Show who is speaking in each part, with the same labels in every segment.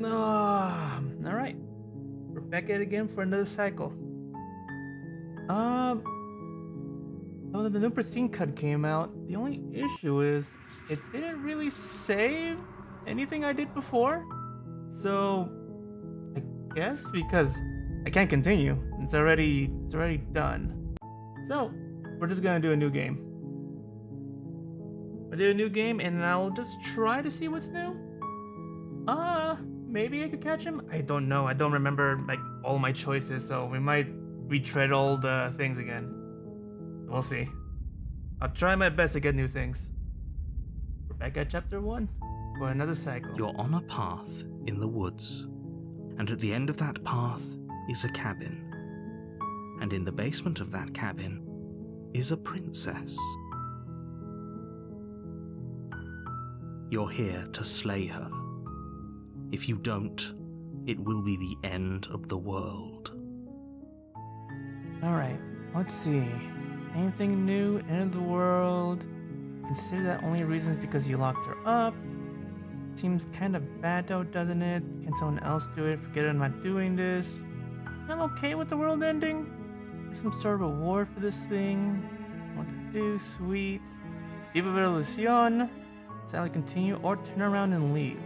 Speaker 1: Alright. We're back at it again for another cycle. Oh, the new Pristine cut came out. The only issue is it didn't really save anything I did before. So I guess because I can't continue. It's already done. So we're just gonna do a new game. We'll do a new game and I'll just try to see what's new. Maybe I could catch him? I don't know. I don't remember like all my choices, so we might retread all the things again. We'll see. I'll try my best to get new things. We're back at chapter 1 for another cycle.
Speaker 2: You're on a path in the woods, and at the end of that path is a cabin. And in the basement of that cabin is a princess. You're here to slay her. If you don't, it will be the end of the world.
Speaker 1: Alright, let's see. Anything new? End of the world. Consider that only reasons because you locked her up. Seems kind of bad though, doesn't it? Can someone else do it? Forget I'm not doing this. I'm okay with the world ending. There's some sort of reward for this thing. What to do? Sweet. Viva Revolucion. Sadly continue or turn around and leave.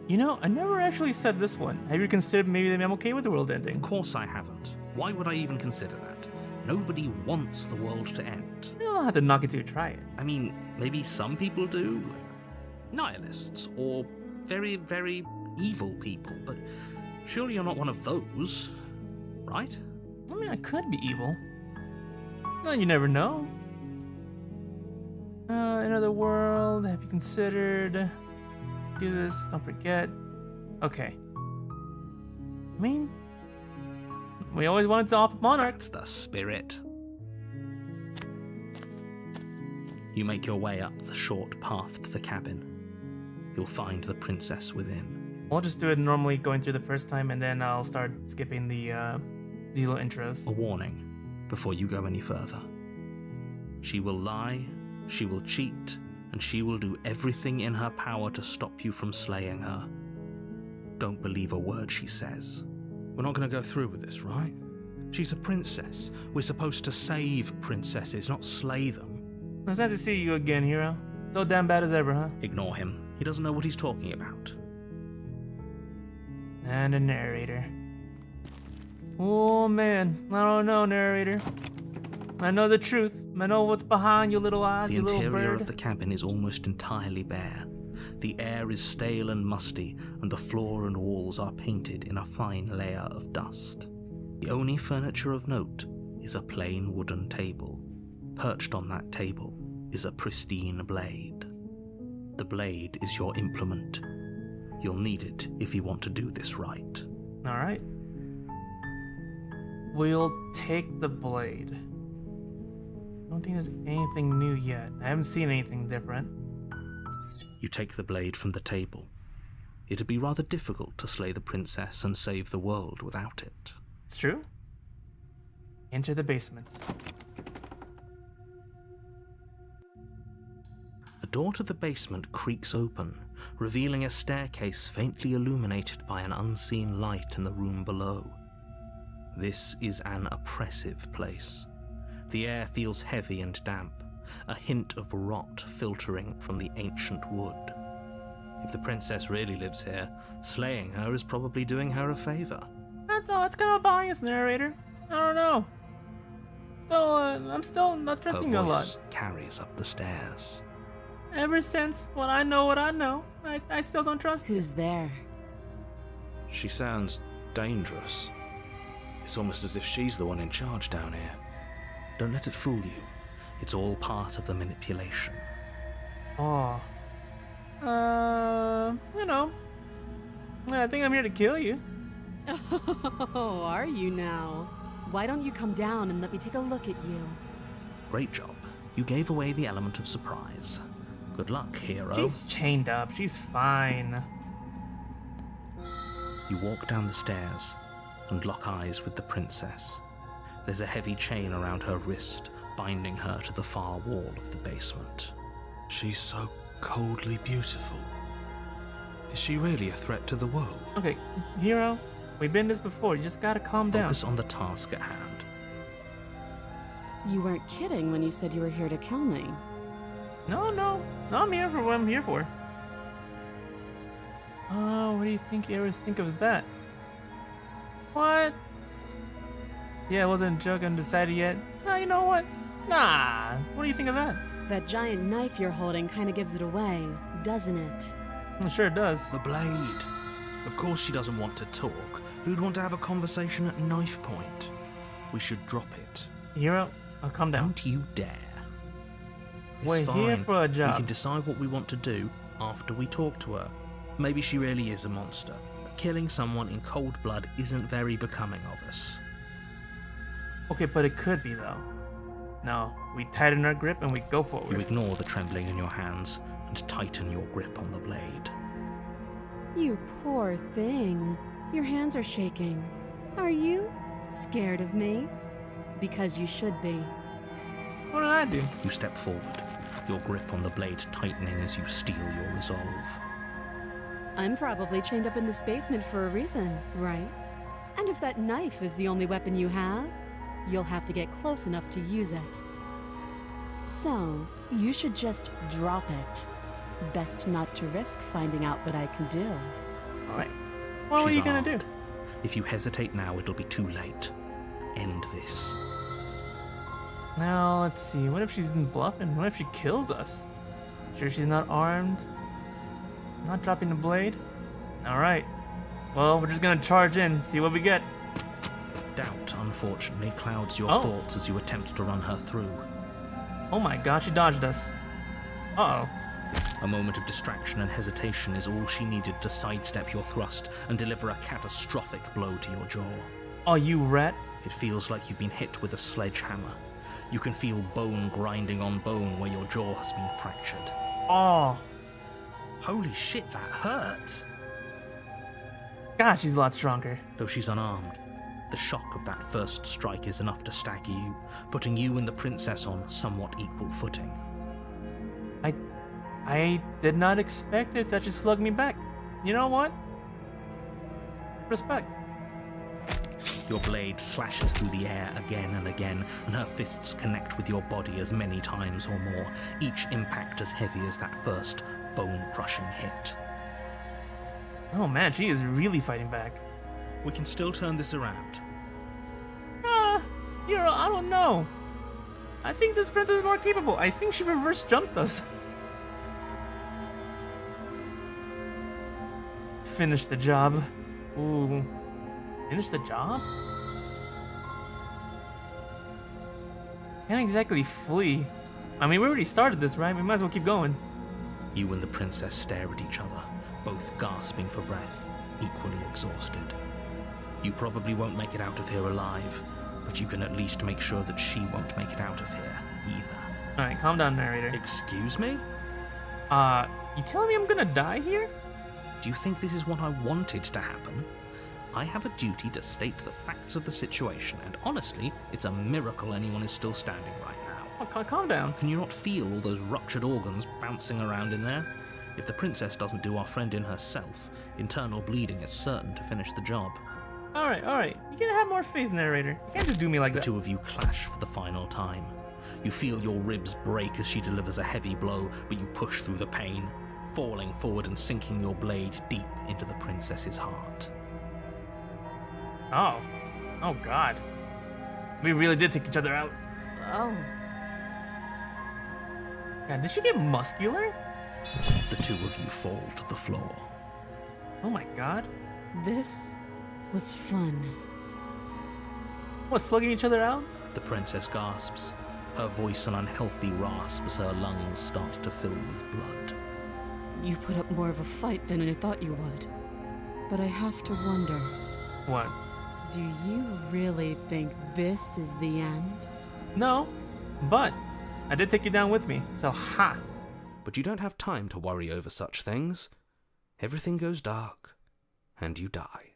Speaker 1: You know, I never actually said this one. Have you considered maybe that I'm okay with the world ending?
Speaker 2: Of course I haven't. Why would I even consider that? Nobody wants the world to end.
Speaker 1: You don't have to knock it till you try it.
Speaker 2: I mean, maybe some people do, like nihilists or very, very evil people, but surely you're not one of those, right?
Speaker 1: I mean, I could be evil. Well, you never know. Another world, have you considered? Do this, don't forget. Okay. I mean, we always wanted to opt monarch.
Speaker 2: That's the spirit. You make your way up the short path to the cabin. You'll find the princess within.
Speaker 1: I'll just do it normally going through the first time and then I'll start skipping the these little intros.
Speaker 2: A warning before you go any further. She will lie, she will cheat, and she will do everything in her power to stop you from slaying her. Don't believe a word she says. We're not going to go through with this, right? She's a princess. We're supposed to save princesses, not slay them.
Speaker 1: It's nice to see you again, hero. So damn bad as ever, huh?
Speaker 2: Ignore him. He doesn't know what he's talking about.
Speaker 1: And a narrator. Oh man, I don't know, narrator. I know the truth. I know what's behind your little eyes,
Speaker 2: The
Speaker 1: you little
Speaker 2: interior
Speaker 1: bird.
Speaker 2: of the cabin is almost entirely bare. The air is stale and musty, and the floor and walls are painted in a fine layer of dust. The only furniture of note is a plain wooden table. Perched on that table is a pristine blade. The blade is your implement. You'll need it if you want to do this right.
Speaker 1: Alright. We'll take the blade. I don't think there's anything new yet. I haven't seen anything different.
Speaker 2: You take the blade from the table. It'd be rather difficult to slay the princess and save the world without it.
Speaker 1: It's true. Enter the basement.
Speaker 2: The door to the basement creaks open, revealing a staircase faintly illuminated by an unseen light in the room below. This is an oppressive place. The air feels heavy and damp, a hint of rot filtering from the ancient wood. If the princess really lives here, slaying her is probably doing her a favor.
Speaker 1: That's kind of biased, narrator. I don't know. I'm still not trusting you a
Speaker 2: Her
Speaker 1: lot.
Speaker 2: voice carries up the stairs.
Speaker 1: Ever since what I know, I still don't trust you.
Speaker 3: Who's there?
Speaker 4: She sounds dangerous. It's almost as if she's the one in charge down here.
Speaker 2: Don't let it fool you. It's all part of the manipulation.
Speaker 1: Oh. You know. I think I'm here to kill you.
Speaker 3: Oh, are you now? Why don't you come down and let me take a look at you?
Speaker 2: Great job. You gave away the element of surprise. Good luck, hero.
Speaker 1: She's chained up. She's fine.
Speaker 2: You walk down the stairs and lock eyes with the princess. There's a heavy chain around her wrist, binding her to the far wall of the basement.
Speaker 4: She's so Coldly beautiful. Is she really a threat to the world?
Speaker 1: Okay, Hero, we've been this before. You just gotta calm down.
Speaker 2: Focus on the task at hand.
Speaker 3: You weren't kidding when you said you were here to kill me.
Speaker 1: No, I'm here for what I'm here for. Oh, what do you think you ever think of that? What? Yeah, I wasn't a joke, undecided yet. Nah, you know what? Nah, what do you think of that?
Speaker 3: That giant knife you're holding kind of gives it away, doesn't it?
Speaker 1: Well, sure it does.
Speaker 2: The blade. Of course she doesn't want to talk. Who'd want to have a conversation at knife point? We should drop it.
Speaker 1: Hero, I'll calm down.
Speaker 2: Don't you dare. It's
Speaker 1: We're here
Speaker 2: fine.
Speaker 1: for a job.
Speaker 2: We can decide what we want to do after we talk to her. Maybe she really is a monster, but killing someone in cold blood isn't very becoming of us.
Speaker 1: Okay, but it could be though. No, we tighten our grip and we go
Speaker 2: You
Speaker 1: forward.
Speaker 2: ignore the trembling in your hands and tighten your grip on the blade.
Speaker 3: You poor thing. Your hands are shaking. Are you scared of me? Because you should be.
Speaker 1: What did I do?
Speaker 2: You step forward, your grip on the blade tightening as you steel your resolve.
Speaker 3: I'm probably chained up in this basement for a reason, right? And if that knife is the only weapon you have, you'll have to get close enough to use it. So, you should just drop it. Best not to risk finding out what I can do.
Speaker 1: Alright. What were
Speaker 2: She's
Speaker 1: you gonna do?
Speaker 2: armed. If you hesitate now, it'll be too late. End this.
Speaker 1: Now, let's see. What if she's bluffing? What if she kills us? Sure she's not armed? Not dropping the blade? Alright. Well, we're just gonna charge in, see what we get.
Speaker 2: Doubt, unfortunately, clouds your
Speaker 1: Oh.
Speaker 2: thoughts as you attempt to run her through.
Speaker 1: Oh my god, she dodged us. Uh-oh.
Speaker 2: A moment of distraction and hesitation is all she needed to sidestep your thrust and deliver a catastrophic blow to your jaw.
Speaker 1: Oh, you rat.
Speaker 2: It feels like you've been hit with a sledgehammer. You can feel bone grinding on bone where your jaw has been fractured.
Speaker 1: Oh.
Speaker 2: Holy shit, that hurts!
Speaker 1: God, she's a lot stronger.
Speaker 2: Though she's unarmed, the shock of that first strike is enough to stagger you, putting you and the princess on somewhat equal footing.
Speaker 1: I did not expect it to just slug me back. You know what? Respect.
Speaker 2: Your blade slashes through the air again and again, and her fists connect with your body as many times or more, each impact as heavy as that first bone-crushing hit.
Speaker 1: Oh man, she is really fighting back.
Speaker 2: We can still turn this around.
Speaker 1: Hero, I don't know. I think this princess is more capable. I think she reverse jumped us. Finish the job. Ooh. Finish the job? Can't exactly flee. I mean, we already started this, right? We might as well keep going.
Speaker 2: You and the princess stare at each other, both gasping for breath, equally exhausted. You probably won't make it out of here alive, but you can at least make sure that she won't make it out of here either.
Speaker 1: Alright, calm down, narrator.
Speaker 2: Excuse me?
Speaker 1: You telling me I'm gonna die here?
Speaker 2: Do you think this is what I wanted to happen? I have a duty to state the facts of the situation, and honestly, it's a miracle anyone is still standing right now.
Speaker 1: Oh, calm down.
Speaker 2: Can you not feel all those ruptured organs bouncing around in there? If the princess doesn't do our friend in herself, internal bleeding is certain to finish the job.
Speaker 1: Alright. You gotta have more faith, narrator. You can't just do me like
Speaker 2: The
Speaker 1: that.
Speaker 2: two of you clash for the final time. You feel your ribs break as she delivers a heavy blow, but you push through the pain, falling forward and sinking your blade deep into the princess's heart.
Speaker 1: Oh. Oh god. We really did take each other out.
Speaker 3: Oh,
Speaker 1: God, did she get muscular?
Speaker 2: The two of you fall to the floor.
Speaker 1: Oh my god.
Speaker 3: this was fun.
Speaker 1: What, slugging each other out?
Speaker 2: The princess gasps, her voice an unhealthy rasp as her lungs start to fill with blood.
Speaker 3: You put up more of a fight than I thought you would. But I have to wonder,
Speaker 1: What?
Speaker 3: do you really think this is the end?
Speaker 1: No, but I did take you down with me, so ha!
Speaker 4: But you don't have time to worry over such things. Everything goes dark, and you die.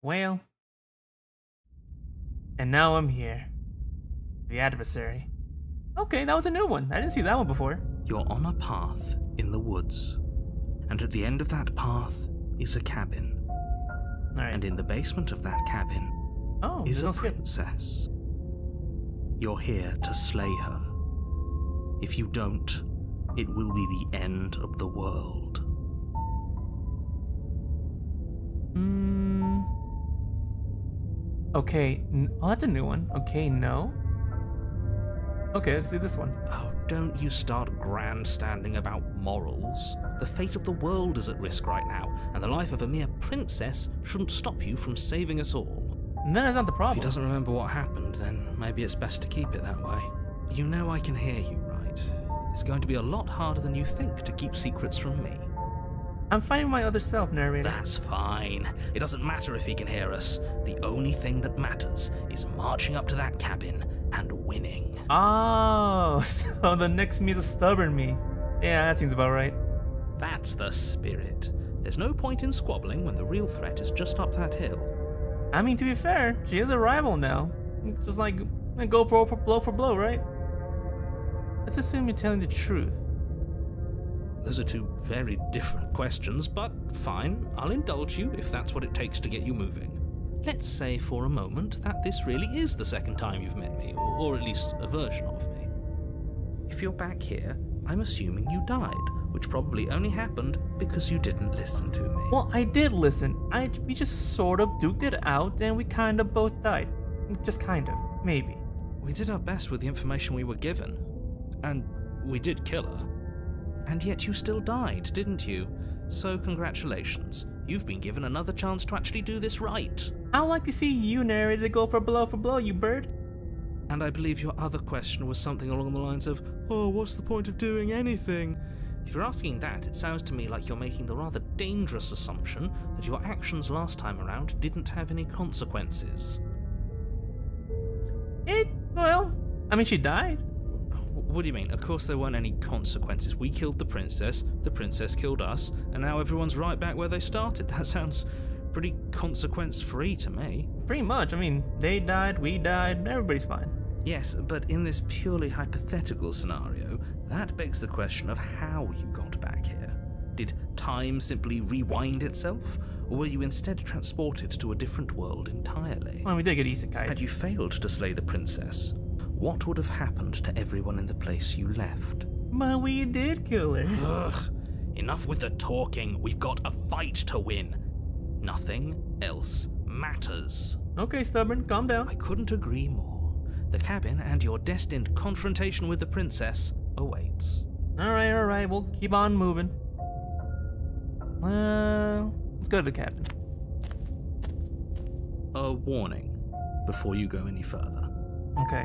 Speaker 1: Well. And now I'm here. The adversary. Okay, that was a new one. I didn't see that one before.
Speaker 2: You're on a path in the woods, and at the end of that path is a cabin.
Speaker 1: Alright.
Speaker 2: And in the basement of that cabin
Speaker 1: Oh,
Speaker 2: is
Speaker 1: there's
Speaker 2: a
Speaker 1: no skip.
Speaker 2: princess. You're here to slay her. If you don't, it will be the end of the world.
Speaker 1: Okay. Oh, that's a new one. Okay, no. Okay, let's do this one.
Speaker 2: Oh, don't you start grandstanding about morals. The fate of the world is at risk right now, and the life of a mere princess shouldn't stop you from saving us all.
Speaker 1: And then that's not the
Speaker 2: If
Speaker 1: problem.
Speaker 2: he doesn't remember what happened, then maybe it's best to keep it that way. You know I can hear you, right? It's going to be a lot harder than you think to keep secrets from me.
Speaker 1: I'm finding my other self, narrator.
Speaker 2: That's fine. It doesn't matter if he can hear us. The only thing that matters is marching up to that cabin and winning.
Speaker 1: Oh, so the next me is a stubborn me. Yeah, that seems about right.
Speaker 2: That's the spirit. There's no point in squabbling when the real threat is just up that hill.
Speaker 1: I mean, to be fair, she is a rival now. Just like go blow for blow, right? Let's assume you're telling the truth.
Speaker 2: Those are two very different questions, but fine, I'll indulge you if that's what it takes to get you moving. Let's say for a moment that this really is the second time you've met me, or at least a version of me. If you're back here, I'm assuming you died, which probably only happened because you didn't listen to me.
Speaker 1: Well, I did listen. We just sort of duked it out, and we kind of both died. Just kind of, maybe.
Speaker 2: We did our best with the information we were given, and we did kill her. And yet you still died, didn't you? So congratulations. You've been given another chance to actually do this right.
Speaker 1: I'd like to see you narrate to go for blow, you bird.
Speaker 2: And I believe your other question was something along the lines of, oh, what's the point of doing anything? If you're asking that, it sounds to me like you're making the rather dangerous assumption that your actions last time around didn't have any consequences.
Speaker 1: Well, I mean, she died.
Speaker 2: What do you mean? Of course there weren't any consequences. We killed the princess killed us, and now everyone's right back where they started. That sounds pretty consequence-free to me.
Speaker 1: Pretty much. I mean, they died, we died, everybody's fine.
Speaker 2: Yes, but in this purely hypothetical scenario, that begs the question of how you got back here. Did time simply rewind itself, or were you instead transported to a different world entirely?
Speaker 1: Well, we did get isekai.
Speaker 2: Had you failed to slay the princess, what would have happened to everyone in the place you left?
Speaker 1: But we did kill her.
Speaker 2: Ugh, enough with the talking. We've got a fight to win. Nothing else matters.
Speaker 1: Okay, stubborn, calm down.
Speaker 2: I couldn't agree more. The cabin and your destined confrontation with the princess awaits.
Speaker 1: Alright, we'll keep on moving. Let's go to the cabin.
Speaker 2: A warning before you go any further.
Speaker 1: Okay.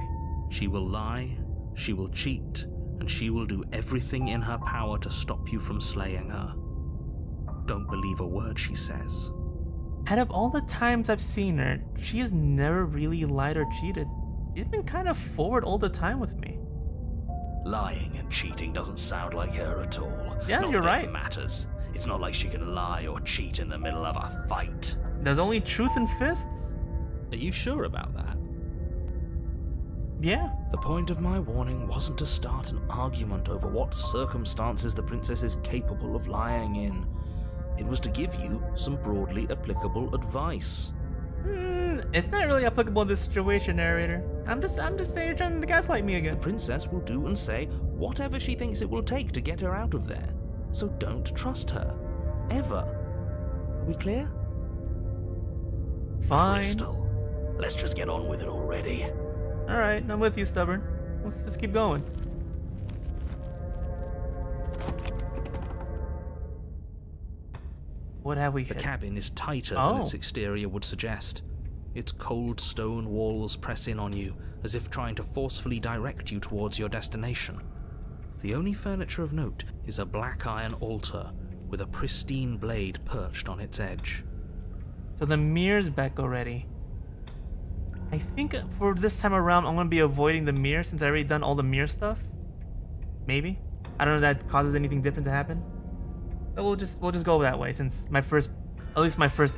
Speaker 2: She will lie, she will cheat, and she will do everything in her power to stop you from slaying her. Don't believe a word she says.
Speaker 1: Out of all the times I've seen her, she has never really lied or cheated. She's been kind of forward all the time with me.
Speaker 4: Lying and cheating doesn't sound like her at all.
Speaker 1: Yeah,
Speaker 4: Not
Speaker 1: you're
Speaker 4: that
Speaker 1: right.
Speaker 4: It matters. It's not like she can lie or cheat in the middle of a fight.
Speaker 1: There's only truth in fists?
Speaker 2: Are you sure about that?
Speaker 1: Yeah.
Speaker 2: The point of my warning wasn't to start an argument over what circumstances the princess is capable of lying in. It was to give you some broadly applicable advice.
Speaker 1: It's not really applicable in this situation, narrator. I'm just saying you're trying to gaslight me
Speaker 2: The
Speaker 1: again.
Speaker 2: princess will do and say whatever she thinks it will take to get her out of there. So don't trust her. Ever. Are we clear?
Speaker 1: Fine.
Speaker 4: Crystal, let's just get on with it already.
Speaker 1: Alright, I'm with you, stubborn. Let's just keep going. What have we
Speaker 2: The
Speaker 1: hit?
Speaker 2: cabin is tighter
Speaker 1: Oh.
Speaker 2: than its exterior would suggest. Its cold stone walls press in on you, as if trying to forcefully direct you towards your destination. The only furniture of note is a black iron altar with a pristine blade perched on its edge.
Speaker 1: So the mirror's back already. I think for this time around, I'm gonna be avoiding the mirror since I already done all the mirror stuff. Maybe. I don't know if that causes anything different to happen. But we'll just go that way since my first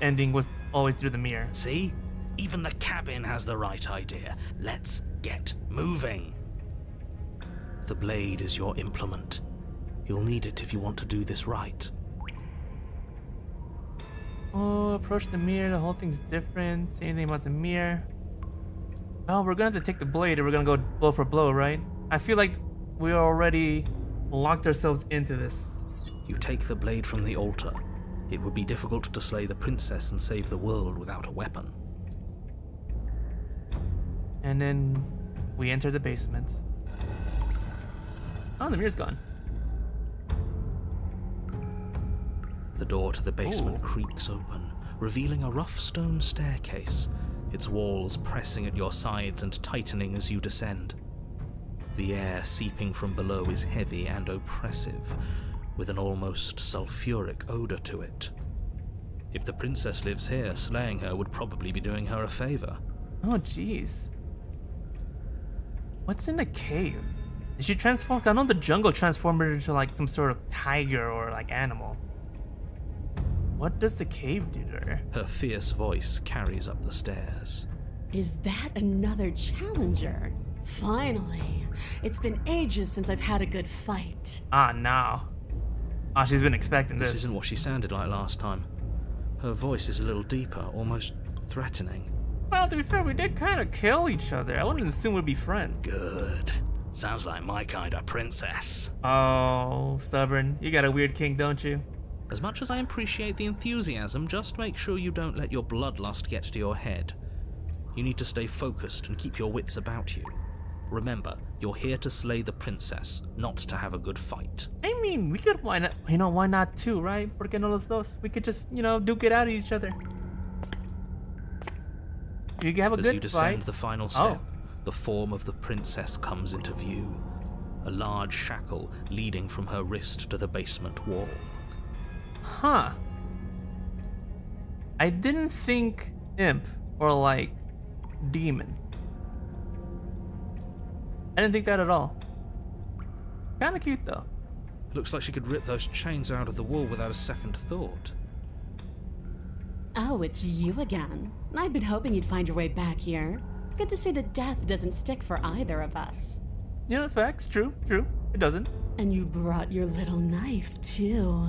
Speaker 1: ending was always through the mirror.
Speaker 2: See? Even the cabin has the right idea. Let's get moving. The blade is your implement. You'll need it if you want to do this right.
Speaker 1: Oh, approach the mirror. The whole thing's different. Say anything about the mirror. Well, we're gonna have to take the blade or we're gonna go blow for blow, right? I feel like we already locked ourselves into this.
Speaker 2: You take the blade from the altar. It would be difficult to slay the princess and save the world without a weapon.
Speaker 1: And then we enter the basement. Oh, the mirror's gone.
Speaker 2: The door to the basement
Speaker 1: Ooh.
Speaker 2: creaks open, revealing a rough stone staircase, its walls pressing at your sides and tightening as you descend. The air seeping from below is heavy and oppressive, with an almost sulfuric odor to it. If the princess lives here, slaying her would probably be doing her a favor.
Speaker 1: Oh, jeez. What's in the cave? Did she transform? I know the jungle transformed her into like some sort of tiger or like animal. What does the cave do to her?
Speaker 2: Her fierce voice carries up the stairs.
Speaker 3: Is that another challenger? Finally. It's been ages since I've had a good fight.
Speaker 1: Ah, no. Ah, she's been expecting
Speaker 2: This
Speaker 1: this.
Speaker 2: isn't what she sounded like last time. Her voice is a little deeper, almost threatening.
Speaker 1: Well, to be fair, we did kind of kill each other. I wouldn't assume we'd be friends.
Speaker 2: Good. Sounds like my kind of princess.
Speaker 1: Oh, stubborn. You got a weird kink, don't you?
Speaker 2: As much as I appreciate the enthusiasm, just make sure you don't let your bloodlust get to your head. You need to stay focused and keep your wits about you. Remember, you're here to slay the princess, not to have a good fight.
Speaker 1: I mean, we could, why not? You know, why not two, right? ¿Por qué no los dos? We could just, duke it out at each other. You can have a
Speaker 2: As
Speaker 1: good
Speaker 2: you descend
Speaker 1: fight.
Speaker 2: the final step, the form of the princess comes into view. A large shackle leading from her wrist to the basement wall.
Speaker 1: Huh. I didn't think imp or like demon. I didn't think that at all. Kinda cute though.
Speaker 2: Looks like she could rip those chains out of the wall without a second thought.
Speaker 3: Oh, it's you again. I'd been hoping you'd find your way back here. Good to see that death doesn't stick for either of us.
Speaker 1: Facts. True. It doesn't.
Speaker 3: And you brought your little knife, too.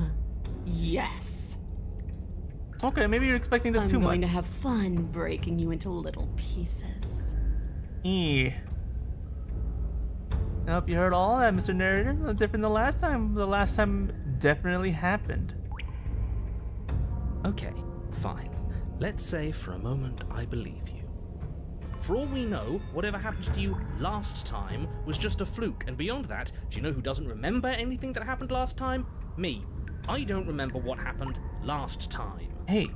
Speaker 3: Yes.
Speaker 1: Okay, maybe you're expecting this
Speaker 3: I'm
Speaker 1: too
Speaker 3: going
Speaker 1: much.
Speaker 3: to have fun breaking you into little pieces.
Speaker 1: Nope, you heard all that, Mr. Narrator. That's different than the last time. The last time definitely happened.
Speaker 2: Okay, fine. Let's say for a moment I believe you. For all we know, whatever happened to you last time was just a fluke, and beyond that, do you know who doesn't remember anything that happened last time? Me. I don't remember what happened last time.
Speaker 1: Hey,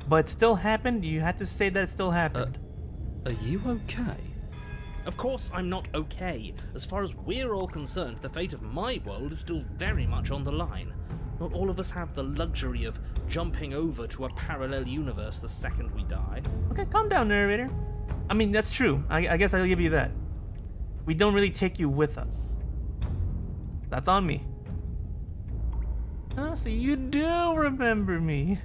Speaker 1: but it still happened? You had to say that it still happened.
Speaker 2: Are you okay? Of course I'm not okay. As far as we're all concerned, the fate of my world is still very much on the line. Not all of us have the luxury of jumping over to a parallel universe the second we die.
Speaker 1: Okay, calm down, narrator. I mean, that's true. I guess I'll give you that. We don't really take you with us. That's on me. Oh, so you do remember me.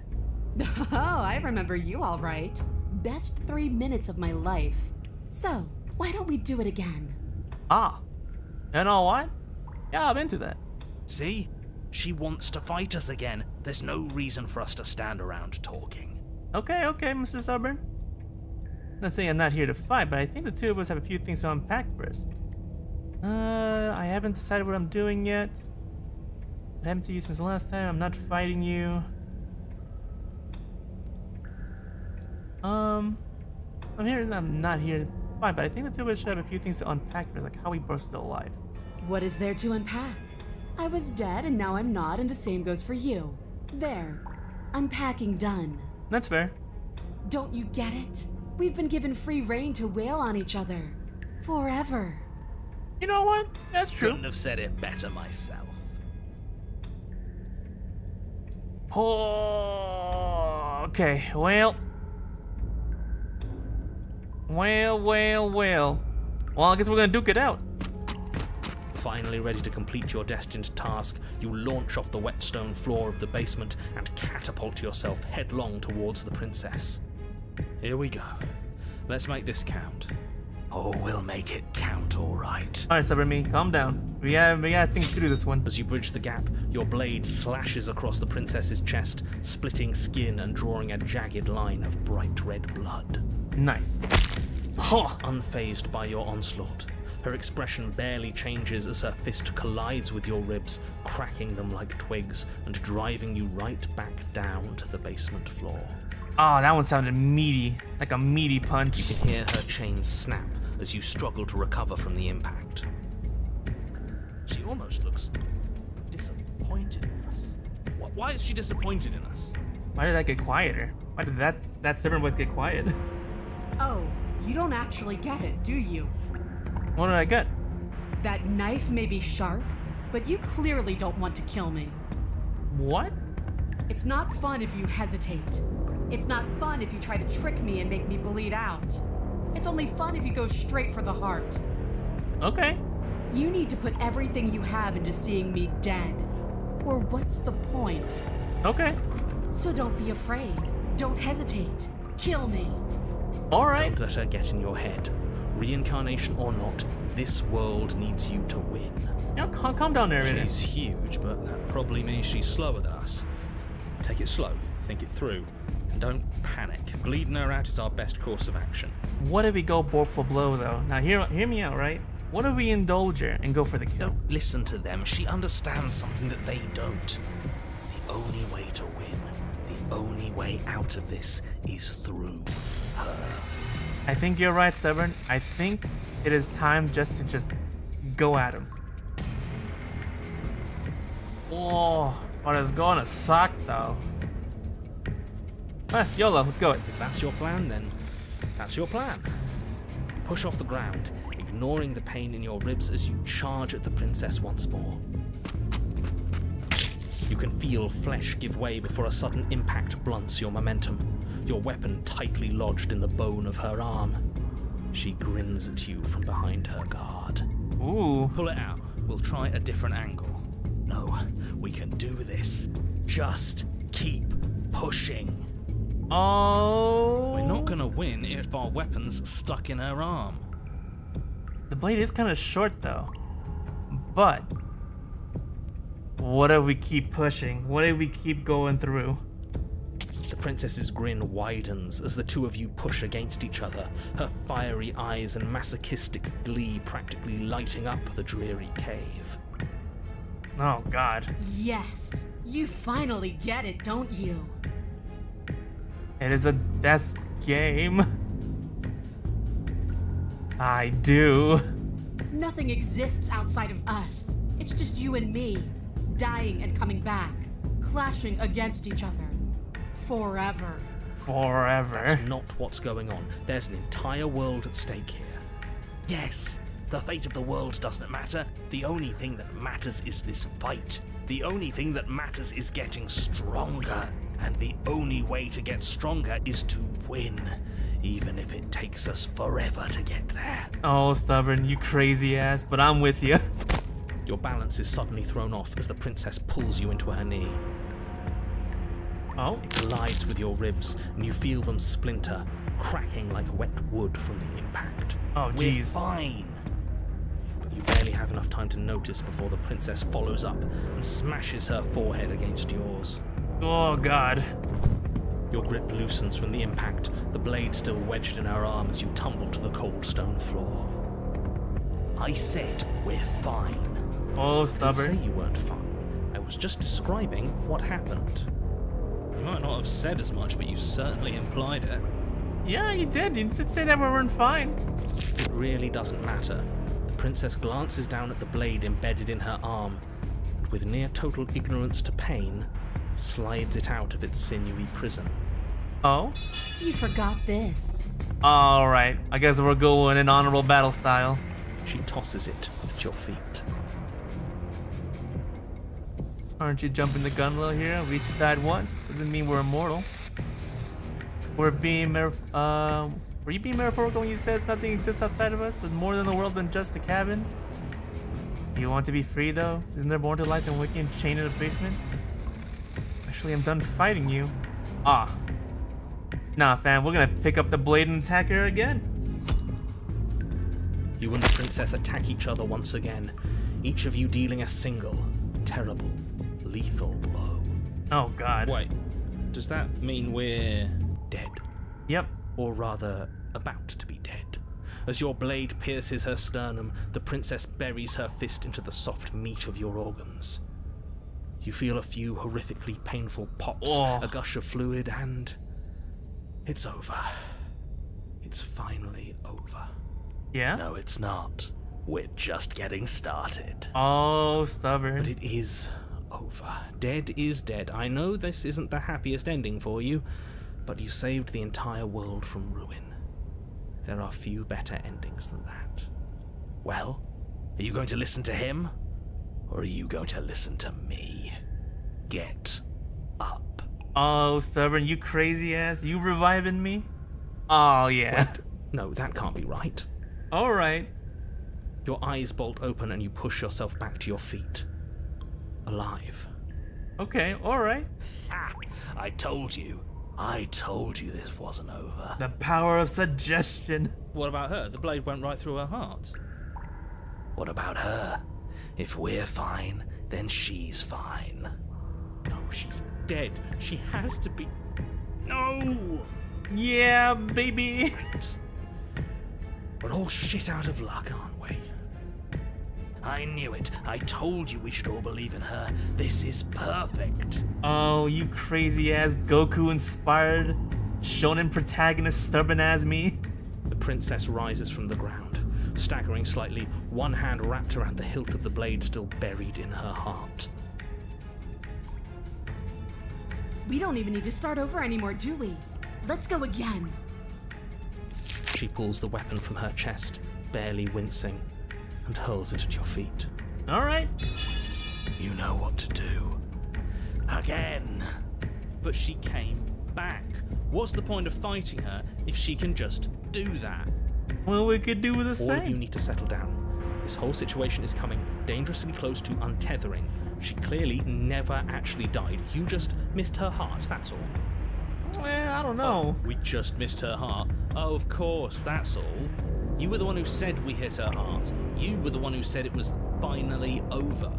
Speaker 3: Oh, I remember you all right. Best 3 minutes of my life. So, why don't we do it again?
Speaker 1: Ah, you know what? Yeah, I'm into that.
Speaker 2: See? She wants to fight us again. There's no reason for us to stand around talking.
Speaker 1: Okay, Mr. Stubborn. Not saying I'm not here to fight, but I think the two of us have a few things to unpack first. I haven't decided what I'm doing yet. What happened to you since last time? I'm not fighting you. I'm not here to fight, but I think the two of us should have a few things to unpack first, like how we both still alive.
Speaker 3: What is there to unpack? I was dead and now I'm not, and the same goes for you. There. Unpacking done.
Speaker 1: That's fair.
Speaker 3: Don't you get it? We've been given free rein to wail on each other. Forever.
Speaker 1: You know what? That's true.
Speaker 2: Couldn't have said it better myself.
Speaker 1: Oh, okay, well, I guess we're gonna duke it out.
Speaker 2: Finally ready to complete your destined task, you launch off the wet stone floor of the basement and catapult yourself headlong towards the princess. Here we go. Let's make this count. Oh, we'll make it count, all right.
Speaker 1: Alright, Stubborn Me, calm down. We gotta think through this one.
Speaker 2: As you bridge the gap, your blade slashes across the princess's chest, splitting skin and drawing a jagged line of bright red blood.
Speaker 1: Nice.
Speaker 2: She's unfazed by your onslaught. Her expression barely changes as her fist collides with your ribs, cracking them like twigs and driving you right back down to the basement floor.
Speaker 1: Oh, that one sounded meaty. Like a meaty punch.
Speaker 2: You can hear her chains snap as you struggle to recover from the impact. She almost looks disappointed in us. Why is she disappointed in us?
Speaker 1: Why did that get quieter? Why did that stubborn voice get quiet?
Speaker 3: Oh, you don't actually get it, do you?
Speaker 1: What did I get?
Speaker 3: That knife may be sharp, but you clearly don't want to kill me.
Speaker 1: What?
Speaker 3: It's not fun if you hesitate. It's not fun if you try to trick me and make me bleed out. It's only fun if you go straight for the heart.
Speaker 1: Okay.
Speaker 3: You need to put everything you have into seeing me dead. Or what's the point?
Speaker 1: Okay.
Speaker 3: So don't be afraid. Don't hesitate. Kill me.
Speaker 1: Alright.
Speaker 2: Don't let her get in your head. Reincarnation or not, this world needs you to win.
Speaker 1: Now calm down there, Raiden.
Speaker 2: She's huge, but that probably means she's slower than us. Take it slow, think it through, and don't panic. Bleeding her out is our best course of action.
Speaker 1: What if we go blow for blow, though? Now, hear me out, right? What if we indulge her and go for the kill?
Speaker 2: Don't listen to them. She understands something that they don't. The only way to win, the only way out of this is through her.
Speaker 1: I think you're right, Stubborn. I think it is time just to go at him. Oh, but it's gonna suck, though. YOLO, let's go.
Speaker 2: If that's your plan, then that's your plan. You push off the ground, ignoring the pain in your ribs as you charge at the princess once more. You can feel flesh give way before a sudden impact blunts your momentum, your weapon tightly lodged in the bone of her arm. She grins at you from behind her guard.
Speaker 1: Ooh.
Speaker 2: Pull it out. We'll try a different angle. No, we can do this. Just keep pushing.
Speaker 1: Oh.
Speaker 2: We're not gonna win if our weapon's stuck in her arm.
Speaker 1: The blade is kind of short, though. But what if we keep pushing? What if we keep going through?
Speaker 2: The princess's grin widens as the two of you push against each other, her fiery eyes and masochistic glee practically lighting up the dreary cave.
Speaker 1: Oh, God.
Speaker 3: Yes. You finally get it, don't you?
Speaker 1: It is a death game. I do.
Speaker 3: Nothing exists outside of us. It's just you and me, dying and coming back, clashing against each other. Forever.
Speaker 1: Forever.
Speaker 2: That's not what's going on. There's an entire world at stake here. Yes, the fate of the world doesn't matter. The only thing that matters is this fight. The only thing that matters is getting stronger. And the only way to get stronger is to win, even if it takes us forever to get there.
Speaker 1: Oh, Stubborn, you crazy ass, but I'm with you.
Speaker 2: Your balance is suddenly thrown off as the princess pulls you into her knee.
Speaker 1: Oh?
Speaker 2: It collides with your ribs, and you feel them splinter, cracking like wet wood from the impact.
Speaker 1: Oh,
Speaker 2: We're
Speaker 1: jeez.
Speaker 2: fine. But you barely have enough time to notice before the princess follows up and smashes her forehead against yours.
Speaker 1: Oh, God.
Speaker 2: Your grip loosens from the impact, the blade still wedged in her arm as you tumble to the cold stone floor. I said we're fine.
Speaker 1: Oh,
Speaker 2: I didn't
Speaker 1: Stubborn.
Speaker 2: say you weren't fine. I was just describing what happened. You might not have said as much, but you certainly implied it.
Speaker 1: Yeah, you did. You did say that we weren't fine.
Speaker 2: It really doesn't matter. The princess glances down at the blade embedded in her arm, and with near total ignorance to pain, slides it out of its sinewy prison.
Speaker 1: Oh?
Speaker 3: You forgot this.
Speaker 1: Alright. I guess we're going in honorable battle style.
Speaker 2: She tosses it at your feet.
Speaker 1: Aren't you jumping the gun a little here? We each died once. Doesn't mean we're immortal. Were you being metaphorical when you said nothing exists outside of us? Was more than the world than just a cabin? You want to be free, though? Isn't there more to life than waking chained in a basement? Actually, I'm done fighting you. Ah. Nah, fam, we're gonna pick up the blade and attack her again.
Speaker 2: You and the princess attack each other once again, each of you dealing a single, terrible, lethal blow.
Speaker 1: Oh god.
Speaker 2: Wait, does that mean we're dead?
Speaker 1: Yep.
Speaker 2: Or rather, about to be dead. As your blade pierces her sternum, the princess buries her fist into the soft meat of your organs. You feel a few horrifically painful pops, a gush of fluid, and it's over. It's finally over.
Speaker 1: Yeah?
Speaker 5: No, it's not. We're just getting started.
Speaker 1: Oh, stubborn.
Speaker 2: But it is over. Dead is dead. I know this isn't the happiest ending for you, but you saved the entire world from ruin. There are few better endings than that.
Speaker 5: Well, are you going to listen to him? Or are you going to listen to me? Get up.
Speaker 1: Oh, stubborn, you crazy ass. You reviving me? Oh, yeah.
Speaker 2: Wait, no, that can't be right.
Speaker 1: Alright.
Speaker 2: Your eyes bolt open and you push yourself back to your feet. Alive.
Speaker 1: Okay, alright.
Speaker 5: Ha! I told you this wasn't over.
Speaker 1: The power of suggestion.
Speaker 2: What about her? The blade went right through her heart.
Speaker 5: What about her? If we're fine, then she's fine.
Speaker 2: No, she's dead. She has to be. No!
Speaker 1: Yeah, baby.
Speaker 5: We're all shit out of luck, aren't we? I knew it. I told you we should all believe in her. This is perfect.
Speaker 1: Oh, you crazy ass Goku inspired shonen protagonist stubborn as me.
Speaker 2: The princess rises from the ground, staggering slightly, one hand wrapped around the hilt of the blade still buried in her heart.
Speaker 3: We don't even need to start over anymore, do we? Let's go again.
Speaker 2: She pulls the weapon from her chest, barely wincing, and hurls it at your feet.
Speaker 1: Alright.
Speaker 5: You know what to do. Again.
Speaker 2: But she came back. What's the point of fighting her if she can just do that?
Speaker 1: Well, we could do the
Speaker 2: All of you
Speaker 1: same.
Speaker 2: need to settle down. This whole situation is coming dangerously close to untethering. She clearly never actually died. You just missed her heart, that's all.
Speaker 1: I don't know.
Speaker 2: We just missed her heart. Oh, of course, that's all. You were the one who said we hit her heart. You were the one who said it was finally over.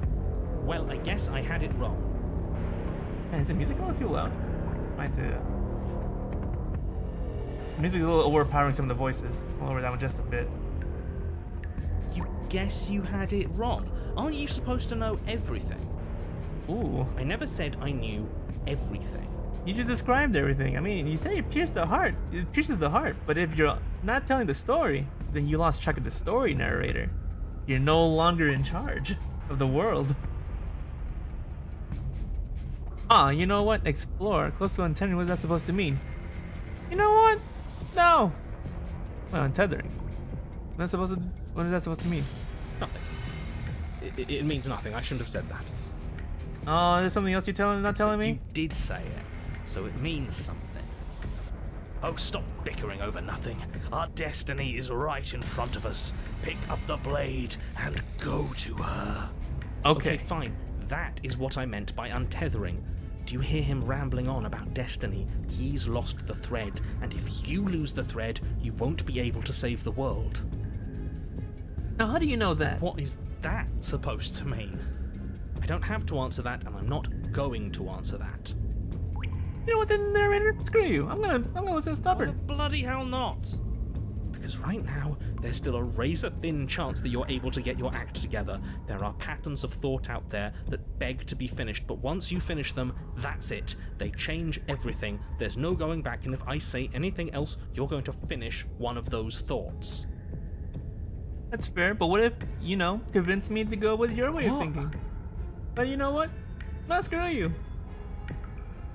Speaker 2: Well, I guess I had it wrong.
Speaker 1: Man, is the music a little too loud? Might do. The music's a little overpowering some of the voices. I'll lower that one just a bit.
Speaker 2: You guess you had it wrong. Aren't you supposed to know everything?
Speaker 1: Ooh.
Speaker 2: I never said I knew everything.
Speaker 1: You just described everything. I mean, you say it pierced the heart. It pierces the heart. But if you're not telling the story, then you lost track of the story narrator. You're no longer in charge of the world. Ah, you know what? Explore. Close to untethering. What's that supposed to mean? You know what? No. Well, untethering. What is that supposed to mean?
Speaker 2: Nothing. It means nothing. I shouldn't have said that.
Speaker 1: Oh, there's something else you're not telling me?
Speaker 2: You did say it, so it means something.
Speaker 5: Oh, stop bickering over nothing. Our destiny is right in front of us. Pick up the blade and go to her.
Speaker 1: Okay.
Speaker 2: Fine. That is what I meant by untethering. Do you hear him rambling on about destiny? He's lost the thread, and if you lose the thread, you won't be able to save the world.
Speaker 1: Now, how do you know that?
Speaker 2: What is that supposed to mean? I don't have to answer that, and I'm not going to answer that.
Speaker 1: You know what, the narrator? Screw you. I'm gonna listen to
Speaker 2: Oh,
Speaker 1: stubborn.
Speaker 2: bloody hell not! Because right now, there's still a razor-thin chance that you're able to get your act together. There are patterns of thought out there that beg to be finished, but once you finish them, that's it. They change everything. There's no going back, and if I say anything else, you're going to finish one of those thoughts.
Speaker 1: That's fair, but what if, convince me to go with your way of
Speaker 2: What?
Speaker 1: thinking? But you know what? Not screw you.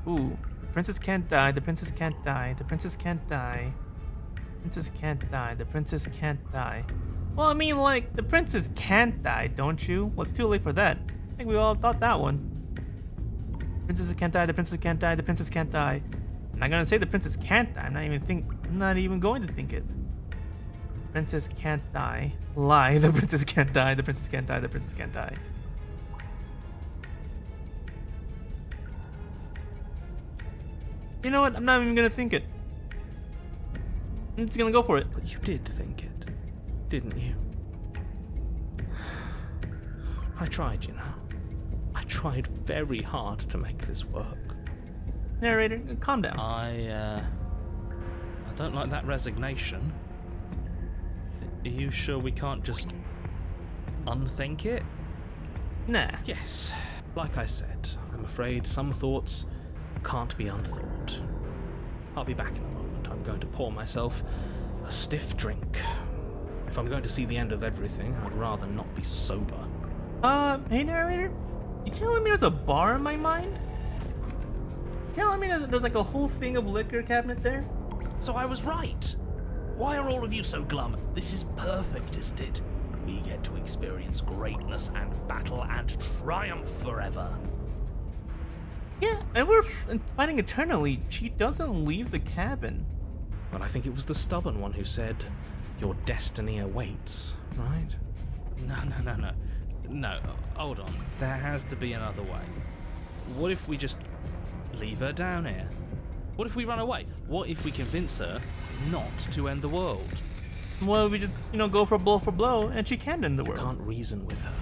Speaker 1: Ooh. Princess can't die, the princess can't die, the princess can't die. Princess can't die, the princess can't die. Well, I mean, like, the princess can't die, don't you? Well, it's too late for that. I think we all thought that one. Princess can't die, the princess can't die, the princess can't die. I'm not gonna say the princess can't die, I'm not even going to think it. Princess can't die. Lie, the princess can't die, the princess can't die, the princess can't die. You know what? I'm not even gonna think it. I'm just gonna go for it.
Speaker 2: But you did think it, didn't you? I tried, you know. I tried very hard to make this work.
Speaker 1: Narrator, calm down.
Speaker 2: I don't like that resignation. Are you sure we can't just unthink it?
Speaker 1: Nah.
Speaker 2: Yes. Like I said, I'm afraid some thoughts can't be unthought. I'll be back in a moment. I'm going to pour myself a stiff drink. If I'm going to see the end of everything, I'd rather not be sober.
Speaker 1: Hey narrator, you telling me there's a bar in my mind? Telling me there's like a whole thing of liquor cabinet there?
Speaker 5: So I was right. Why are all of you so glum? This is perfect, isn't it? We get to experience greatness and battle and triumph forever.
Speaker 1: Yeah, and we're fighting eternally. She doesn't leave the cabin.
Speaker 2: But I think it was the stubborn one who said, your destiny awaits, right? No, hold on. There has to be another way. What if we just leave her down here? What if we run away? What if we convince her not to end the world?
Speaker 1: Well, we just, go for blow, and she can end the
Speaker 2: I
Speaker 1: world.
Speaker 2: can't reason with her.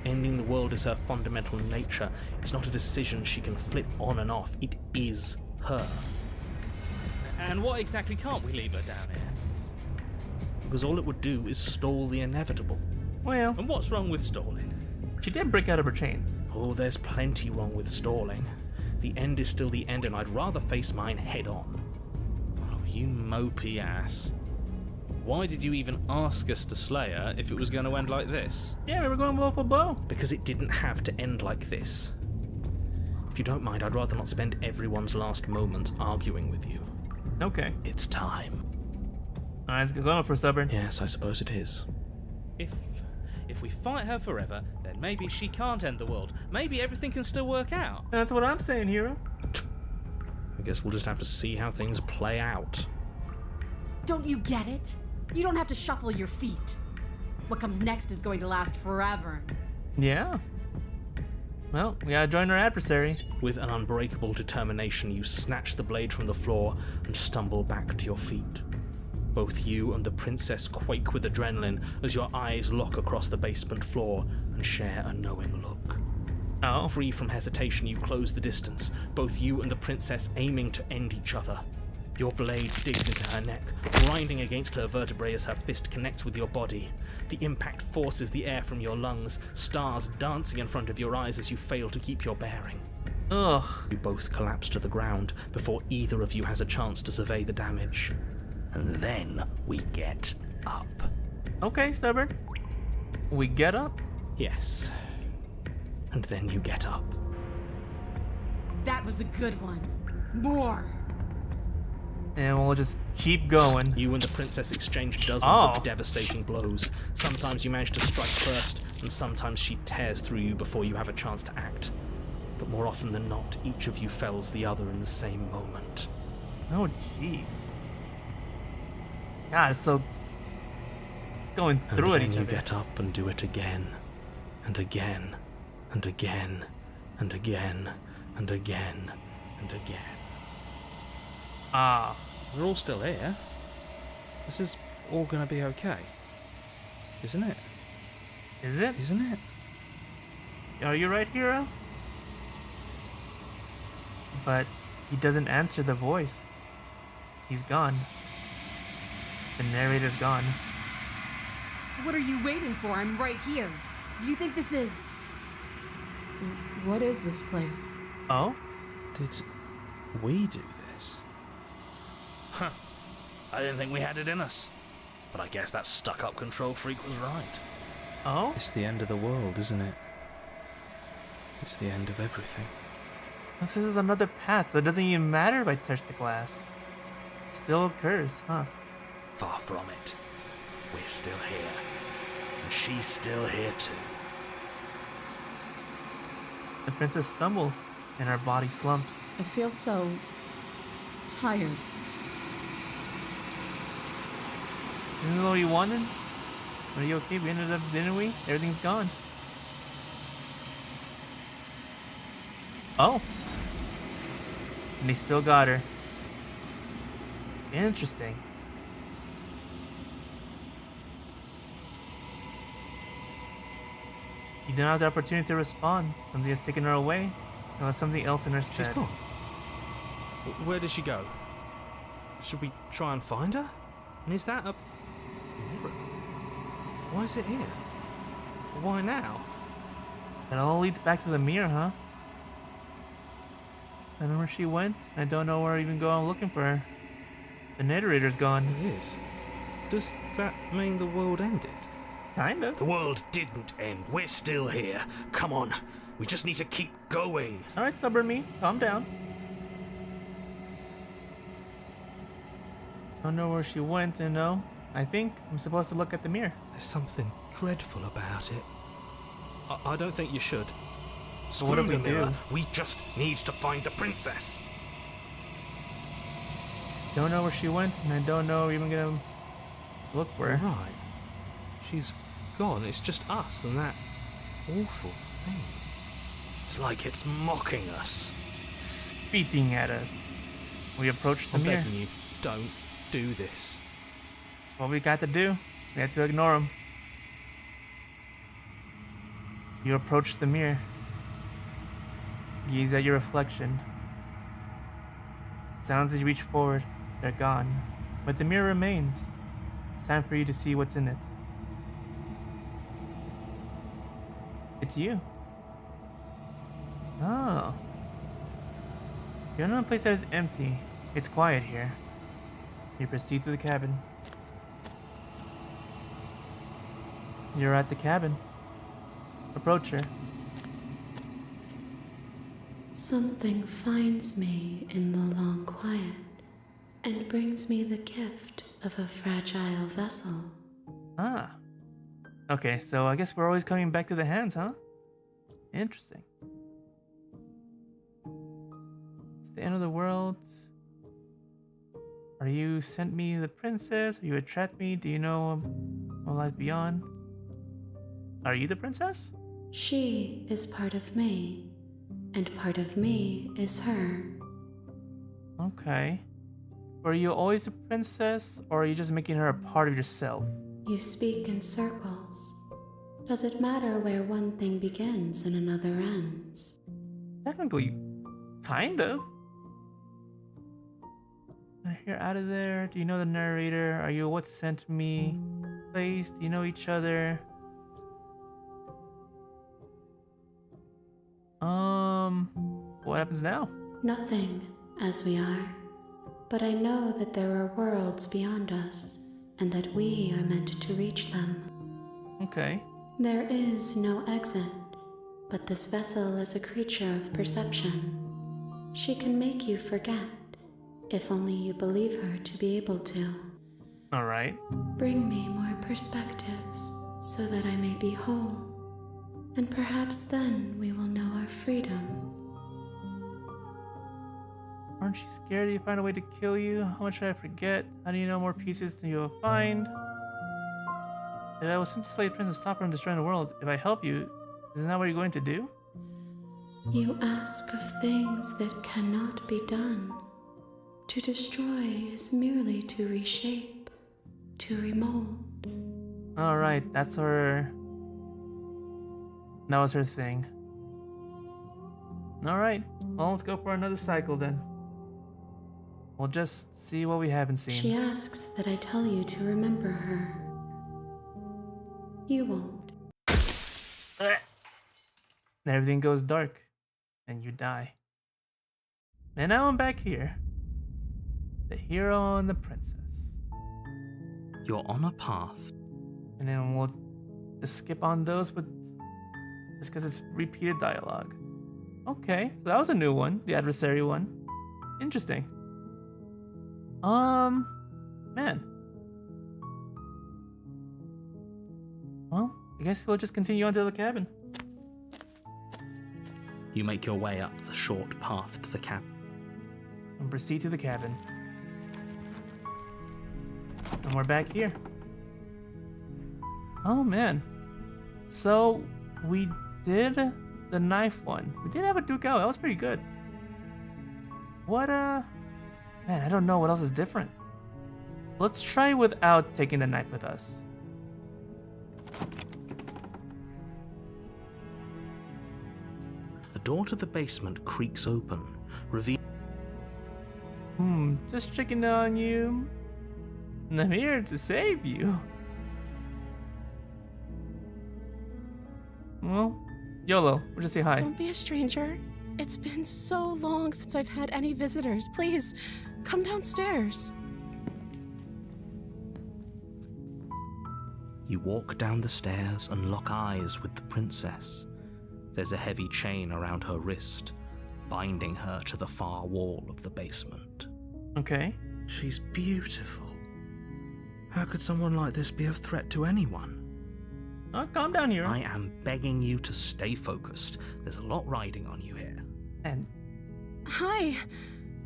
Speaker 2: Ending the world is her fundamental nature. It's not a decision she can flip on and off. It is her. And what exactly can't we leave her down here? Because all it would do is stall the inevitable.
Speaker 1: Well,
Speaker 2: And what's wrong with stalling?
Speaker 1: she did break out of her chains.
Speaker 2: Oh, there's plenty wrong with stalling. The end is still the end, and I'd rather face mine head on. Oh, you mopey ass. Why did you even ask us to slay her if it was going to end like this?
Speaker 1: Yeah, we were going blow for blow.
Speaker 2: Because it didn't have to end like this. If you don't mind, I'd rather not spend everyone's last moments arguing with you.
Speaker 1: Okay.
Speaker 5: It's time.
Speaker 1: Alright, it's going for stubborn.
Speaker 2: Yes, I suppose it is. If we fight her forever, then maybe she can't end the world. Maybe everything can still work out.
Speaker 1: That's what I'm saying, hero.
Speaker 2: I guess we'll just have to see how things play out.
Speaker 3: Don't you get it? You don't have to shuffle your feet. What comes next is going to last forever.
Speaker 1: Yeah. Well, we gotta join our adversary.
Speaker 2: With an unbreakable determination, you snatch the blade from the floor and stumble back to your feet. Both you and the princess quake with adrenaline as your eyes lock across the basement floor and share a knowing look.
Speaker 1: Oh.
Speaker 2: Free from hesitation, you close the distance, both you and the princess aiming to end each other. Your blade digs into her neck, grinding against her vertebrae as her fist connects with your body. The impact forces the air from your lungs, stars dancing in front of your eyes as you fail to keep your bearing.
Speaker 1: Ugh.
Speaker 2: You both collapse to the ground before either of you has a chance to survey the damage.
Speaker 5: And then we get up.
Speaker 1: Okay, stubborn. We get up?
Speaker 2: Yes. And then you get up.
Speaker 3: That was a good one. More.
Speaker 1: And we'll just keep going.
Speaker 2: You and the princess exchange dozens
Speaker 1: Oh.
Speaker 2: of devastating blows. Sometimes you manage to strike first, and sometimes she tears through you before you have a chance to act. But more often than not, each of you fells the other in the same moment.
Speaker 1: Oh, jeez. God, it's so... It's going
Speaker 2: And
Speaker 1: through it
Speaker 2: then
Speaker 1: each
Speaker 2: you
Speaker 1: other.
Speaker 2: get up and do it again, and again, and again, and again, and again, and again.
Speaker 1: Ah.
Speaker 2: We're all still here. This is all gonna be okay. Isn't it?
Speaker 1: Is it?
Speaker 2: Isn't it?
Speaker 1: Are you right, hero? But he doesn't answer the voice. He's gone. The narrator's gone.
Speaker 3: What are you waiting for? I'm right here. Do you think this is... What is this place?
Speaker 1: Oh?
Speaker 2: Did we do this?
Speaker 5: Huh. I didn't think we had it in us. But I guess that stuck-up control freak was right.
Speaker 1: Oh?
Speaker 2: It's the end of the world, isn't it? It's the end of everything.
Speaker 1: This is another path that doesn't even matter if I touch the glass. It still occurs, huh?
Speaker 5: Far from it. We're still here. And she's still here too.
Speaker 1: The princess stumbles, and her body slumps.
Speaker 3: I feel so... tired.
Speaker 1: Isn't that what you wanted? Are you okay? We ended up, didn't we? Everything's gone. Oh. And he still got her. Interesting. You don't have the opportunity to respond. Something has taken her away. And left something else in her stead.
Speaker 4: She's gone. Where did she go? Should we try and find her? And is that a miracle? Why is it here? Why now?
Speaker 1: It all leads back to the mirror, huh? I don't know where she went. I don't know where to even go. I'm looking for her. The narrator's gone.
Speaker 4: It is. Does that mean the world ended?
Speaker 1: Kind of.
Speaker 5: The world didn't end. We're still here. Come on. We just need to keep going.
Speaker 1: Alright, stubborn me. Calm down. I don't know where she went, you know. I think I'm supposed to look at the mirror.
Speaker 4: There's something dreadful about it. I don't think you should.
Speaker 1: So what if we
Speaker 5: Screw the mirror.
Speaker 1: do?
Speaker 5: We just need to find the princess.
Speaker 1: Don't know where she went, and I don't know even gonna look for her.
Speaker 4: Right. She's gone. It's just us and that awful thing.
Speaker 5: It's like it's mocking us.
Speaker 1: Spitting at us. We approach the
Speaker 4: I'm
Speaker 1: mirror.
Speaker 4: begging you, don't do this.
Speaker 1: That's what we got to do. We have to ignore him. You approach the mirror. Gaze at your reflection. Sounds as you reach forward, they're gone. But the mirror remains. It's time for you to see what's in it. It's you. Oh. You're in a place that is empty. It's quiet here. You proceed to the cabin. You're at the cabin. Approach her.
Speaker 6: Something finds me in the long quiet and brings me the gift of a fragile vessel.
Speaker 1: Ah. Okay, so I guess we're always coming back to the hands, huh? Interesting. It's the end of the world. Are you sent me the princess? Are you a trap me? Do you know what lies beyond? Are you the princess?
Speaker 6: She is part of me, and part of me is her.
Speaker 1: Okay. Were you always a princess, or are you just making her a part of yourself?
Speaker 6: You speak in circles. Does it matter where one thing begins and another ends?
Speaker 1: Technically, kind of. You're out of there. Do you know the narrator? Are you what sent me? Place? Do you know each other? What happens now?
Speaker 6: Nothing, as we are. But I know that there are worlds beyond us, and that we are meant to reach them.
Speaker 1: Okay.
Speaker 6: There is no exit, but this vessel is a creature of perception. She can make you forget, if only you believe her to be able to.
Speaker 1: Alright.
Speaker 6: Bring me more perspectives, so that I may be whole, and perhaps then we will know our freedom.
Speaker 1: Aren't you scared if you find a way to kill you? How much should I forget? How do you know more pieces than you will find? If I was sent to slay a prince and stop her from destroying the world, if I help you, isn't that what you're going to do?
Speaker 6: You ask of things that cannot be done. To destroy is merely to reshape, to remold.
Speaker 1: Alright, that's her... That was her thing. Alright, well, let's go for another cycle then. We'll just see what we haven't seen.
Speaker 6: She asks that I tell you to remember her. You won't.
Speaker 1: And everything goes dark, and you die. And now I'm back here. The hero and the princess.
Speaker 2: You're on a path.
Speaker 1: And then we'll just skip on those with just because it's repeated dialogue. Okay, so that was a new one, the adversary one. Interesting. Man. Well, I guess we'll just continue on to the cabin.
Speaker 2: You make your way up the short path to the cabin.
Speaker 1: And proceed to the cabin. And we're back here. Oh man. So we did the knife one. We did have a Duke out. That was pretty good. What man, I don't know what else is different. Let's try without taking the knife with us.
Speaker 2: door to the basement creaks open, revealing
Speaker 1: Just checking on you. And I'm here to save you. Well, YOLO, we'll just say hi.
Speaker 3: Don't be a stranger. It's been so long since I've had any visitors. Please, come downstairs.
Speaker 2: You walk down the stairs and lock eyes with the princess. There's a heavy chain around her wrist, binding her to the far wall of the basement.
Speaker 1: Okay.
Speaker 2: She's beautiful. How could someone like this be of threat to anyone?
Speaker 1: Oh, calm down here.
Speaker 2: I am begging you to stay focused. There's a lot riding on you here.
Speaker 1: And
Speaker 3: Hi.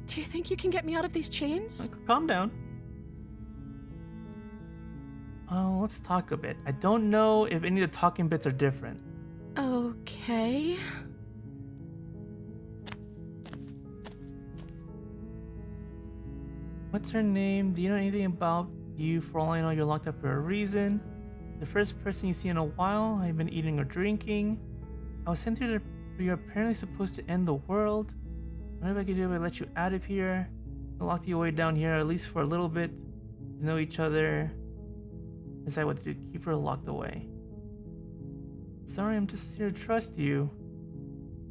Speaker 3: Do you think you can get me out of these chains?
Speaker 1: calm down. Oh, let's talk a bit. I don't know if any of the talking bits are different.
Speaker 3: Okay.
Speaker 1: What's her name? Do you know anything about you? For all I know, you're locked up for a reason. The first person you see in a while. I've been eating or drinking. I was sent here to. You're apparently supposed to end the world. Whatever I could do, I let you out of here. I locked you away down here, at least for a little bit. To know each other. Decide what to do. Keep her locked away. Sorry, I'm just here to trust you.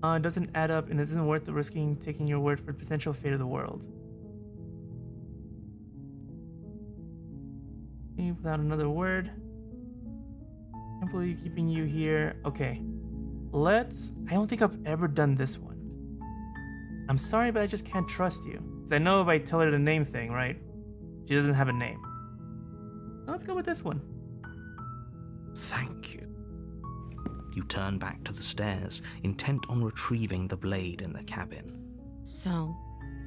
Speaker 1: It doesn't add up and it isn't worth the risking taking your word for the potential fate of the world. Without another word. Can't believe keeping you here. Okay. I don't think I've ever done this one. I'm sorry, but I just can't trust you. Because I know if I tell her the name thing, right? She doesn't have a name. Let's go with this one.
Speaker 2: Thank you. You turn back to the stairs, intent on retrieving the blade in the cabin.
Speaker 3: So,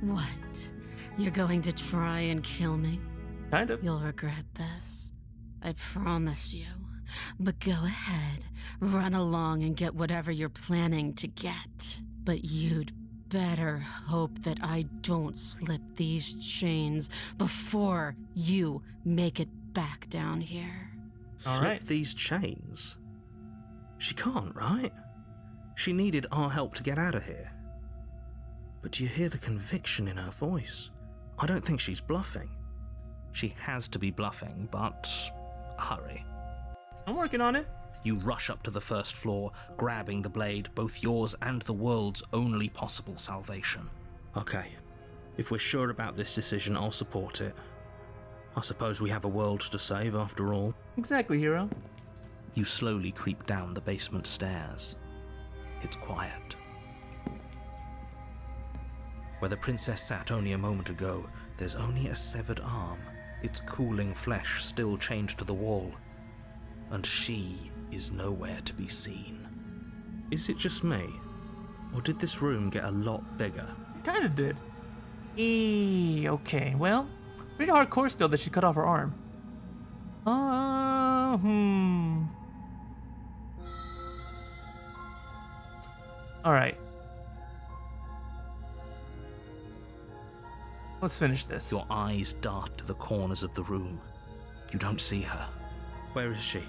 Speaker 3: what? You're going to try and kill me?
Speaker 1: Kind of.
Speaker 3: You'll regret this. I promise you. But go ahead, run along and get whatever you're planning to get. But you'd better hope that I don't slip these chains before you make it back down here.
Speaker 1: All
Speaker 2: Slip
Speaker 1: right.
Speaker 2: these chains? She can't, right? She needed our help to get out of here. But do you hear the conviction in her voice? I don't think she's bluffing. She has to be bluffing, but hurry.
Speaker 1: I'm working on it.
Speaker 2: You rush up to the first floor, grabbing the blade, both yours and the world's only possible salvation. Okay, if we're sure about this decision, I'll support it. I suppose we have a world to save after all.
Speaker 1: Exactly, hero.
Speaker 2: You slowly creep down the basement stairs. It's quiet. Where the princess sat only a moment ago, there's only a severed arm, its cooling flesh still chained to the wall. And she is nowhere to be seen. Is it just me? Or did this room get a lot bigger?
Speaker 1: Kinda did. Okay, well, pretty hardcore still that she cut off her arm. Alright. Let's finish this.
Speaker 2: Your eyes dart to the corners of the room. You don't see her. Where is she?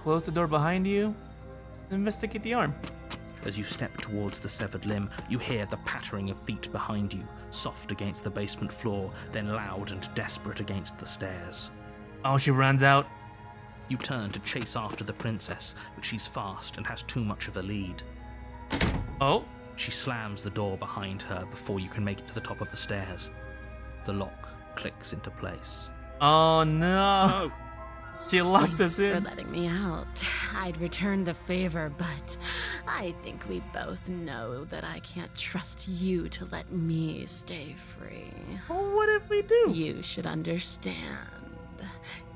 Speaker 1: Close the door behind you. Investigate the arm.
Speaker 2: As you step towards the severed limb, you hear the pattering of feet behind you, soft against the basement floor, then loud and desperate against the stairs.
Speaker 1: Oh, she runs out.
Speaker 2: You turn to chase after the princess, but she's fast and has too much of a lead.
Speaker 1: Oh,
Speaker 2: She slams the door behind her before you can make it to the top of the stairs. The lock clicks into place.
Speaker 1: oh no.
Speaker 2: Oh!
Speaker 1: She locked
Speaker 3: Thanks
Speaker 1: us
Speaker 3: for
Speaker 1: in.
Speaker 3: letting me out. I'd return the favor, but I think we both know that I can't trust you to let me stay free.
Speaker 1: Well, what if we do?
Speaker 3: You should understand.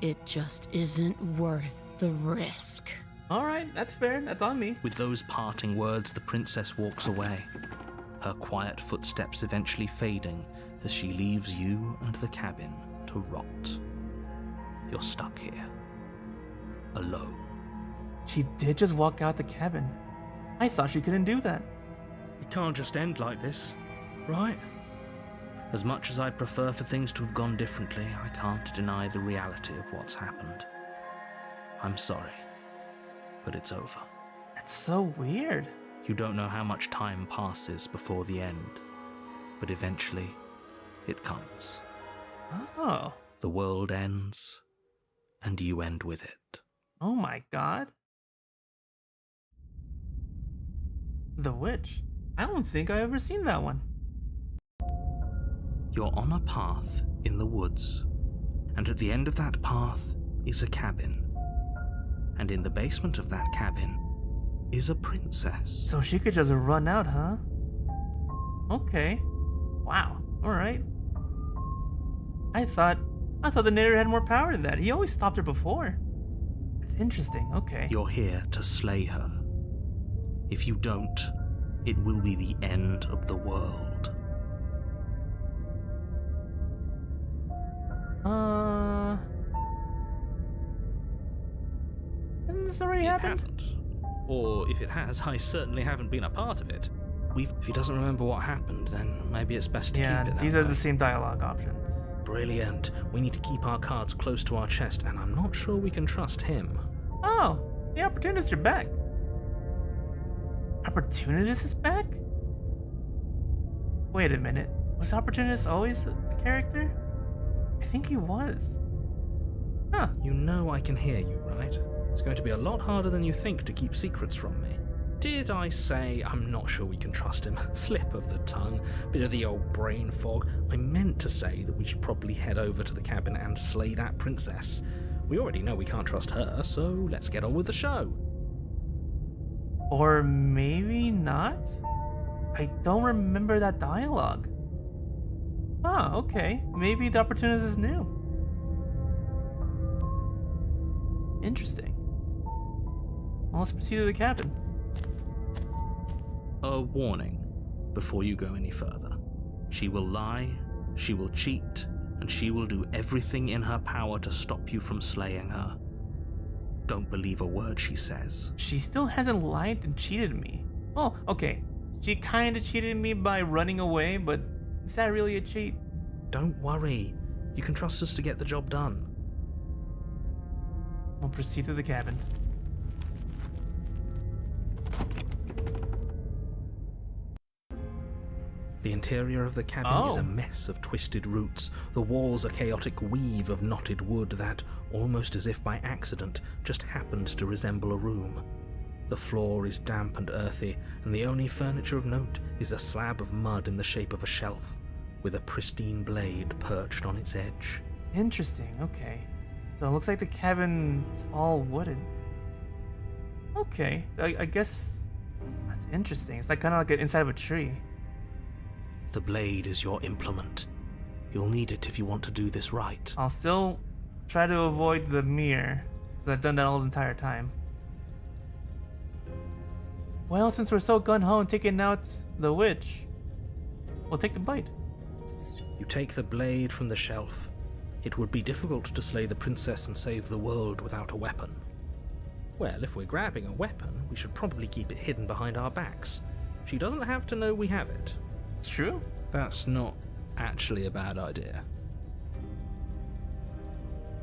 Speaker 3: It just isn't worth the risk.
Speaker 1: Alright, that's fair. That's on me.
Speaker 2: With those parting words, the princess walks away, her quiet footsteps eventually fading as she leaves you and the cabin to rot. You're stuck here, alone.
Speaker 1: She did just walk out the cabin. I thought she couldn't do that.
Speaker 2: It can't just end like this, right? As much as I'd prefer for things to have gone differently, I can't deny the reality of what's happened. I'm sorry, but it's over.
Speaker 1: That's so weird.
Speaker 2: You don't know how much time passes before the end, but eventually it comes.
Speaker 1: Oh.
Speaker 2: The world ends, and you end with it.
Speaker 1: Oh my god. The Witch. I don't think I've ever seen that one.
Speaker 2: You're on a path in the woods, and at the end of that path is a cabin. And in the basement of that cabin is a princess.
Speaker 1: So she could just run out, huh? Okay. Wow. Alright. I thought the narrator had more power than that. He always stopped her before. That's interesting. Okay.
Speaker 2: You're here to slay her. If you don't, it will be the end of the world.
Speaker 1: Hasn't this already
Speaker 4: It
Speaker 1: happened?
Speaker 4: hasn't. Or if it has, I certainly haven't been a part of it. If he doesn't remember what happened, then maybe it's best to
Speaker 1: Yeah,
Speaker 4: keep it that
Speaker 1: these are
Speaker 4: way.
Speaker 1: the same dialogue options.
Speaker 4: Brilliant. We need to keep our cards close to our chest, and I'm not sure we can trust him.
Speaker 1: Oh, the opportunist are back. Opportunist is back? Wait a minute. Was opportunist always a character? I think he was. Huh.
Speaker 4: You know I can hear you, right? It's going to be a lot harder than you think to keep secrets from me. Did I say I'm not sure we can trust him? Slip of the tongue, bit of the old brain fog. I meant to say that we should probably head over to the cabin and slay that princess. We already know we can't trust her, so let's get on with the show.
Speaker 1: Or maybe not? I don't remember that dialogue. Ah, okay. Maybe the opportunist is new. Interesting. Well, let's proceed to the cabin.
Speaker 2: A warning before you go any further. She will lie, she will cheat, and she will do everything in her power to stop you from slaying her. Don't believe a word she says.
Speaker 1: She still hasn't lied and cheated me. Oh, okay. She kinda cheated me by running away, but is that really a cheat?
Speaker 4: Don't worry. You can trust us to get the job done.
Speaker 1: We'll proceed to the cabin.
Speaker 4: The interior of the cabin is a mess of twisted roots. The walls a chaotic weave of knotted wood that, almost as if by accident, just happened to resemble a room. The floor is damp and earthy, and the only furniture of note is a slab of mud in the shape of a shelf, with a pristine blade perched on its edge.
Speaker 1: Interesting, okay. So it looks like the cabin's all wooden. Okay, I guess that's interesting. It's like kind of like inside of a tree.
Speaker 2: The blade is your implement. You'll need it if you want to do this right.
Speaker 1: I'll still try to avoid the mirror, because I've done that all the entire time. Well, since we're so gun-ho and taking out the witch, we'll take the blade.
Speaker 4: You take the blade from the shelf. It would be difficult to slay the princess and save the world without a weapon. Well, if we're grabbing a weapon, we should probably keep it hidden behind our backs. She doesn't have to know we have it.
Speaker 1: It's true.
Speaker 4: That's not actually a bad idea.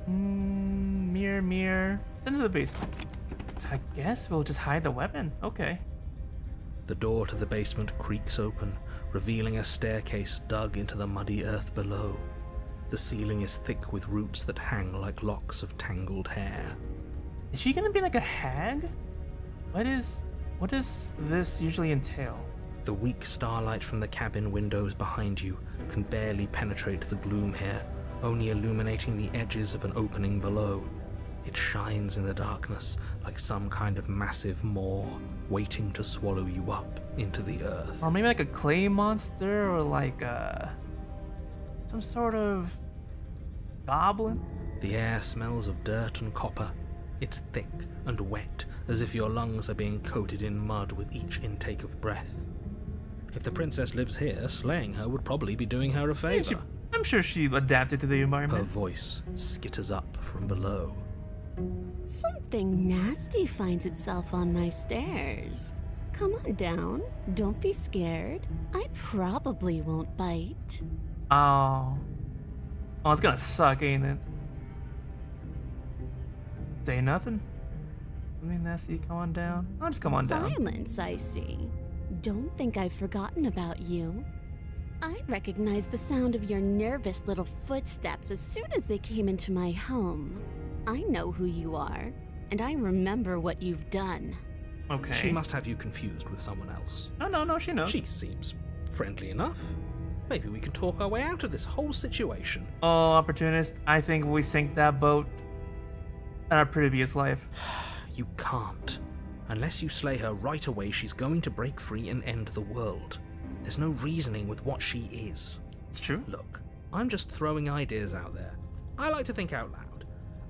Speaker 1: Mirror, mirror. It's into the basement. So I guess we'll just hide the weapon. Okay.
Speaker 4: The door to the basement creaks open, revealing a staircase dug into the muddy earth below. The ceiling is thick with roots that hang like locks of tangled hair.
Speaker 1: Is she gonna be like a hag? What does this usually entail?
Speaker 4: The weak starlight from the cabin windows behind you can barely penetrate the gloom here, only illuminating the edges of an opening below. It shines in the darkness like some kind of massive maw waiting to swallow you up into the earth.
Speaker 1: Or maybe like a clay monster, or like some sort of goblin?
Speaker 4: The air smells of dirt and copper. It's thick and wet, as if your lungs are being coated in mud with each intake of breath. If the princess lives here, slaying her would probably be doing her a favor.
Speaker 1: I'm sure she adapted to the
Speaker 4: Her
Speaker 1: environment.
Speaker 4: voice skitters up from below.
Speaker 3: Something nasty finds itself on my stairs. Come on down. Don't be scared. I probably won't bite.
Speaker 1: Oh, it's gonna suck, ain't it? Say nothing. I mean, Nessie, come on down. I'll just come on down.
Speaker 3: Silence, I see. Don't think I've forgotten about you. I recognized the sound of your nervous little footsteps as soon as they came into my home. I know who you are, and I remember what you've done.
Speaker 1: Okay.
Speaker 4: She must have you confused with someone else.
Speaker 1: No, she knows.
Speaker 4: She seems friendly enough. Maybe we can talk our way out of this whole situation.
Speaker 1: Oh, opportunist. I think we sank that boat in our previous life.
Speaker 4: You can't. Unless you slay her right away, she's going to break free and end the world. There's no reasoning with what she is.
Speaker 1: It's true.
Speaker 4: Look, I'm just throwing ideas out there. I like to think out loud.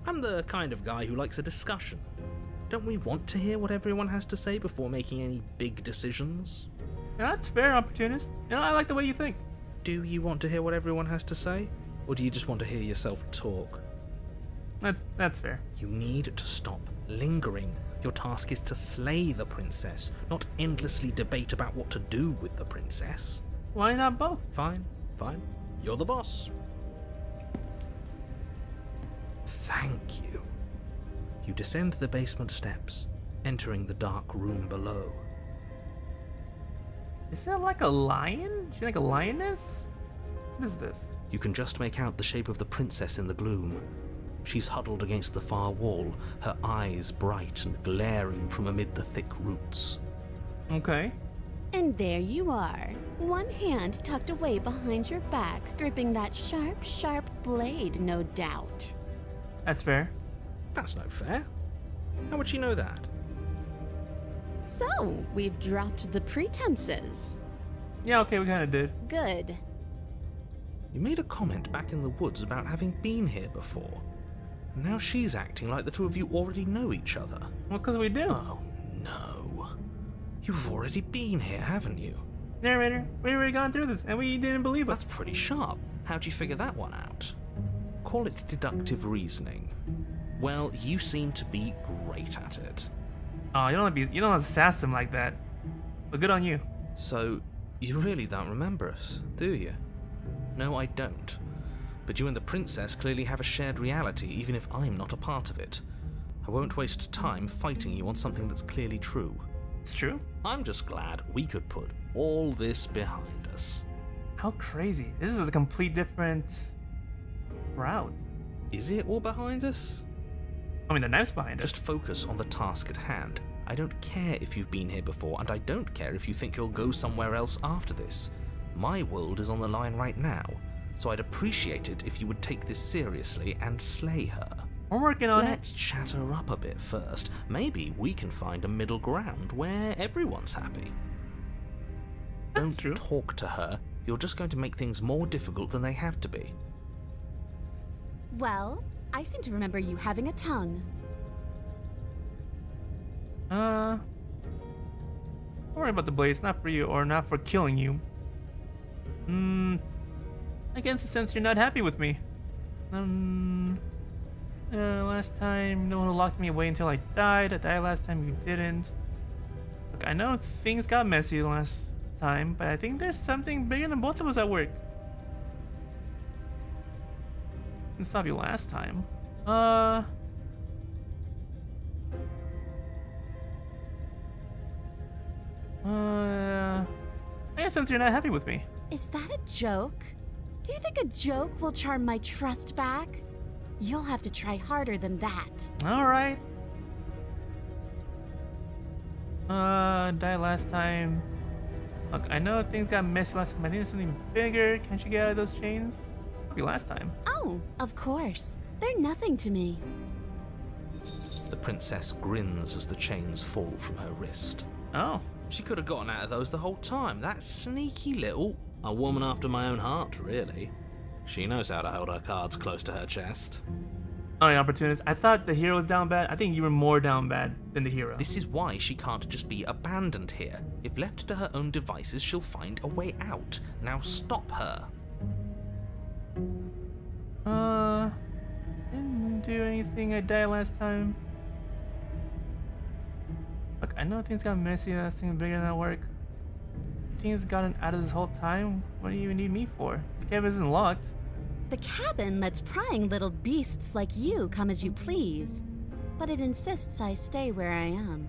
Speaker 4: I'm the kind of guy who likes a discussion. Don't we want to hear what everyone has to say before making any big decisions?
Speaker 1: Yeah, that's fair, opportunist. I like the way you think.
Speaker 4: Do you want to hear what everyone has to say? Or do you just want to hear yourself talk?
Speaker 1: That's fair.
Speaker 4: You need to stop lingering. Your task is to slay the princess, not endlessly debate about what to do with the princess.
Speaker 1: Why not both?
Speaker 4: Fine. You're the boss. Thank you. You descend the basement steps, entering the dark room below.
Speaker 1: Is that like a lion? Is she like a lioness? What is this?
Speaker 2: You can just make out the shape of the princess in the gloom. She's huddled against the far wall, her eyes bright and glaring from amid the thick roots.
Speaker 1: Okay.
Speaker 3: And there you are, one hand tucked away behind your back, gripping that sharp blade, no doubt.
Speaker 1: That's fair.
Speaker 4: That's no fair. How would she know that?
Speaker 3: So, we've dropped the pretenses.
Speaker 1: Yeah, okay, we kind of did.
Speaker 3: Good.
Speaker 2: You made a comment back in the woods about having been here before. Now she's acting like the two of you already know each other.
Speaker 1: Well, because we do.
Speaker 2: Oh, no. You've already been here, haven't you?
Speaker 1: Narrator, we've already gone through this, and we didn't believe us.
Speaker 2: That's pretty sharp. How'd you figure that one out? Call it deductive reasoning. Well, you seem to be great at it.
Speaker 1: Oh, you don't sass him like that. But good on you.
Speaker 2: So, you really don't remember us, do you? No, I don't. But you and the princess clearly have a shared reality, even if I'm not a part of it. I won't waste time fighting you on something that's clearly true.
Speaker 1: It's true.
Speaker 2: I'm just glad we could put all this behind us.
Speaker 1: How crazy. This is a complete different route.
Speaker 2: Is it all behind us?
Speaker 1: I mean, the knife's behind us.
Speaker 2: Just focus on the task at hand. I don't care if you've been here before, and I don't care if you think you'll go somewhere else after this. My world is on the line right now, so I'd appreciate it if you would take this seriously and slay her.
Speaker 1: We're working on
Speaker 2: Let's chat her up a bit first. Maybe we can find a middle ground where everyone's happy.
Speaker 1: That's
Speaker 2: Don't
Speaker 1: true.
Speaker 2: talk to her. You're just going to make things more difficult than they have to be.
Speaker 3: Well, I seem to remember you having a tongue.
Speaker 1: Don't worry about the blade. It's not for you, or not for killing you. I get the sense you're not happy with me. Last time, no one locked me away until I died. I died last time, you didn't. Look, I know things got messy last time, but I think there's something bigger than both of us at work. Didn't stop you last time. I guess since you're not happy with me.
Speaker 3: Is that a joke? Do you think a joke will charm my trust back? You'll have to try harder than that.
Speaker 1: Alright. Died last time. Look, I know things got messy last time. I think there's something bigger. Can't you get out of those chains? Maybe last time.
Speaker 3: Oh, of course. They're nothing to me.
Speaker 2: The princess grins as the chains fall from her wrist.
Speaker 1: Oh.
Speaker 2: She could have gotten out of those the whole time. That sneaky little... A woman after my own heart, really. She knows how to hold her cards close to her chest.
Speaker 1: Oh, yeah, opportunist. I thought the hero was down bad. I think you were more down bad than the hero.
Speaker 2: This is why she can't just be abandoned here. If left to her own devices, she'll find a way out. Now stop her.
Speaker 1: Didn't do anything. I died last time. Look, I know things got messy last time, bigger than that work. Things gotten out of this whole time. What do you even need me for? The cabin isn't locked.
Speaker 3: The cabin lets prying little beasts like you come as you please. but it insists I stay where I am.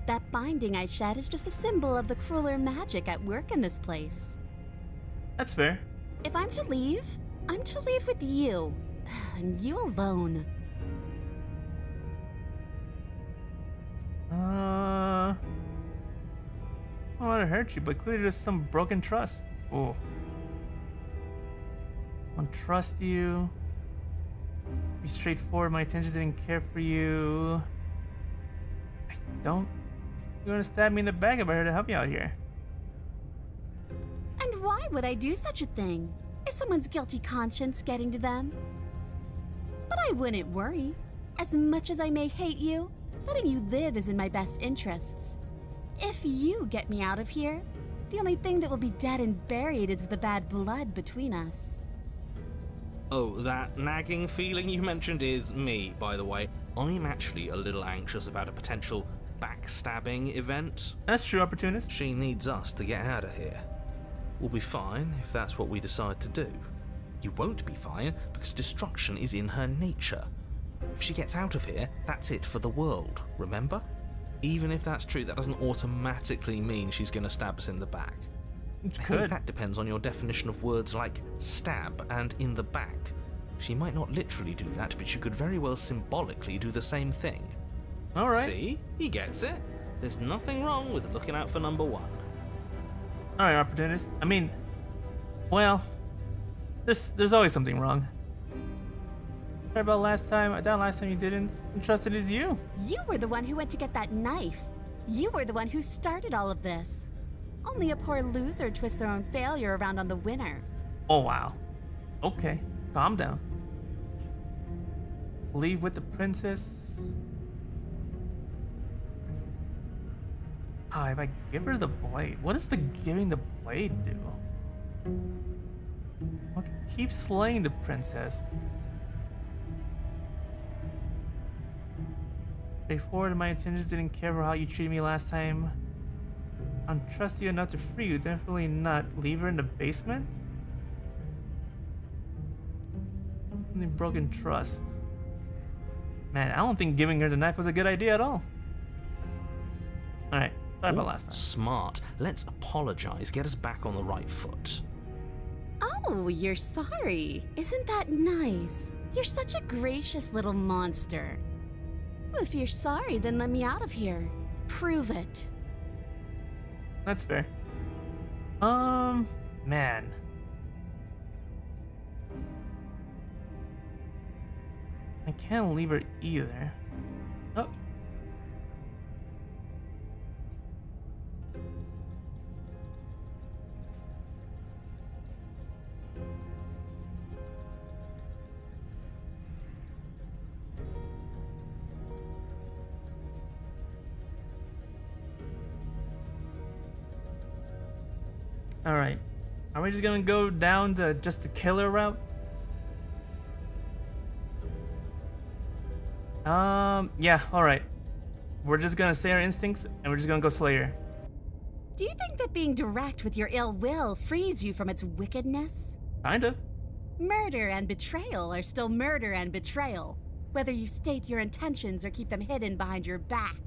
Speaker 3: That binding I shed is just a symbol of the crueler magic at work in this place.
Speaker 1: That's fair.
Speaker 3: If I'm to leave with you, and you alone.
Speaker 1: I don't want to hurt you, but clearly there's some broken trust. Oh. I don't trust you. Be straightforward, my intentions didn't care for you. I don't. You're gonna stab me in the back if I heard to help you out here.
Speaker 3: And why would I do such a thing? Is someone's guilty conscience getting to them? But I wouldn't worry. As much as I may hate you, letting you live is in my best interests. If you get me out of here, the only thing that will be dead and buried is the bad blood between us.
Speaker 2: Oh, that nagging feeling you mentioned is me, by the way. I'm actually a little anxious about a potential backstabbing event.
Speaker 1: That's true, opportunist.
Speaker 2: She needs us to get out of here. We'll be fine if that's what we decide to do. You won't be fine because destruction is in her nature. If she gets out of here, that's it for the world, remember? Even if that's true, that doesn't automatically mean she's going to stab us in the back.
Speaker 1: It's
Speaker 2: I
Speaker 1: good.
Speaker 2: think that depends on your definition of words like stab and in the back. She might not literally do that, but she could very well symbolically do the same thing.
Speaker 1: All right.
Speaker 2: See? He gets it. There's nothing wrong with looking out for number one.
Speaker 1: All right, opportunist. I mean, well, there's always something wrong. Sorry about last time. I thought last time you didn't. I trusted is you.
Speaker 3: You were the one who went to get that knife. You were the one who started all of this. Only a poor loser twists their own failure around on the winner.
Speaker 1: Oh, wow. Okay, calm down. Leave with the princess. Ah, if I give her the blade, what does the giving the blade do? Okay, keep slaying the princess. Straightforward, my intentions didn't care for how you treated me last time. I don't trust you enough to free you. Definitely not. Leave her in the basement? Only broken trust. Man, I don't think giving her the knife was a good idea at all. Alright, sorry about last time.
Speaker 2: Smart. Let's apologize. Get us back on the right foot.
Speaker 3: Oh, you're sorry. Isn't that nice? You're such a gracious little monster. Well, if you're sorry, then let me out of here. Prove it.
Speaker 1: That's fair. Man. I can't leave her either. Oh. Alright. Are we just gonna go down the just the killer route? Yeah, alright. We're just gonna stay our instincts and we're just gonna go slay her.
Speaker 3: Do you think that being direct with your ill will frees you from its wickedness?
Speaker 1: Kind of.
Speaker 3: Murder and betrayal are still murder and betrayal, whether you state your intentions or keep them hidden behind your back.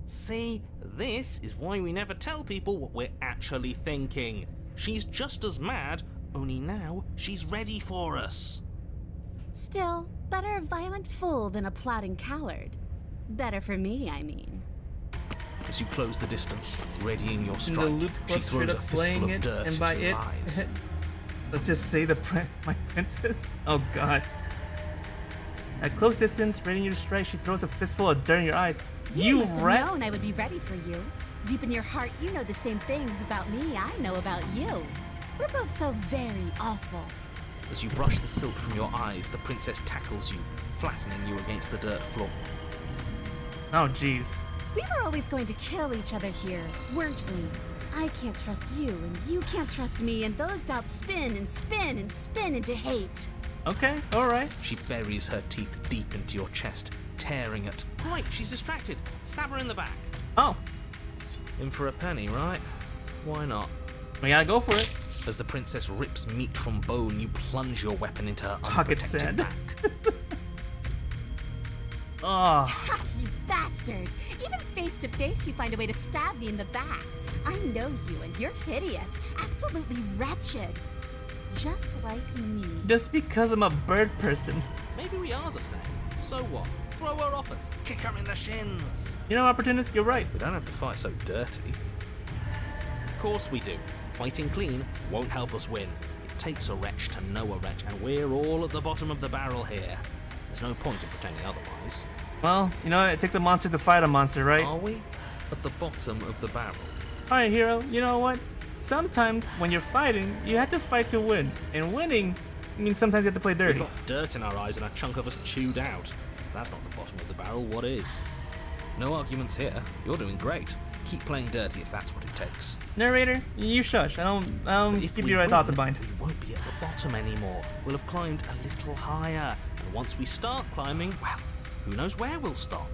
Speaker 2: See, this is why we never tell people what we're actually thinking. She's just as mad, only now she's ready for us.
Speaker 3: Still, better a violent fool than a plotting coward. Better for me, I mean.
Speaker 2: As you close the distance, readying your
Speaker 1: And
Speaker 2: strike,
Speaker 1: the loot
Speaker 2: she
Speaker 1: club straight
Speaker 2: throws a
Speaker 1: up
Speaker 2: fistful
Speaker 1: slaying
Speaker 2: of
Speaker 1: it,
Speaker 2: dirt
Speaker 1: and by
Speaker 2: into your
Speaker 1: it,
Speaker 2: eyes.
Speaker 1: let's just say my princess. Oh god. At close distance, readying your strike, she throws a fistful of dirt in your eyes.
Speaker 3: You must
Speaker 1: rat.
Speaker 3: have known I would be ready for you. Deep in your heart, you know the same things about me I know about you. We're both so very awful.
Speaker 2: As you brush the silt from your eyes, the princess tackles you, flattening you against the dirt floor.
Speaker 1: Oh jeez.
Speaker 3: We were always going to kill each other here, weren't we? I can't trust you, and you can't trust me, and those doubts spin and spin and spin into hate.
Speaker 1: Okay, alright.
Speaker 2: She buries her teeth deep into your chest, tearing at... Right, she's distracted. Stab her in the back.
Speaker 1: Oh,
Speaker 2: In for a penny, right? Why not?
Speaker 1: we gotta go for it.
Speaker 2: As the princess rips meat from bone, you plunge your weapon into her
Speaker 1: Pocket
Speaker 2: unprotected
Speaker 1: sand.
Speaker 2: back.
Speaker 1: Oh,
Speaker 3: You bastard! Even face to face, you find a way to stab me in the back. I know you, and you're hideous. Absolutely wretched. Just like me.
Speaker 1: just because I'm a bird person.
Speaker 2: Maybe we are the same. So what? Throw her off us. Kick her in the shins.
Speaker 1: You know, opportunist, you're right.
Speaker 4: We don't have to fight so dirty.
Speaker 2: Of course we do. Fighting clean won't help us win. It takes a wretch to know a wretch, and we're all at the bottom of the barrel here. There's no point in pretending otherwise.
Speaker 1: Well, you know, it takes a monster to fight a monster, right?
Speaker 2: Are we? At the bottom of the barrel.
Speaker 1: Alright, hero, you know what? Sometimes when you're fighting, you have to fight to win. And winning means sometimes you have to play
Speaker 2: We've
Speaker 1: dirty.
Speaker 2: got dirt in our eyes and a chunk of us chewed out. If that's not the bottom of the barrel, what is? No arguments here. You're doing great. Keep playing dirty if that's what it takes.
Speaker 1: Narrator, you shush. I don't
Speaker 2: If
Speaker 1: keep
Speaker 2: we
Speaker 1: your
Speaker 2: win,
Speaker 1: thoughts in mind.
Speaker 2: we won't be at the bottom anymore. We'll have climbed a little higher. And once we start climbing, well, who knows where we'll stop?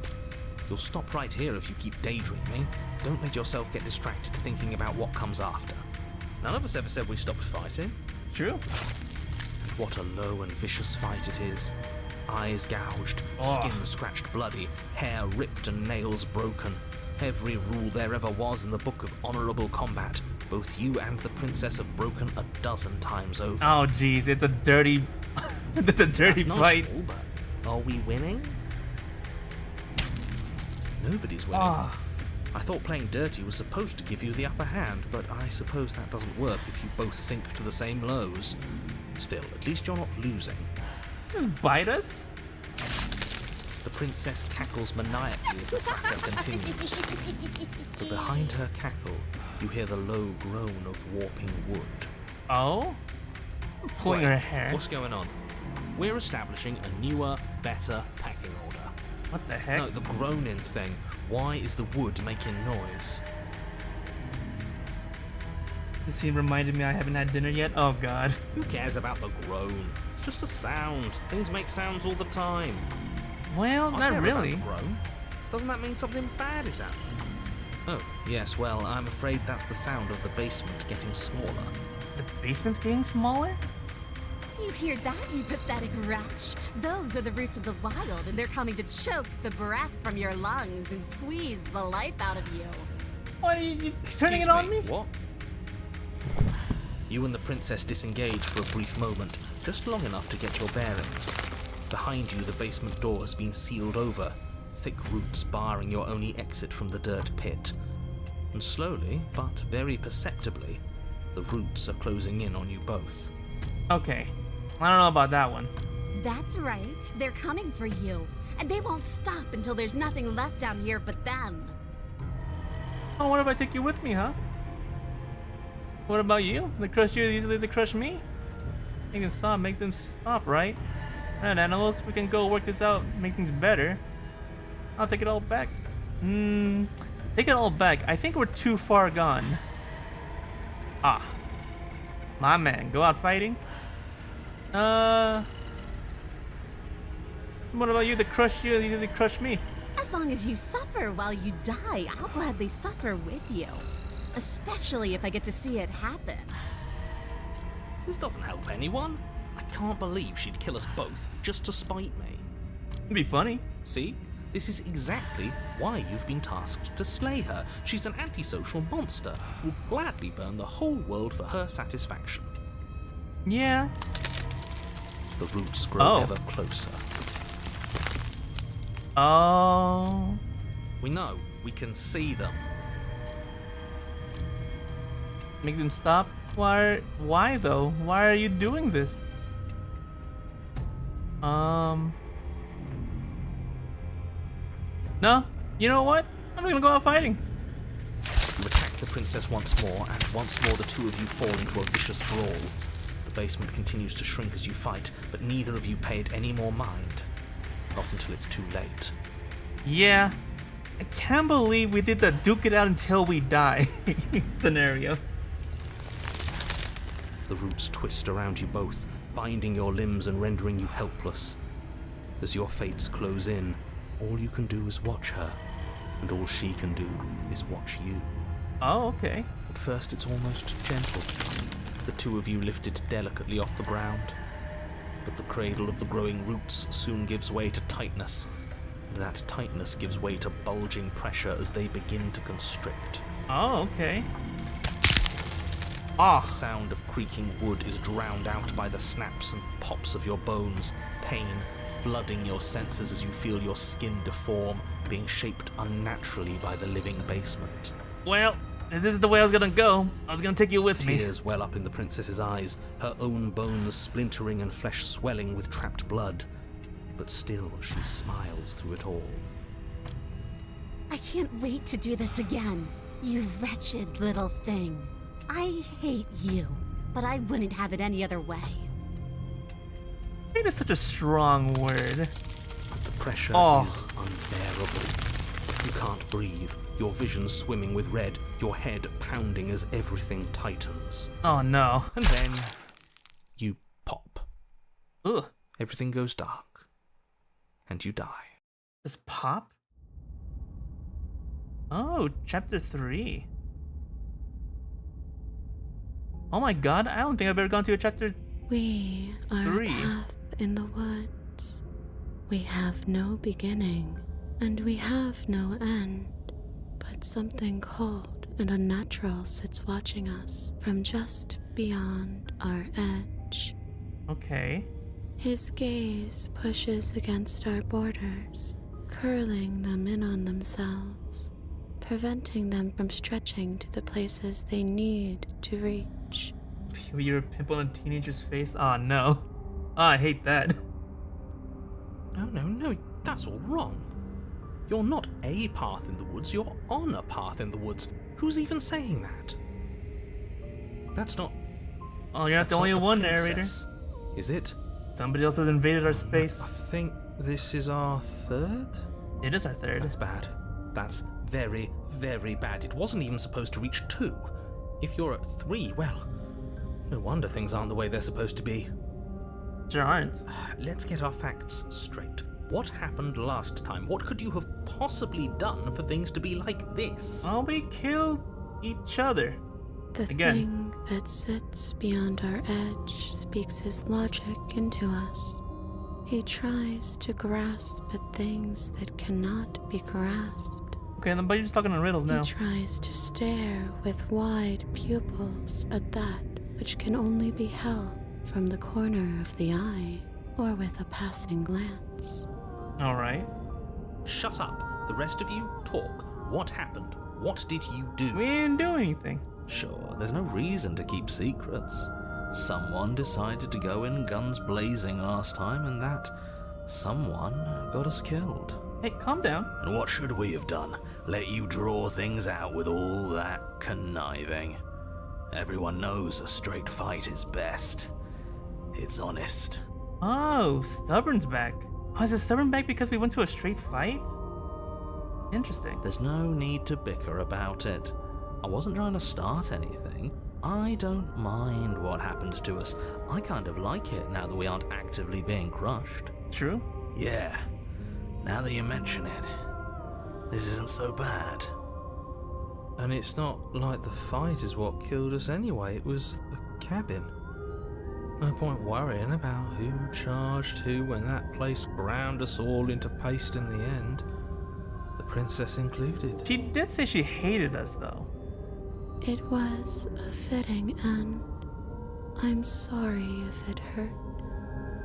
Speaker 2: You'll stop right here if you keep daydreaming. Don't let yourself get distracted thinking about what comes after. None of us ever said we stopped fighting.
Speaker 1: True.
Speaker 2: What a low and vicious fight it is. Eyes gouged,
Speaker 1: Oh.
Speaker 2: skin scratched bloody, hair ripped and nails broken. Every rule there ever was in the book of honourable combat. Both you and the princess have broken a dozen times over.
Speaker 1: Oh, jeez, it's a dirty... it's a dirty
Speaker 2: That's
Speaker 1: fight.
Speaker 2: nice, but are we winning? Nobody's winning.
Speaker 1: Ah.
Speaker 2: I thought playing dirty was supposed to give you the upper hand, but I suppose that doesn't work if you both sink to the same lows. Still, at least you're not losing.
Speaker 1: Just bite us?
Speaker 2: The princess cackles maniacally as the fracas continues. But behind her cackle, you hear the low groan of warping wood.
Speaker 1: Oh? Pulling
Speaker 2: Wait,
Speaker 1: her hair?
Speaker 2: What's going on? We're establishing a newer, better packing order.
Speaker 1: What the heck?
Speaker 2: No, the groaning thing. Why is the wood making noise?
Speaker 1: This scene reminded me I haven't had dinner yet. Oh, God.
Speaker 2: Who cares about the groan? It's just a sound. Things make sounds all the time.
Speaker 1: Well,
Speaker 2: I
Speaker 1: not
Speaker 2: care about
Speaker 1: really.
Speaker 2: the groan. Doesn't that mean something bad is happening? Oh, yes, well, I'm afraid that's the sound of the basement getting smaller.
Speaker 1: The basement's getting smaller?
Speaker 3: Do you hear that, you pathetic wretch? Those are the roots of the wild, and they're coming to choke the breath from your lungs and squeeze the life out of you.
Speaker 1: What, are you turning
Speaker 2: Excuse
Speaker 1: it on me?
Speaker 2: What? You and the princess disengage for a brief moment, just long enough to get your bearings. Behind you, the basement door has been sealed over, thick roots barring your only exit from the dirt pit. And slowly, but very perceptibly, the roots are closing in on you both.
Speaker 1: Okay. I don't know about that one.
Speaker 3: That's right. They're coming for you. And they won't stop until there's nothing left down here but them.
Speaker 1: Oh, what if I take you with me, huh? What about you? They crush you as easily as they crush me? You can stop, make them stop, right? Alright, animals, we can go work this out, make things better. I'll take it all back. Take it all back. I think we're too far gone. Ah. My man, go out fighting? What about you? They crush you as easily as they crush me.
Speaker 3: As long as you suffer while you die, I'll gladly suffer with you. Especially if I get to see it happen.
Speaker 2: This doesn't help anyone. I can't believe she'd kill us both just to spite me.
Speaker 1: It'd be funny.
Speaker 2: See? This is exactly why you've been tasked to slay her. She's an antisocial monster who'll gladly burn the whole world for her satisfaction.
Speaker 1: Yeah.
Speaker 2: The roots grow
Speaker 1: Oh.
Speaker 2: ever closer.
Speaker 1: Oh.
Speaker 2: We know. We can see them.
Speaker 1: Make them stop? Why though? Why are you doing this? No? You know what? I'm gonna go out fighting.
Speaker 2: You attack the princess once more, and once more the two of you fall into a vicious brawl. The basement continues to shrink as you fight, but neither of you pay it any more mind. Not until it's too late.
Speaker 1: Yeah. I can't believe we did the duke it out until we die scenario.
Speaker 2: The roots twist around you both, binding your limbs and rendering you helpless. As your fates close in, all you can do is watch her, and all she can do is watch you.
Speaker 1: Oh, okay.
Speaker 2: At first it's almost gentle. The two of you lifted delicately off the ground. But the cradle of the growing roots soon gives way to tightness, That tightness gives way to bulging pressure as they begin to constrict.
Speaker 1: Oh, okay.
Speaker 2: The sound of creaking wood is drowned out by the snaps and pops of your bones, pain flooding your senses as you feel your skin deform, being shaped unnaturally by the living basement.
Speaker 1: Well, if this is the way I was gonna go, I was gonna take you with me.
Speaker 2: Tears well up in the princess's eyes, her own bones splintering and flesh swelling with trapped blood. But still, she smiles through it all.
Speaker 3: I can't wait to do this again, you wretched little thing. I hate you, but I wouldn't have it any other way.
Speaker 1: Hate is such a strong word.
Speaker 2: The pressure is unbearable. You can't breathe, your vision swimming with red, your head pounding as everything tightens.
Speaker 1: Oh no.
Speaker 2: And then you pop.
Speaker 1: Ugh.
Speaker 2: Everything goes dark. And you die.
Speaker 1: Just pop? Oh, chapter 3. Oh my god, I don't think I've ever gone to a chapter.
Speaker 6: We are
Speaker 1: 3.
Speaker 6: a path in the woods. We have no beginning, and we have no end. But something cold and unnatural sits watching us from just beyond our edge.
Speaker 1: Okay.
Speaker 6: His gaze pushes against our borders, curling them in on themselves, preventing them from stretching to the places they need to reach.
Speaker 1: You're a pimple on a teenager's face? Oh no. Oh, I hate that.
Speaker 2: No, that's all wrong. You're not a path in the woods, you're on a path in the woods. Who's even saying that? That's not...
Speaker 1: Oh, you're not the only one, narrator.
Speaker 2: Is it?
Speaker 1: Somebody else has invaded our
Speaker 2: I
Speaker 1: space.
Speaker 2: think this is our third?
Speaker 1: It is our third.
Speaker 2: That's bad. That's very, very bad. It wasn't even supposed to reach 2. If you're at 3, well, no wonder things aren't the way they're supposed to be.
Speaker 1: Sure aren't.
Speaker 2: Let's get our facts straight. What happened last time? What could you have possibly done for things to be like this?
Speaker 1: Oh, we killed each other.
Speaker 6: The
Speaker 1: Again.
Speaker 6: thing that sits beyond our edge speaks his logic into us. He tries to grasp at things that cannot be grasped.
Speaker 1: Okay, but you're just talking in riddles now.
Speaker 6: He tries to stare with wide pupils at that which can only be held from the corner of the eye or with a passing glance.
Speaker 1: Alright.
Speaker 2: Shut up. The rest of you, talk. What happened? What did you do?
Speaker 1: We didn't do anything.
Speaker 5: Sure, there's no reason to keep secrets. Someone decided to go in guns blazing last time, and that someone got us killed.
Speaker 1: Hey, calm down.
Speaker 5: And what should we have done? Let you draw things out with all that conniving? Everyone knows a straight fight is best. It's honest.
Speaker 1: Oh, Stubborn's back. Oh, is it Stubborn back because we went to a straight fight? Interesting.
Speaker 5: There's no need to bicker about it. I wasn't trying to start anything. I don't mind what happened to us. I kind of like it now that we aren't actively being crushed.
Speaker 1: True.
Speaker 5: Yeah, now that you mention it, this isn't so bad.
Speaker 4: And it's not like the fight is what killed us anyway, it was the cabin. No point worrying about who charged who when that place ground us all into paste in the end. The princess included.
Speaker 1: She did say she hated us, though.
Speaker 6: It was a fitting end. I'm sorry if it hurt,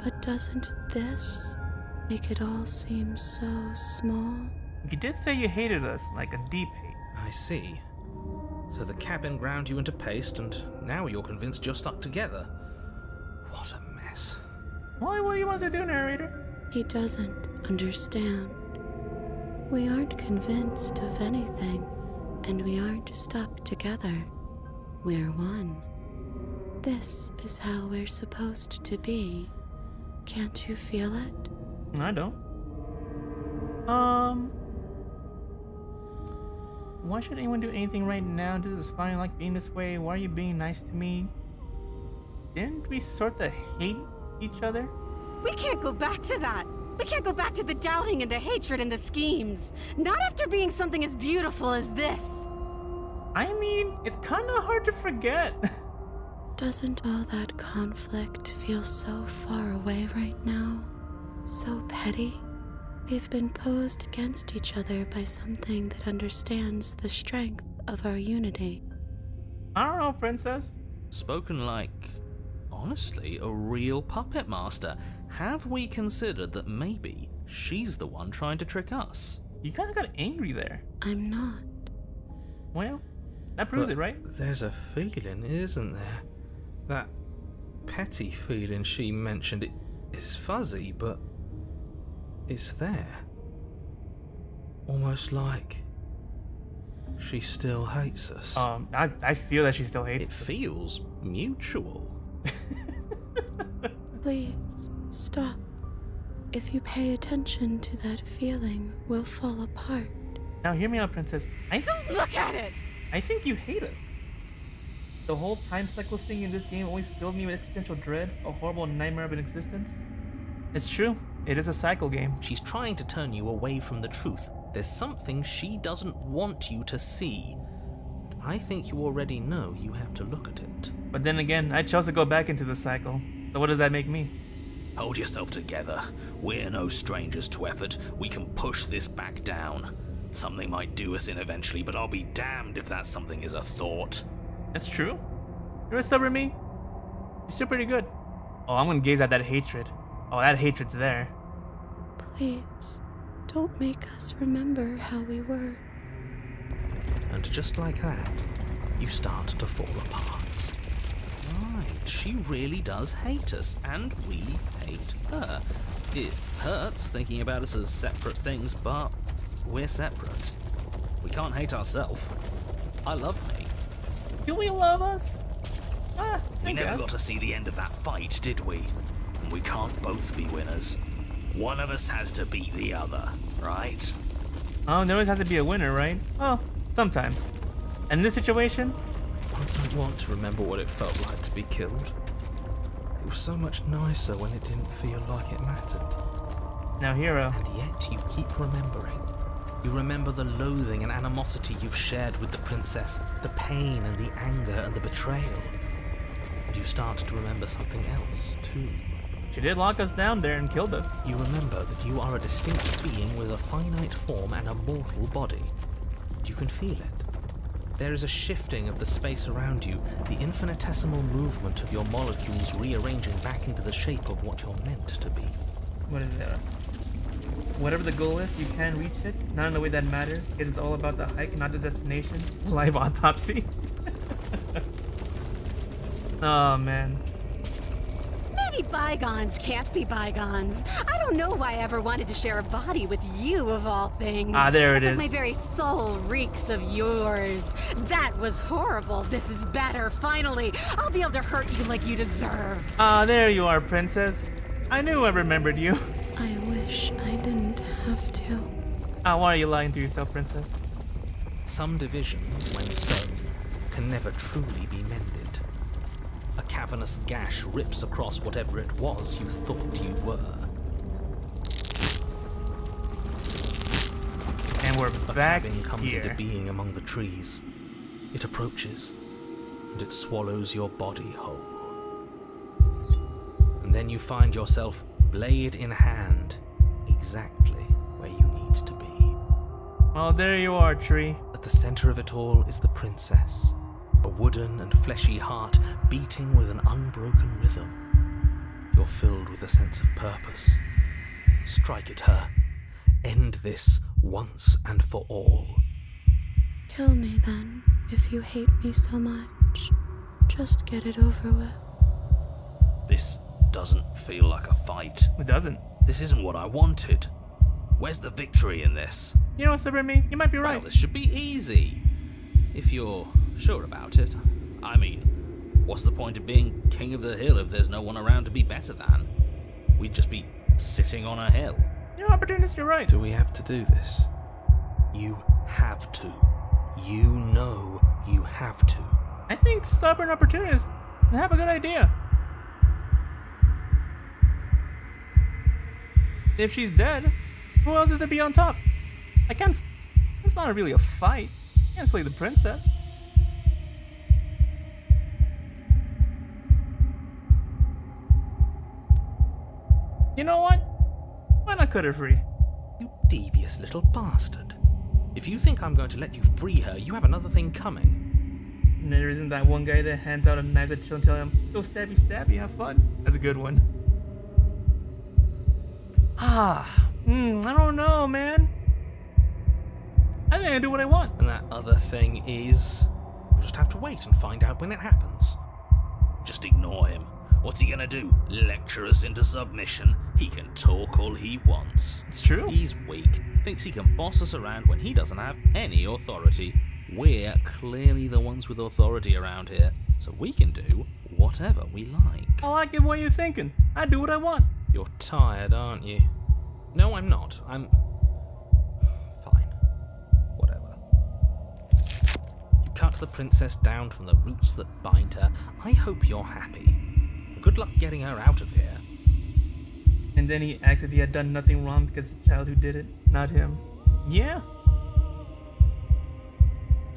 Speaker 6: but doesn't this make it all seem so small?
Speaker 1: You did say you hated us, like a deep hate.
Speaker 4: I see. So the cabin ground you into paste, and now you're convinced you're stuck together. What a mess.
Speaker 1: Why? What do you want us to do, narrator?
Speaker 6: He doesn't understand. We aren't convinced of anything, and we aren't stuck together. We're one. This is how we're supposed to be. Can't you feel it?
Speaker 1: I don't. Why should anyone do anything right now? This is fine, like being this way. Why are you being nice to me? Didn't we sort of hate each other?
Speaker 3: We can't go back to that. We can't go back to the doubting and the hatred and the schemes. Not after being something as beautiful as this.
Speaker 1: I mean, it's kind of hard to forget.
Speaker 6: Doesn't all that conflict feel so far away right now? So petty? We've been posed against each other by something that understands the strength of our unity.
Speaker 1: I don't know, princess.
Speaker 5: Spoken like, honestly, a real puppet master. Have we considered that maybe she's the one trying to trick us?
Speaker 1: You kind of got angry there.
Speaker 6: I'm not.
Speaker 1: Well, that proves
Speaker 4: But
Speaker 1: it, right?
Speaker 4: There's a feeling, isn't there? That petty feeling she mentioned, it is fuzzy, but it's there. Almost like she still hates us.
Speaker 1: I feel that she still hates
Speaker 5: It
Speaker 1: us.
Speaker 5: feels mutual.
Speaker 6: Please, stop. If you pay attention to that feeling, we'll fall apart.
Speaker 1: Now hear me out, princess.
Speaker 3: Look at it!
Speaker 1: I think you hate us. The whole time cycle thing in this game always filled me with existential dread, a horrible nightmare of an existence. It's true. It is a cycle game.
Speaker 2: She's trying to turn you away from the truth. There's something she doesn't want you to see. I think you already know you have to look at it.
Speaker 1: But then again, I chose to go back into the cycle. So what does that make me?
Speaker 5: Hold yourself together. We're no strangers to effort. We can push this back down. Something might do us in eventually, but I'll be damned if that something is a thought.
Speaker 1: That's true. You're a stubborn me. You're still pretty good. Oh, I'm gonna gaze at that hatred. Oh, that hatred's there.
Speaker 6: Please, don't make us remember how we were.
Speaker 2: And just like that, you start to fall apart.
Speaker 5: Right, she really does hate us, and we hate her. It hurts thinking about us as separate things, but we're separate. We can't hate ourselves. I love me.
Speaker 1: Do we love us?
Speaker 5: We
Speaker 1: I
Speaker 5: never
Speaker 1: guess.
Speaker 5: got to see the end of that fight, did we? And we can't both be winners. One of us has to beat the other, right?
Speaker 1: Oh, there always has to be a winner, right? Well, sometimes. And in this situation,
Speaker 4: I don't want to remember what it felt like to be killed. It was so much nicer when it didn't feel like it mattered.
Speaker 1: now hero.
Speaker 2: And yet you keep remembering. You remember the loathing and animosity you've shared with the princess, the pain and the anger and the betrayal. And you start to remember something else, too.
Speaker 1: She did lock us down there and killed us.
Speaker 2: You remember that you are a distinct being with a finite form and a mortal body. You can feel it. There is a shifting of the space around you, the infinitesimal movement of your molecules rearranging back into the shape of what you're meant to be.
Speaker 1: What is it? Whatever the goal is, you can reach it. Not in a way that matters, because it's all about the hike, not the destination. Live autopsy. Oh, man.
Speaker 3: Maybe bygones can't be bygones. I don't know why I ever wanted to share a body with you, of all things.
Speaker 1: Ah, there it
Speaker 3: It's
Speaker 1: is.
Speaker 3: like my very soul reeks of yours. That was horrible. This is better. Finally, I'll be able to hurt you like you deserve.
Speaker 1: Ah, there you are, princess. I knew I remembered you.
Speaker 6: I wish I didn't have to.
Speaker 1: Ah, why are you lying to yourself, princess?
Speaker 2: Some division, when sown, can never truly be mended. A cavernous gash rips across whatever it was you thought you were.
Speaker 1: And we're
Speaker 2: A
Speaker 1: back
Speaker 2: cabin comes
Speaker 1: here.
Speaker 2: into being among the trees. It approaches, and it swallows your body whole. And then you find yourself, blade in hand, exactly where you need to be.
Speaker 1: Oh, there you are, tree.
Speaker 2: At the center of it all is the princess, a wooden and fleshy heart beating with an unbroken rhythm. You're filled with a sense of purpose. Strike at her. End this once and for all.
Speaker 6: Kill me then, if you hate me so much. Just get it over with.
Speaker 5: This doesn't feel like a fight.
Speaker 1: It doesn't.
Speaker 5: This isn't what I wanted. Where's the victory in this?
Speaker 1: You know what, stubborn me? You might be right.
Speaker 5: Well, this should be easy. If you're sure about it. I mean, what's the point of being king of the hill if there's no one around to be better than? We'd just be sitting on a hill.
Speaker 1: You know, opportunist, you're right.
Speaker 4: Do we have to do this?
Speaker 2: You have to. You know you have to.
Speaker 1: I think stubborn opportunists have a good idea. If she's dead, who else is to be on top? I can't. It's not really a fight. I can't slay the princess. You know what? Why not cut her free?
Speaker 2: You devious little bastard. If you think I'm going to let you free her, you have another thing coming.
Speaker 1: And there isn't that one guy that hands out a knife at Chill and tell him, go stabby stabby, have fun. That's a good one. I don't know, man. I think I do what I want.
Speaker 2: And that other thing is... We'll just have to wait and find out when it happens.
Speaker 5: Just ignore him. What's he gonna do? Lecture us into submission? He can talk all he wants.
Speaker 1: It's true.
Speaker 5: He's weak. Thinks he can boss us around when he doesn't have any authority. We're clearly the ones with authority around here, so we can do whatever we like.
Speaker 1: I like it what you're thinking. I do what I want.
Speaker 2: You're tired, aren't you? No, I'm not. I'm... Fine. Whatever. You cut the princess down from the roots that bind her. I hope you're happy. Good luck getting her out of here.
Speaker 1: And then he acts if he had done nothing wrong because the child who did it, not him. Yeah.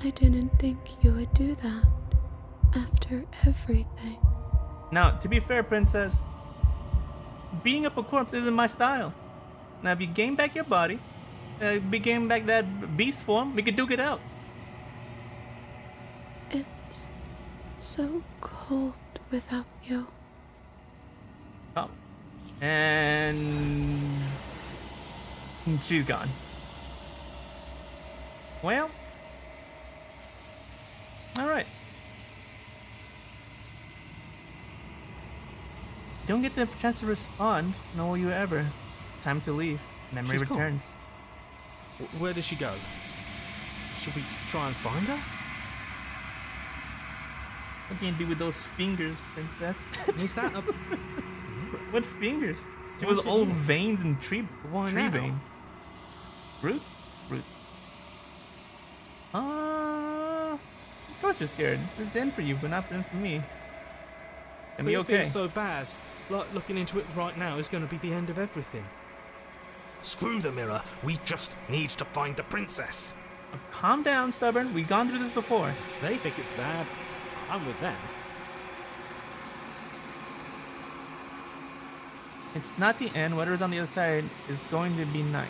Speaker 6: I didn't think you would do that after everything.
Speaker 1: Now, to be fair, princess, beating up a corpse isn't my style. Now, if you gain back your body, gain back that beast form, we could duke it out.
Speaker 6: It's so cold without you.
Speaker 1: Oh. And she's gone. Well, all right. Don't get the chance to respond, nor will you ever. It's time to leave. Memory
Speaker 2: She's gone.
Speaker 1: returns.
Speaker 2: Where did she go? Should we try and find her?
Speaker 1: What can you do with those fingers, princess?
Speaker 2: Is that a...
Speaker 1: What fingers? She
Speaker 2: Why
Speaker 1: was
Speaker 2: is it
Speaker 1: all
Speaker 2: here?
Speaker 1: veins and tree
Speaker 2: Why now?
Speaker 1: veins. Roots? Roots. Of course you're scared. This is the end for you, but not the end for me. And be
Speaker 2: It
Speaker 1: okay.
Speaker 2: feels so bad. Like looking into it right now is going to be the end of everything. Screw the mirror. We just need to find the princess.
Speaker 1: Calm down, stubborn. We've gone through this before.
Speaker 2: If they think it's bad, I'm with them.
Speaker 1: It's not the end. Whatever's on the other side is going to be nice.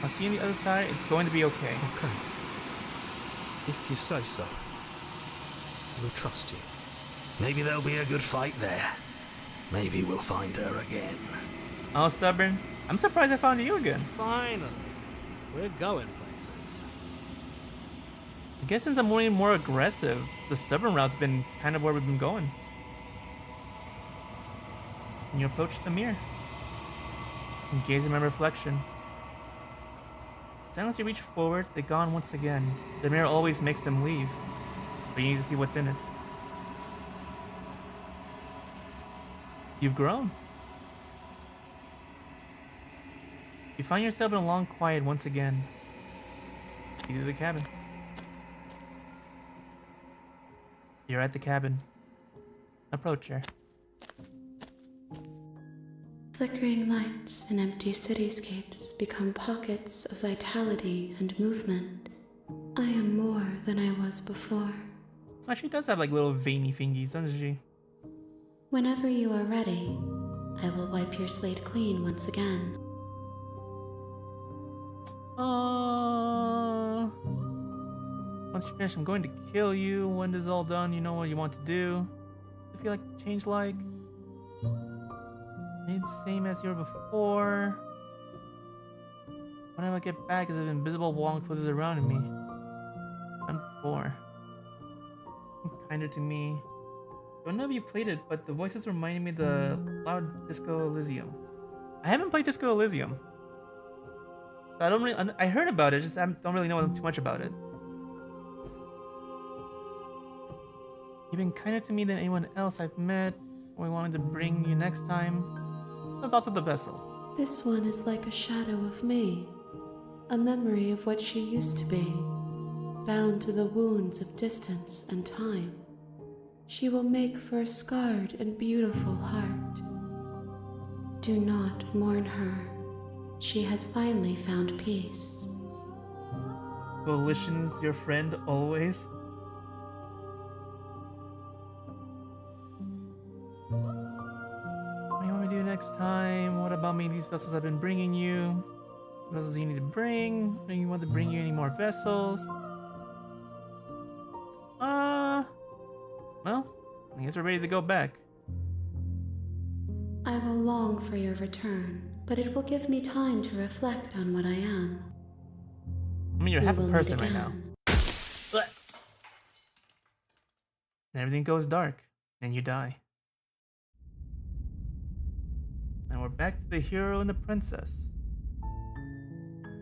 Speaker 1: I'll see you on the other side. It's going to be okay.
Speaker 2: Okay. If you say so. We'll trust you.
Speaker 5: Maybe there'll be a good fight there. Maybe we'll find her again.
Speaker 1: Oh, stubborn. I'm surprised I found you again.
Speaker 2: Finally. We're going places.
Speaker 1: I guess since I'm more aggressive, the stubborn route's been kind of where we've been going. And you approach the mirror. And gaze in my reflection. Then as you reach forward, they're gone once again. The mirror always makes them leave. But you need to see what's in it. You've grown. You find yourself in a long quiet once again. You to the cabin. You're at the cabin. Approach her.
Speaker 6: Flickering lights and empty cityscapes become pockets of vitality and movement. I am more than I was before.
Speaker 1: Oh, she does have like little veiny fingies, doesn't she?
Speaker 6: Whenever you are ready, I will wipe your slate clean once again.
Speaker 1: Once you finish, I'm going to kill you. When this is all done, you know what you want to do. I feel like change like. Maybe the same as you were before. Whenever I get back, is an invisible wall closes around me. I'm 4. Kinder to me. Don't know if you played it, but the voices reminded me of the loud Disco Elysium. I haven't played Disco Elysium. I don't really. I heard about it, just I don't really know too much about it. You've been kinder to me than anyone else I've met. We wanted to bring you next time. The thoughts of the vessel.
Speaker 6: This one is like a shadow of me, a memory of what she used to be, bound to the wounds of distance and time. She will make for a scarred and beautiful heart. Do not mourn her. She has finally found peace.
Speaker 1: Coalition's your friend always. What do you want me to do next time? What about me? These vessels I've been bringing you. vessels you need to bring? Do you want to bring you any more vessels? Well, I guess we're ready to go back.
Speaker 6: I will long for your return, but it will give me time to reflect on what I am.
Speaker 1: I mean, you're
Speaker 6: We
Speaker 1: half a
Speaker 6: will meet
Speaker 1: person right now.
Speaker 6: again.
Speaker 1: And everything goes dark, and you die. And we're back to the hero and the princess.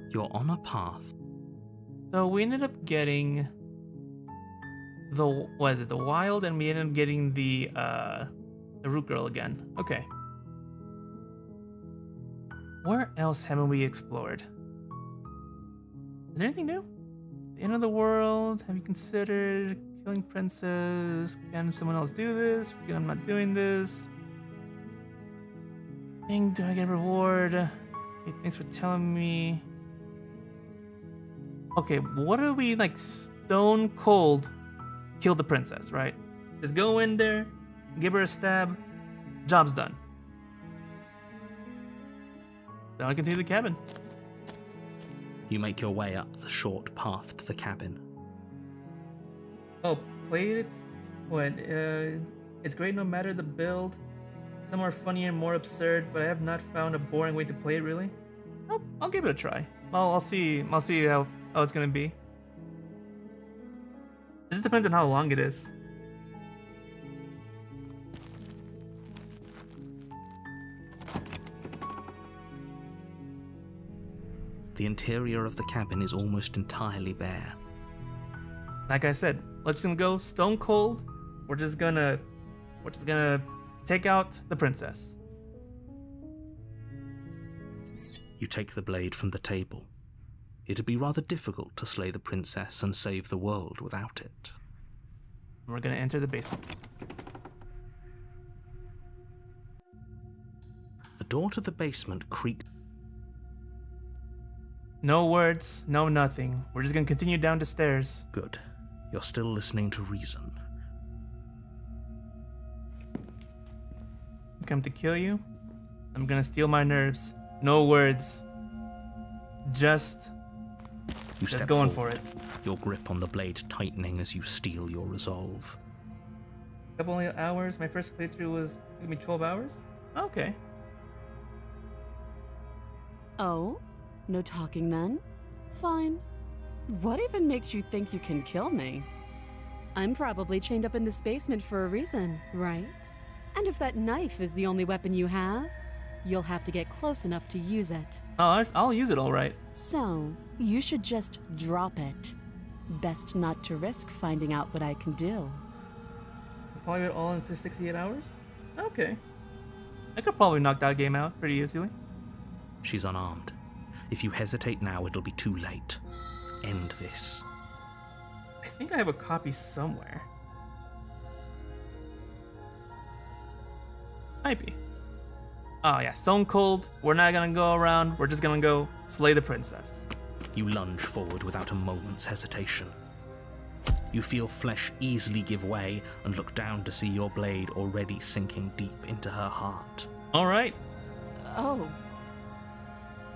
Speaker 2: You're on a path.
Speaker 1: So we ended up getting the the wild, and we ended up getting the root girl again. Okay. Where else haven't we explored? Is there anything new? The end of the world. Have you considered killing princess? Can someone else do this? Forget I'm not doing this. Thing, do I get a reward? Hey, thanks for telling me. Okay, what are we like stone cold kill the princess, right? Just go in there, give her a stab, job's done. Then I can see the cabin.
Speaker 2: You make your way up the short path to the cabin.
Speaker 1: Oh, played it? What? It's great no matter the build. Some are funnier and more absurd, but I have not found a boring way to play it really. I'll give it a try. I'll see how it's gonna be. It just depends on how long it is.
Speaker 2: The interior of the cabin is almost entirely bare.
Speaker 1: Like I said, let's just go stone cold. We're just gonna take out the princess.
Speaker 2: You take the blade from the table. It'd be rather difficult to slay the princess and save the world without it.
Speaker 1: We're gonna enter the basement.
Speaker 2: The door to the basement creaks.
Speaker 1: No words, no nothing. We're just gonna continue down the stairs.
Speaker 2: Good. You're still listening to reason.
Speaker 1: I come to kill you. I'm gonna steal my nerves. No words. Just
Speaker 2: Step
Speaker 1: going
Speaker 2: forward,
Speaker 1: for it.
Speaker 2: your grip on the blade tightening as you steel your resolve.
Speaker 1: Couple only hours. My first playthrough was took me 12 hours. Okay.
Speaker 3: Oh? No talking then? Fine. What even makes you think you can kill me? I'm probably chained up in this basement for a reason, right? And if that knife is the only weapon you have, you'll have to get close enough to use it.
Speaker 1: Oh, I'll use it all right.
Speaker 3: So, you should just drop it. Best not to risk finding out what I can do.
Speaker 1: Probably it all in 68 hours. Okay. I could probably knock that game out pretty easily.
Speaker 2: She's unarmed. If you hesitate now, it'll be too late. End this.
Speaker 1: I think I have a copy somewhere. Might be. Oh yeah, stone cold. We're not gonna go around. We're just gonna go slay the princess.
Speaker 2: You lunge forward without a moment's hesitation. You feel flesh easily give way and look down to see your blade already sinking deep into her heart.
Speaker 1: All right.
Speaker 3: Oh.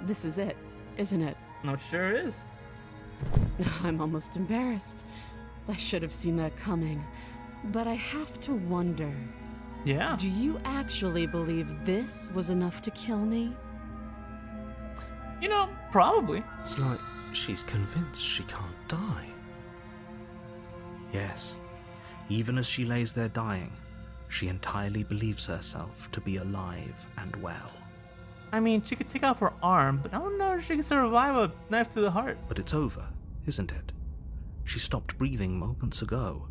Speaker 3: This is it, isn't it?
Speaker 1: No, it sure is.
Speaker 3: I'm almost embarrassed. I should have seen that coming. But I have to wonder,
Speaker 1: Yeah.
Speaker 3: do you actually believe this was enough to kill me?
Speaker 1: You know, probably.
Speaker 4: It's like she's convinced she can't die.
Speaker 2: Yes, even as she lays there dying, she entirely believes herself to be alive and well.
Speaker 1: I mean, she could take off her arm, but I don't know if she can survive a knife to the heart.
Speaker 2: But it's over, isn't it? She stopped breathing moments ago,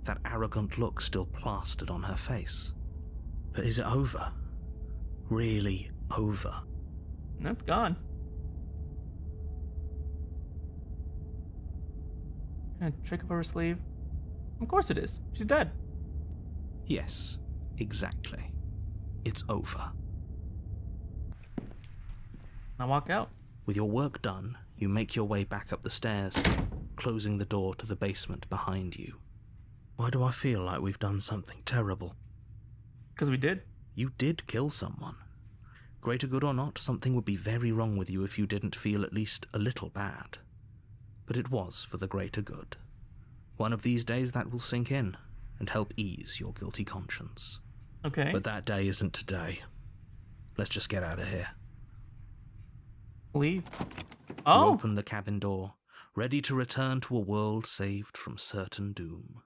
Speaker 2: that arrogant look still plastered on her face. But is it over? Really over?
Speaker 1: That's gone. And a trick up her sleeve. Of course it is. She's dead.
Speaker 2: Yes, exactly. It's over.
Speaker 1: Now walk out.
Speaker 2: With your work done, you make your way back up the stairs, closing the door to the basement behind you. Why do I feel like we've done something terrible?
Speaker 1: Because we did.
Speaker 2: You did kill someone. Greater good or not, something would be very wrong with you if you didn't feel at least a little bad. But it was for the greater good. One of these days that will sink in and help ease your guilty conscience.
Speaker 1: Okay.
Speaker 2: But that day isn't today. Let's just get out of here.
Speaker 1: Leave.
Speaker 2: You
Speaker 1: Oh!
Speaker 2: open the cabin door, ready to return to a world saved from certain doom.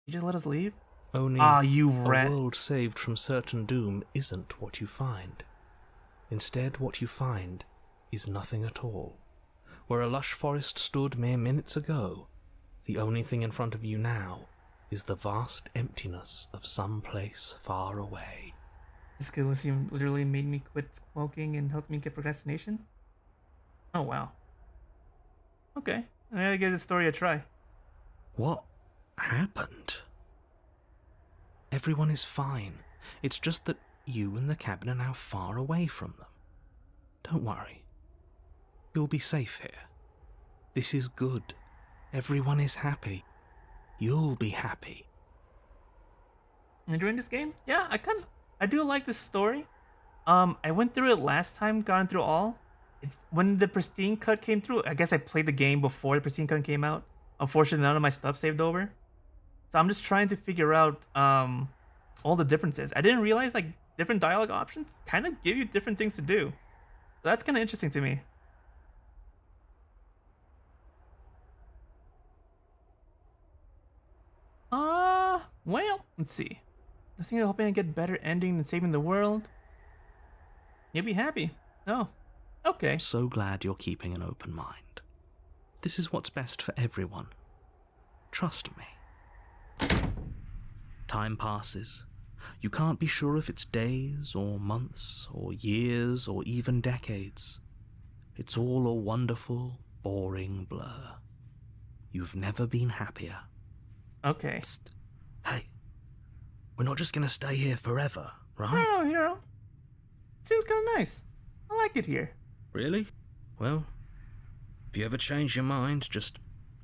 Speaker 1: You just let us leave?
Speaker 2: Only
Speaker 1: Ah, you
Speaker 2: a
Speaker 1: rat.
Speaker 2: world saved from certain doom isn't what you find. Instead, what you find is nothing at all. Where a lush forest stood mere minutes ago, the only thing in front of you now is the vast emptiness of some place far away.
Speaker 1: This Elysium literally made me quit smoking and helped me get procrastination? Oh, wow. Okay, I gotta give this story a try.
Speaker 2: What happened? Everyone is fine. It's just that you and the cabin are now far away from them. Don't worry. You'll be safe here. This is good. Everyone is happy. You'll be happy.
Speaker 1: Enjoying this game? Yeah, I do like this story. I went through it last time, gone through all. When the Pristine cut came through, I guess I played the game before the Pristine cut came out. Unfortunately, none of my stuff saved over. So I'm just trying to figure out all the differences. I didn't realize like different dialogue options kind of give you different things to do. So that's kind of interesting to me. Well, let's see. I think I'm hoping I get better ending than saving the world. You'll be happy. Oh, okay.
Speaker 2: I'm so glad you're keeping an open mind. This is what's best for everyone. Trust me. Time passes. You can't be sure if it's days or months or years or even decades. It's all a wonderful, boring blur. You've never been happier.
Speaker 1: Okay.
Speaker 2: Psst. Hey, we're not just gonna stay here forever, right?
Speaker 1: No, hero. Seems kind of nice. I like it here.
Speaker 2: Really? Well, if you ever change your mind, just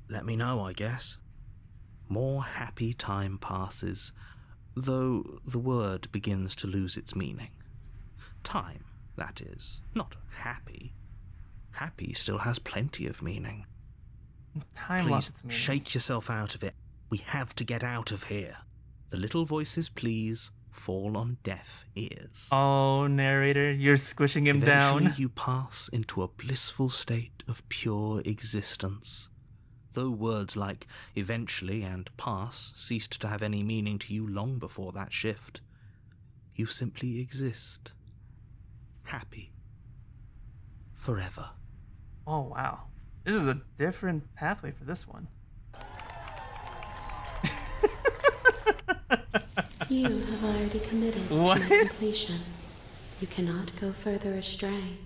Speaker 2: let me know, I guess. More happy time passes, though the word begins to lose its meaning. Time, that is, not happy. Happy still has plenty of meaning.
Speaker 1: Time lost
Speaker 2: Please
Speaker 1: its meaning.
Speaker 2: shake yourself out of it. We have to get out of here. The little voices, please, fall on deaf ears.
Speaker 1: Oh, narrator, you're squishing him
Speaker 2: Eventually,
Speaker 1: down.
Speaker 2: you pass into a blissful state of pure existence. Though words like eventually and pass ceased to have any meaning to you long before that shift, you simply exist. Happy. Forever.
Speaker 1: Oh, wow. This is a different pathway for this one.
Speaker 6: You have already committed
Speaker 1: What?
Speaker 6: to completion. You cannot go further astray.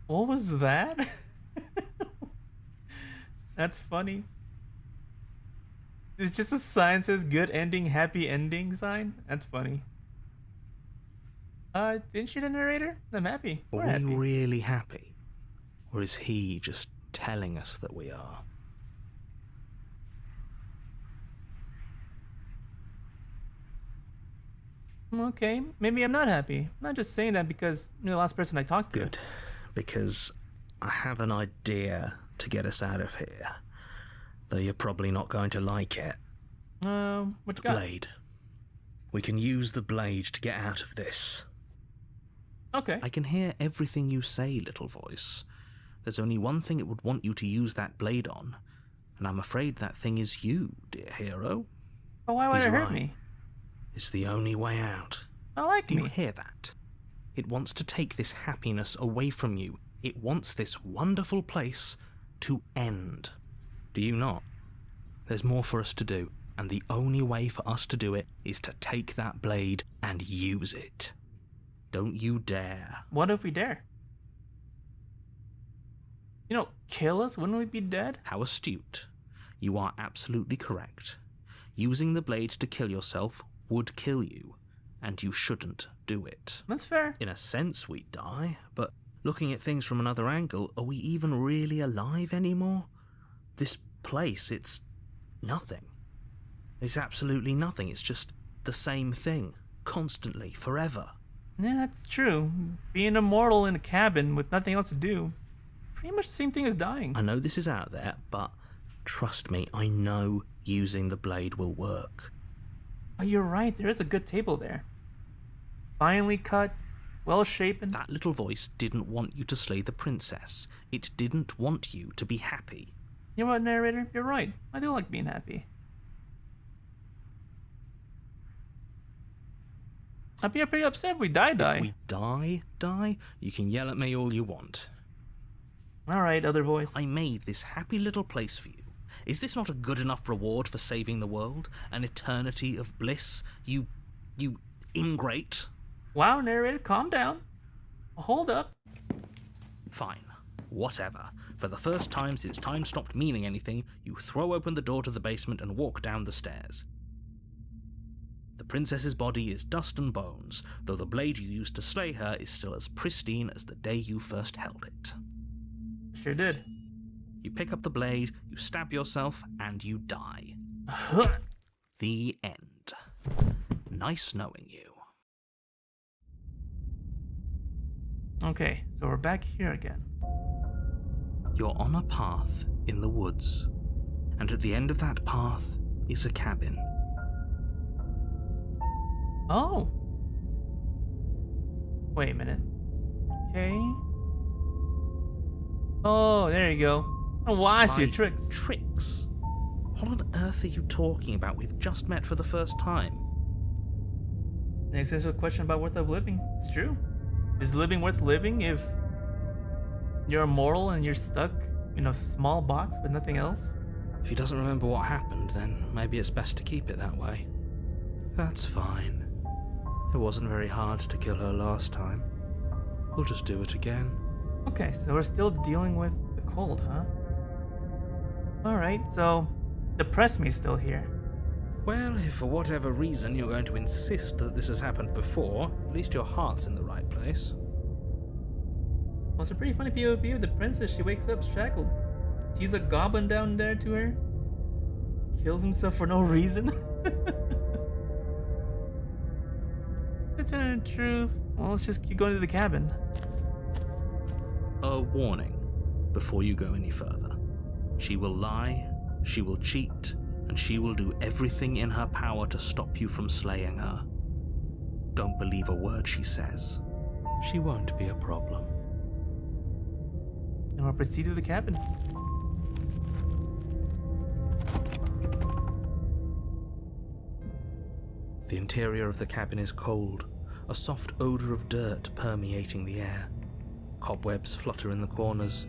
Speaker 1: What was that? That's funny. It's just a sign that says good ending, happy ending sign. That's funny. Didn't you the narrator? I'm happy.
Speaker 2: Are
Speaker 1: We're
Speaker 2: we
Speaker 1: happy.
Speaker 2: really happy? Or is he just telling us that we are?
Speaker 1: Okay, maybe I'm not happy. I'm not just saying that because you're the last person I talked to.
Speaker 2: Good, because I have an idea to get us out of here. Though you're probably not going to like it.
Speaker 1: What you got?
Speaker 2: Blade. We can use the blade to get out of this.
Speaker 1: Okay.
Speaker 2: I can hear everything you say, little voice. There's only one thing it would want you to use that blade on, and I'm afraid that thing is you, dear hero.
Speaker 1: But why would
Speaker 2: He's
Speaker 1: it hurt
Speaker 2: right.
Speaker 1: me?
Speaker 2: It's the only way out.
Speaker 1: I like
Speaker 2: Do you
Speaker 1: me.
Speaker 2: hear that? It wants to take this happiness away from you. It wants this wonderful place to end. Do you not? There's more for us to do, and the only way for us to do it is to take that blade and use it. Don't you dare.
Speaker 1: What if we dare? You know, kill us? Wouldn't we be dead?
Speaker 2: How astute. You are absolutely correct. Using the blade to kill yourself would kill you, and you shouldn't do it.
Speaker 1: That's fair.
Speaker 2: In a sense, we die, but looking at things from another angle, are we even really alive anymore? This place, it's Nothing. It's absolutely nothing. It's just the same thing, constantly, forever.
Speaker 1: Yeah, that's true. Being immortal in a cabin with nothing else to do, pretty much the same thing as dying.
Speaker 2: I know this is out there, but trust me, I know using the blade will work.
Speaker 1: Oh, you're right. There is a good table there. Finely cut, well shapen.
Speaker 2: That little voice didn't want you to slay the princess. It didn't want you to be happy.
Speaker 1: You know what, narrator? You're right. I do like being happy. I'd be pretty upset if we die.
Speaker 2: If we die, you can yell at me all you want.
Speaker 1: Alright, other voice.
Speaker 2: I made this happy little place for you. Is this not a good enough reward for saving the world? An eternity of bliss? You ingrate?
Speaker 1: Wow, narrator, calm down. Hold up.
Speaker 2: Fine. Whatever. For the first time since time stopped meaning anything, you throw open the door to the basement and walk down the stairs. The princess's body is dust and bones, though the blade you used to slay her is still as pristine as the day you first held it.
Speaker 1: Sure did.
Speaker 2: You pick up the blade, you stab yourself, and you die. The end. Nice knowing you.
Speaker 1: Okay, so we're back here again.
Speaker 2: You're on a path in the woods, and at the end of that path is a cabin.
Speaker 1: Oh. Wait a minute. Okay. Oh, there you go. Oh, I see your tricks.
Speaker 2: Tricks? What on earth are you talking about? We've just met for the first time.
Speaker 1: Next is a question about worth of living. It's true. Is living worth living if you're immortal and you're stuck in a small box with nothing else?
Speaker 4: If he doesn't remember what happened, then maybe it's best to keep it that way. That's fine. It wasn't very hard to kill her last time. We'll just do it again.
Speaker 1: Okay, so we're still dealing with the cold, huh? Alright, so the Pressme's still here.
Speaker 4: Well, if for whatever reason you're going to insist that this has happened before, at least your heart's in the right place.
Speaker 1: Well, it's a pretty funny POV of the princess. She wakes up shackled. Sees a goblin down there to her. Kills himself for no reason. To tell the truth, well, let's just keep going to the cabin.
Speaker 2: A warning before you go any further. She will lie, she will cheat, and she will do everything in her power to stop you from slaying her. Don't believe a word she says.
Speaker 4: She won't be a problem.
Speaker 1: And we'll proceed to the cabin.
Speaker 4: The interior of the cabin is cold, a soft odor of dirt permeating the air. Cobwebs flutter in the corners.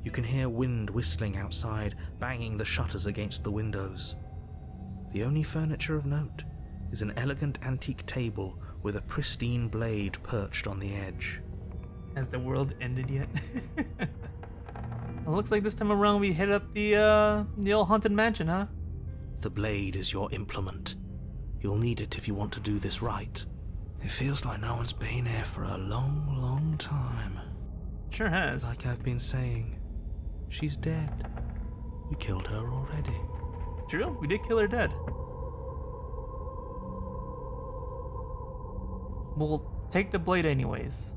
Speaker 4: You can hear wind whistling outside, banging the shutters against the windows. The only furniture of note is an elegant antique table with a pristine blade perched on the edge.
Speaker 1: Has the world ended yet? Well, looks like this time around we hit up the old haunted mansion, huh?
Speaker 2: The blade is your implement. You'll need it if you want to do this right.
Speaker 4: It feels like no one's been here for a long, long time.
Speaker 1: Sure has.
Speaker 4: Like I've been saying, she's dead. We killed her already.
Speaker 1: True, we did kill her dead. We'll take the blade anyways.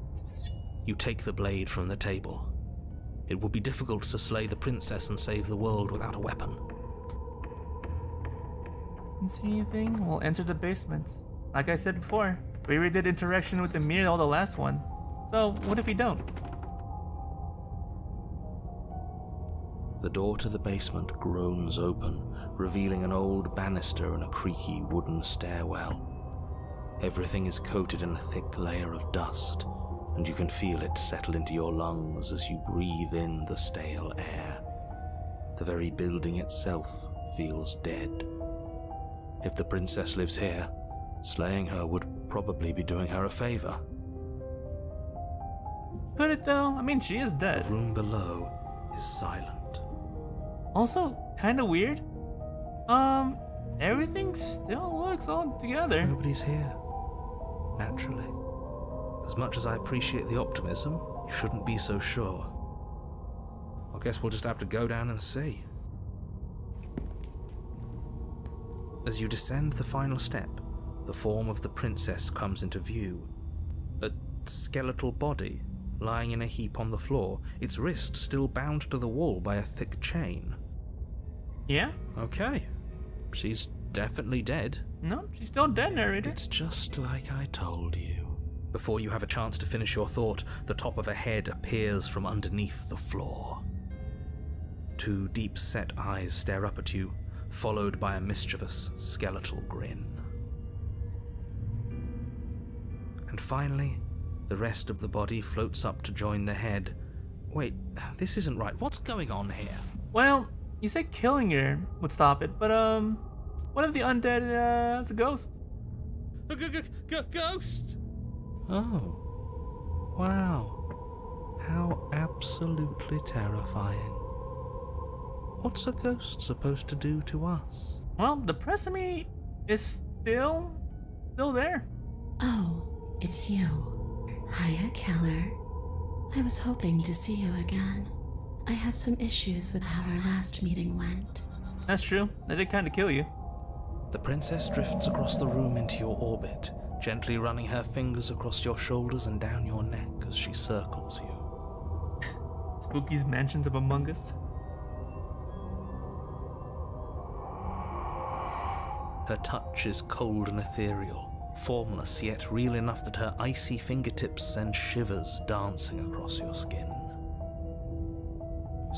Speaker 2: You take the blade from the table. It will be difficult to slay the princess and save the world without a weapon.
Speaker 1: Didn't see anything? We'll enter the basement. Like I said before, we already did interaction with the mirror all the last one. So what if we don't?
Speaker 2: The door to the basement groans open, revealing an old banister and a creaky wooden stairwell. Everything is coated in a thick layer of dust, and you can feel it settle into your lungs as you breathe in the stale air. The very building itself feels dead. If the princess lives here, slaying her would probably be doing her a favor.
Speaker 1: Could it though? I mean, she is dead.
Speaker 2: The room below is silent.
Speaker 1: Also, kinda weird. Everything still looks all together.
Speaker 4: Nobody's here. Naturally.
Speaker 2: As much as I appreciate the optimism, you shouldn't be so sure.
Speaker 4: I guess we'll just have to go down and see. As you descend the final step, the form of the princess comes into view. A skeletal body lying in a heap on the floor, its wrist still bound to the wall by a thick chain.
Speaker 1: Yeah?
Speaker 4: Okay. She's definitely dead.
Speaker 1: No, she's still dead, narrator.
Speaker 4: It's just like I told you. Before you have a chance to finish your thought, the top of a head appears from underneath the floor. Two deep-set eyes stare up at you, followed by a mischievous, skeletal grin. And finally, the rest of the body floats up to join the head. Wait, this isn't right. What's going on here?
Speaker 1: Well, you said killing her would stop it, but what if the undead is a ghost?
Speaker 5: Ghost!
Speaker 4: Oh. Wow. How absolutely terrifying. What's a ghost supposed to do to us?
Speaker 1: Well, the Pristine is still there.
Speaker 6: Oh, it's you. Hiya, Keller. I was hoping to see you again. I have some issues with how our last meeting went.
Speaker 1: That's true. That did kind of kill you.
Speaker 4: The princess drifts across the room into your orbit, gently running her fingers across your shoulders and down your neck as she circles you.
Speaker 1: Spooky's mansions of Among Us.
Speaker 4: Her touch is cold and ethereal, formless yet real enough that her icy fingertips send shivers dancing across your skin.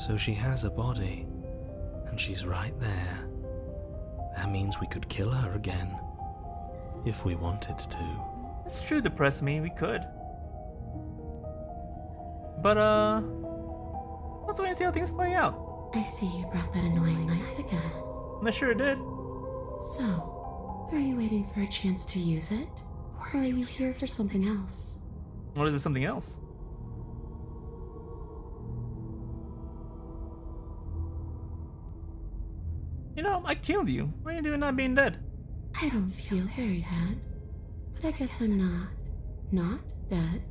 Speaker 4: So she has a body, and she's right there. That means we could kill her again, if we wanted to.
Speaker 1: It's true, depress me. We could. But let's wait and see how things play out.
Speaker 6: I see you brought that annoying knife again.
Speaker 1: I sure did.
Speaker 6: So, are you waiting for a chance to use it? Or are you here for something else?
Speaker 1: What is it? Something else? You know, I killed you. What are you doing not being dead?
Speaker 6: I don't feel very dead. But I guess I'm not dead.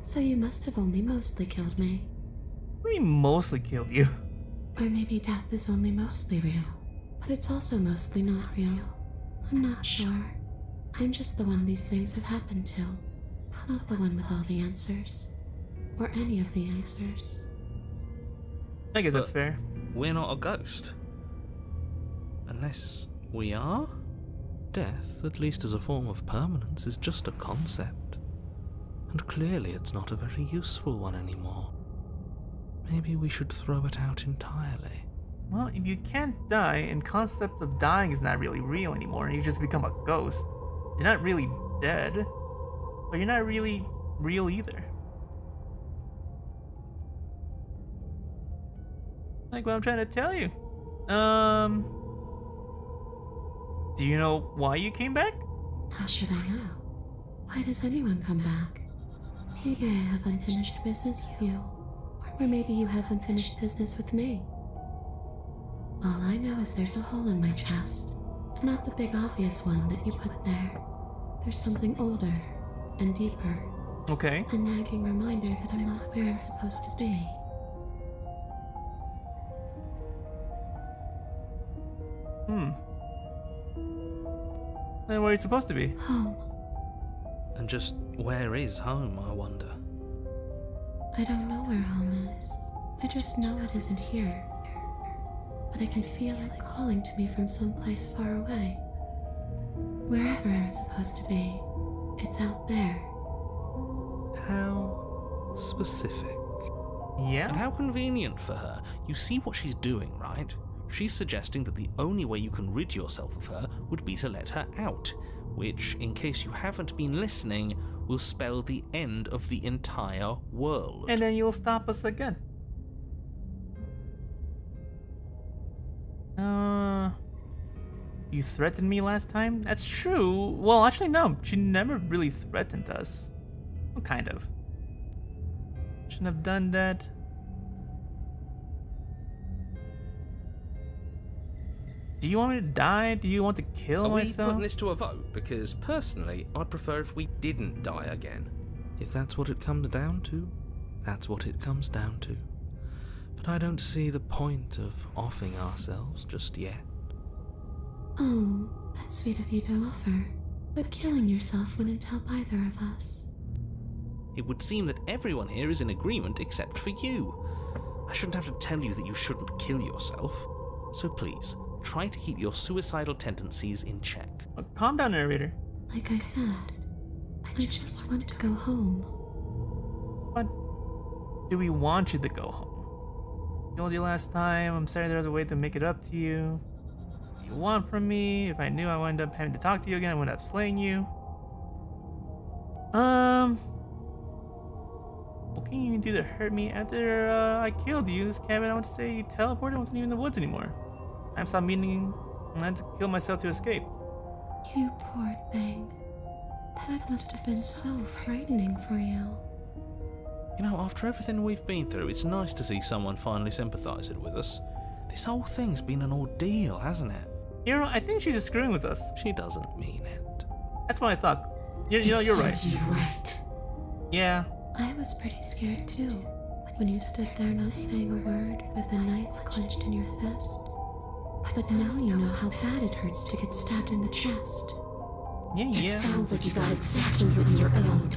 Speaker 6: So you must have only mostly killed me.
Speaker 1: We mostly killed you.
Speaker 6: Or maybe death is only mostly real, but it's also mostly not real. I'm not sure. I'm just the one these things have happened to, not the one with all the answers. Or any of the answers.
Speaker 1: I guess that's fair.
Speaker 4: We're not a ghost. Unless we are? Death, at least as a form of permanence, is just a concept. And clearly it's not a very useful one anymore. Maybe we should throw it out entirely.
Speaker 1: Well, if you can't die and concept of dying is not really real anymore, and you just become a ghost, you're not really dead, but you're not really real either. Like what I'm trying to tell you. Do you know why you came back?
Speaker 6: How should I know? Why does anyone come back? Maybe I have unfinished business with you. Or maybe you have unfinished business with me. All I know is there's a hole in my chest. Not the big obvious one that you put there. There's something older and deeper.
Speaker 1: Okay.
Speaker 6: A nagging reminder that I'm not where I'm supposed to be.
Speaker 1: Then where are you supposed to be?
Speaker 6: Home.
Speaker 4: And just where is home, I wonder?
Speaker 6: I don't know where home is. I just know it isn't here. But I can feel it calling to me from someplace far away. Wherever I'm supposed to be, it's out there.
Speaker 4: How specific.
Speaker 1: Yeah?
Speaker 4: And how convenient for her. You see what she's doing, right? She's suggesting that the only way you can rid yourself of her would be to let her out, which, in case you haven't been listening, will spell the end of the entire world.
Speaker 1: And then you'll stop us again. You threatened me last time? That's true. Well, actually, no. She never really threatened us. Well, kind of. Shouldn't have done that. Do you want me to die? Do you want to kill
Speaker 4: Are we
Speaker 1: myself?
Speaker 4: putting this to a vote? Because personally, I'd prefer if we didn't die again. If that's what it comes down to, that's what it comes down to. But I don't see the point of offing ourselves just yet.
Speaker 6: Oh, That's sweet of you to offer, but killing yourself wouldn't help either of us.
Speaker 2: It would seem that everyone here is in agreement except for you. I shouldn't have to tell you that you shouldn't kill yourself. So please, try to keep your suicidal tendencies in check.
Speaker 1: Calm down, narrator.
Speaker 6: Like I said, I just want to go home.
Speaker 1: But do we want you to go home? I told you last time, I'm sorry there was a way to make it up to you. What do you want from me? If I knew I wound up having to talk to you again, I would have slaying you. What can you do to hurt me after I killed you? This cabin, I would say, you teleported, wasn't even in the woods anymore. I stopped meaning I had to kill myself to escape.
Speaker 6: You poor thing. That must have been so frightening for you.
Speaker 2: You know, after everything we've been through, it's nice to see someone finally sympathizing with us. This whole thing's been an ordeal, hasn't it?
Speaker 1: Hero, I think she's just screwing with us.
Speaker 2: She doesn't mean it.
Speaker 1: That's what I thought. You know, you're right.
Speaker 6: You're right.
Speaker 1: Yeah.
Speaker 6: I was pretty scared too, when you stood there not saying a word with a knife clenched in your fist. But now you know how bad it hurts to get stabbed in the chest.
Speaker 1: Yeah.
Speaker 6: It sounds like you got exactly what you were owed.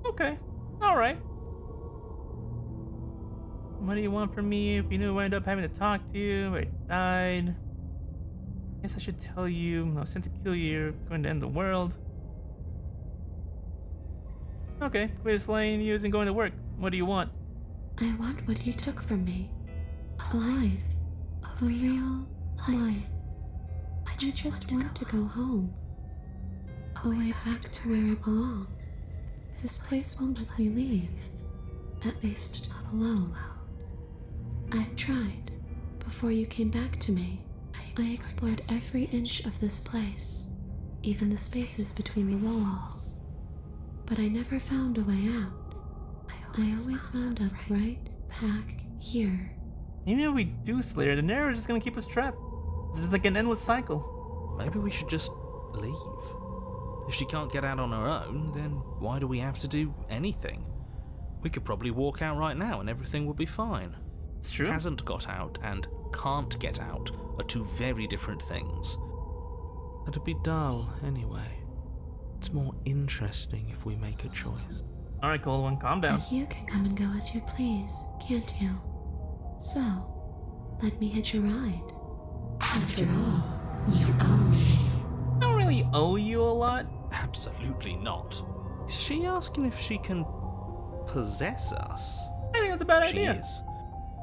Speaker 1: Okay. Alright. What do you want from me? If you knew I wound up having to talk to you, I died. Guess I should tell you I was sent to kill you, you're going to end the world. Okay, clear slaying you isn't going to work. What do you want?
Speaker 6: I want what you took from me. A life. A real life. I just want to go home. Away back to where I belong. This place won't let me leave. At least not alone. I've tried. Before you came back to me, I explored every inch of this place, even the spaces between the walls. But I never found a way out. I always wound up right back here.
Speaker 1: Even if we do slay her, the narrator is just gonna keep us trapped. This is like an endless cycle.
Speaker 2: Maybe we should just leave. If she can't get out on her own, then why do we have to do anything? We could probably walk out right now and everything would be fine.
Speaker 1: It's true.
Speaker 2: Hasn't got out and can't get out are two very different things. That'd be dull anyway. It's more interesting if we make a choice.
Speaker 1: Alright, Cold One, calm down.
Speaker 6: And you can come and go as you please, can't you? So, let me hitch a ride. After all, you owe me.
Speaker 1: I don't really owe you a lot.
Speaker 2: Absolutely not. Is she asking if she can possess us?
Speaker 1: I think that's a bad
Speaker 2: She
Speaker 1: idea.
Speaker 2: is.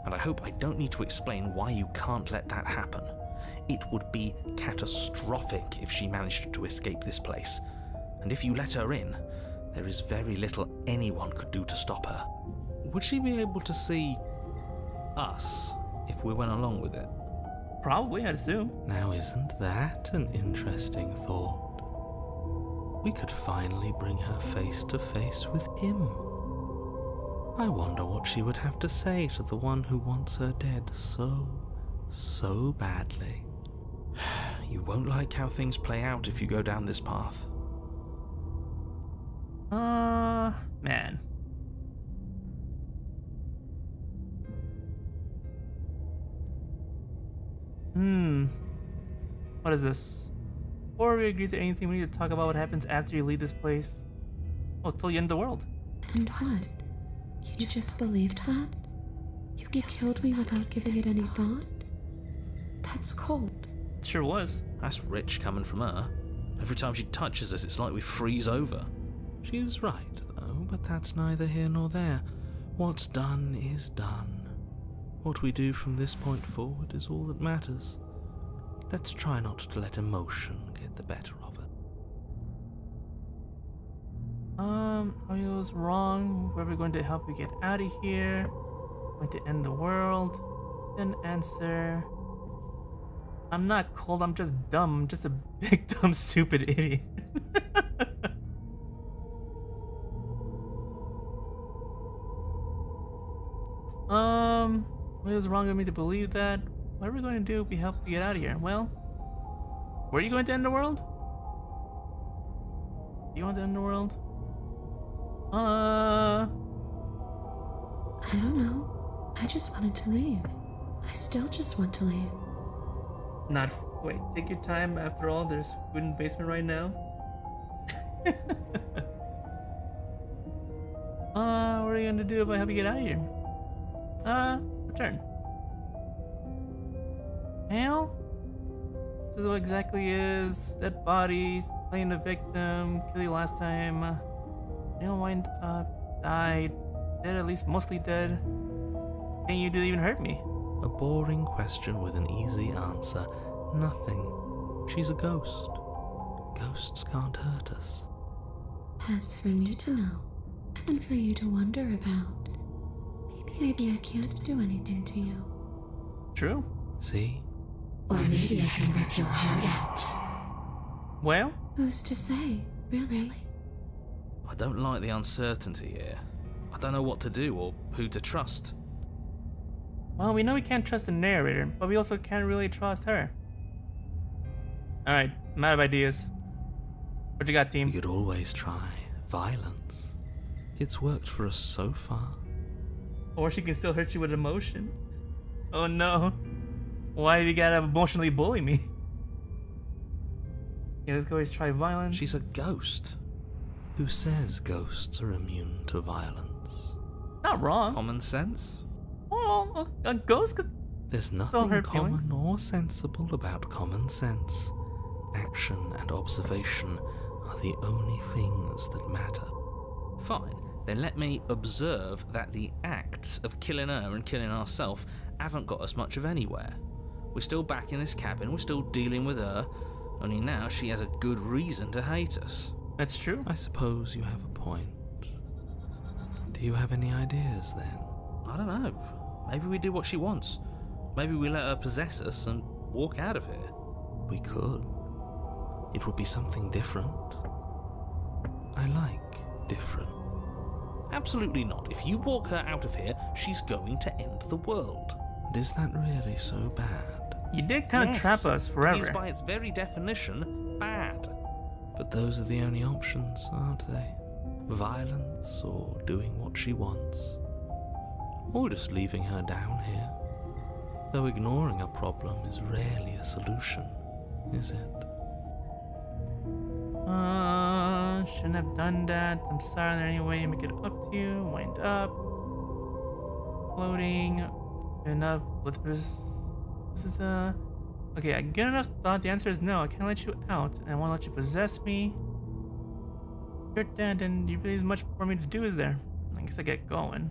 Speaker 2: And I hope I don't need to explain why you can't let that happen. It would be catastrophic if she managed to escape this place. And if you let her in, there is very little anyone could do to stop her. Would she be able to see us if we went along with it?
Speaker 1: Probably, I'd assume.
Speaker 2: Now, isn't that an interesting thought? We could finally bring her face to face with him. I wonder what she would have to say to the one who wants her dead so badly. You won't like how things play out if you go down this path.
Speaker 1: Man. What is this? Before we agree to anything, we need to talk about what happens after you leave this place. Well, it's till you end the world.
Speaker 6: And what? You just believed that? You killed me without giving it any thought? That's cold.
Speaker 1: It sure was.
Speaker 2: That's rich coming from her. Every time she touches us, it's like we freeze over. She's right, though, but that's neither here nor there. What's done is done. What we do from this point forward is all that matters. Let's try not to let emotion get the better of it.
Speaker 1: I was wrong. We're going to help you get out of here. Going to end the world. Then answer. I'm not cold, I'm just dumb. I'm just a big, dumb, stupid idiot. It was wrong of me to believe that. What are we going to do if we help you get out of here? Well, were you going to end the world? Do you want to end the world?
Speaker 6: I don't know. I just wanted to leave. I still just want to leave.
Speaker 1: Not. Wait, take your time. After all, there's food in the basement right now. What are you gonna do if I help you get out of here? Return. Hell? This is what exactly is. Dead bodies, playing the victim, kill you last time. You know, wind up, died. Dead, at least mostly dead. Can you do even hurt me?
Speaker 2: A boring question with an easy answer. Nothing. She's a ghost. Ghosts can't hurt us.
Speaker 6: That's for me to know, and for you to wonder about. Maybe I can't do anything to you.
Speaker 1: True.
Speaker 2: See?
Speaker 6: Or maybe I can rip your heart out.
Speaker 1: Well?
Speaker 6: Who's to say, really?
Speaker 5: I don't like the uncertainty here. I don't know what to do or who to trust.
Speaker 1: Well, we know we can't trust the narrator, but we also can't really trust her. Alright, I'm out of ideas. What you got, team?
Speaker 2: We could always try violence. It's worked for us so far.
Speaker 1: Or she can still hurt you with emotion. Oh no. Why do you gotta emotionally bully me? Yeah, let's go always try violence.
Speaker 5: She's a ghost.
Speaker 2: Who says ghosts are immune to violence?
Speaker 1: Not wrong.
Speaker 5: Common sense?
Speaker 1: Well, a ghost could...
Speaker 2: There's
Speaker 1: Don't
Speaker 2: nothing
Speaker 1: hurt
Speaker 2: common
Speaker 1: feelings.
Speaker 2: or sensible about common sense. Action and observation are the only things that matter.
Speaker 5: Fine. Then let me observe that the acts of killing her and killing ourselves haven't got us much of anywhere. We're still back in this cabin, we're still dealing with her, only now she has a good reason to hate us.
Speaker 1: That's true.
Speaker 2: I suppose you have a point. Do you have any ideas then?
Speaker 5: I don't know. Maybe we do what she wants. Maybe we let her possess us and walk out of here.
Speaker 2: We could. It would be something different. I like different.
Speaker 5: Absolutely not. If you walk her out of here, she's going to end the world.
Speaker 2: And is that really so bad?
Speaker 1: You did kind of
Speaker 5: Yes,
Speaker 1: trap us forever.
Speaker 5: It is by its very definition bad.
Speaker 2: But those are the only options, aren't they? Violence or doing what she wants. Or just leaving her down here. Though ignoring a problem is rarely a solution, is it?
Speaker 1: Shouldn't have done that. I'm sorry. Is there any way to make it up to you? Wind up. Floating. Enough. This is okay, I get enough thought. The answer is no. I can't let you out, and I won't let you possess me. You're dead, and you really as much for me to do, is there? I guess I get going.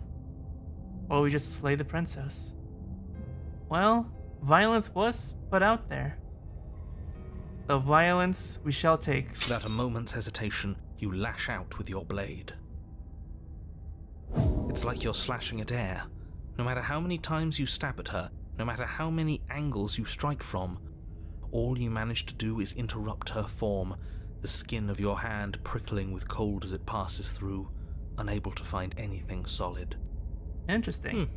Speaker 1: Or we just slay the princess. Well, violence was put out there. The violence we shall take.
Speaker 2: Without a moment's hesitation, you lash out with your blade. It's like you're slashing at air. No matter how many times you stab at her, no matter how many angles you strike from, all you manage to do is interrupt her form, the skin of your hand prickling with cold as it passes through, unable to find anything solid.
Speaker 1: Interesting.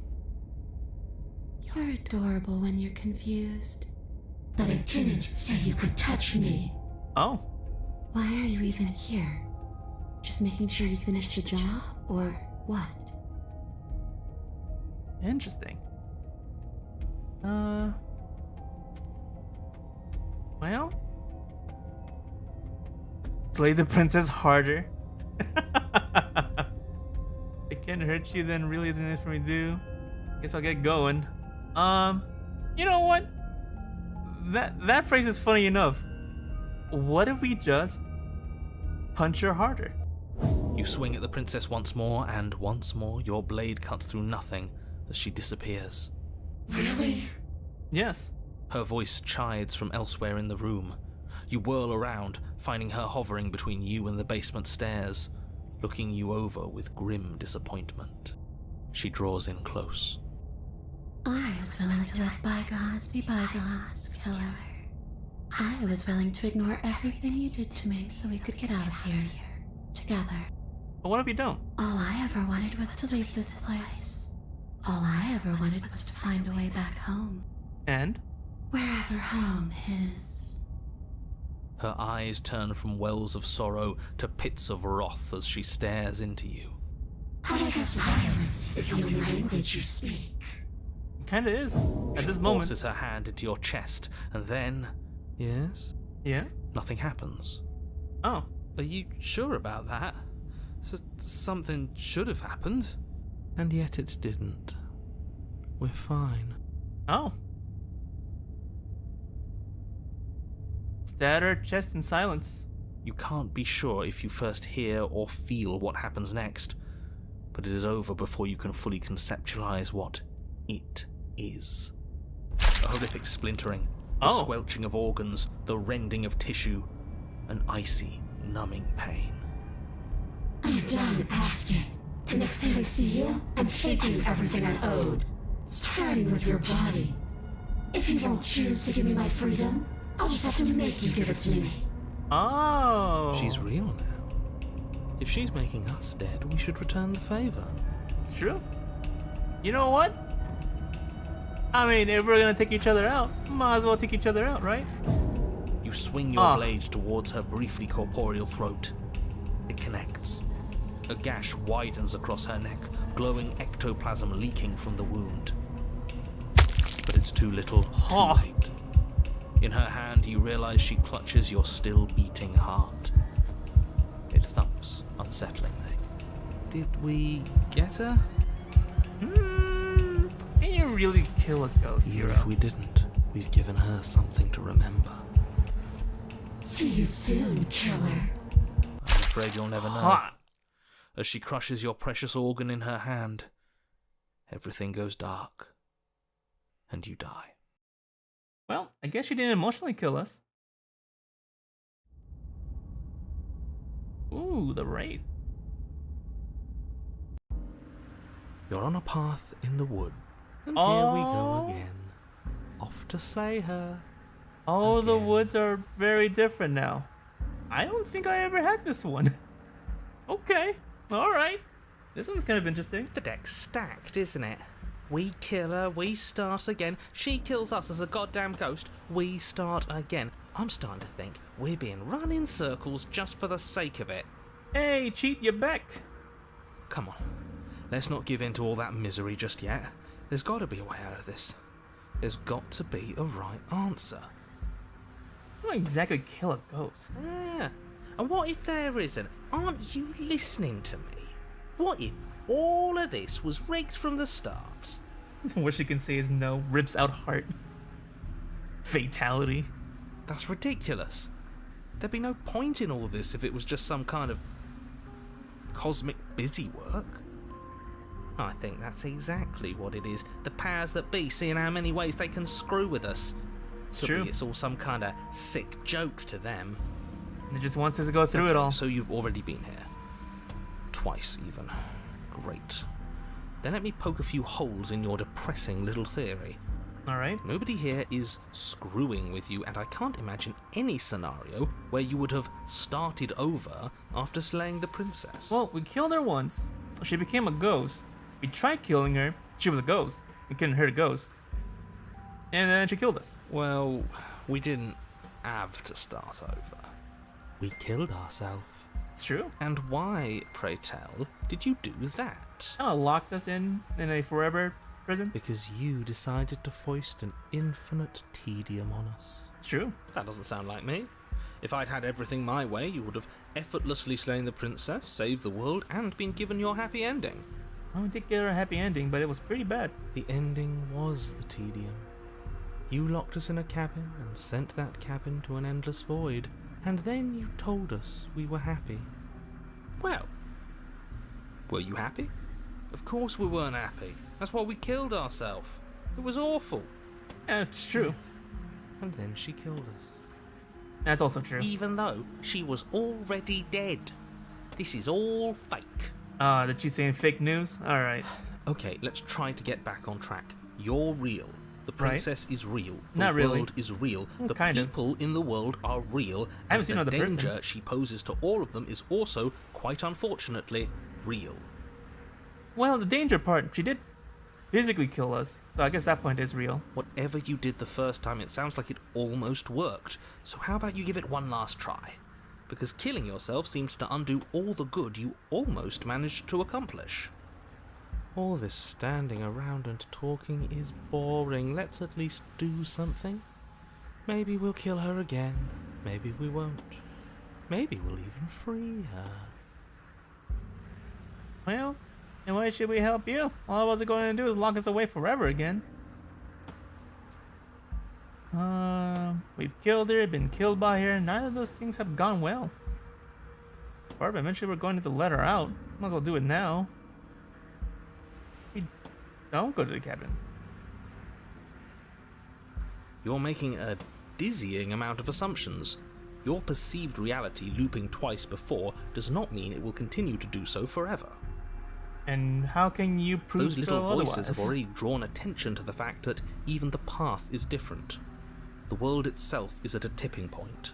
Speaker 6: You're adorable when you're confused. But I didn't say you could touch me.
Speaker 1: Oh,
Speaker 6: Why are you even here? Just making sure you finish the job, or what?
Speaker 1: interesting. Well, slay the princess harder. It can't hurt you, then really isn't it for me to do? Guess I'll get going. You know what? That phrase is funny enough. What if we just punch her harder?
Speaker 2: You swing at the princess once more, and once more your blade cuts through nothing as she disappears.
Speaker 6: Really?
Speaker 1: Yes.
Speaker 2: Her voice chides from elsewhere in the room. You whirl around, finding her hovering between you and the basement stairs, looking you over with grim disappointment. She draws in close.
Speaker 6: I was willing to let bygones be bygones, killer. I was willing to ignore everything you did to me so we could get out of here. Together.
Speaker 1: But what if you don't?
Speaker 6: All I ever wanted was to leave this place. All I ever wanted was to find a way back home.
Speaker 1: And?
Speaker 6: Wherever home is.
Speaker 2: Her eyes turn from wells of sorrow to pits of wrath as she stares into you.
Speaker 6: I guess violence is the only language you speak.
Speaker 1: Kinda is. At
Speaker 2: She
Speaker 1: this moment.
Speaker 2: forces her hand into your chest, and then... Yes?
Speaker 1: Yeah?
Speaker 2: Nothing happens.
Speaker 1: Oh.
Speaker 5: Are you sure about that? Something should have happened.
Speaker 2: And yet it didn't. We're fine.
Speaker 1: Oh. Stared at her chest in silence.
Speaker 2: You can't be sure if you first hear or feel what happens next, but it is over before you can fully conceptualize what it is. A horrific splintering, the
Speaker 1: Oh.
Speaker 2: squelching of organs, the rending of tissue, an icy, numbing pain.
Speaker 7: I'm done asking. The next time I see you, I'm taking everything I owed. Starting with your body. If you won't choose to give me my freedom, I'll just have to make you give it to me.
Speaker 1: Oh.
Speaker 2: She's real now. If she's making us dead, we should return the favor.
Speaker 1: It's true. You know what? I mean, if we're gonna take each other out, might as well take each other out, right?
Speaker 2: You swing your blade towards her briefly corporeal throat. It connects. A gash widens across her neck, glowing ectoplasm leaking from the wound. But it's too little, too late. In her hand, you realize she clutches your still beating heart. It thumps unsettlingly.
Speaker 5: Did we get her?
Speaker 1: Can you really kill a ghost,
Speaker 2: Even
Speaker 1: hero?
Speaker 2: if we didn't, we've given her something to remember.
Speaker 7: See you soon, killer.
Speaker 2: I'm afraid you'll never know.
Speaker 1: Hot.
Speaker 2: As she crushes your precious organ in her hand, everything goes dark, and you die.
Speaker 1: Well, I guess she didn't emotionally kill us. Ooh, the Wraith.
Speaker 2: You're on a path in the wood, and here we go again. Off to slay her.
Speaker 1: Oh, the
Speaker 2: Again.
Speaker 1: woods are very different now. I don't think I ever had this one. Okay, alright. This one's kind of interesting.
Speaker 2: The deck's stacked, isn't it? We kill her, we start again. She kills us as a goddamn ghost, we start again. I'm starting to think we're being run in circles just for the sake of it.
Speaker 1: Hey, cheat, you're back.
Speaker 2: Come on, let's not give in to all that misery just yet. There's got to be a way out of this. There's got to be a right answer.
Speaker 1: I don't exactly kill a ghost.
Speaker 2: Yeah. And what if there isn't? Aren't you listening to me? What if all of this was rigged from the start?
Speaker 1: What she can say is no, rips out heart. Fatality.
Speaker 2: That's ridiculous. There'd be no point in all this if it was just some kind of cosmic busy work. I think that's exactly what it is. The powers that be seeing how many ways they can screw with us.
Speaker 1: It's
Speaker 2: Could
Speaker 1: true.
Speaker 2: be it's all some kind of sick joke to them.
Speaker 1: It just wants us to go through it all.
Speaker 2: So you've already been here. Twice even. Great. Then let me poke a few holes in your depressing little theory.
Speaker 1: Alright.
Speaker 2: Nobody here is screwing with you, and I can't imagine any scenario where you would have started over after slaying the princess.
Speaker 1: Well, we killed her once. She became a ghost. We tried killing her. She was a ghost. We couldn't hurt a ghost. And then she killed us.
Speaker 2: Well, we didn't have to start over. We killed ourselves.
Speaker 1: It's true.
Speaker 2: And why, pray tell, did you do that?
Speaker 1: Oh, locked us in a forever prison.
Speaker 2: Because you decided to foist an infinite tedium on us.
Speaker 1: It's true.
Speaker 2: That doesn't sound like me. If I'd had everything my way, you would have effortlessly slain the princess, saved the world, and been given your happy ending.
Speaker 1: Well, we did get her a happy ending, but it was pretty bad.
Speaker 2: The ending was the tedium. You locked us in a cabin and sent that cabin to an endless void, and then you told us we were happy. Well, were you happy? Of course we weren't happy. That's why we killed ourselves. It was awful.
Speaker 1: Yeah, it's true.
Speaker 2: And then she killed us.
Speaker 1: That's also true.
Speaker 2: Even though she was already dead. This is all fake.
Speaker 1: Did she say fake news? Alright.
Speaker 2: Okay, let's try to get back on track. You're real. The princess is real. The
Speaker 1: Not really.
Speaker 2: world is real.
Speaker 1: Well,
Speaker 2: the
Speaker 1: kind of.
Speaker 2: people in the world are real.
Speaker 1: I haven't
Speaker 2: and
Speaker 1: seen
Speaker 2: the
Speaker 1: another person.
Speaker 2: danger she poses to all of them is also, quite unfortunately, real.
Speaker 1: Well, the danger part, she did physically kill us, so I guess that point is real.
Speaker 2: Whatever you did the first time, it sounds like it almost worked. So how about you give it one last try? Because killing yourself seems to undo all the good you almost managed to accomplish. All this standing around and talking is boring. Let's at least do something. Maybe we'll kill her again. Maybe we won't. Maybe we'll even free her.
Speaker 1: Well, and why should we help you? All I was going to do is lock us away forever again. We've killed her, been killed by her. None of those things have gone well. Barb, eventually we're going to let her out. Might as well do it now. We don't go to the cabin.
Speaker 2: You're making a dizzying amount of assumptions. Your perceived reality looping twice before does not mean it will continue to do so forever.
Speaker 1: And how can you prove
Speaker 2: Those little
Speaker 1: so
Speaker 2: voices
Speaker 1: otherwise?
Speaker 2: have already drawn attention to the fact that even the path is different. The world itself is at a tipping point.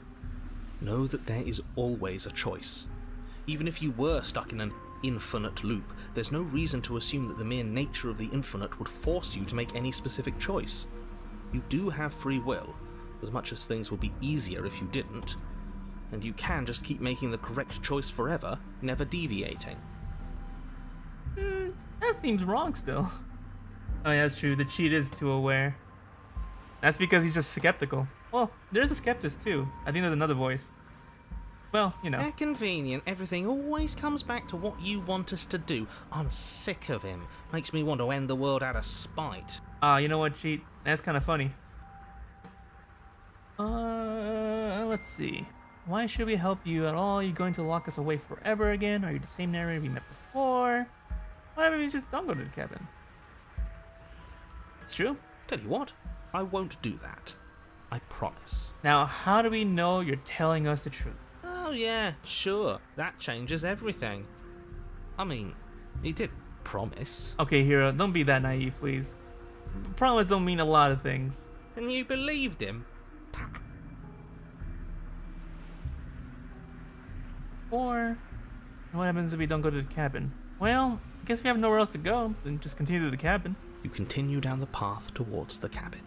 Speaker 2: Know that there is always a choice. Even if you were stuck in an infinite loop, there's no reason to assume that the mere nature of the infinite would force you to make any specific choice. You do have free will, as much as things would be easier if you didn't, and you can just keep making the correct choice forever, never deviating.
Speaker 1: That seems wrong still. Oh yeah, that's true. The cheat is too aware. That's because he's just skeptical. Well, there's a skeptic too. I think there's another voice. Well, you know.
Speaker 2: How convenient. Everything always comes back to what you want us to do. I'm sick of him. Makes me want to end the world out of spite.
Speaker 1: You know what, cheat? That's kind of funny. Let's see. Why should we help you at all? You're going to lock us away forever again? Are you the same narrator we met before? Why don't we just don't go to the cabin? It's true.
Speaker 2: Tell you what, I won't do that. I promise.
Speaker 1: Now, how do we know you're telling us the truth?
Speaker 2: Oh yeah, sure. That changes everything. I mean, he did promise.
Speaker 1: Okay, Hero, don't be that naive, please. Promise don't mean a lot of things.
Speaker 2: And you believed him?
Speaker 1: Or, what happens if we don't go to the cabin? Well, I guess we have nowhere else to go, then just continue to the cabin.
Speaker 2: You continue down the path towards the cabin.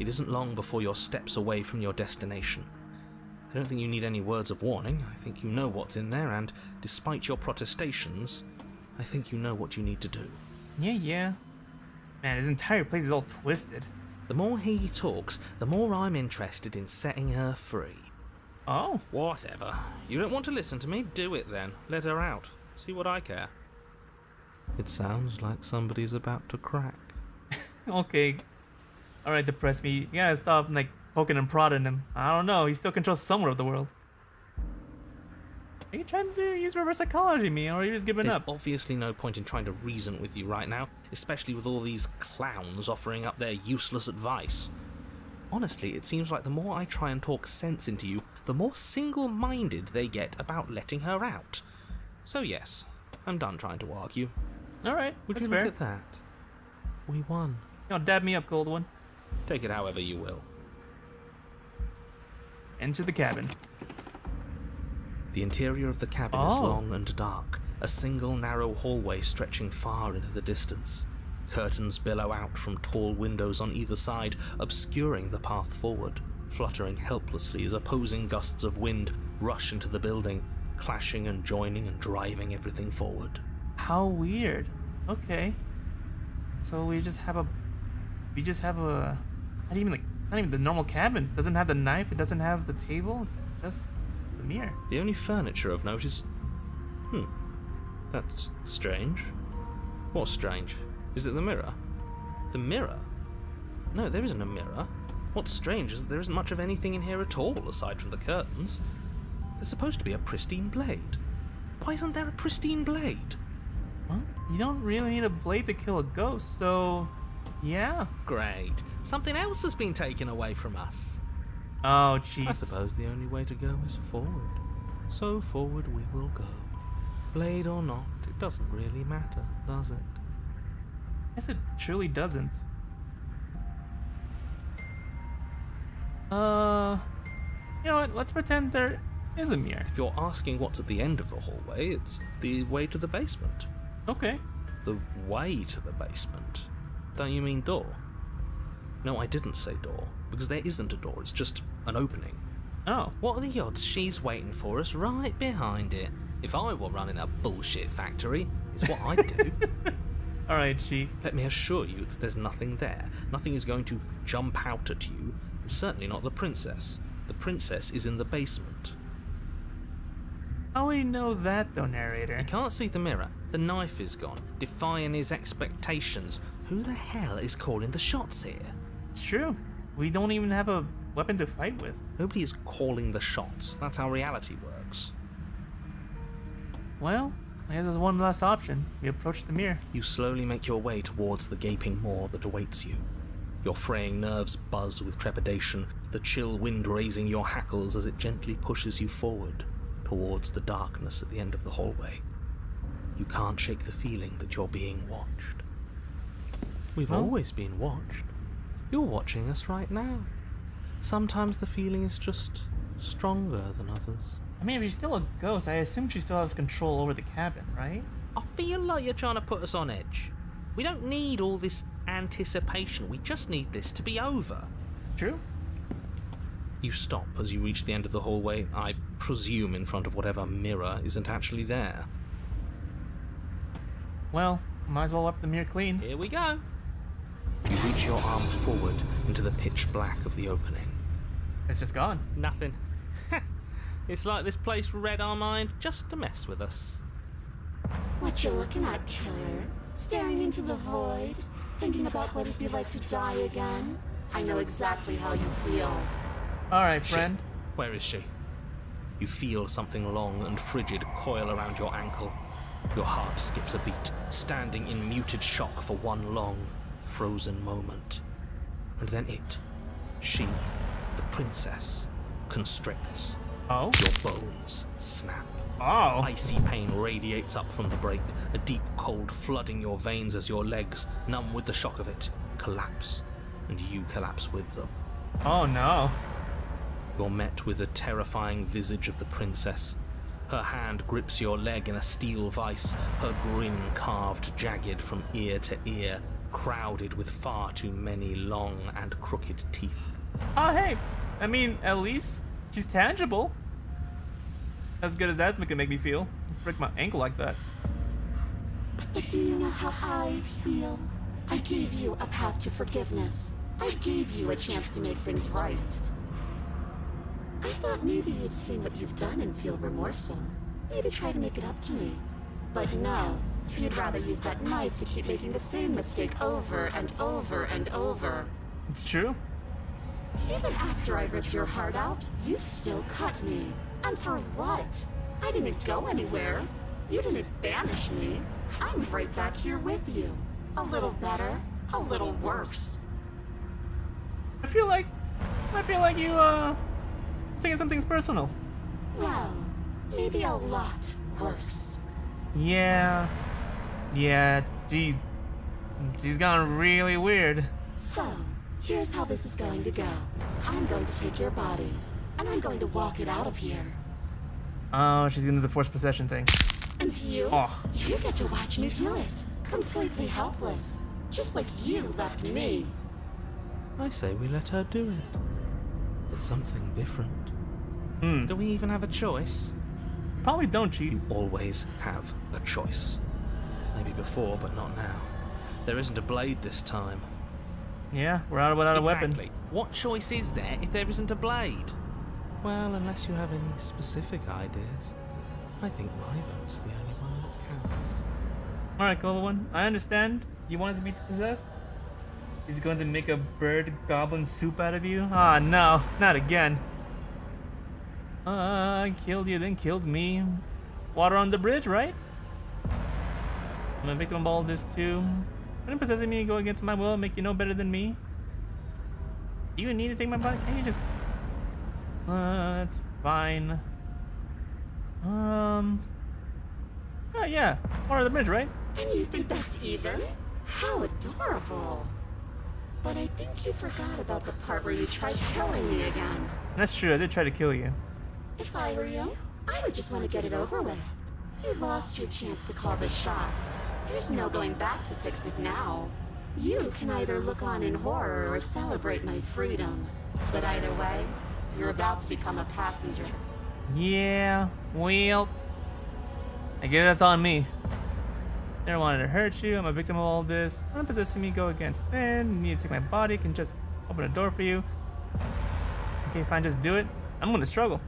Speaker 2: It isn't long before you're steps away from your destination. I don't think you need any words of warning. I think you know what's in there, and despite your protestations, I think you know what you need to do.
Speaker 1: Yeah. Man, this entire place is all twisted.
Speaker 2: The more he talks, the more I'm interested in setting her free.
Speaker 1: Oh,
Speaker 2: Whatever. You don't want to listen to me? Do it then. Let her out. See what I care. It sounds like somebody's about to crack.
Speaker 1: okay. Alright, depress me. You gotta stop, like, poking and prodding him. I don't know, he still controls somewhere of the world. Are you trying to use reverse psychology me, or are you just giving
Speaker 2: There's
Speaker 1: up?
Speaker 2: obviously no point in trying to reason with you right now, especially with all these clowns offering up their useless advice. Honestly, it seems like the more I try and talk sense into you, the more single-minded they get about letting her out. So yes, I'm done trying to argue.
Speaker 1: Alright,
Speaker 2: Would
Speaker 1: that's
Speaker 2: you
Speaker 1: fair.
Speaker 2: look at that? We won.
Speaker 1: Yo, dab me up, cold one.
Speaker 2: Take it however you will.
Speaker 1: Enter the cabin.
Speaker 2: The interior of the cabin is
Speaker 1: Oh.
Speaker 2: long and dark, a single narrow hallway stretching far into the distance. Curtains billow out from tall windows on either side, obscuring the path forward, fluttering helplessly as opposing gusts of wind rush into the building, clashing and joining and driving everything forward.
Speaker 1: How weird. Okay. So we just have a... Not even like... It's not even the normal cabin. It doesn't have the knife. It doesn't have the table. It's just the mirror.
Speaker 2: The only furniture of note is... That's strange. What's strange? Is it the mirror? The mirror? No, there isn't a mirror. What's strange is that there isn't much of anything in here at all, aside from the curtains. There's supposed to be a pristine blade. Why isn't there a pristine blade?
Speaker 1: Well, you don't really need a blade to kill a ghost, so... Yeah.
Speaker 2: Great. Something else has been taken away from us.
Speaker 1: Oh,
Speaker 2: I
Speaker 1: jeez.
Speaker 2: suppose the only way to go is forward. So forward we will go. Blade or not, it doesn't really matter, does it?
Speaker 1: Guess it truly doesn't. You know what? Let's pretend there is a mirror.
Speaker 2: If you're asking what's at the end of the hallway, it's the way to the basement.
Speaker 1: Okay.
Speaker 2: The way to the basement? Don't you mean door? No, I didn't say door, because there isn't a door, it's just an opening.
Speaker 1: Oh.
Speaker 2: What are the odds she's waiting for us right behind it? If I were running a bullshit factory,
Speaker 4: It's what I'd do.
Speaker 1: Alright, Cheeks.
Speaker 4: Let me assure you that there's nothing there. Nothing is going to jump out at you. Certainly not the princess. The princess is in the basement.
Speaker 1: How do we know that, though, narrator?
Speaker 4: You can't see the mirror. The knife is gone, defying his expectations. Who the hell is calling the shots here?
Speaker 1: It's true. We don't even have a weapon to fight with.
Speaker 4: Nobody is calling the shots. That's how reality works.
Speaker 1: Well, I guess there's one last option. We approach the mirror.
Speaker 4: You slowly make your way towards the gaping maw that awaits you. Your fraying nerves buzz with trepidation, the chill wind raising your hackles as it gently pushes you forward towards the darkness at the end of the hallway. You can't shake the feeling that you're being watched. We've
Speaker 1: Huh?
Speaker 4: always been watched. You're watching us right now. Sometimes the feeling is just stronger than others.
Speaker 1: I mean, if she's still a ghost, I assume she still has control over the cabin, right?
Speaker 4: I feel like you're trying to put us on edge. We don't need all this anticipation. We just need this to be over.
Speaker 1: True.
Speaker 4: You stop as you reach the end of the hallway, I presume in front of whatever mirror isn't actually there.
Speaker 1: Well, might as well wipe the mirror clean.
Speaker 4: Here we go. You reach your arm forward into the pitch black of the opening.
Speaker 1: It's just gone.
Speaker 4: Nothing. It's like this place read our mind just to mess with us.
Speaker 7: What you looking at, killer? Staring into the void? Thinking about what it'd be like to die again? I know exactly how you feel.
Speaker 1: Alright,
Speaker 4: Shit.
Speaker 1: friend.
Speaker 4: Where is she? You feel something long and frigid coil around your ankle. Your heart skips a beat, standing in muted shock for one long, frozen moment. And then she, the princess, constricts.
Speaker 1: Oh?
Speaker 4: Your bones snap.
Speaker 1: Oh.
Speaker 4: Icy pain radiates up from the break, a deep cold flooding your veins as your legs, numb with the shock of it, collapse, and you collapse with them.
Speaker 1: Oh no.
Speaker 4: You're met with the terrifying visage of the princess. Her hand grips your leg in a steel vice, her grin carved jagged from ear to ear, crowded with far too many long and crooked teeth.
Speaker 1: Oh hey. I mean, at least she's tangible. As good as that can make me feel. Break my ankle like that.
Speaker 7: But do you know how I feel? I gave you a path to forgiveness. I gave you a chance to make things right. I thought maybe you'd seen what you've done and feel remorseful. Maybe try to make it up to me. But no, you'd rather use that knife to keep making the same mistake over and over and over.
Speaker 1: It's true.
Speaker 7: Even after I ripped your heart out, you still cut me. And for what? I didn't go anywhere. You didn't banish me. I'm right back here with you. A little better, a little worse.
Speaker 1: I feel like you saying something's personal.
Speaker 7: Well, maybe a lot worse.
Speaker 1: Yeah. She's gone really weird.
Speaker 7: So, here's how this is going to go. I'm going to take your body, and I'm going to walk it out of here.
Speaker 1: Oh, she's gonna do the forced possession thing.
Speaker 7: And you?
Speaker 1: Oh.
Speaker 7: You get to watch me do it. Completely helpless. Just like you left me.
Speaker 4: I say we let her do it. It's something different.
Speaker 2: Do we even have a choice?
Speaker 1: Probably don't
Speaker 4: You
Speaker 1: cheat.
Speaker 4: always have a choice. Maybe before, but not now. There isn't a blade this time.
Speaker 1: Yeah, we're out without a weapon.
Speaker 2: Exactly. What choice is there if there isn't a blade?
Speaker 4: Well, unless you have any specific ideas, I think my vote's the only one that counts.
Speaker 1: Alright, Cool One. I understand. You want us to be possessed? He's going to make a bird goblin soup out of you? Ah, no. Not again. I killed you, then killed me. Water on the bridge, right? I'm a victim of all this too. When possessing me go against my will, make you no better than me? Do you need to take my body? Can you just... it's fine. Oh yeah, water on the bridge, right?
Speaker 7: And you think that's even? How adorable. But I think you forgot about the part where you tried killing me again.
Speaker 1: That's true, I did try to kill you.
Speaker 7: If I were you, I would just want to get it over with. You lost your chance to call the shots. There's no going back to fix it now. You can either look on in horror or celebrate my freedom. But either way, you're about to become a passenger.
Speaker 1: Yeah, well... I guess that's on me. Never wanted to hurt you. I'm a victim of all this. When possessing me, go against thin. You need to take my body. Can just open a door for you. Okay, fine, just do it. I'm gonna struggle.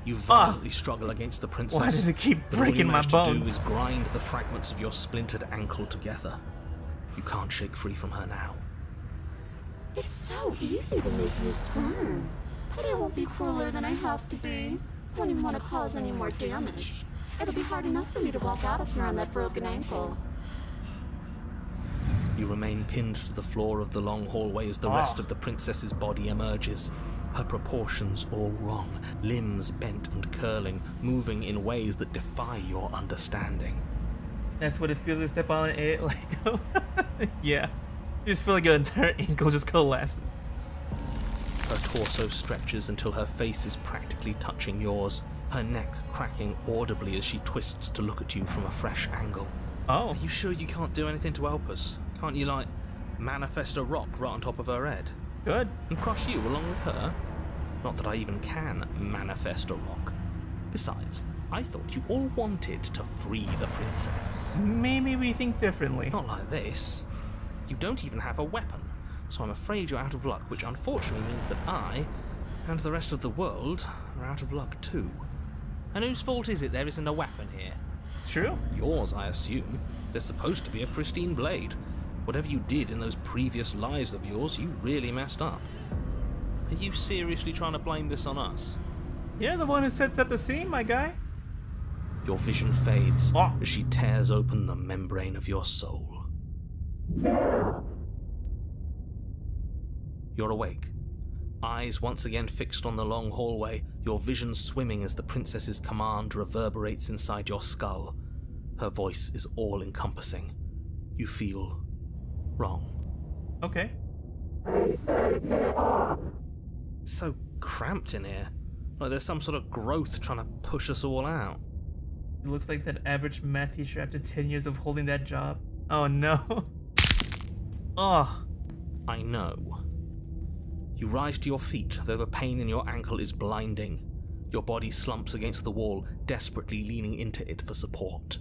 Speaker 2: You violently struggle against the princess.
Speaker 1: Why does it keep
Speaker 2: but all you
Speaker 1: breaking my
Speaker 2: manage to do
Speaker 1: bones?
Speaker 2: is grind the fragments of your splintered ankle together. You can't shake free from her now.
Speaker 7: It's so easy to make me squirm. But I won't be crueler than I have to be. I won't even want to cause any more damage. It'll be hard enough for me to walk out of here on that broken ankle.
Speaker 2: You remain pinned to the floor of the long hallway as the rest of the princess's body emerges. Her proportions all wrong, limbs bent and curling, moving in ways that defy your understanding.
Speaker 1: That's what it feels like to step on it. Like, yeah. You just feel like your entire ankle just collapses.
Speaker 2: Her torso stretches until her face is practically touching yours, her neck cracking audibly as she twists to look at you from a fresh angle.
Speaker 1: Oh.
Speaker 5: Are you sure you can't do anything to help us? Can't you, like, manifest a rock right on top of her head?
Speaker 1: Good.
Speaker 5: And crush you along with her? Not that I even can manifest a rock. Besides, I thought you all wanted to free the princess.
Speaker 1: Maybe we think differently.
Speaker 5: Not like this. You don't even have a weapon, so I'm afraid you're out of luck, which unfortunately means that I, and the rest of the world, are out of luck too. And whose fault is it there isn't a weapon here?
Speaker 1: It's true.
Speaker 5: Yours, I assume. There's supposed to be a pristine blade. Whatever you did in those previous lives of yours, you really messed up. Are you seriously trying to blame this on us?
Speaker 1: You're the one who sets up the scene, my guy.
Speaker 2: Your vision fades
Speaker 1: Oh.
Speaker 2: as she tears open the membrane of your soul. You're awake. Eyes once again fixed on the long hallway, your vision swimming as the princess's command reverberates inside your skull. Her voice is all-encompassing. You feel wrong.
Speaker 1: Okay.
Speaker 5: It's so cramped in here. Like there's some sort of growth trying to push us all out.
Speaker 1: It looks like that average math teacher after 10 years of holding that job. Oh no. Oh.
Speaker 2: I know. You rise to your feet, though the pain in your ankle is blinding. Your body slumps against the wall, desperately leaning into it for support.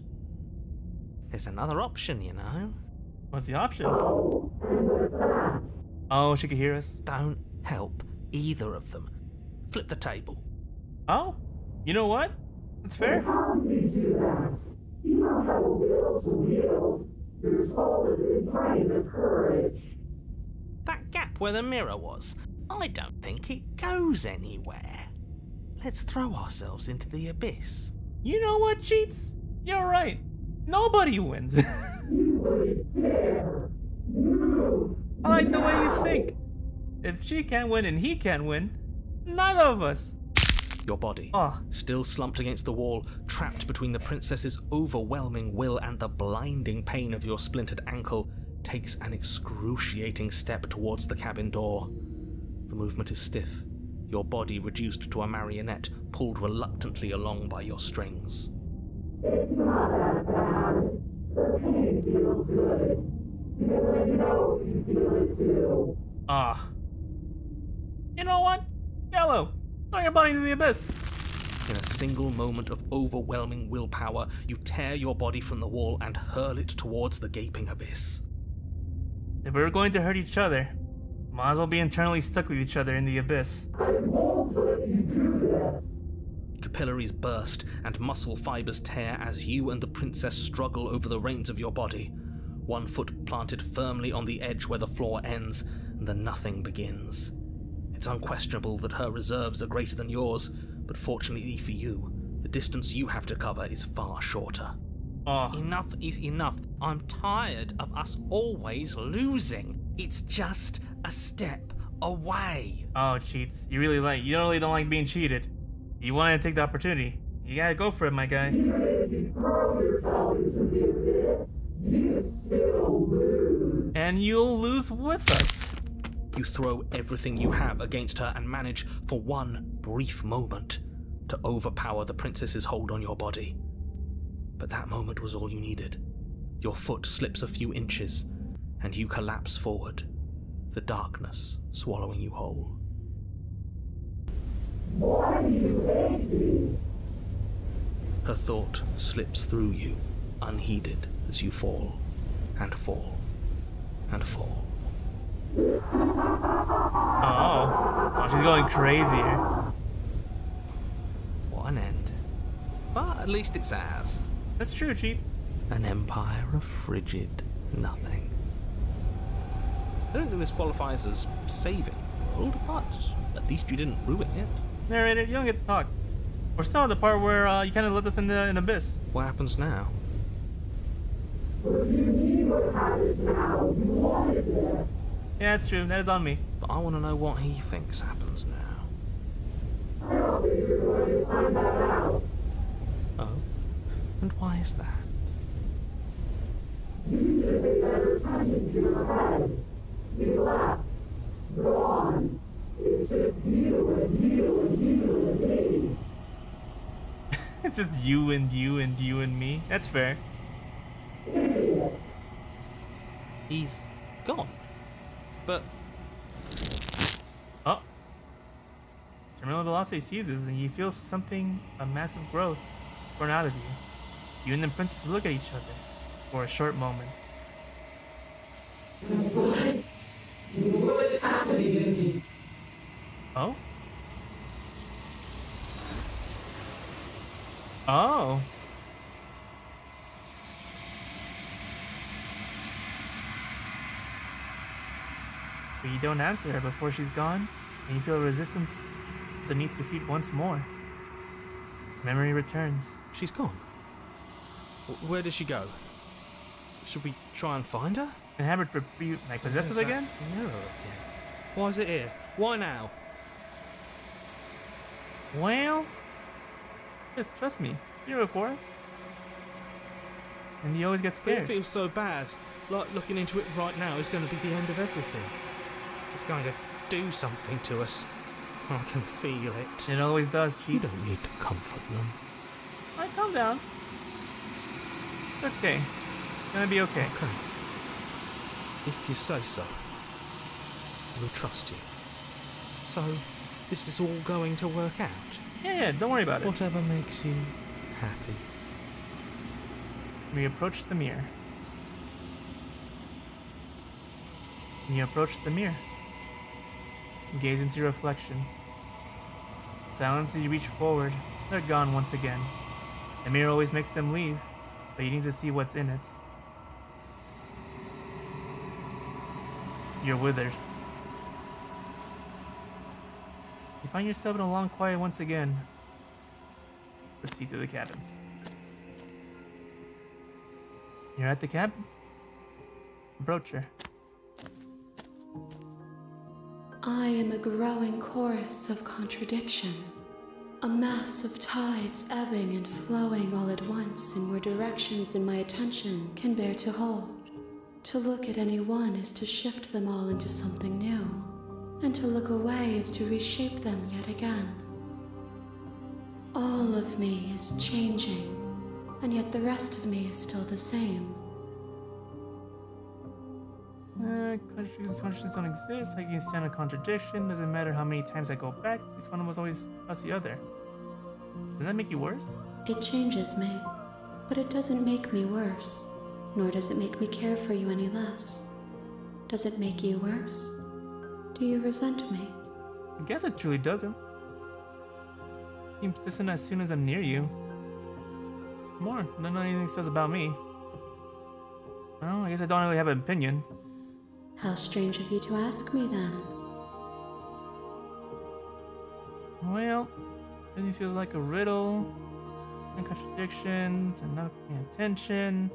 Speaker 5: There's another option, you know.
Speaker 1: What's the option? Oh, she could hear us.
Speaker 2: Don't help either of them. Flip the table.
Speaker 1: Oh? You know what? That's fair.
Speaker 5: That gap where the mirror was, I don't think it goes anywhere. Let's throw ourselves into the abyss.
Speaker 1: You know what, Cheats? You're right. Nobody wins. I like the way you think. If she can't win and he can't win, neither of us.
Speaker 2: Your body,
Speaker 1: Oh.
Speaker 2: still slumped against the wall, trapped between the princess's overwhelming will and the blinding pain of your splintered ankle, takes an excruciating step towards the cabin door. The movement is stiff, your body reduced to a marionette, pulled reluctantly along by your strings.
Speaker 1: Ah. You know what? Yellow, throw your body into the abyss.
Speaker 2: In a single moment of overwhelming willpower, you tear your body from the wall and hurl it towards the gaping abyss.
Speaker 1: If we were going to hurt each other, might as well be internally stuck with each other in the abyss.
Speaker 2: Capillaries burst and muscle fibers tear as you and the princess struggle over the reins of your body. One foot planted firmly on the edge where the floor ends, and the nothing begins. It's unquestionable that her reserves are greater than yours, but fortunately for you, the distance you have to cover is far shorter.
Speaker 1: Oh.
Speaker 5: Enough is enough. I'm tired of us always losing. It's just a step away.
Speaker 1: Oh, Cheats. You really don't like being cheated. You wanted to take the opportunity. You gotta go for it, my guy. And you'll lose with us.
Speaker 2: You throw everything you have against her and manage, for one brief moment, to overpower the princess's hold on your body. But that moment was all you needed. Your foot slips a few inches, and you collapse forward, the darkness swallowing you whole. Her thought slips through you.
Speaker 4: unheeded as you fall, and fall, and fall.
Speaker 1: Oh, she's going crazy here.
Speaker 5: What an end. But at least it's ours.
Speaker 1: That's true, Cheats.
Speaker 4: An empire of frigid nothing.
Speaker 5: I don't think this qualifies as saving the world, but at least you didn't ruin it.
Speaker 1: Narrator, you don't get to talk. We're still at the part where you kind of left us in an abyss.
Speaker 4: What happens now?
Speaker 1: Yeah, that's true. That is on me.
Speaker 4: But I want to know what he thinks happens now. Oh? And why is that?
Speaker 1: It's just you and you and you and me. That's fair.
Speaker 5: He's gone. But
Speaker 1: Oh. Terminal velocity seizes and you feel something, a massive growth, born out of you. You and the princess look at each other for a short moment.
Speaker 7: What's happening to me?
Speaker 1: Oh? Oh. But you don't answer her before she's gone, and you feel resistance beneath your feet once more. Memory returns.
Speaker 4: She's gone. Where did she go? Should we try and find her?
Speaker 1: And have it like possess us again?
Speaker 4: Mirror again. Why is it here? Why now?
Speaker 1: Well, just trust me. You're before. And you always get
Speaker 4: It
Speaker 1: scared.
Speaker 4: feels so bad. Like looking into it right now is going to be the end of everything. It's going to do something to us. I can feel it.
Speaker 1: It always does,
Speaker 4: You
Speaker 1: Chief.
Speaker 4: don't need to comfort them.
Speaker 1: Alright, calm down. It's okay. Gonna be okay.
Speaker 4: Okay. If you say so, we'll trust you. So, this is all going to work out?
Speaker 1: Yeah, don't worry about it.
Speaker 4: Whatever makes you happy.
Speaker 1: We approach the mirror. You approach the mirror. You gaze into your reflection. Silence as you reach forward. They're gone once again. The mirror always makes them leave, but you need to see what's in it. You're withered. You find yourself in a long quiet once again. Proceed to the cabin. You're at the cabin? Approach her.
Speaker 6: I am a growing chorus of contradiction, a mass of tides ebbing and flowing all at once in more directions than my attention can bear to hold. To look at any one is to shift them all into something new, and to look away is to reshape them yet again. All of me is changing, and yet the rest of me is still the same.
Speaker 1: Contradictions don't exist. I can stand a contradiction. Doesn't matter how many times I go back. At least one of us always trusts the other. Doesn't that make you worse?
Speaker 6: It changes me, but it doesn't make me worse, nor does it make me care for you any less. Does it make you worse? Do you resent me?
Speaker 1: I guess it truly doesn't. You distant as soon as I'm near you. More. Don't know anything it says about me. Well, I guess I don't really have an opinion.
Speaker 6: How strange of you to ask me then.
Speaker 1: Well, it feels like a riddle. And contradictions and not paying attention.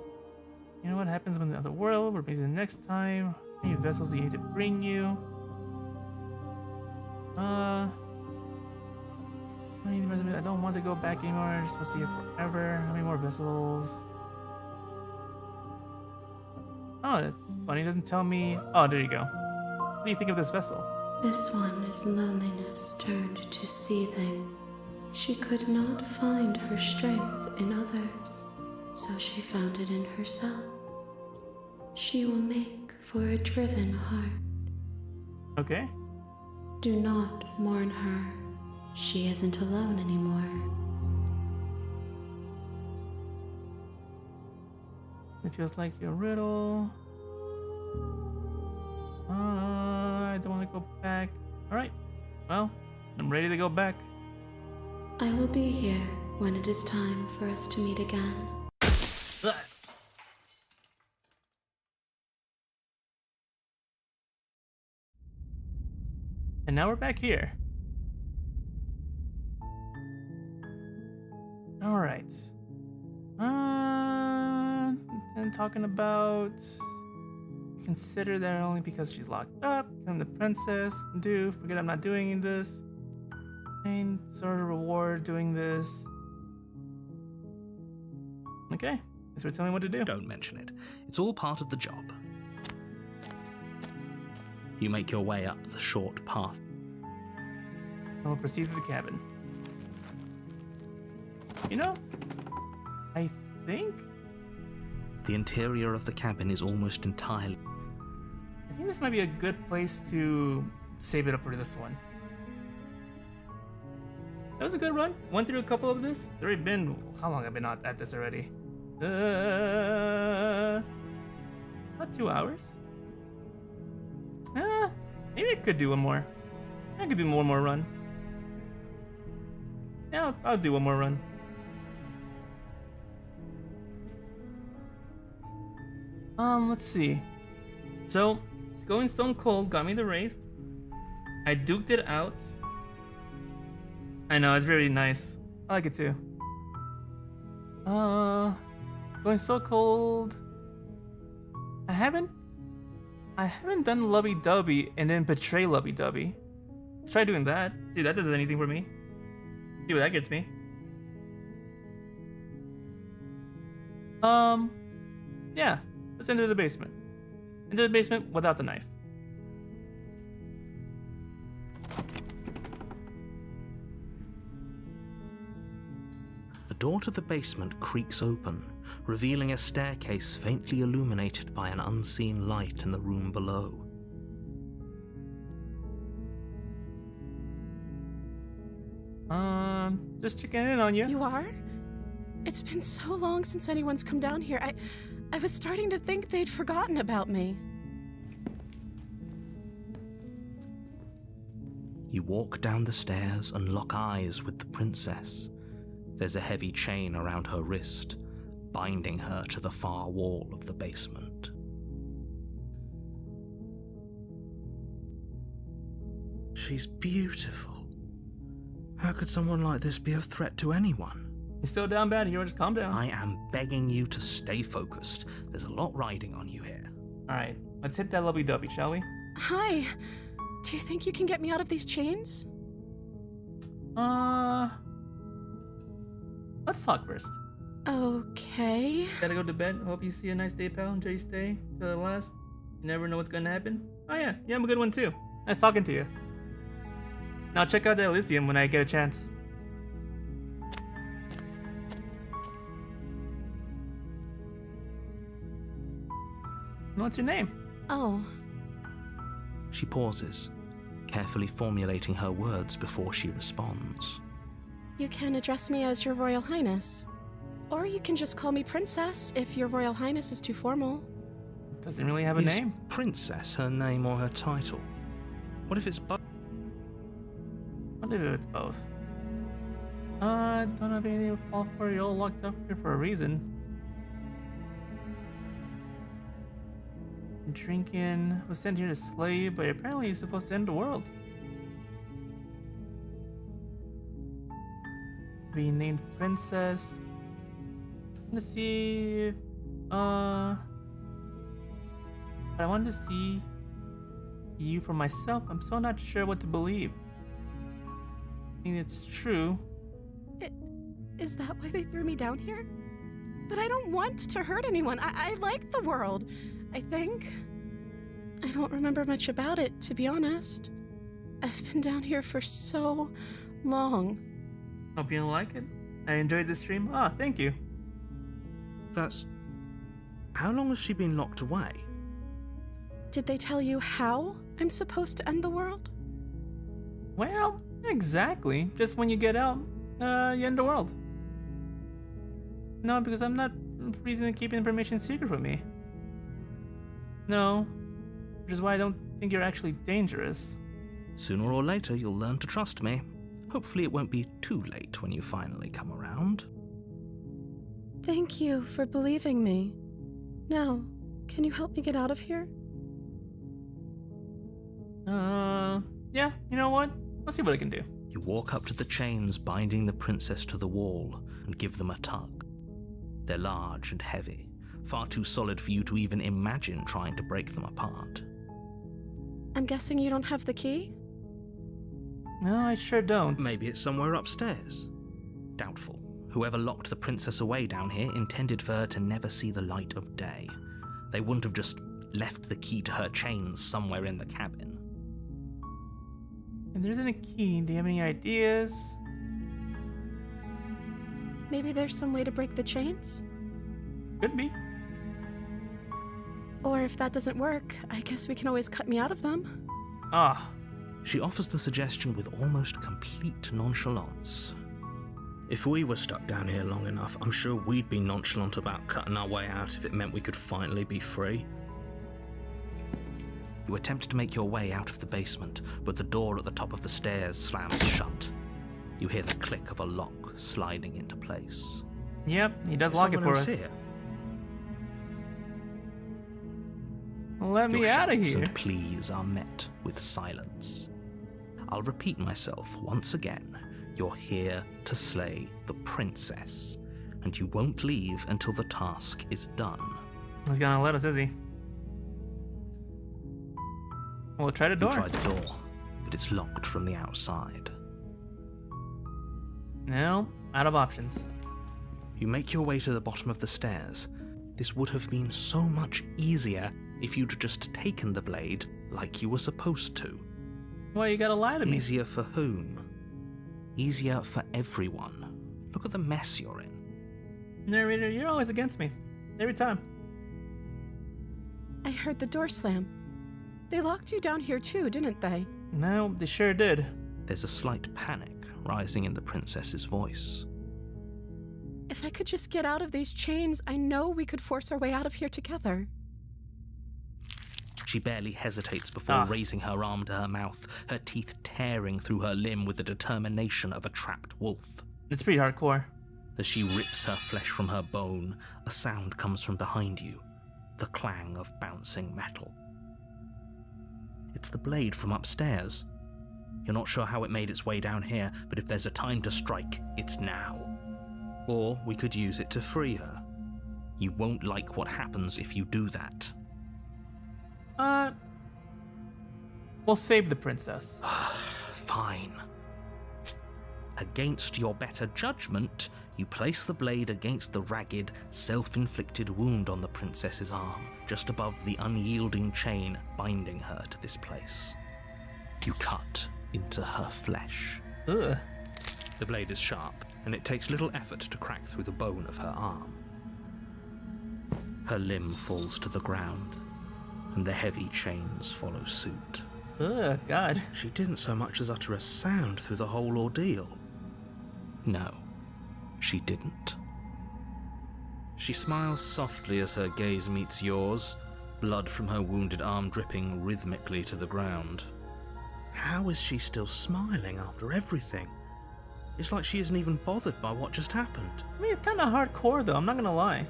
Speaker 1: You know what happens when the other world? We're busy next time. How many vessels do you need to bring you? I don't want to go back anymore. I just want to see it forever. How many more vessels? Oh, that's funny. It doesn't tell me. Oh, there you go. What do you think of this vessel?
Speaker 6: This one is loneliness turned to seething. She could not find her strength in others, so she found it in herself. She will make for a driven heart.
Speaker 1: Okay.
Speaker 6: Do not mourn her. She isn't alone anymore.
Speaker 1: It feels like a riddle. I don't want to go back. Alright, well, I'm ready to go back.
Speaker 6: I will be here when it is time for us to meet again.
Speaker 1: Ugh. And now we're back here. Alright. And talking about... Consider that only because she's locked up. I'm the princess. Forget I'm not doing this. Main sort of reward doing this. Okay, guess we're telling what to do.
Speaker 2: Don't mention it. It's all part of the job. You make your way up the short path.
Speaker 1: I will proceed to the cabin. You know, I think
Speaker 2: The interior of the cabin is almost entirely...
Speaker 1: I think this might be a good place to save it up for this one. That was a good run. Went through a couple of this. It's already been... How long have I been at this already? About 2 hours. Maybe I could do one more. I could do one more run. Yeah, I'll do one more run. Let's see. So, going stone cold got me the Wraith. I duked it out. I know, it's really nice. I like it too. Going so cold. I haven't done Lubby Dubby and then Betray Lubby Dubby. Try doing that. Dude, that doesn't anything for me. See what that gets me. Yeah. Let's enter the basement. Enter the basement without the knife.
Speaker 2: The door to the basement creaks open, revealing a staircase faintly illuminated by an unseen light in the room below.
Speaker 1: Just checking in on you.
Speaker 3: You are? It's been so long since anyone's come down here. I was starting to think they'd forgotten about me.
Speaker 2: You walk down the stairs and lock eyes with the princess. There's a heavy chain around her wrist, binding her to the far wall of the basement. She's beautiful. How could someone like this be a threat to anyone?
Speaker 1: You still down bad, hero? Just calm down.
Speaker 2: I am begging you to stay focused. There's a lot riding on you here.
Speaker 1: Alright, let's hit that lubby dubby, shall we?
Speaker 3: Hi. Do you think you can get me out of these chains?
Speaker 1: Let's talk first.
Speaker 3: Okay.
Speaker 1: Gotta go to bed. Hope you see a nice day, pal. Enjoy your stay till the last. You never know what's gonna happen. Oh yeah, I'm a good one too. Nice talking to you. Now check out the Elysium when I get a chance. What's your name?
Speaker 3: Oh.
Speaker 2: She pauses, carefully formulating her words before she responds.
Speaker 3: You can address me as Your Royal Highness. Or you can just call me Princess if Your Royal Highness is too formal.
Speaker 1: Doesn't really have a
Speaker 2: Is
Speaker 1: name.
Speaker 2: Princess her name or her title? What if it's both?
Speaker 1: What if it's both? I don't have anything to call for. You're all locked up here for a reason. Drinking. Was sent here to slay you, but apparently he's supposed to end the world. Being named Princess. Let's see if, I wanted to see you for myself. I'm so not sure what to believe. I think it's true.
Speaker 3: Is that why they threw me down here? But I don't want to hurt anyone. I like the world, I think. I don't remember much about it, to be honest. I've been down here for so long.
Speaker 1: Hope you like it. I enjoyed the stream. Ah, thank you.
Speaker 2: That's... How long has she been locked away?
Speaker 3: Did they tell you how I'm supposed to end the world?
Speaker 1: Well, exactly. Just when you get out, you end the world. No, because I'm not reason to keep information secret from me. No, which is why I don't think you're actually dangerous.
Speaker 2: Sooner or later, you'll learn to trust me. Hopefully it won't be too late when you finally come around.
Speaker 8: Thank you for believing me. Now, can you help me get out of here?
Speaker 1: Yeah, you know what? Let's see what I can do.
Speaker 2: You walk up to the chains binding the princess to the wall and give them a tug. They're large and heavy, far too solid for you to even imagine trying to break them apart.
Speaker 8: I'm guessing you don't have the key?
Speaker 1: No, I sure don't.
Speaker 2: Maybe it's somewhere upstairs. Doubtful. Whoever locked the princess away down here intended for her to never see the light of day. They wouldn't have just left the key to her chains somewhere in the cabin.
Speaker 1: If there isn't a key, do you have any ideas?
Speaker 8: Maybe there's some way to break the chains?
Speaker 1: Could be.
Speaker 8: Or if that doesn't work, I guess we can always cut me out of them.
Speaker 1: Ah,
Speaker 2: She offers the suggestion with almost complete nonchalance. If we were stuck down here long enough, I'm sure we'd be nonchalant about cutting our way out if it meant we could finally be free. You attempt to make your way out of the basement, but the door at the top of the stairs slams shut. You hear the click of a lock sliding into place.
Speaker 1: yep, he does
Speaker 2: Is
Speaker 1: lock it
Speaker 2: someone
Speaker 1: for
Speaker 2: else
Speaker 1: us.
Speaker 2: here?
Speaker 1: Let me
Speaker 2: Your
Speaker 1: out of
Speaker 2: shouts
Speaker 1: here.
Speaker 2: and pleas are met with silence. I'll repeat myself once again. You're here to slay the princess, and you won't leave until the task is done.
Speaker 1: He's gonna let us, is he? We'll try the
Speaker 2: You
Speaker 1: door.
Speaker 2: try the door, but it's locked from the outside.
Speaker 1: No, out of options.
Speaker 2: You make your way to the bottom of the stairs. This would have been so much easier if you'd just taken the blade like you were supposed to.
Speaker 1: Why you gotta lie to me?
Speaker 2: Easier for whom? Easier for everyone. Look at the mess you're in.
Speaker 1: Narrator, you're always against me. Every time.
Speaker 8: I heard the door slam. They locked you down here too, didn't they?
Speaker 1: No, they sure did.
Speaker 2: There's a slight panic rising in the princess's voice.
Speaker 8: If I could just get out of these chains, I know we could force our way out of here together.
Speaker 2: She barely hesitates before raising her arm to her mouth, her teeth tearing through her limb with the determination of a trapped wolf.
Speaker 1: It's pretty hardcore.
Speaker 2: As she rips her flesh from her bone, a sound comes from behind you, the clang of bouncing metal. It's the blade from upstairs. You're not sure how it made its way down here, but if there's a time to strike, it's now. Or we could use it to free her. You won't like what happens if you do that.
Speaker 1: We'll save the princess.
Speaker 2: Fine. Against your better judgment, you place the blade against the ragged, self-inflicted wound on the princess's arm, just above the unyielding chain binding her to this place. You cut into her flesh.
Speaker 1: Ugh.
Speaker 2: The blade is sharp, and it takes little effort to crack through the bone of her arm. Her limb falls to the ground, and the heavy chains follow suit.
Speaker 1: Ugh, God.
Speaker 2: She didn't so much as utter a sound through the whole ordeal. No, she didn't. She smiles softly as her gaze meets yours, blood from her wounded arm dripping rhythmically to the ground. How is she still smiling after everything? It's like she isn't even bothered by what just happened.
Speaker 1: I mean, it's kind of hardcore, though. I'm not gonna lie.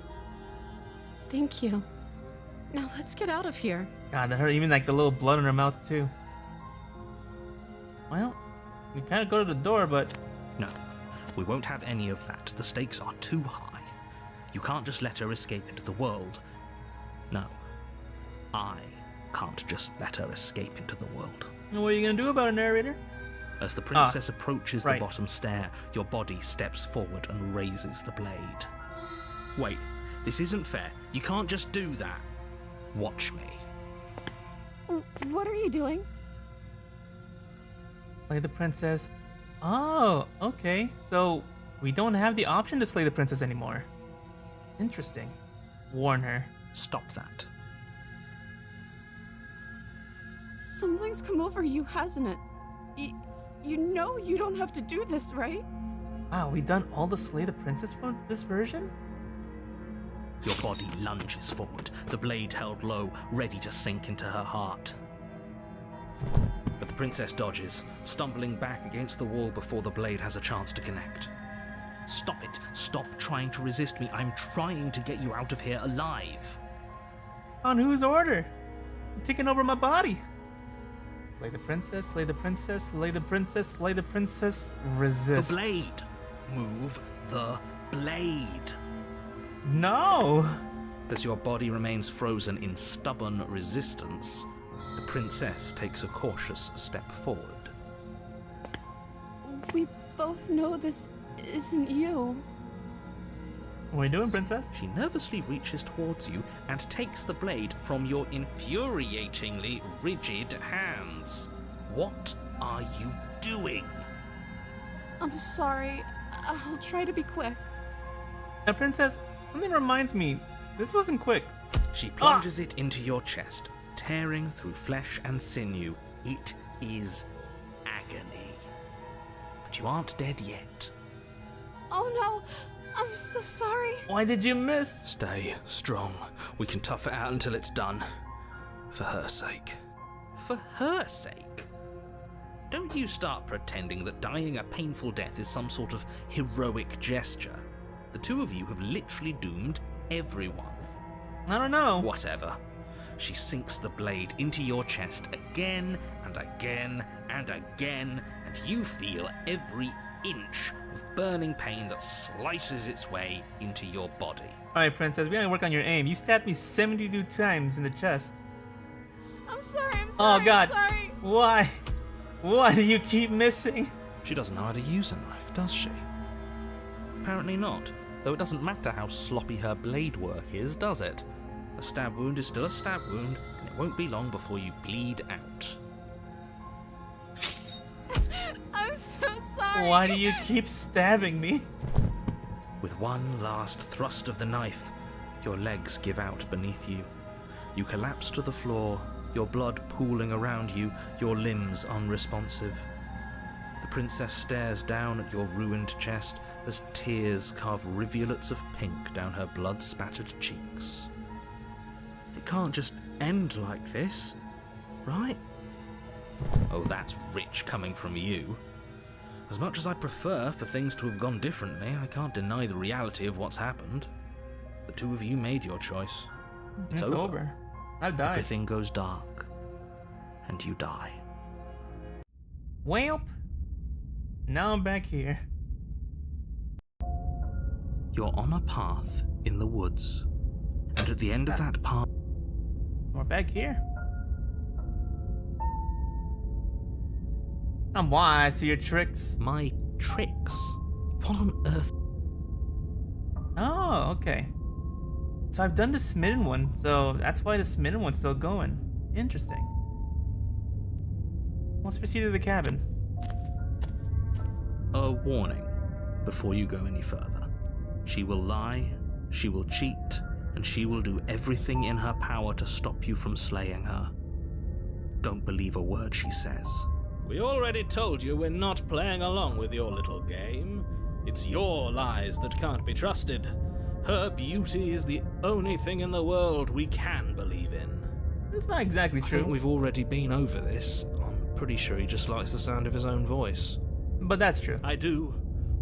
Speaker 8: Thank you. Now let's get out of here.
Speaker 1: God, that hurt. Even like the little blood in her mouth, too. Well, we kind of go to the door, but
Speaker 2: No, we won't have any of that. The stakes are too high. You can't just let her escape into the world. No, I can't just let her escape into the world.
Speaker 1: what are you gonna do about it, narrator?
Speaker 2: As the princess approaches
Speaker 1: right.
Speaker 2: the bottom stair, your body steps forward and raises the blade. Wait, this isn't fair. You can't just do that. Watch me.
Speaker 8: What are you doing?
Speaker 1: Slay the princess. Oh, okay. So we don't have the option to slay the princess anymore. Interesting. Warn her.
Speaker 2: Stop that.
Speaker 8: Something's come over you, hasn't it? You know you don't have to do this, right?
Speaker 1: Wow, we done all the slay the princess for this version?
Speaker 2: Your body lunges forward, the blade held low, ready to sink into her heart. But the princess dodges, stumbling back against the wall before the blade has a chance to connect. Stop it. Stop trying to resist me. I'm trying to get you out of here alive.
Speaker 1: On whose order? You're taking over my body. Slay the princess, slay the princess, slay the princess, slay the princess, resist.
Speaker 2: The blade. Move the blade.
Speaker 1: No!
Speaker 2: As your body remains frozen in stubborn resistance, the princess takes a cautious step forward.
Speaker 8: We both know this isn't you.
Speaker 1: What are you doing, princess?
Speaker 2: She nervously reaches towards you and takes the blade from your infuriatingly rigid hands. What are you doing?
Speaker 8: I'm sorry. I'll try to be quick.
Speaker 1: Now, princess, something reminds me. This wasn't quick.
Speaker 2: She plunges it into your chest, tearing through flesh and sinew. It is agony. But you aren't dead yet.
Speaker 8: Oh no! I'm so sorry.
Speaker 1: Why did you miss?
Speaker 2: Stay strong. We can tough it out until it's done. For her sake. For her sake? Don't you start pretending that dying a painful death is some sort of heroic gesture. The two of you have literally doomed everyone.
Speaker 1: I don't know.
Speaker 2: Whatever. She sinks the blade into your chest again and again and again, and you feel every inch of burning pain that slices its way into your body.
Speaker 1: Alright, princess, we gotta work on your aim. You stabbed me 72 times in the chest.
Speaker 8: I'm sorry.
Speaker 1: Oh god.
Speaker 8: I'm sorry.
Speaker 1: Why? Why do you keep missing?
Speaker 2: She doesn't know how to use a knife, does she? Apparently not, though it doesn't matter how sloppy her blade work is, does it? A stab wound is still a stab wound, and it won't be long before you bleed out.
Speaker 8: I'm so sorry.
Speaker 1: Why do you keep stabbing me?
Speaker 2: With one last thrust of the knife, your legs give out beneath you. You collapse to the floor, your blood pooling around you, your limbs unresponsive. The princess stares down at your ruined chest as tears carve rivulets of pink down her blood-spattered cheeks. It can't just end like this, right? Oh, that's rich coming from you. As much as I'd prefer for things to have gone differently, I can't deny the reality of what's happened. The two of you made your choice. It's over.
Speaker 1: I've died.
Speaker 2: Everything goes dark, and you die.
Speaker 1: Welp. Now I'm back here.
Speaker 2: You're on a path in the woods, and at the end of that path...
Speaker 1: We're back here. I'm wise to your tricks.
Speaker 2: My tricks? What on earth?
Speaker 1: Oh, okay. So I've done the smitten one, so that's why the smitten one's still going. Interesting. Let's proceed to the cabin.
Speaker 2: A warning before you go any further. She will lie, she will cheat, and she will do everything in her power to stop you from slaying her. Don't believe a word she says.
Speaker 5: We already told you we're not playing along with your little game. It's your lies that can't be trusted. Her beauty is the only thing in the world we can believe in.
Speaker 1: It's not exactly
Speaker 2: I
Speaker 1: true.
Speaker 2: think we've already been over this. I'm pretty sure he just likes the sound of his own voice.
Speaker 1: But that's true.
Speaker 5: I do,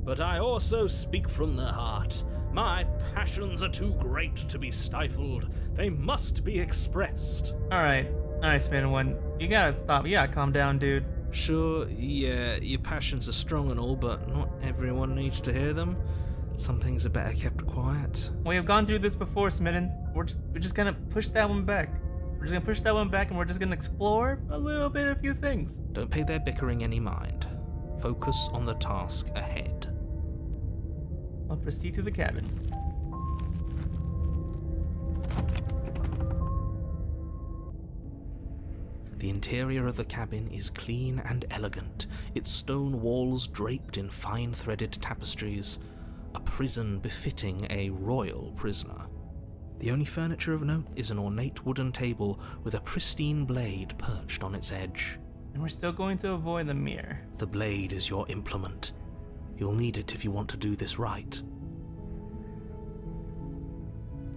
Speaker 5: but I also speak from the heart. My passions are too great to be stifled. They must be expressed.
Speaker 1: Alright, smitten one. You gotta stop. You gotta calm down, dude.
Speaker 2: Sure, yeah, your passions are strong and all, but not everyone needs to hear them. Some things are better kept quiet.
Speaker 1: We have gone through this before, Smitten. We're just gonna push that one back. We're just gonna push that one back and we're just gonna explore a few things.
Speaker 2: Don't pay their bickering any mind. Focus on the task ahead.
Speaker 1: I'll proceed to the cabin.
Speaker 2: The interior of the cabin is clean and elegant, its stone walls draped in fine-threaded tapestries, a prison befitting a royal prisoner. The only furniture of note is an ornate wooden table with a pristine blade perched on its edge.
Speaker 1: And we're still going to avoid the mirror.
Speaker 2: The blade is your implement. You'll need it if you want to do this right.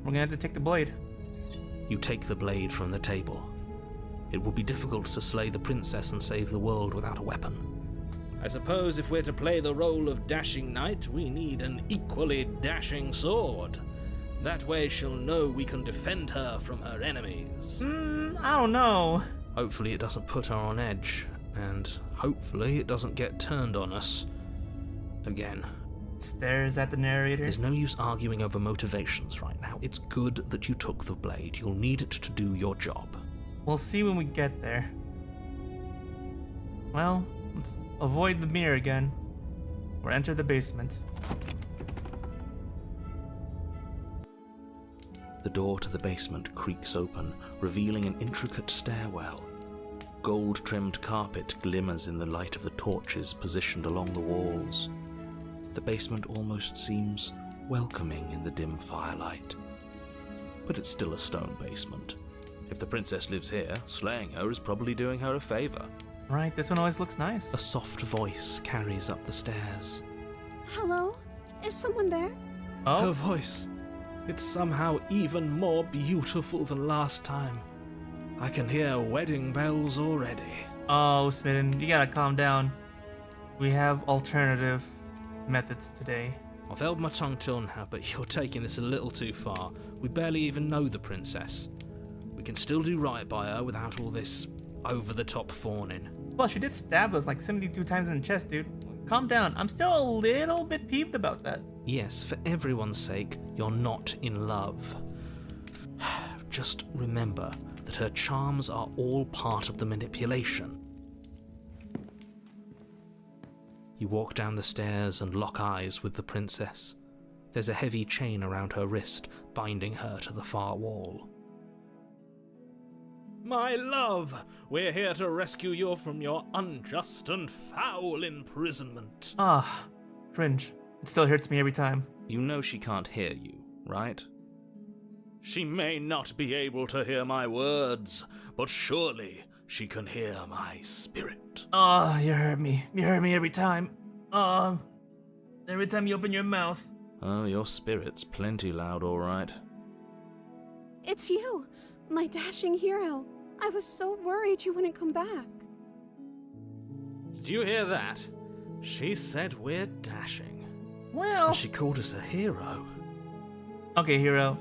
Speaker 1: We're gonna have to take the blade.
Speaker 2: You take the blade from the table. It will be difficult to slay the princess and save the world without a weapon.
Speaker 5: I suppose if we're to play the role of dashing knight, we need an equally dashing sword. That way she'll know we can defend her from her enemies.
Speaker 1: I don't know.
Speaker 2: Hopefully it doesn't put her on edge, and hopefully it doesn't get turned on us. Again.
Speaker 1: Stares at the narrator.
Speaker 2: There's no use arguing over motivations right now. It's good that you took the blade. You'll need it to do your job.
Speaker 1: We'll see when we get there. Well, let's avoid the mirror again. Or enter the basement.
Speaker 2: The door to the basement creaks open, revealing an intricate stairwell. Gold-trimmed carpet glimmers in the light of the torches positioned along the walls. The basement almost seems welcoming in the dim firelight. But it's still a stone basement. If the princess lives here, slaying her is probably doing her a favor.
Speaker 1: Right, this one always looks nice.
Speaker 2: A soft voice carries up the stairs.
Speaker 8: Hello? Is someone there?
Speaker 5: Her
Speaker 1: Oh,
Speaker 5: voice. It's somehow even more beautiful than last time. I can hear wedding bells already.
Speaker 1: oh, Smitten, you gotta calm down. We have alternative methods today.
Speaker 5: I've held my tongue till now, but you're taking this a little too far. We barely even know the princess. We can still do right by her without all this over-the-top fawning.
Speaker 1: Well, she did stab us like 72 times in the chest, dude. Calm down. I'm still a little bit peeved about that.
Speaker 2: Yes, for everyone's sake, you're not in love. Just remember that her charms are all part of the manipulation. You walk down the stairs and lock eyes with the princess. There's a heavy chain around her wrist, binding her to the far wall.
Speaker 5: My love, we're here to rescue you from your unjust and foul imprisonment.
Speaker 1: Ah, cringe. It still hurts me every time.
Speaker 2: You know she can't hear you, right?
Speaker 5: She may not be able to hear my words, but surely she can hear my spirit.
Speaker 1: Oh, you hurt me. You hurt me every time. Every time you open your mouth.
Speaker 2: Oh, your spirit's plenty loud, all right.
Speaker 8: It's you, my dashing hero. I was so worried you wouldn't come back.
Speaker 5: Did you hear that? She said we're dashing.
Speaker 1: Well,
Speaker 2: And she called us a hero.
Speaker 1: okay, hero.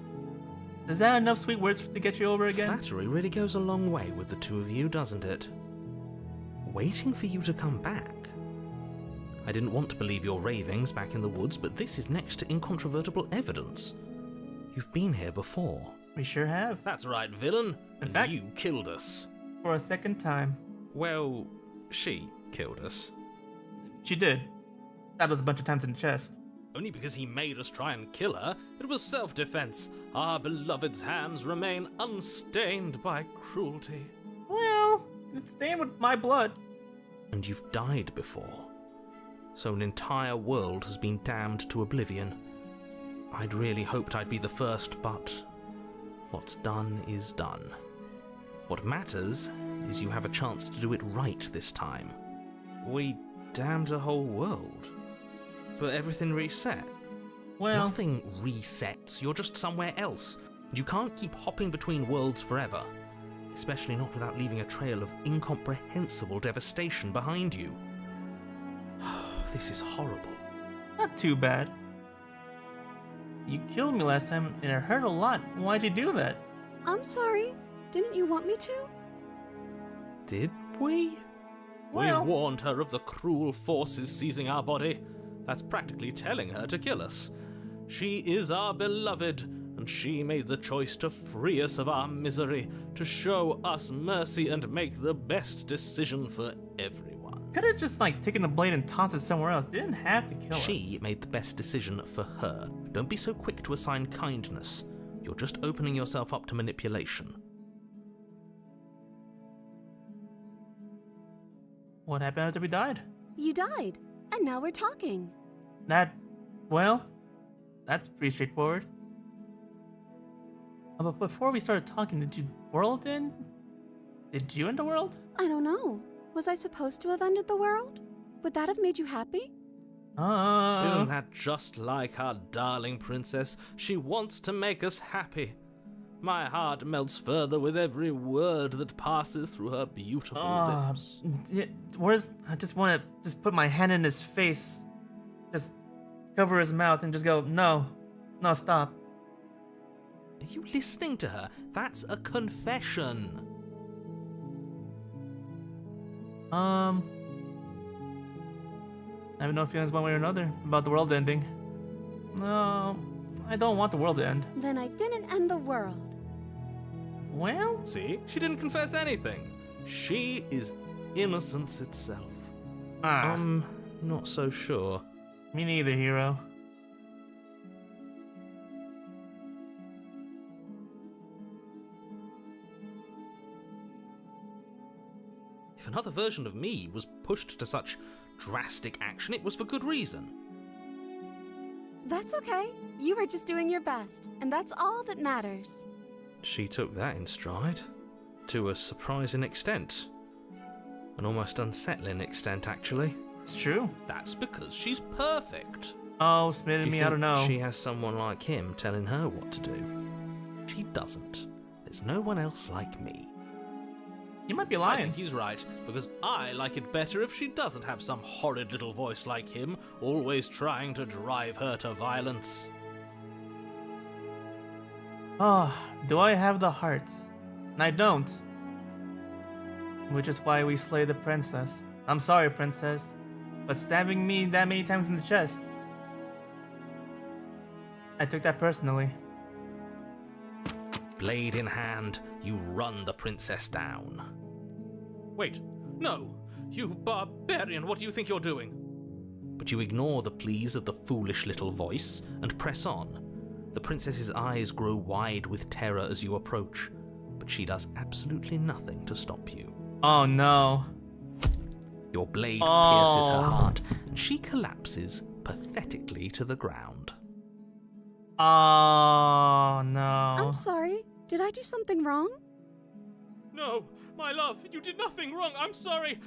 Speaker 1: Is that enough sweet words to get you over again?
Speaker 2: Flattery really goes a long way with the two of you, doesn't it? Waiting for you to come back. I didn't want to believe your ravings back in the woods, but this is next to incontrovertible evidence. You've been here before.
Speaker 1: We sure have.
Speaker 5: That's right, villain.
Speaker 1: In
Speaker 5: And
Speaker 1: fact-
Speaker 5: you killed us.
Speaker 1: For a second time.
Speaker 5: Well, she killed us.
Speaker 1: She did. That was a bunch of times in the chest.
Speaker 5: Only because he made us try and kill her. It was self-defense. Our beloved's hands remain unstained by cruelty.
Speaker 1: Well, it's stained with my blood.
Speaker 2: And you've died before. So an entire world has been damned to oblivion. I'd really hoped I'd be the first, but what's done is done. What matters is you have a chance to do it right this time.
Speaker 5: We damned a whole world. But everything reset.
Speaker 1: Well,
Speaker 2: Nothing resets, you're just somewhere else. And you can't keep hopping between worlds forever. Especially not without leaving a trail of incomprehensible devastation behind you. This is horrible.
Speaker 1: not too bad. You killed me last time and it hurt a lot. Why'd you do that?
Speaker 8: I'm sorry. Didn't you want me to?
Speaker 2: Did we?
Speaker 1: Well,
Speaker 5: We warned her of the cruel forces seizing our body. That's practically telling her to kill us. She is our beloved, and she made the choice to free us of our misery, to show us mercy and make the best decision for everyone.
Speaker 1: could have just like taken the blade and tossed it somewhere else. Didn't have to kill us.
Speaker 2: She made the best decision for her. Don't be so quick to assign kindness. You're just opening yourself up to manipulation.
Speaker 1: What happened after we died?
Speaker 8: You died, and now we're talking.
Speaker 1: Well, that's pretty straightforward. But before we started talking, did you world end? Did you end the world?
Speaker 8: I don't know. Was I supposed to have ended the world? Would that have made you happy?
Speaker 5: Isn't that just like our darling princess? She wants to make us happy. My heart melts further with every word that passes through her beautiful lips.
Speaker 1: I just want to just put my hand in his face, just cover his mouth and just go, no, stop.
Speaker 5: Are you listening to her? That's a confession.
Speaker 1: I have no feelings one way or another about the world ending. No, I don't want the world to end.
Speaker 3: Then I didn't end the world.
Speaker 1: Well,
Speaker 5: See, she didn't confess anything. She is innocence itself.
Speaker 4: Not so sure.
Speaker 1: me neither, hero.
Speaker 5: If another version of me was pushed to such drastic action, it was for good reason.
Speaker 3: That's okay. You were just doing your best, and that's all that matters.
Speaker 4: She took that in stride. To a surprising extent. An almost unsettling extent, actually.
Speaker 1: It's true.
Speaker 5: That's because she's perfect.
Speaker 1: Oh, Smith
Speaker 4: Do
Speaker 1: and
Speaker 4: you
Speaker 1: me, I
Speaker 4: think
Speaker 1: don't know.
Speaker 4: She has someone like him telling her what to do.
Speaker 5: She doesn't. There's no one else like me.
Speaker 1: You might be
Speaker 5: I
Speaker 1: lying.
Speaker 5: think he's right, because I like it better if she doesn't have some horrid little voice like him, always trying to drive her to violence.
Speaker 1: Oh, do I have the heart? I don't. Which is why we slay the princess. I'm sorry, princess, but stabbing me that many times in the chest, I took that personally.
Speaker 5: Blade in hand, you run the princess down. Wait, no! You barbarian, what do you think you're doing? But you ignore the pleas of the foolish little voice and press on. The princess's eyes grow wide with terror as you approach, but she does absolutely nothing to stop you.
Speaker 1: Oh no.
Speaker 5: Your blade
Speaker 1: Oh.
Speaker 5: pierces her heart, and she collapses pathetically to the ground.
Speaker 1: Oh no.
Speaker 3: I'm sorry. Did I do something wrong?
Speaker 5: No, my love, you did nothing wrong. I'm sorry,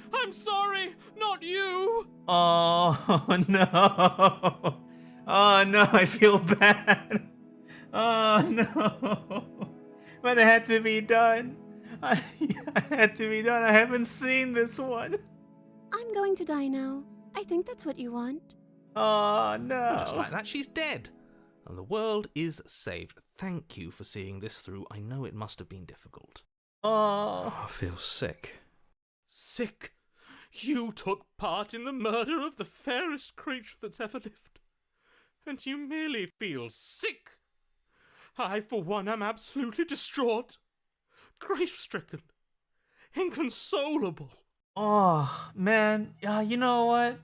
Speaker 5: not you.
Speaker 1: Oh no. Oh no, I feel bad. Oh no. But it had to be done. I had to be done. I haven't seen this one.
Speaker 3: I'm going to die now. I think that's what you want.
Speaker 1: Oh no.
Speaker 5: Just like that, she's dead. And the world is saved. Thank you for seeing this through. I know it must have been difficult.
Speaker 1: Oh.
Speaker 4: I feel sick.
Speaker 5: Sick? You took part in the murder of the fairest creature that's ever lived. And you merely feel sick? I, for one, am absolutely distraught. Grief-stricken. Inconsolable.
Speaker 1: Oh man. Yeah, you know what?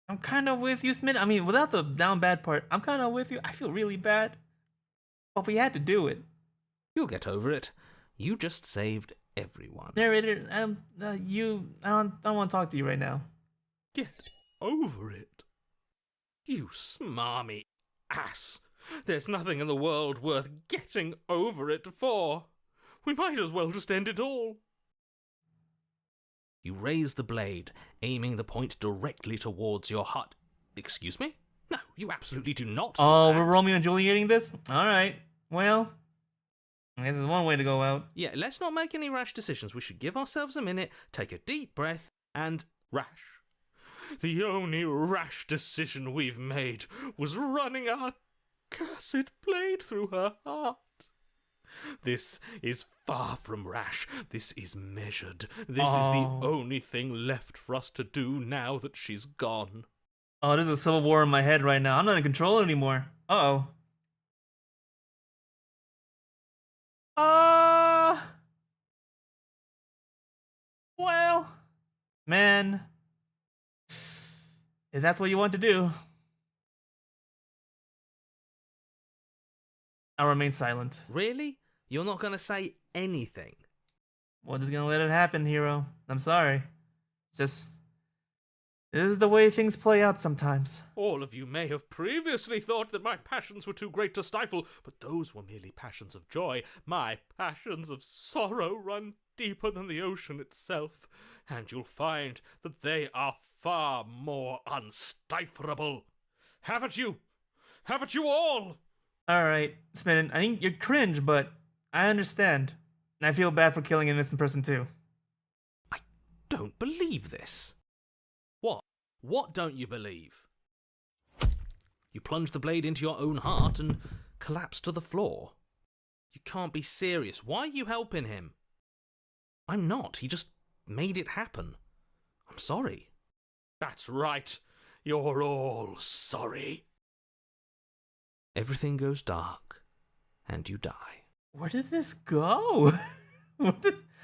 Speaker 1: I'm kind of with you, Smith. I mean, without the down bad part, I'm kind of with you. I feel really bad. But we had to do it.
Speaker 5: You'll get over it. You just saved everyone.
Speaker 1: Narrator, I don't want to talk to you right now.
Speaker 5: Get over it. You smarmy ass. There's nothing in the world worth getting over it for. We might as well just end it all. You raise the blade, aiming the point directly towards your heart. Excuse me? No, you absolutely do not do
Speaker 1: Oh,
Speaker 5: that.
Speaker 1: we're Romeo and Julieting this? Alright. Well, this is one way to go out.
Speaker 5: Yeah, let's not make any rash decisions. We should give ourselves a minute, take a deep breath, and rash. The only rash decision we've made was running our cursed blade through her heart. This is far from rash. This is measured. This is the only thing left for us to do now that she's gone.
Speaker 1: Oh, there's a civil war in my head right now. I'm not in control anymore. Uh-oh. Well, man. If that's what you want to do, I'll remain silent.
Speaker 5: Really? You're not going to say anything?
Speaker 1: We're just gonna let it happen, hero. I'm sorry. It's just This is the way things play out sometimes.
Speaker 4: All of you may have previously thought that my passions were too great to stifle, but those were merely passions of joy. My passions of sorrow run deeper than the ocean itself, and you'll find that they are far more unstiflable. Haven't you? Haven't you all?
Speaker 1: Alright, Smitten, I think you're cringe, but I understand. And I feel bad for killing an innocent person too.
Speaker 2: I don't believe this. What? What don't you believe? You plunged the blade into your own heart and collapsed to the floor. You can't be serious. Why are you helping him? I'm not. He just made it happen. I'm sorry.
Speaker 4: That's right. You're all sorry.
Speaker 2: Everything goes dark, and you die.
Speaker 1: Where did this go?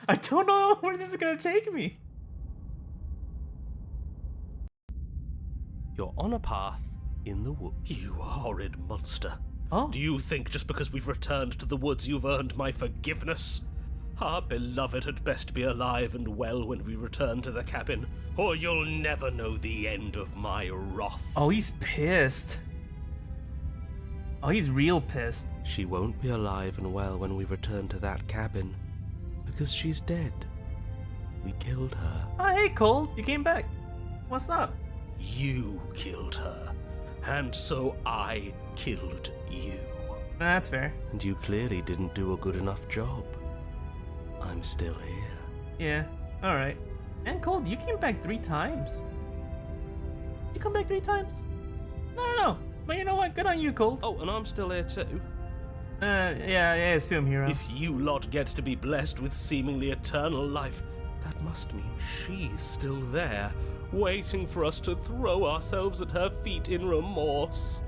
Speaker 1: I don't know where this is gonna take me.
Speaker 2: You're on a path in the woods.
Speaker 4: You horrid monster.
Speaker 1: Oh.
Speaker 4: Do you think just because we've returned to the woods you've earned my forgiveness? Our beloved had best be alive and well when we return to the cabin, or you'll never know the end of my wrath.
Speaker 1: Oh, he's pissed. Oh, he's real pissed.
Speaker 9: She won't be alive and well when we return to that cabin, because she's dead. We killed her.
Speaker 1: Oh, hey, Cole, you came back. What's up?
Speaker 4: You killed her, and so I killed you.
Speaker 1: That's fair.
Speaker 9: And you clearly didn't do a good enough job. I'm still here.
Speaker 1: Yeah, alright. And Cole, you came back 3 times. You come back 3 times? No. But you know what? Good on you, Cole.
Speaker 2: Oh, and I'm still here too.
Speaker 1: Yeah, I assume, hero.
Speaker 4: If you lot get to be blessed with seemingly eternal life, that must mean she's still there, waiting for us to throw ourselves at her feet in remorse.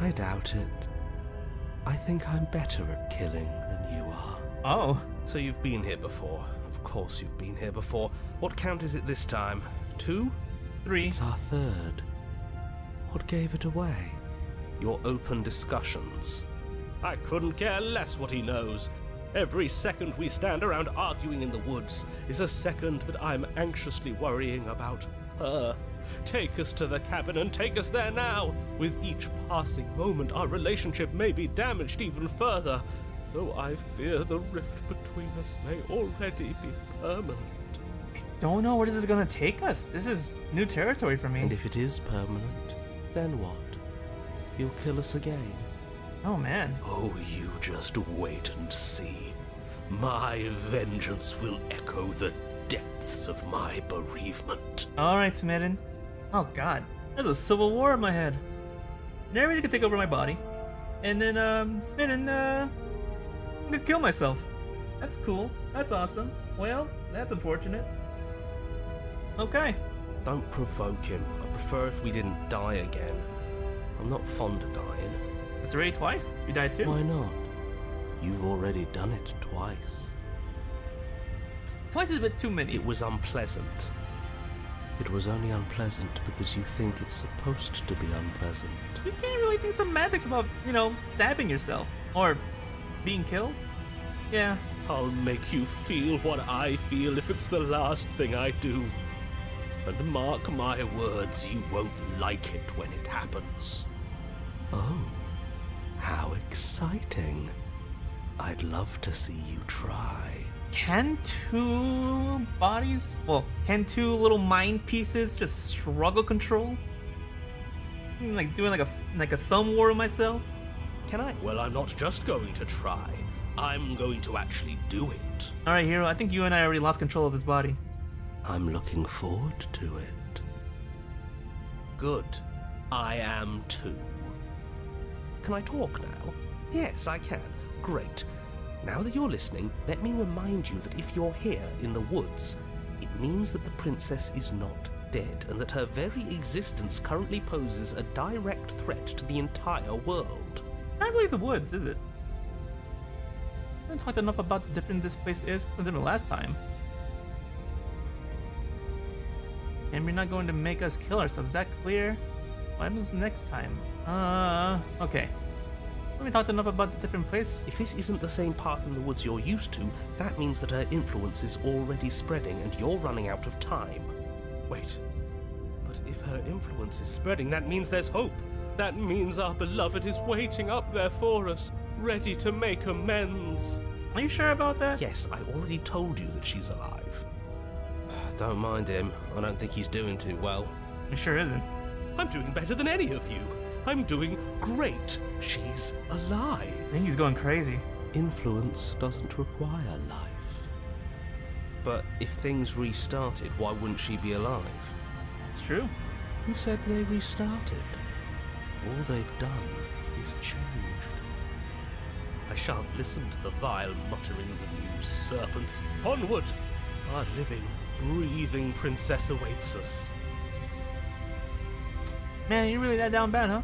Speaker 9: I doubt it. I think I'm better at killing than you are.
Speaker 1: Oh.
Speaker 2: So you've been here before. Of course you've been here before. What count is it this time? 2?
Speaker 1: 3.
Speaker 9: It's our third. What gave it away?
Speaker 2: Your open discussions.
Speaker 4: I couldn't care less what he knows. Every second we stand around arguing in the woods is a second that I'm anxiously worrying about her. Take us to the cabin and take us there now. With each passing moment, our relationship may be damaged even further, though I fear the rift between us may already be permanent.
Speaker 1: I don't know where this is gonna take us. This is new territory for me.
Speaker 9: And if it is permanent, then what? You'll kill us again?
Speaker 1: Oh, man.
Speaker 4: Oh, you just wait and see. My vengeance will echo the depths of my bereavement.
Speaker 1: Alright, Smitten. Oh, God. There's a civil war in my head. Narrator could take over my body. And then, Smitten, I'm gonna kill myself. That's cool. That's awesome. Well, that's unfortunate. Okay.
Speaker 9: Don't provoke him. I prefer if we didn't die again. I'm not fond of dying.
Speaker 1: That's already twice? You died too?
Speaker 9: Why not? You've already done it twice.
Speaker 1: Twice is a bit too many.
Speaker 9: It was unpleasant. It was only unpleasant because you think it's supposed to be unpleasant.
Speaker 1: You can't really do semantics about, stabbing yourself. Or being killed. Yeah.
Speaker 4: I'll make you feel what I feel if it's the last thing I do. And mark my words, you won't like it when it happens.
Speaker 9: Oh, how exciting. I'd love to see you try.
Speaker 1: Can 2 can 2 little mind pieces just struggle control? Like doing like a thumb war with myself?
Speaker 4: Can I? Well, I'm not just going to try. I'm going to actually do it.
Speaker 1: Alright, hero, I think you and I already lost control of this body.
Speaker 9: I'm looking forward to it.
Speaker 4: Good. I am too.
Speaker 2: Can I talk now? Yes, I can. Great. Now that you're listening, let me remind you that if you're here in the woods, it means that the princess is not dead, and that her very existence currently poses a direct threat to the entire world.
Speaker 1: Not really the woods, is it? I haven't talked enough about how different this place is than the last time. And you're not going to make us kill ourselves, is that clear? What happens next time? Okay. We haven't talked enough about the different place.
Speaker 2: If this isn't the same path in the woods you're used to, that means that her influence is already spreading and you're running out of time.
Speaker 4: Wait,
Speaker 9: But if her influence is spreading, that means there's hope. That means our beloved is waiting up there for us, ready to make amends.
Speaker 1: Are you sure about that?
Speaker 2: Yes, I already told you that she's alive.
Speaker 9: Don't mind him. I don't think he's doing too well.
Speaker 1: He sure isn't.
Speaker 9: I'm doing better than any of you. I'm doing great. She's alive.
Speaker 1: I think he's going crazy.
Speaker 9: Influence doesn't require life. But if things restarted, why wouldn't she be alive?
Speaker 1: It's true.
Speaker 9: Who said they restarted? All they've done is changed. I shan't listen to the vile mutterings of you serpents. Onward! Our living, breathing princess awaits us.
Speaker 1: Man, you're really that down bad, huh?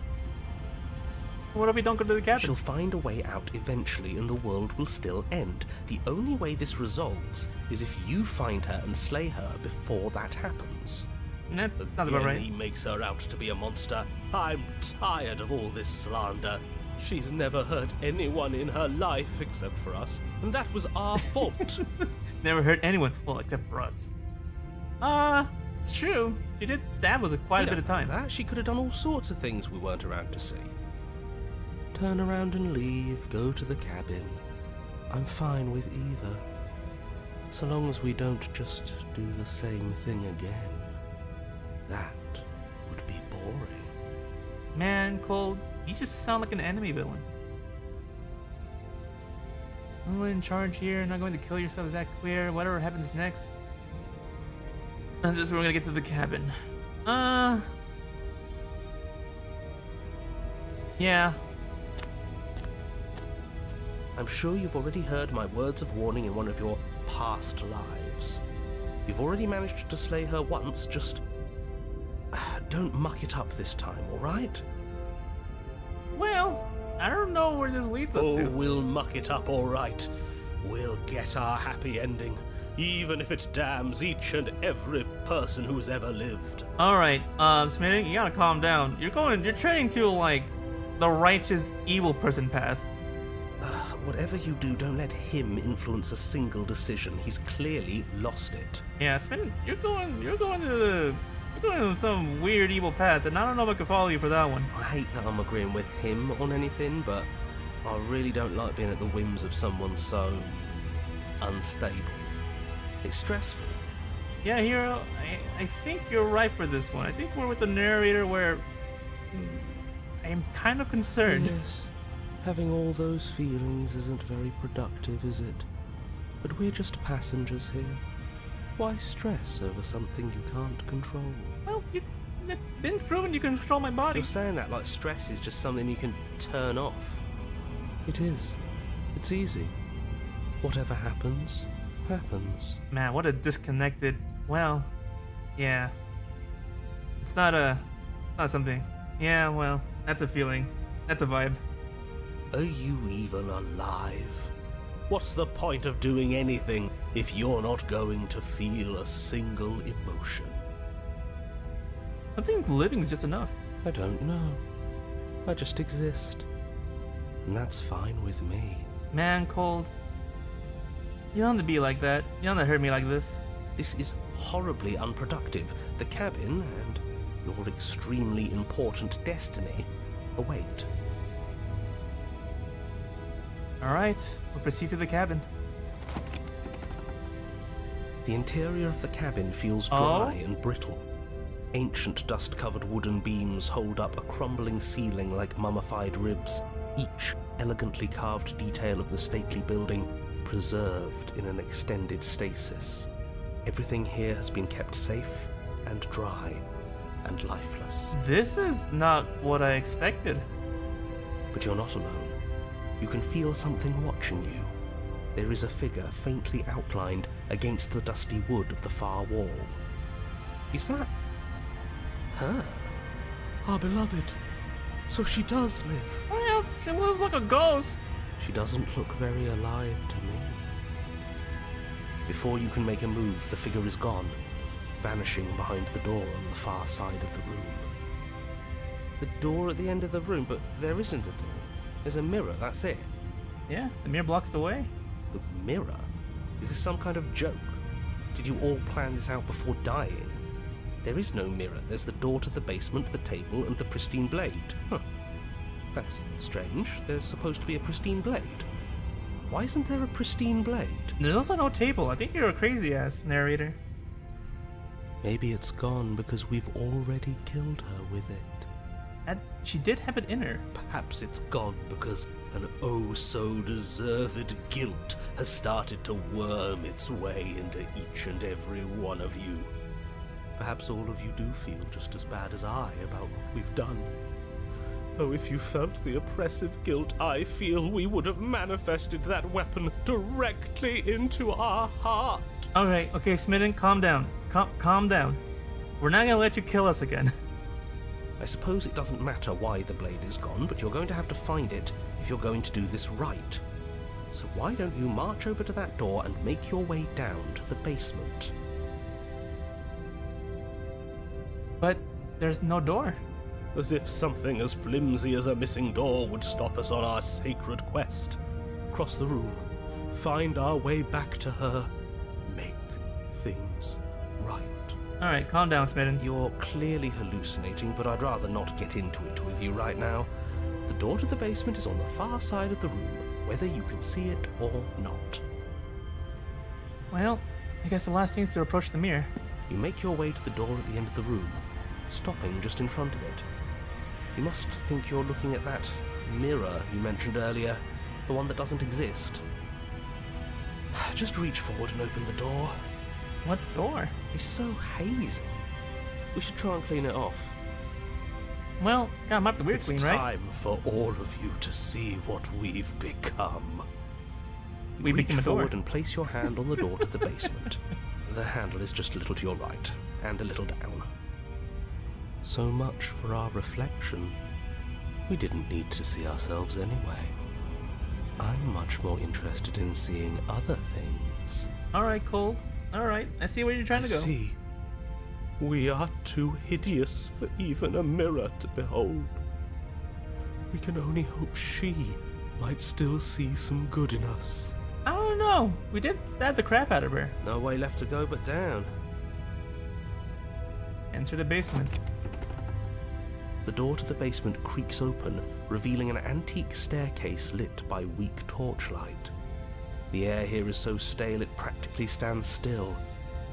Speaker 1: What if we don't go to the cabin?
Speaker 2: She'll find a way out eventually and the world will still end. The only way this resolves is if you find her and slay her before that happens.
Speaker 1: That's about right.
Speaker 9: He makes her out to be a monster. I'm tired of all this slander. She's never hurt anyone in her life except for us, and that was our fault.
Speaker 1: Never hurt anyone, well, except for us. It's true. She did stab us quite a bit of times.
Speaker 9: That she could have done all sorts of things we weren't around to see. Turn around and leave, go to the cabin. I'm fine with either. So long as we don't just do the same thing again. That would be boring.
Speaker 1: Man, Cole, you just sound like an enemy villain. Anyone in charge here, not going to kill yourself, is that clear? Whatever happens next. That's just where we're gonna get to the cabin. Yeah.
Speaker 2: I'm sure you've already heard my words of warning in one of your past lives. You've already managed to slay her once, just don't muck it up this time, alright?
Speaker 1: Well, I don't know where this leads us to.
Speaker 9: We'll muck it up alright. We'll get our happy ending, even if it damns each and every person who's ever lived.
Speaker 1: Alright, Smitty, you gotta calm down. You're training to, like, the righteous evil person path.
Speaker 2: Whatever you do, don't let him influence a single decision. He's clearly lost it.
Speaker 1: Yeah, Smitty, you're going to some weird evil path, and I don't know if I can follow you for that one.
Speaker 2: I hate that I'm agreeing with him on anything, but I really don't like being at the whims of someone so unstable. It's stressful.
Speaker 1: Yeah, Hero, I think you're right for this one. I think we're with the narrator where I am kind of concerned.
Speaker 9: Yes, having all those feelings isn't very productive, is it? But we're just passengers here. Why stress over something you can't control?
Speaker 1: Well, it's been proven you can control my body.
Speaker 2: You're saying that like stress is just something you can turn off.
Speaker 9: It is. It's easy. Whatever happens, happens.
Speaker 1: Man, what a disconnected... Well, yeah. It's not something. Yeah, well, that's a feeling. That's a vibe.
Speaker 2: Are you even alive? What's the point of doing anything if you're not going to feel a single emotion?
Speaker 1: I think living is just enough.
Speaker 9: I don't know. I just exist. And that's fine with me.
Speaker 1: Man, Cold. You don't have to be like that. You don't have to hurt me like this.
Speaker 2: This is horribly unproductive. The cabin and your extremely important destiny await.
Speaker 1: Alright, we'll proceed to the cabin.
Speaker 2: The interior of the cabin feels dry and brittle. Ancient dust-covered wooden beams hold up a crumbling ceiling like mummified ribs, each elegantly carved detail of the stately building preserved in an extended stasis. Everything here has been kept safe and dry and lifeless.
Speaker 1: This is not what I expected.
Speaker 2: But you're not alone. You can feel something watching you. There is a figure faintly outlined against the dusty wood of the far wall. Is that her?
Speaker 9: Our beloved. So she does live.
Speaker 1: Well, she lives like a ghost.
Speaker 9: She doesn't look very alive to me.
Speaker 2: Before you can make a move, the figure is gone, vanishing behind the door on the far side of the room.
Speaker 9: The door at the end of the room, but there isn't a door. There's a mirror, that's it.
Speaker 1: Yeah, the mirror blocks the way.
Speaker 2: The mirror? Is this some kind of joke? Did you all plan this out before dying?
Speaker 9: There is no mirror. There's the door to the basement, the table, and the pristine blade. Huh. That's strange. There's supposed to be a pristine blade. Why isn't there a pristine blade?
Speaker 1: There's also no table. I think you're a crazy-ass narrator.
Speaker 9: Maybe it's gone because we've already killed her with it.
Speaker 1: And she did have it in her.
Speaker 9: Perhaps it's gone because an oh-so-deserved guilt has started to worm its way into each and every one of you. Perhaps all of you do feel just as bad as I about what we've done. Though if you felt the oppressive guilt I feel, we would have manifested that weapon directly into our heart.
Speaker 1: Alright, okay, Smitten, calm down. Calm down. We're not gonna let you kill us again.
Speaker 9: I suppose it doesn't matter why the blade is gone, but you're going to have to find it if you're going to do this right. So why don't you march over to that door and make your way down to the basement?
Speaker 1: But there's no door.
Speaker 9: As if something as flimsy as a missing door would stop us on our sacred quest. Cross the room, find our way back to her, make things right.
Speaker 1: Alright, calm down, Smitten.
Speaker 9: You're clearly hallucinating, but I'd rather not get into it with you right now. The door to the basement is on the far side of the room, whether you can see it or not.
Speaker 1: Well, I guess the last thing is to approach the mirror.
Speaker 9: You make your way to the door at the end of the room, stopping just in front of it. You must think you're looking at that mirror you mentioned earlier, the one that doesn't exist. Just reach forward and open the door.
Speaker 1: What door?
Speaker 9: It's so hazy. We should try and clean it off.
Speaker 1: Well, gotta mop the weird
Speaker 9: It's
Speaker 1: clean, right?
Speaker 9: time for all of you to see what we've become.
Speaker 1: We
Speaker 9: Reach
Speaker 1: became a door.
Speaker 9: forward and place your hand on the door to the basement. The handle is just a little to your right, and a little down. So much for our reflection. We didn't need to see ourselves anyway. I'm much more interested in seeing other things.
Speaker 1: Alright, Cold. Alright, I see where you're trying to go.
Speaker 9: See, we are too hideous for even a mirror to behold. We can only hope she might still see some good in us.
Speaker 1: I don't know. We did stab the crap out of her.
Speaker 9: No way left to go but down.
Speaker 1: Enter the basement.
Speaker 9: The door to the basement creaks open, revealing an antique staircase lit by weak torchlight. The air here is so stale it practically stands still,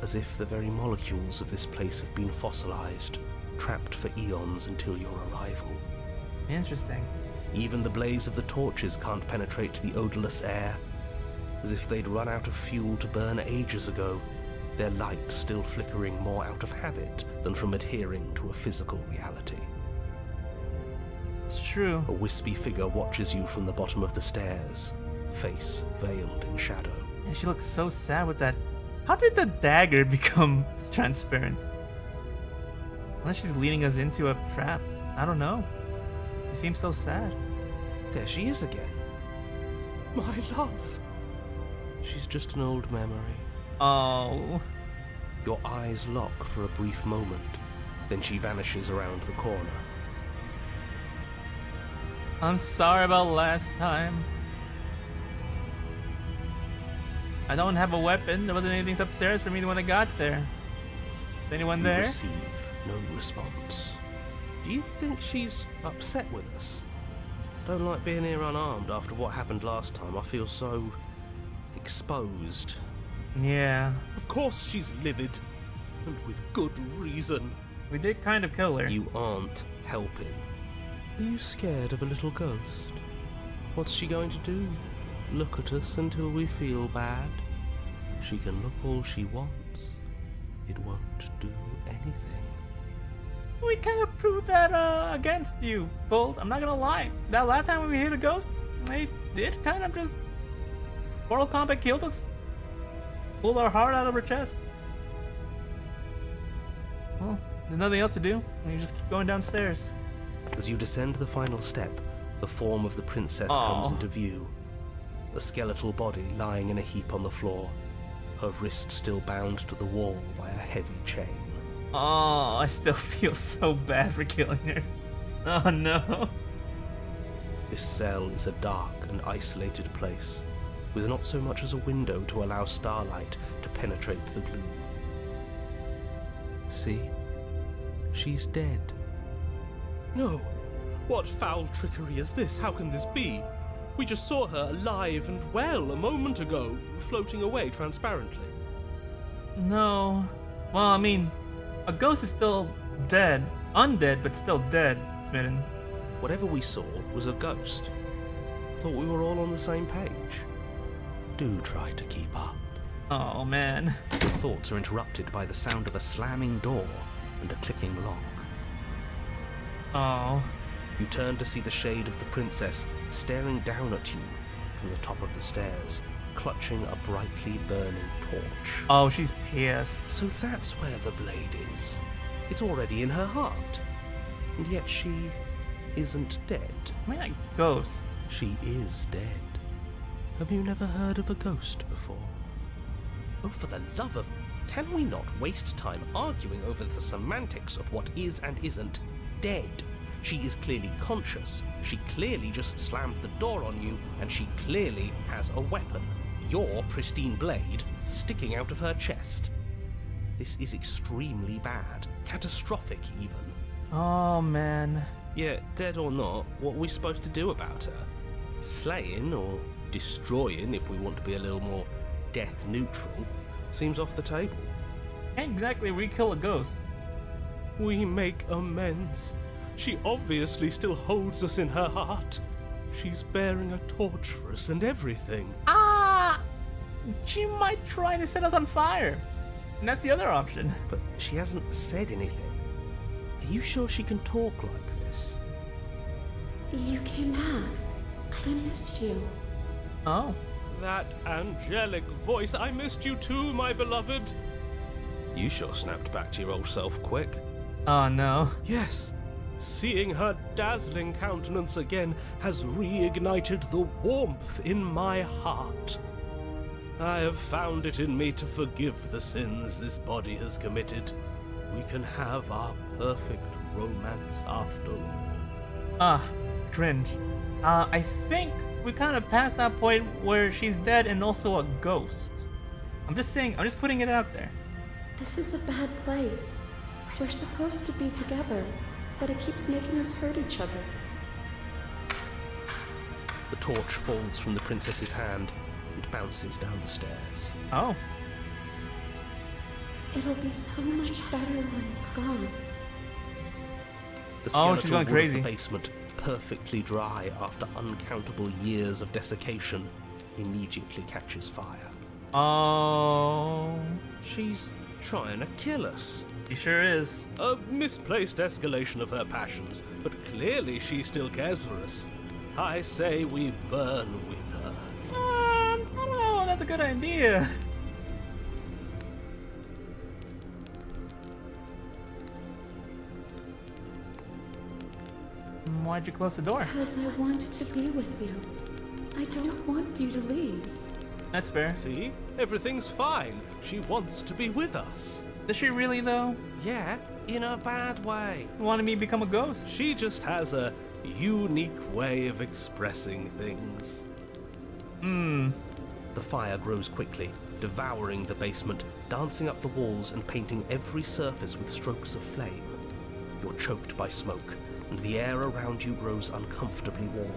Speaker 9: as if the very molecules of this place have been fossilized, trapped for eons until your arrival.
Speaker 1: Interesting.
Speaker 9: Even the blaze of the torches can't penetrate the odorless air, as if they'd run out of fuel to burn ages ago, their light still flickering more out of habit than from adhering to a physical reality.
Speaker 1: It's true.
Speaker 9: A wispy figure watches you from the bottom of the stairs, face veiled in shadow.
Speaker 1: And she looks so sad with that. How did the dagger become transparent? Unless she's leading us into a trap. I don't know. She seems so sad.
Speaker 9: There she is again. My love. She's just an old memory.
Speaker 1: Oh.
Speaker 9: Your eyes lock for a brief moment, then she vanishes around the corner.
Speaker 1: I'm sorry about last time. I don't have a weapon. There wasn't anything upstairs for me when I got there. Is anyone
Speaker 9: You
Speaker 1: there?
Speaker 9: receive no response. Do you think she's upset with us? Don't like being here unarmed after what happened last time. I feel so exposed.
Speaker 1: Yeah.
Speaker 9: Of course she's livid, and with good reason.
Speaker 1: We did kind of kill her.
Speaker 9: You aren't helping. Are you scared of a little ghost? What's she going to do? Look at us until we feel bad? She can look all she wants. It won't do anything.
Speaker 1: We kind of proved that against you, Bolt. I'm not gonna lie. That last time we hit a ghost, they did kind of just Mortal Kombat killed us. Pulled our heart out of her chest. Well, there's nothing else to do. You just keep going downstairs.
Speaker 9: As you descend the final step, the form of the princess comes into view. A skeletal body lying in a heap on the floor, her wrist still bound to the wall by a heavy chain.
Speaker 1: Oh, I still feel so bad for killing her. Oh no.
Speaker 9: This cell is a dark and isolated place, with not so much as a window to allow starlight to penetrate the gloom. See, She's dead. No! What foul trickery is this? How can this be? We just saw her alive and well a moment ago, floating away transparently.
Speaker 1: No. Well, I mean, a ghost is still dead. Undead, but still dead, Smitten.
Speaker 9: Whatever we saw was a ghost. I thought we were all on the same page. Do try to keep up.
Speaker 1: Oh, man.
Speaker 2: Your thoughts are interrupted by the sound of a slamming door and a clicking lock.
Speaker 1: Oh.
Speaker 2: You turn to see the shade of the princess staring down at you from the top of the stairs, clutching a brightly burning torch.
Speaker 1: Oh, she's pissed.
Speaker 9: So that's where the blade is. It's already in her heart. And yet she isn't dead.
Speaker 1: I mean, like, ghost.
Speaker 9: She is dead. Have you never heard of a ghost before?
Speaker 2: Oh, for the love of... Can we not waste time arguing over the semantics of what is and isn't dead? She is clearly conscious. She clearly just slammed the door on you, and she clearly has a weapon. Your pristine blade sticking out of her chest. This is extremely bad. Catastrophic, even.
Speaker 1: Oh, man.
Speaker 9: Yeah, dead or not, what are we supposed to do about her? Slaying, or destroying, if we want to be a little more death neutral, seems off the table.
Speaker 1: Can't exactly re-kill a ghost.
Speaker 9: We make amends. She obviously still holds us in her heart. She's bearing a torch for us and everything.
Speaker 1: Ah! She might try to set us on fire. And that's the other option.
Speaker 9: But she hasn't said anything. Are you sure she can talk like this?
Speaker 6: You came back. I missed you.
Speaker 1: Oh.
Speaker 9: That angelic voice. I missed you too, my beloved. You sure snapped back to your old self quick.
Speaker 1: Oh, no.
Speaker 9: Yes. Seeing her dazzling countenance again has reignited the warmth in my heart. I have found it in me to forgive the sins this body has committed. We can have our perfect romance after all.
Speaker 1: Ah, cringe. I think we kind of passed that point where she's dead and also a ghost. I'm just saying, I'm just putting it out there.
Speaker 6: This is a bad place. We're supposed to be together, but it keeps making us hurt each other.
Speaker 2: The torch falls from the princess's hand and bounces down the stairs.
Speaker 1: Oh.
Speaker 6: It'll be so much better when it's gone.
Speaker 2: The
Speaker 1: Oh, she's
Speaker 2: skeletal
Speaker 1: going
Speaker 2: wood
Speaker 1: crazy.
Speaker 2: of the basement, perfectly dry after uncountable years of desiccation, immediately catches fire.
Speaker 1: Oh.
Speaker 9: She's trying to kill us.
Speaker 1: She sure is.
Speaker 9: A misplaced escalation of her passions, but clearly she still cares for us. I say we burn with her.
Speaker 1: I don't know. That's a good idea. Why'd you close the door?
Speaker 6: Because I wanted to be with you. I don't want you to leave.
Speaker 1: That's fair.
Speaker 9: See? Everything's fine. She wants to be with us.
Speaker 1: Does she really, though?
Speaker 9: Yeah, in a bad way.
Speaker 1: Wanted me to become a ghost?
Speaker 9: She just has a unique way of expressing things.
Speaker 2: The fire grows quickly, devouring the basement, dancing up the walls and painting every surface with strokes of flame. You're choked by smoke, and the air around you grows uncomfortably warm.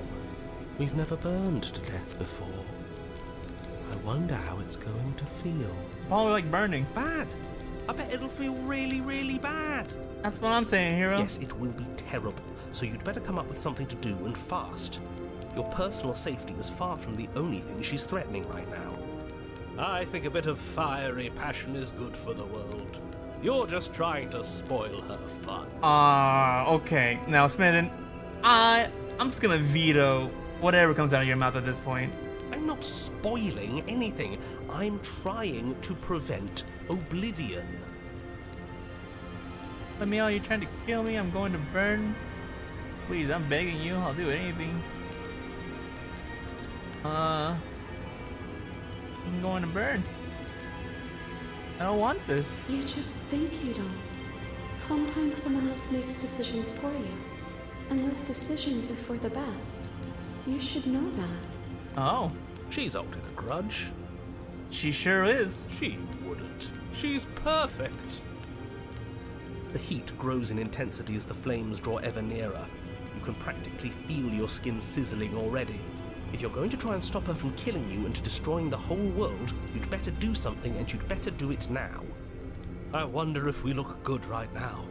Speaker 9: We've never burned to death before. I wonder how it's going to feel.
Speaker 1: Probably like burning.
Speaker 2: Bad! I bet it'll feel really, really bad.
Speaker 1: That's what I'm saying, hero.
Speaker 2: Yes, it will be terrible, so you'd better come up with something to do and fast. Your personal safety is far from the only thing she's threatening right now.
Speaker 9: I think a bit of fiery passion is good for the world. You're just trying to spoil her fun.
Speaker 1: Okay. Now, Smitten, I'm just gonna veto whatever comes out of your mouth at this point.
Speaker 2: I'm not spoiling anything. I'm trying to prevent oblivion.
Speaker 1: Let me out, you're trying to kill me, I'm going to burn. Please, I'm begging you, I'll do anything. I'm going to burn. I don't want this.
Speaker 6: You just think you don't. Sometimes someone else makes decisions for you, and those decisions are for the best. You should know that.
Speaker 1: Oh,
Speaker 9: She's holding a grudge.
Speaker 1: she sure is.
Speaker 9: She wouldn't. She's perfect. The heat grows in intensity as the flames draw ever nearer. You can practically feel your skin sizzling already. If you're going to try and stop her from killing you and destroying the whole world, you'd better do something, and you'd better do it now. I wonder if we look good right now.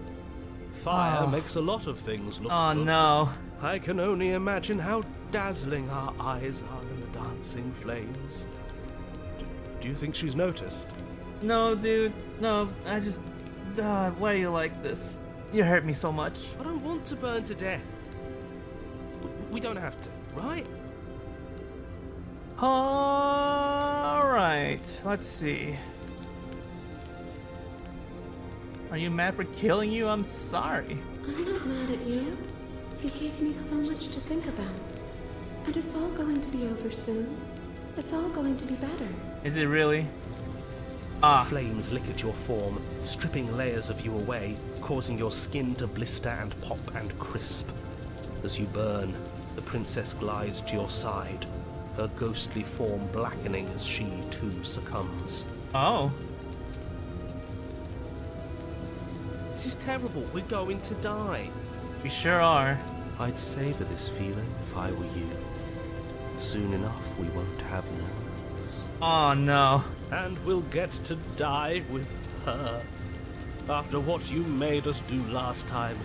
Speaker 9: Fire makes a lot of things look good.
Speaker 1: Oh no.
Speaker 9: I can only imagine how dazzling our eyes are in the dancing flames. Do you think she's noticed?
Speaker 1: No, dude. No, I just... why do you like this? You hurt me so much.
Speaker 9: I don't want to burn to death. We don't have to, right?
Speaker 1: Alright, let's see. Are you mad for killing you? I'm sorry.
Speaker 6: I'm not mad at you. You gave me so much to think about. And it's all going to be over soon. It's all going to be better.
Speaker 1: Is it really?
Speaker 9: Flames lick at your form, stripping layers of you away, causing your skin to blister and pop and crisp. As you burn, the princess glides to your side, her ghostly form blackening as she too succumbs.
Speaker 1: Oh.
Speaker 9: This is terrible. We're going to die.
Speaker 1: We sure are.
Speaker 9: I'd savor this feeling if I were you. Soon enough, we won't have nerves.
Speaker 1: Oh no.
Speaker 9: And we'll get to die with her. After what you made us do last time,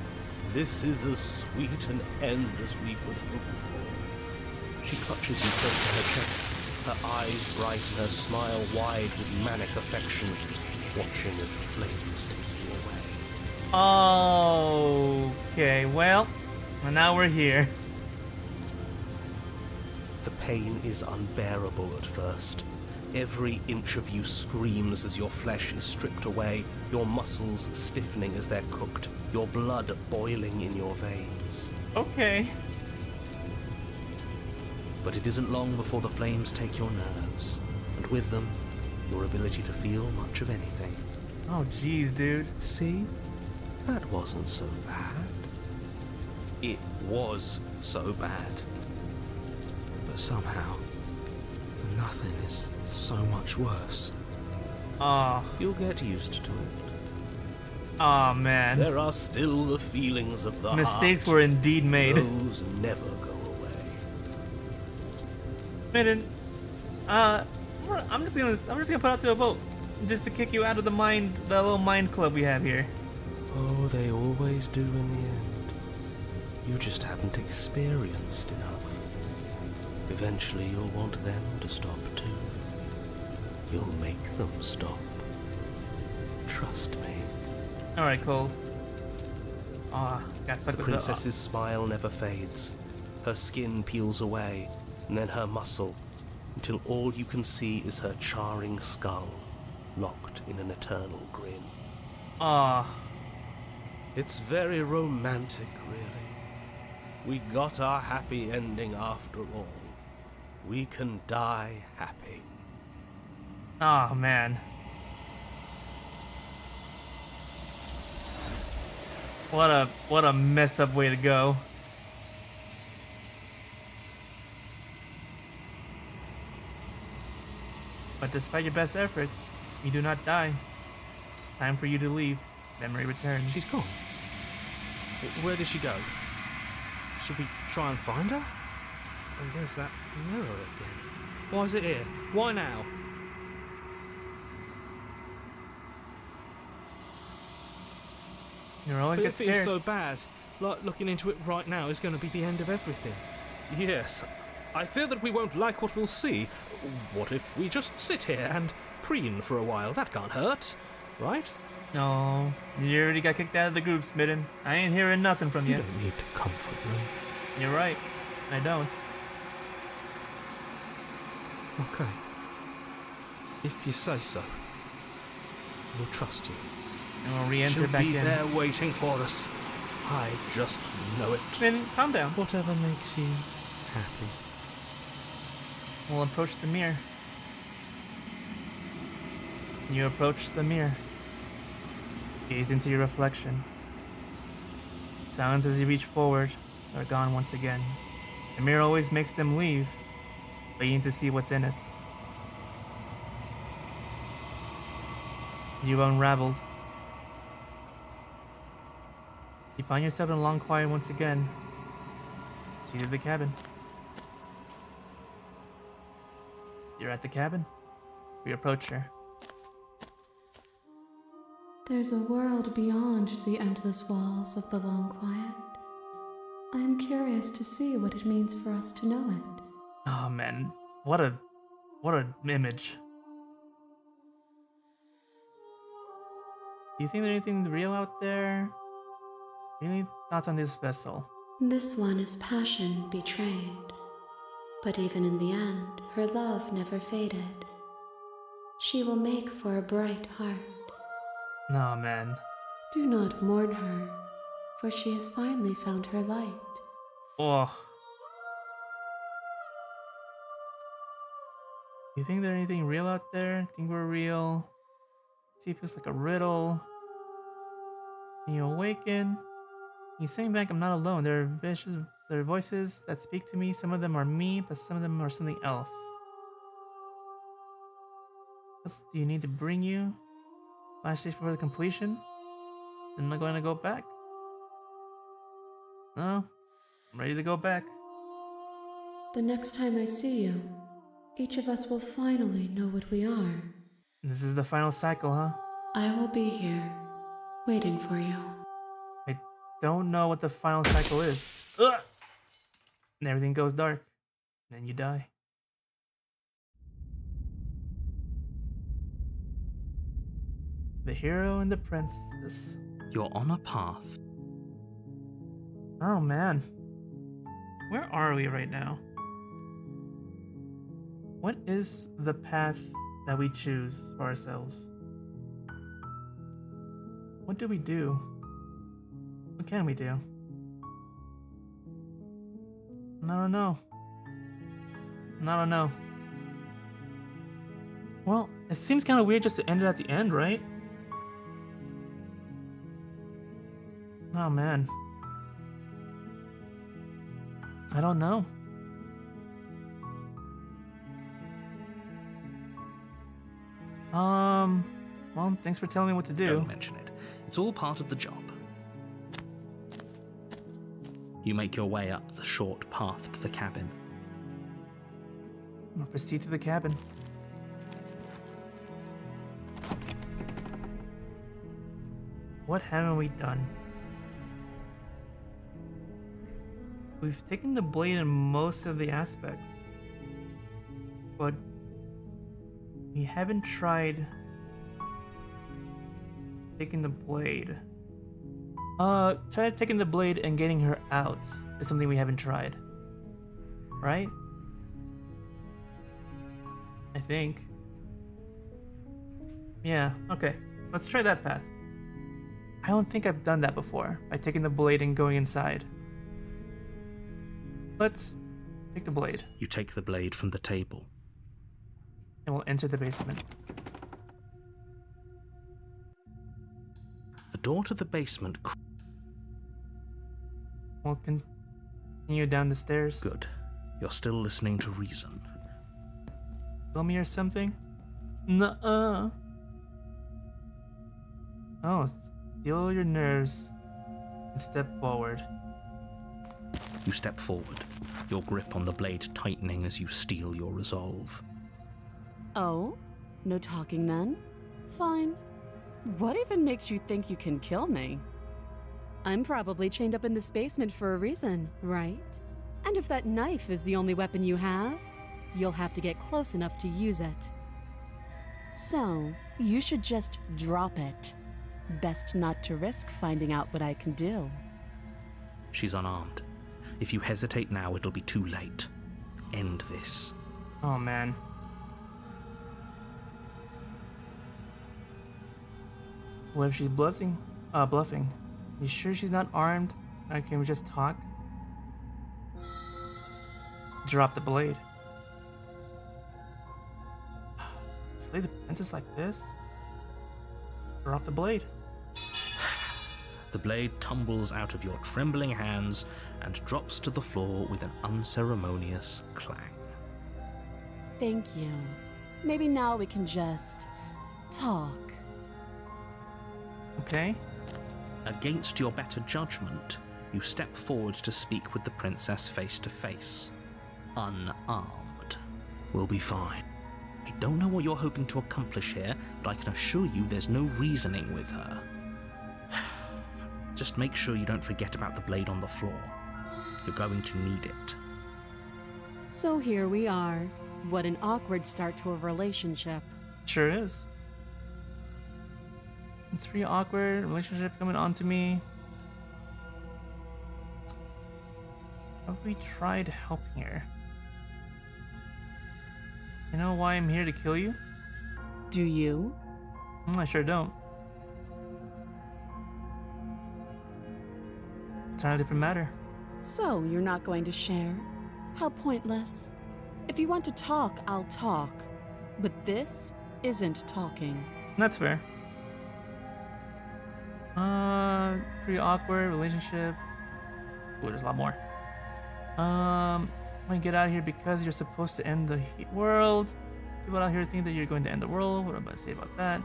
Speaker 9: this is as sweet an end as we could hope for. She clutches you close to her chest, her eyes bright and her smile wide with manic affection, watching as the flames take you away.
Speaker 1: Okay, well, now we're here.
Speaker 9: The pain is unbearable at first. Every inch of you screams as your flesh is stripped away, your muscles stiffening as they're cooked, your blood boiling in your veins.
Speaker 1: Okay.
Speaker 2: But it isn't long before the flames take your nerves, and with them, your ability to feel much of anything.
Speaker 1: Oh jeez, dude.
Speaker 9: See? That wasn't so bad. It was so bad. But somehow, nothing is so much worse.
Speaker 1: Oh.
Speaker 9: You'll get used to it.
Speaker 1: Oh man.
Speaker 9: There are still the feelings of the
Speaker 1: Mistakes
Speaker 9: heart.
Speaker 1: were indeed made.
Speaker 9: Those never go away.
Speaker 1: Midden, I'm just gonna put out to a vote, just to kick you out of the little mind club we have here.
Speaker 9: Oh, they always do in the end. You just haven't experienced enough. Eventually you'll want them to stop too. You'll make them stop. Trust me.
Speaker 1: All right, Cold. Got stuck
Speaker 9: The
Speaker 1: with
Speaker 9: princess's smile never fades. Her skin peels away, and then her muscle, until all you can see is her charring skull, locked in an eternal grin. It's very romantic, really. We got our happy ending after all. We can die happy.
Speaker 1: Oh man. What a messed up way to go. But despite your best efforts, you do not die. It's time for you to leave. Memory returns.
Speaker 4: She's gone. Where did she go? Should we try and find her? And there's that mirror again. Why is it here? Why now?
Speaker 1: You're always
Speaker 4: But
Speaker 1: get
Speaker 4: it feels
Speaker 1: scared.
Speaker 4: so bad. Like looking into it right now is going to be the end of everything.
Speaker 9: Yes, I fear that we won't like what we'll see. What if we just sit here and preen for a while? That can't hurt, right?
Speaker 1: No, you already got kicked out of the group, Smitten. I ain't hearing nothing from
Speaker 9: You
Speaker 1: you.
Speaker 9: don't need to comfort them.
Speaker 1: You're right. I don't.
Speaker 9: Okay. If you say so. We'll trust you.
Speaker 1: And we'll re-enter
Speaker 9: She'll
Speaker 1: back
Speaker 9: be
Speaker 1: in.
Speaker 9: there waiting for us. I just know it.
Speaker 1: Smitten, calm down.
Speaker 9: Whatever makes you happy.
Speaker 1: We'll approach the mirror. You approach the mirror. Gaze into your reflection. Sounds as you reach forward are gone once again. The mirror always makes them leave, waiting to see what's in it. You unraveled. You find yourself in a long quiet once again. Seated in the cabin. You're at the cabin. We approach her.
Speaker 6: There's a world beyond the endless walls of the long quiet. I am curious to see what it means for us to know it.
Speaker 1: Oh man, what a image. Do you think there's anything real out there? Any thoughts on this vessel?
Speaker 6: This one is passion betrayed. But even in the end, her love never faded. She will make for a bright heart.
Speaker 1: No, man.
Speaker 6: Do not mourn her, for she has finally found her light.
Speaker 1: Oh. You think there's anything real out there? Think we're real? See, it feels like a riddle. And you awaken. You sing back, I'm not alone. There are voices that speak to me. Some of them are me, but some of them are something else. What else do you need to bring you? Last stage before the completion? Am I going to go back? No. I'm ready to go back.
Speaker 6: The next time I see you, each of us will finally know what we are.
Speaker 1: This is the final cycle, huh?
Speaker 6: I will be here, waiting for you.
Speaker 1: I don't know what the final cycle is. Ugh! And everything goes dark. And then you die. The hero and the princess.
Speaker 2: You're on a path.
Speaker 1: Oh man. Where are we right now? What is the path that we choose for ourselves? What do we do? What can we do? I don't know. I don't know. Well, it seems kind of weird just to end it at the end, right? Oh man. I don't know. Well, thanks for telling me what to do.
Speaker 2: Don't mention it. It's all part of the job. You make your way up the short path to the cabin.
Speaker 1: I'm gonna proceed to the cabin. What haven't we done? We've taken the blade in most of the aspects, but we haven't tried taking the blade. Try taking the blade and getting her out is something we haven't tried. Right? I think. Yeah, okay. Let's try that path. I don't think I've done that before, by taking the blade and going inside. Let's take the blade.
Speaker 2: You take the blade from the table.
Speaker 1: And we'll enter the basement.
Speaker 2: The door to the basement...
Speaker 1: We'll continue down the stairs.
Speaker 2: Good. You're still listening to reason.
Speaker 1: Kill me or something? Nuh-uh. Oh, still your nerves. And step forward.
Speaker 2: You step forward, your grip on the blade tightening as you steel your resolve.
Speaker 3: Oh? No talking then? Fine. What even makes you think you can kill me? I'm probably chained up in this basement for a reason, right? And if that knife is the only weapon you have, you'll have to get close enough to use it. So, you should just drop it. Best not to risk finding out what I can do.
Speaker 2: She's unarmed. If you hesitate now, it'll be too late. End this.
Speaker 1: Oh man. What if she's bluffing? You sure she's not armed? Can we just talk? Drop the blade. Slay the princess like this? Drop the blade.
Speaker 2: The blade tumbles out of your trembling hands and drops to the floor with an unceremonious clang.
Speaker 3: Thank you. Maybe now we can just talk.
Speaker 1: Okay.
Speaker 2: Against your better judgment, you step forward to speak with the princess face to face, unarmed. We'll be fine. I don't know what you're hoping to accomplish here, but I can assure you there's no reasoning with her. Just make sure you don't forget about the blade on the floor. You're going to need it.
Speaker 3: So here we are. What an awkward start to a relationship.
Speaker 1: Sure is. It's pretty awkward. Relationship coming on to me. Have we tried helping her? You know why I'm here to kill you?
Speaker 3: Do you?
Speaker 1: I sure don't. It's not a different matter.
Speaker 3: So you're not going to share? How pointless. If you want to talk, I'll talk. But this isn't talking.
Speaker 1: That's fair. Pretty awkward relationship. Ooh, there's a lot more. I'm gonna get out of here because you're supposed to end the world. People out here think that you're going to end the world. What am I about to say about that?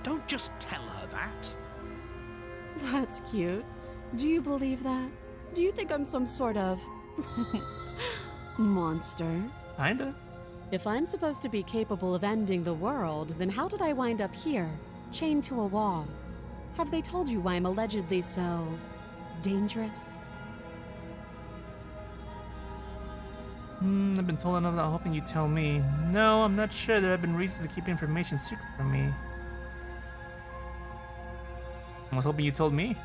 Speaker 2: Don't just tell her that.
Speaker 3: That's cute. Do you believe that? Do you think I'm some sort of monster?
Speaker 1: Kinda.
Speaker 3: If I'm supposed to be capable of ending the world, then how did I wind up here, chained to a wall? Have they told you why I'm allegedly so dangerous?
Speaker 1: I've been told enough without hoping you tell me. No, I'm not sure there have been reasons to keep information secret from me. I was hoping you told me.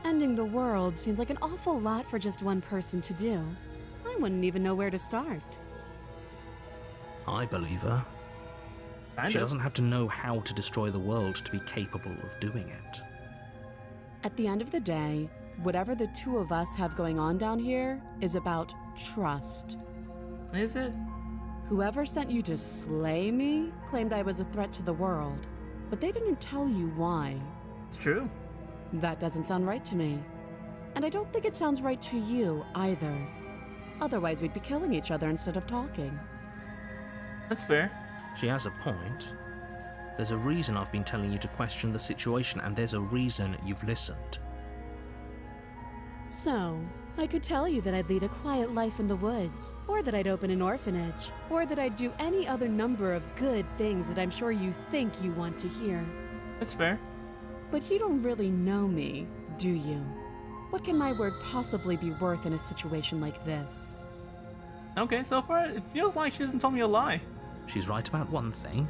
Speaker 3: Ending the world seems like an awful lot for just one person to do. I wouldn't even know where to start.
Speaker 2: I believe her.
Speaker 1: Kind
Speaker 2: She
Speaker 1: of.
Speaker 2: doesn't have to know how to destroy the world to be capable of doing it.
Speaker 3: At the end of the day, whatever the two of us have going on down here is about trust.
Speaker 1: Is it?
Speaker 3: Whoever sent you to slay me claimed I was a threat to the world, but they didn't tell you why.
Speaker 1: It's true.
Speaker 3: That doesn't sound right to me. And I don't think it sounds right to you either. Otherwise, we'd be killing each other instead of talking.
Speaker 1: That's fair.
Speaker 2: She has a point. There's a reason I've been telling you to question the situation, and there's a reason you've listened.
Speaker 3: So, I could tell you that I'd lead a quiet life in the woods, or that I'd open an orphanage, or that I'd do any other number of good things that I'm sure you think you want to hear.
Speaker 1: That's fair.
Speaker 3: But you don't really know me, do you? What can my word possibly be worth in a situation like this?
Speaker 1: Okay, so far it feels like she hasn't told me a lie.
Speaker 2: She's right about one thing.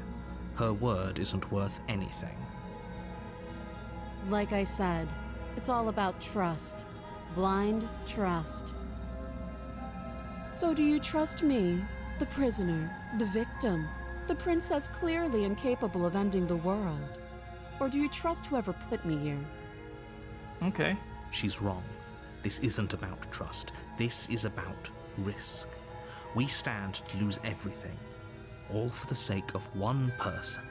Speaker 2: Her word isn't worth anything.
Speaker 3: Like I said, it's all about trust. Blind trust. So do you trust me, the prisoner, the victim, the princess clearly incapable of ending the world? Or do you trust whoever put me here?
Speaker 1: Okay.
Speaker 2: She's wrong. This isn't about trust. This is about risk. We stand to lose everything, all for the sake of one person,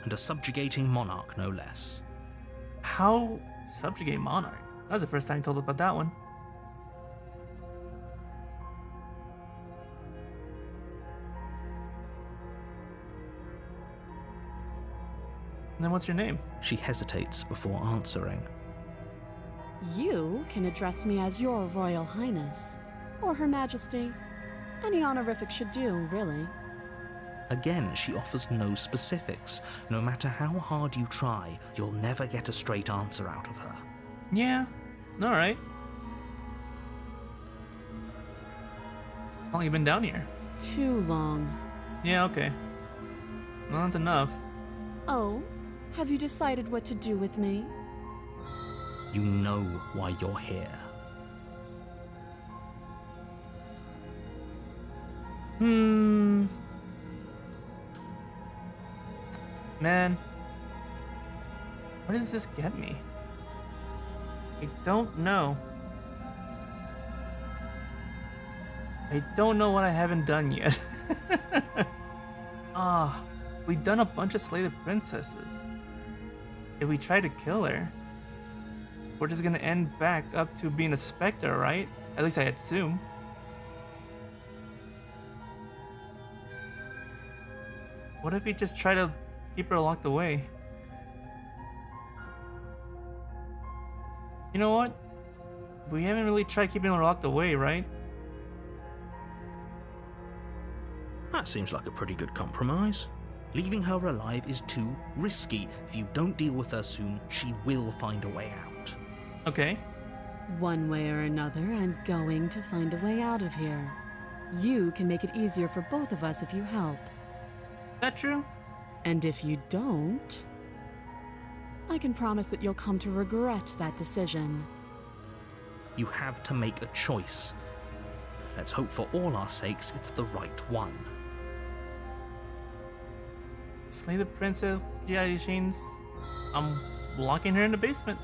Speaker 2: and a subjugating monarch no less.
Speaker 1: How subjugate monarch? That's the first time you told us about that one. And then what's your name?
Speaker 2: She hesitates before answering.
Speaker 3: You can address me as your Royal Highness, or Her Majesty. Any honorific should do, really.
Speaker 2: Again, she offers no specifics. No matter how hard you try, you'll never get a straight answer out of her.
Speaker 1: Yeah. Alright. How long you been down here?
Speaker 3: Too long.
Speaker 1: Yeah, okay. Well, that's enough.
Speaker 3: Oh, have you decided what to do with me?
Speaker 2: You know why you're here.
Speaker 1: Man. Where did this get me? I don't know. I don't know what I haven't done yet. We've done a bunch of slated princesses. If we try to kill her, we're just gonna end back up to being a specter, right? At least I assume. What if we just try to keep her locked away? You know what? We haven't really tried keeping her locked away, right?
Speaker 2: That seems like a pretty good compromise. Leaving her alive is too risky. If you don't deal with her soon, she will find a way out.
Speaker 1: Okay.
Speaker 3: One way or another, I'm going to find a way out of here. You can make it easier for both of us if you help.
Speaker 1: That true?
Speaker 3: And if you don't, I can promise that you'll come to regret that decision.
Speaker 2: You have to make a choice. Let's hope for all our sakes it's the right one.
Speaker 1: Slay the princess, get out of these chains. I'm locking her in the basement.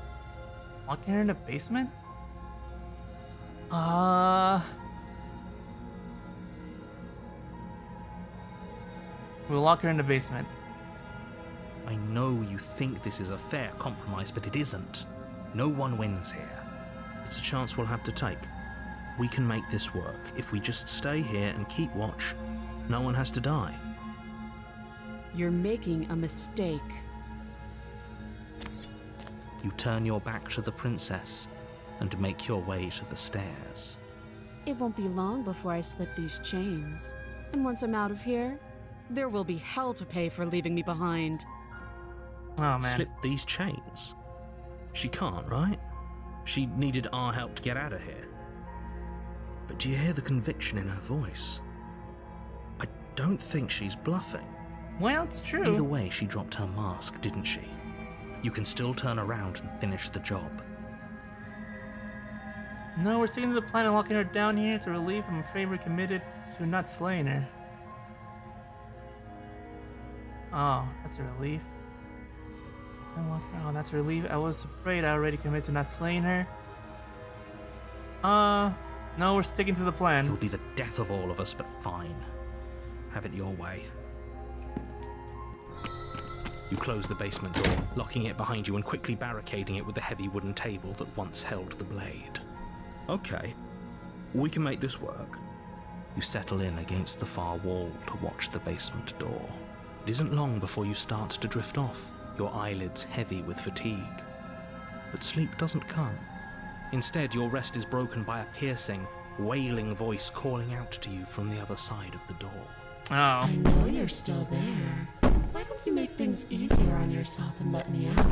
Speaker 1: Locking her in the basement? We'll lock her in the basement.
Speaker 2: I know you think this is a fair compromise, but it isn't. No one wins here. It's a chance we'll have to take. We can make this work. If we just stay here and keep watch, no one has to die.
Speaker 3: You're making a mistake.
Speaker 2: You turn your back to the princess and make your way to the stairs.
Speaker 3: It won't be long before I slip these chains. And once I'm out of here, there will be hell to pay for leaving me behind.
Speaker 1: Oh man.
Speaker 2: Slip these chains? She can't, right? She needed our help to get out of here. But do you hear the conviction in her voice? I don't think she's bluffing.
Speaker 1: Well, it's true.
Speaker 2: Either way, she dropped her mask, didn't she? You can still turn around and finish the job.
Speaker 1: No, we're sticking to the plan and locking her down here to relieve. I'm afraid we're committed to not slaying her. Oh, that's a relief. Oh, that's a relief. I was afraid I already committed to not slaying her. No, we're sticking to the plan.
Speaker 2: It'll be the death of all of us, but fine. Have it your way. You close the basement door, locking it behind you and quickly barricading it with the heavy wooden table that once held the blade. Okay, we can make this work. You settle in against the far wall to watch the basement door. It isn't long before you start to drift off, your eyelids heavy with fatigue. But sleep doesn't come. Instead, your rest is broken by a piercing, wailing voice calling out to you from the other side of the door.
Speaker 1: Oh.
Speaker 7: I know you're still there. Why don't you make things easier on yourself and let me out?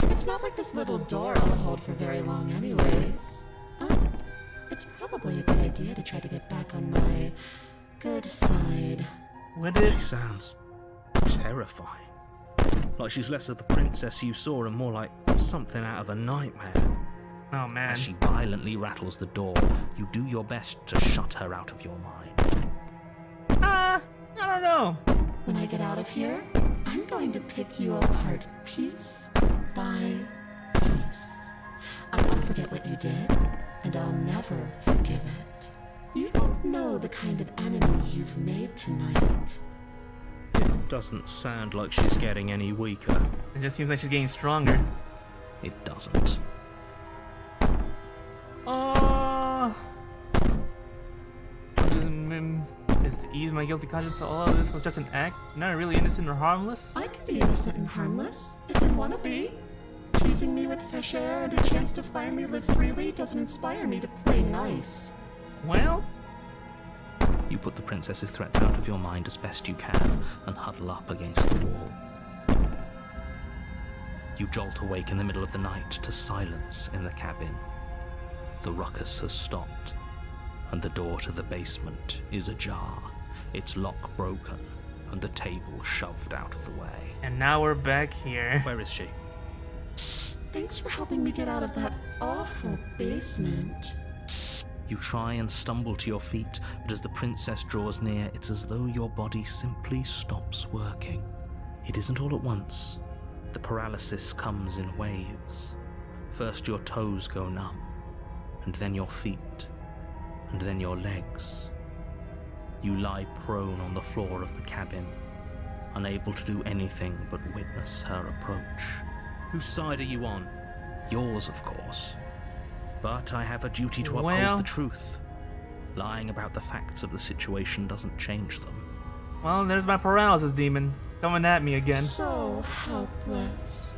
Speaker 7: It's not like this little door I'll hold for very long anyways. Oh, it's probably a good idea to try to get back on my good side.
Speaker 1: What did...
Speaker 2: She sounds terrifying. Like she's less of the princess you saw and more like something out of a nightmare.
Speaker 1: Oh man.
Speaker 2: As she violently rattles the door, you do your best to shut her out of your mind.
Speaker 1: I don't know.
Speaker 7: When I get out of here, I'm going to pick you apart piece by piece. I won't forget what you did, and I'll never forgive it. You don't know the kind of enemy you've made tonight.
Speaker 2: It doesn't sound like she's getting any weaker.
Speaker 1: It just seems like she's getting stronger.
Speaker 2: It doesn't.
Speaker 1: Is to ease my guilty conscience, so all of this was just an act? You're not really innocent or harmless?
Speaker 7: I could be innocent and harmless, if you want to be. Teasing me with fresh air and a chance to finally live freely doesn't inspire me to play nice.
Speaker 1: Well?
Speaker 2: You put the princess's threats out of your mind as best you can and huddle up against the wall. You jolt awake in the middle of the night to silence in the cabin. The ruckus has stopped, and the door to the basement is ajar, its lock broken, and the table shoved out of the way.
Speaker 1: And now we're back here.
Speaker 2: Where is she?
Speaker 7: Thanks for helping me get out of that awful basement.
Speaker 2: You try and stumble to your feet, but as the princess draws near, it's as though your body simply stops working. It isn't all at once. The paralysis comes in waves. First your toes go numb, and then your feet, and then your legs. You lie prone on the floor of the cabin, unable to do anything but witness her approach. Whose side are you on? Yours, of course. But I have a duty to uphold the truth. Lying about the facts of the situation doesn't change them.
Speaker 1: Well, there's my paralysis demon coming at me again.
Speaker 7: So helpless.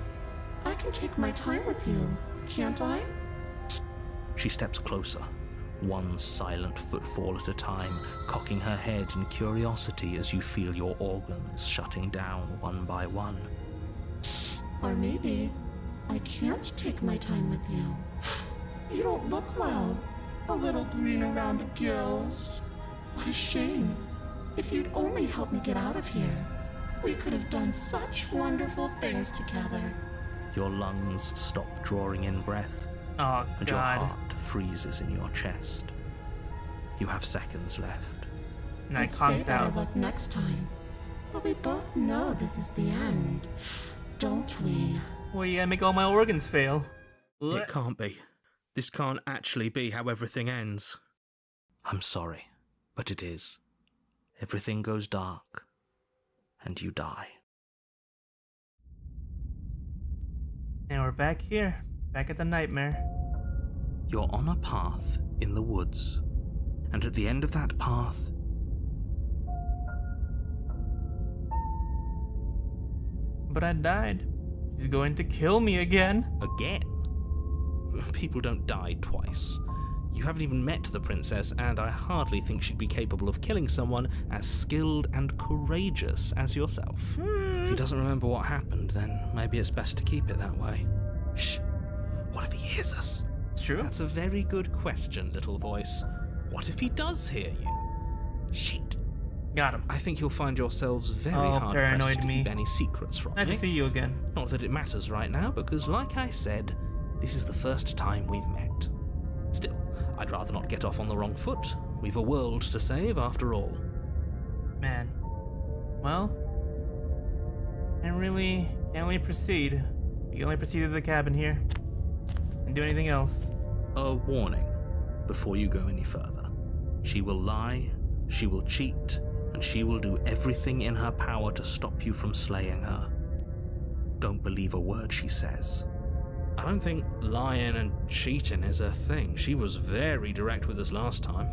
Speaker 7: I can take my time with you, can't I?
Speaker 2: She steps closer, one silent footfall at a time, cocking her head in curiosity as you feel your organs shutting down one by one.
Speaker 7: Or maybe I can't take my time with you. You don't look well. A little green around the gills. What a shame. If you'd only help me get out of here, we could have done such wonderful things together.
Speaker 2: Your lungs stop drawing in breath,
Speaker 1: Oh,
Speaker 2: and your
Speaker 1: God.
Speaker 2: heart freezes in your chest. You have seconds left.
Speaker 1: And I
Speaker 7: I'd say
Speaker 1: conked
Speaker 7: better
Speaker 1: out.
Speaker 7: luck next time. But we both know this is the end, don't we?
Speaker 1: Well, you gotta make all my organs fail.
Speaker 4: It can't be. This can't actually be how everything ends.
Speaker 2: I'm sorry, but it is. Everything goes dark, and you die.
Speaker 1: And we're back here, back at the nightmare.
Speaker 2: You're on a path in the woods, and at the end of that path,
Speaker 1: But I died. She's going to kill me again.
Speaker 2: again. People don't die twice. You haven't even met the princess, and I hardly think she'd be capable of killing someone as skilled and courageous as yourself.
Speaker 4: If he doesn't remember what happened, then maybe it's best to keep it that way.
Speaker 2: Shh. What if he hears us?
Speaker 1: It's true.
Speaker 2: That's a very good question, little voice. What if he does hear you? Shit.
Speaker 1: Got him.
Speaker 4: I think you'll find yourselves very
Speaker 1: Oh,
Speaker 4: hard
Speaker 1: paranoid
Speaker 4: pressed to
Speaker 1: me.
Speaker 4: keep any secrets from
Speaker 1: Nice
Speaker 4: me.
Speaker 1: to see you again.
Speaker 2: Not that it matters right now, because like I said, this is the first time we've met. Still, I'd rather not get off on the wrong foot. We've a world to save after all.
Speaker 1: Man. Well, can't really proceed. You can only proceed to the cabin here. And do anything else.
Speaker 2: A warning before you go any further. She will lie, she will cheat, and she will do everything in her power to stop you from slaying her. Don't believe a word she says.
Speaker 4: I don't think lying and cheating is her thing. She was very direct with us last time.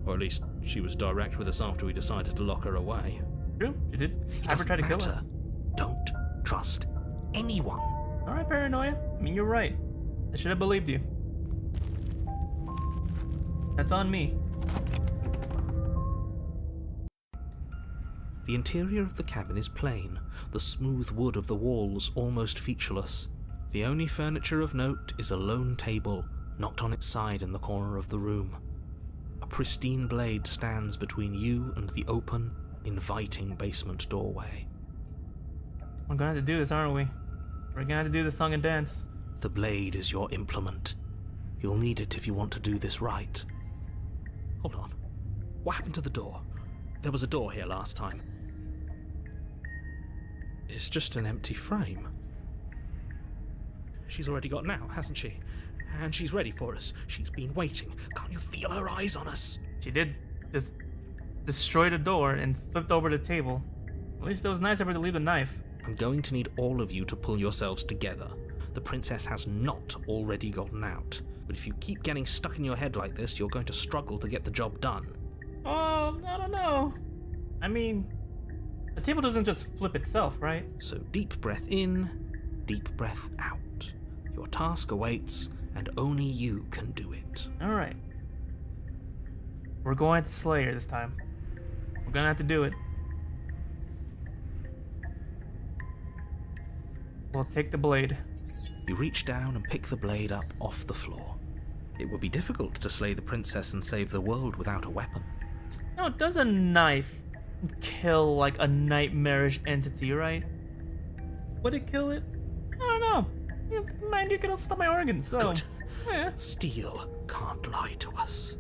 Speaker 4: Or at least she was direct with us after we decided to lock her away.
Speaker 1: True, she did.
Speaker 2: It
Speaker 1: Have her
Speaker 2: doesn't
Speaker 1: try to kill
Speaker 2: matter.
Speaker 1: us.
Speaker 2: Don't trust anyone.
Speaker 1: Alright, Paranoia. I mean, you're right. I should have believed you. That's on me.
Speaker 2: The interior of the cabin is plain, the smooth wood of the walls almost featureless. The only furniture of note is a lone table, knocked on its side in the corner of the room. A pristine blade stands between you and the open, inviting basement doorway.
Speaker 1: We're gonna have to do this, aren't we? We're gonna have to do the song and dance.
Speaker 2: The blade is your implement. You'll need it if you want to do this right. Hold on. What happened to the door? There was a door here last time.
Speaker 4: It's just an empty frame.
Speaker 2: She's already gotten out, hasn't she? And she's ready for us. She's been waiting. Can't you feel her eyes on us?
Speaker 1: She did just destroy the door and flipped over the table. At least it was nice of her to leave the knife.
Speaker 2: I'm going to need all of you to pull yourselves together. The princess has not already gotten out. But if you keep getting stuck in your head like this, you're going to struggle to get the job done.
Speaker 1: Oh, I don't know. I mean, the table doesn't just flip itself, right?
Speaker 2: So deep breath in, deep breath out. Your task awaits, and only you can do it.
Speaker 1: Alright. We're going to slay her this time. We're gonna have to do it. We'll take the blade.
Speaker 2: You reach down and pick the blade up off the floor. It would be difficult to slay the princess and save the world without a weapon.
Speaker 1: No, does a knife kill like a nightmarish entity, right? Would it kill it? I don't know. Yeah, mind you, can stop my organs, so.
Speaker 2: Good.
Speaker 1: Eh.
Speaker 2: Steel can't lie to us.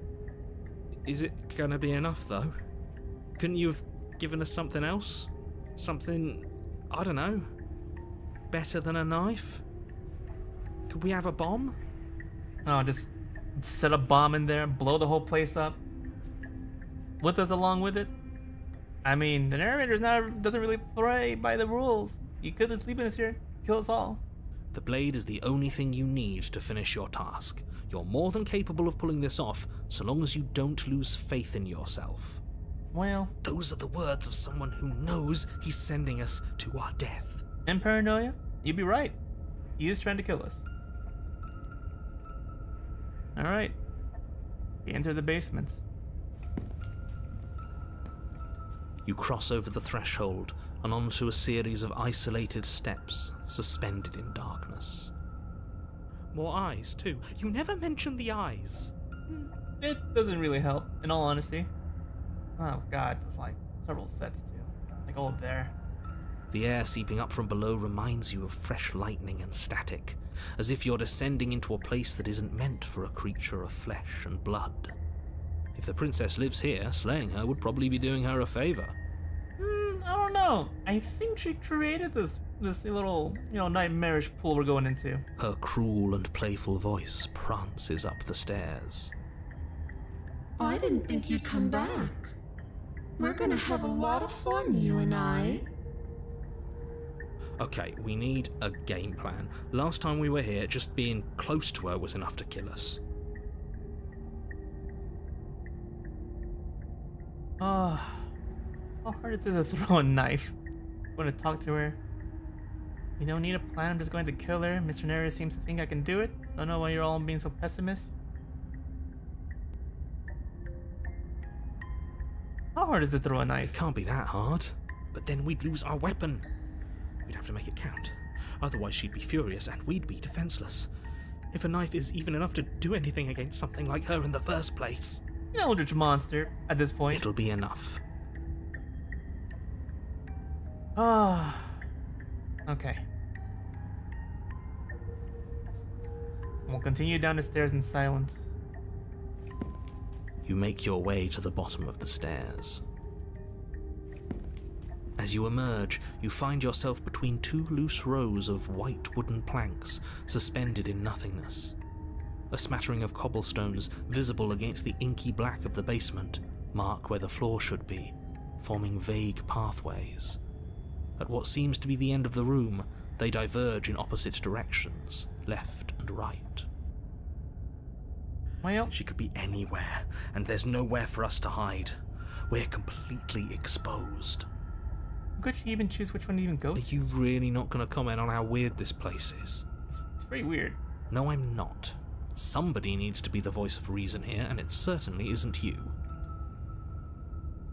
Speaker 4: Is it gonna be enough, though? Couldn't you have given us something else? Something, I don't know, better than a knife? Could we have a bomb?
Speaker 1: Oh, just set a bomb in there, blow the whole place up. With us along with it. I mean, the narrator's doesn't really play by the rules. You could just leave us here, kill us all.
Speaker 2: The blade is the only thing you need to finish your task. You're more than capable of pulling this off, so long as you don't lose faith in yourself.
Speaker 1: Well,
Speaker 2: Those are the words of someone who knows he's sending us to our death.
Speaker 1: in paranoia, you'd be right. He is trying to kill us. Alright. We enter the basement.
Speaker 2: You cross over the threshold and onto a series of isolated steps suspended in darkness. More eyes, too. You never mention the eyes.
Speaker 1: It doesn't really help, in all honesty. Oh god, there's like several sets too. Like all there.
Speaker 2: The air seeping up from below reminds you of fresh lightning and static, as if you're descending into a place that isn't meant for a creature of flesh and blood. If the princess lives here, slaying her would probably be doing her a favor.
Speaker 1: I don't know. I think she created this little, nightmarish pool we're going into.
Speaker 2: Her cruel and playful voice prances up the stairs.
Speaker 7: I didn't think you'd come back. We're gonna have a lot of fun, you and I.
Speaker 2: Okay, we need a game plan. Last time we were here, just being close to her was enough to kill us.
Speaker 1: Oh, how hard is it to throw a knife? I'm going to talk to her. We don't need a plan, I'm just going to kill her. Mr. Nereus seems to think I can do it. Don't know why you're all being so pessimist. How hard is it to throw a knife?
Speaker 2: It can't be that hard. But then we'd lose our weapon. We'd have to make it count. Otherwise she'd be furious and we'd be defenseless. If a knife is even enough to do anything against something like her in the first place.
Speaker 1: An eldritch monster at this point.
Speaker 2: It'll be enough.
Speaker 1: Ah. Okay. We'll continue down the stairs in silence.
Speaker 2: You make your way to the bottom of the stairs. As you emerge, you find yourself between two loose rows of white wooden planks suspended in nothingness. A smattering of cobblestones visible against the inky black of the basement mark where the floor should be, forming vague pathways. At what seems to be the end of the room, they diverge in opposite directions, left and right.
Speaker 1: Well,
Speaker 2: She could be anywhere, and there's nowhere for us to hide. We're completely exposed.
Speaker 1: could she even choose which one to even go
Speaker 2: Are
Speaker 1: to?
Speaker 2: you really not going to comment on how weird this place is?
Speaker 1: It's pretty weird.
Speaker 2: No, I'm not. Somebody needs to be the voice of reason here, and it certainly isn't you.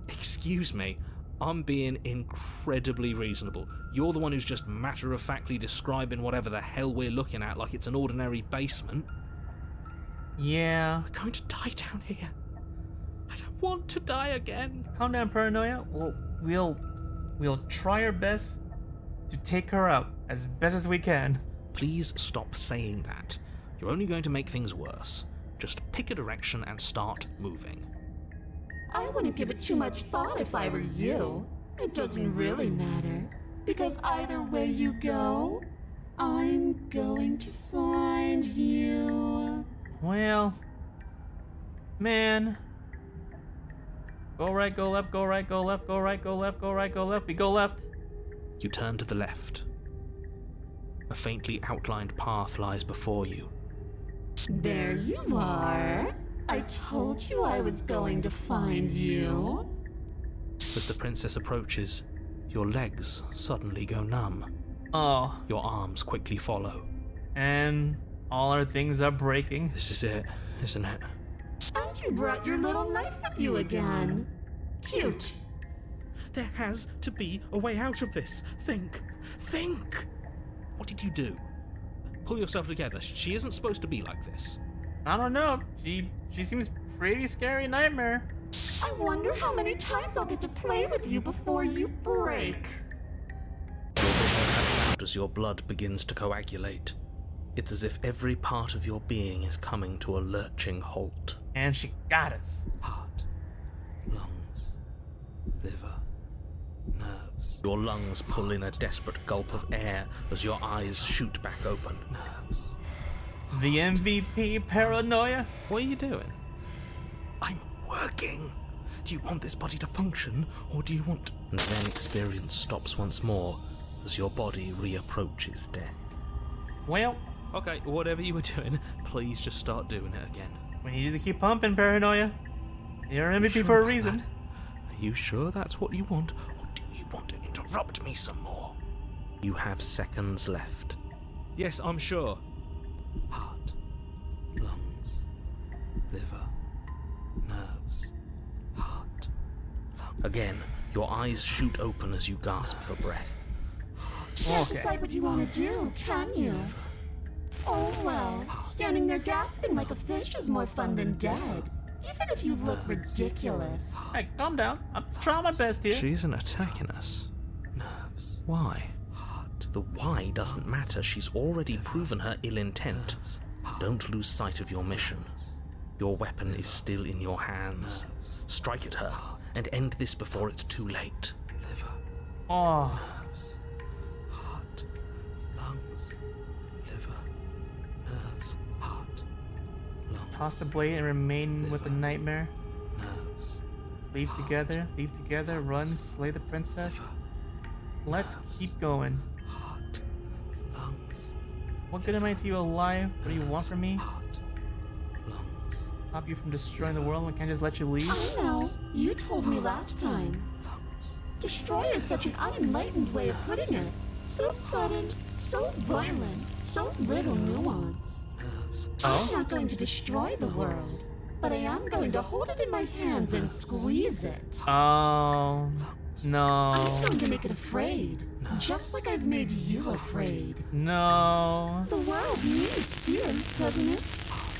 Speaker 2: Excuse me, I'm being incredibly reasonable. You're the one who's just matter-of-factly describing whatever the hell we're looking at like it's an ordinary basement.
Speaker 1: Yeah.
Speaker 2: We're going to die down here. I don't want to die again.
Speaker 1: Calm down, paranoia. We'll try our best to take her out as best as we can.
Speaker 2: Please stop saying that. You're only going to make things worse. Just pick a direction and start moving.
Speaker 7: I wouldn't give it too much thought if I were you. It doesn't really matter, because either way you go, I'm going to find you.
Speaker 1: Well, man. Go right, go left, go right, go left, go right, go left, go right, go left. We go left.
Speaker 2: You turn to the left. A faintly outlined path lies before you.
Speaker 7: There you are. I told you I was going to find you.
Speaker 2: As the princess approaches, your legs suddenly go numb.
Speaker 1: Oh,
Speaker 2: Your arms quickly follow.
Speaker 1: and all our things are breaking.
Speaker 2: This is it, isn't it?
Speaker 7: And you brought your little knife with you again. Cute.
Speaker 2: There has to be a way out of this. Think! Think! What did you do? Pull yourself together. She isn't supposed to be like this.
Speaker 1: I don't know. She seems pretty scary nightmare.
Speaker 7: I wonder how many times I'll get to play with you before you break.
Speaker 2: Your vision cuts out as your blood begins to coagulate. It's as if every part of your being is coming to a lurching halt.
Speaker 1: And she got us.
Speaker 2: Heart, lungs, liver, nerves. Your lungs pull in a desperate gulp of air as your eyes shoot back open. Nerves.
Speaker 1: The MVP paranoia.
Speaker 2: What are you doing? I'm working. Do you want this body to function, or do you want... And then experience stops once more as your body reapproaches death.
Speaker 1: Well,
Speaker 2: Okay, whatever you were doing, please just start doing it again.
Speaker 1: we need you to keep pumping, paranoia. You're MVP
Speaker 2: Sure
Speaker 1: for a
Speaker 2: about
Speaker 1: reason.
Speaker 2: that? Are
Speaker 4: you sure that's what you want, or do you want to interrupt me some more? You have seconds left.
Speaker 5: Yes, I'm sure.
Speaker 9: Heart, lungs, liver, nerves, heart, lungs.
Speaker 4: Again, your eyes shoot open as you gasp for breath.
Speaker 7: Can't
Speaker 1: Okay.
Speaker 7: decide what you want to do, can you? Oh well, standing there gasping like a fish is more fun than dead. Even if you look ridiculous.
Speaker 1: Hey, calm down. I'm trying my best here.
Speaker 4: She isn't attacking us.
Speaker 9: Nerves,
Speaker 4: Why?
Speaker 9: heart,
Speaker 4: The why doesn't matter. She's already proven her ill intent. Don't lose sight of your mission. Your weapon is still in your hands. Strike at her and end this before it's too late.
Speaker 9: liver,
Speaker 1: Oh,
Speaker 9: nerves, heart, lungs, liver, nerves, heart, lungs,
Speaker 1: toss the blade and remain with the nightmare.
Speaker 9: nerves,
Speaker 1: Leave together, run, slay the princess. Let's keep going.
Speaker 9: heart, lungs,
Speaker 1: What good am I to you alive? What do you want from me?
Speaker 9: heart, lungs,
Speaker 1: Stop you from destroying the world? I can't just let you leave?
Speaker 7: I know, you told me last time.
Speaker 9: lungs,
Speaker 7: Destroy is such an unenlightened way of putting it. So sudden, so violent, so little nuance.
Speaker 9: nerves,
Speaker 7: I'm not going to destroy the world, but I am going to hold it in my hands and squeeze it.
Speaker 1: Oh, no.
Speaker 7: I'm going to make it afraid, just like I've made you afraid.
Speaker 1: No.
Speaker 7: The world needs fear, doesn't it?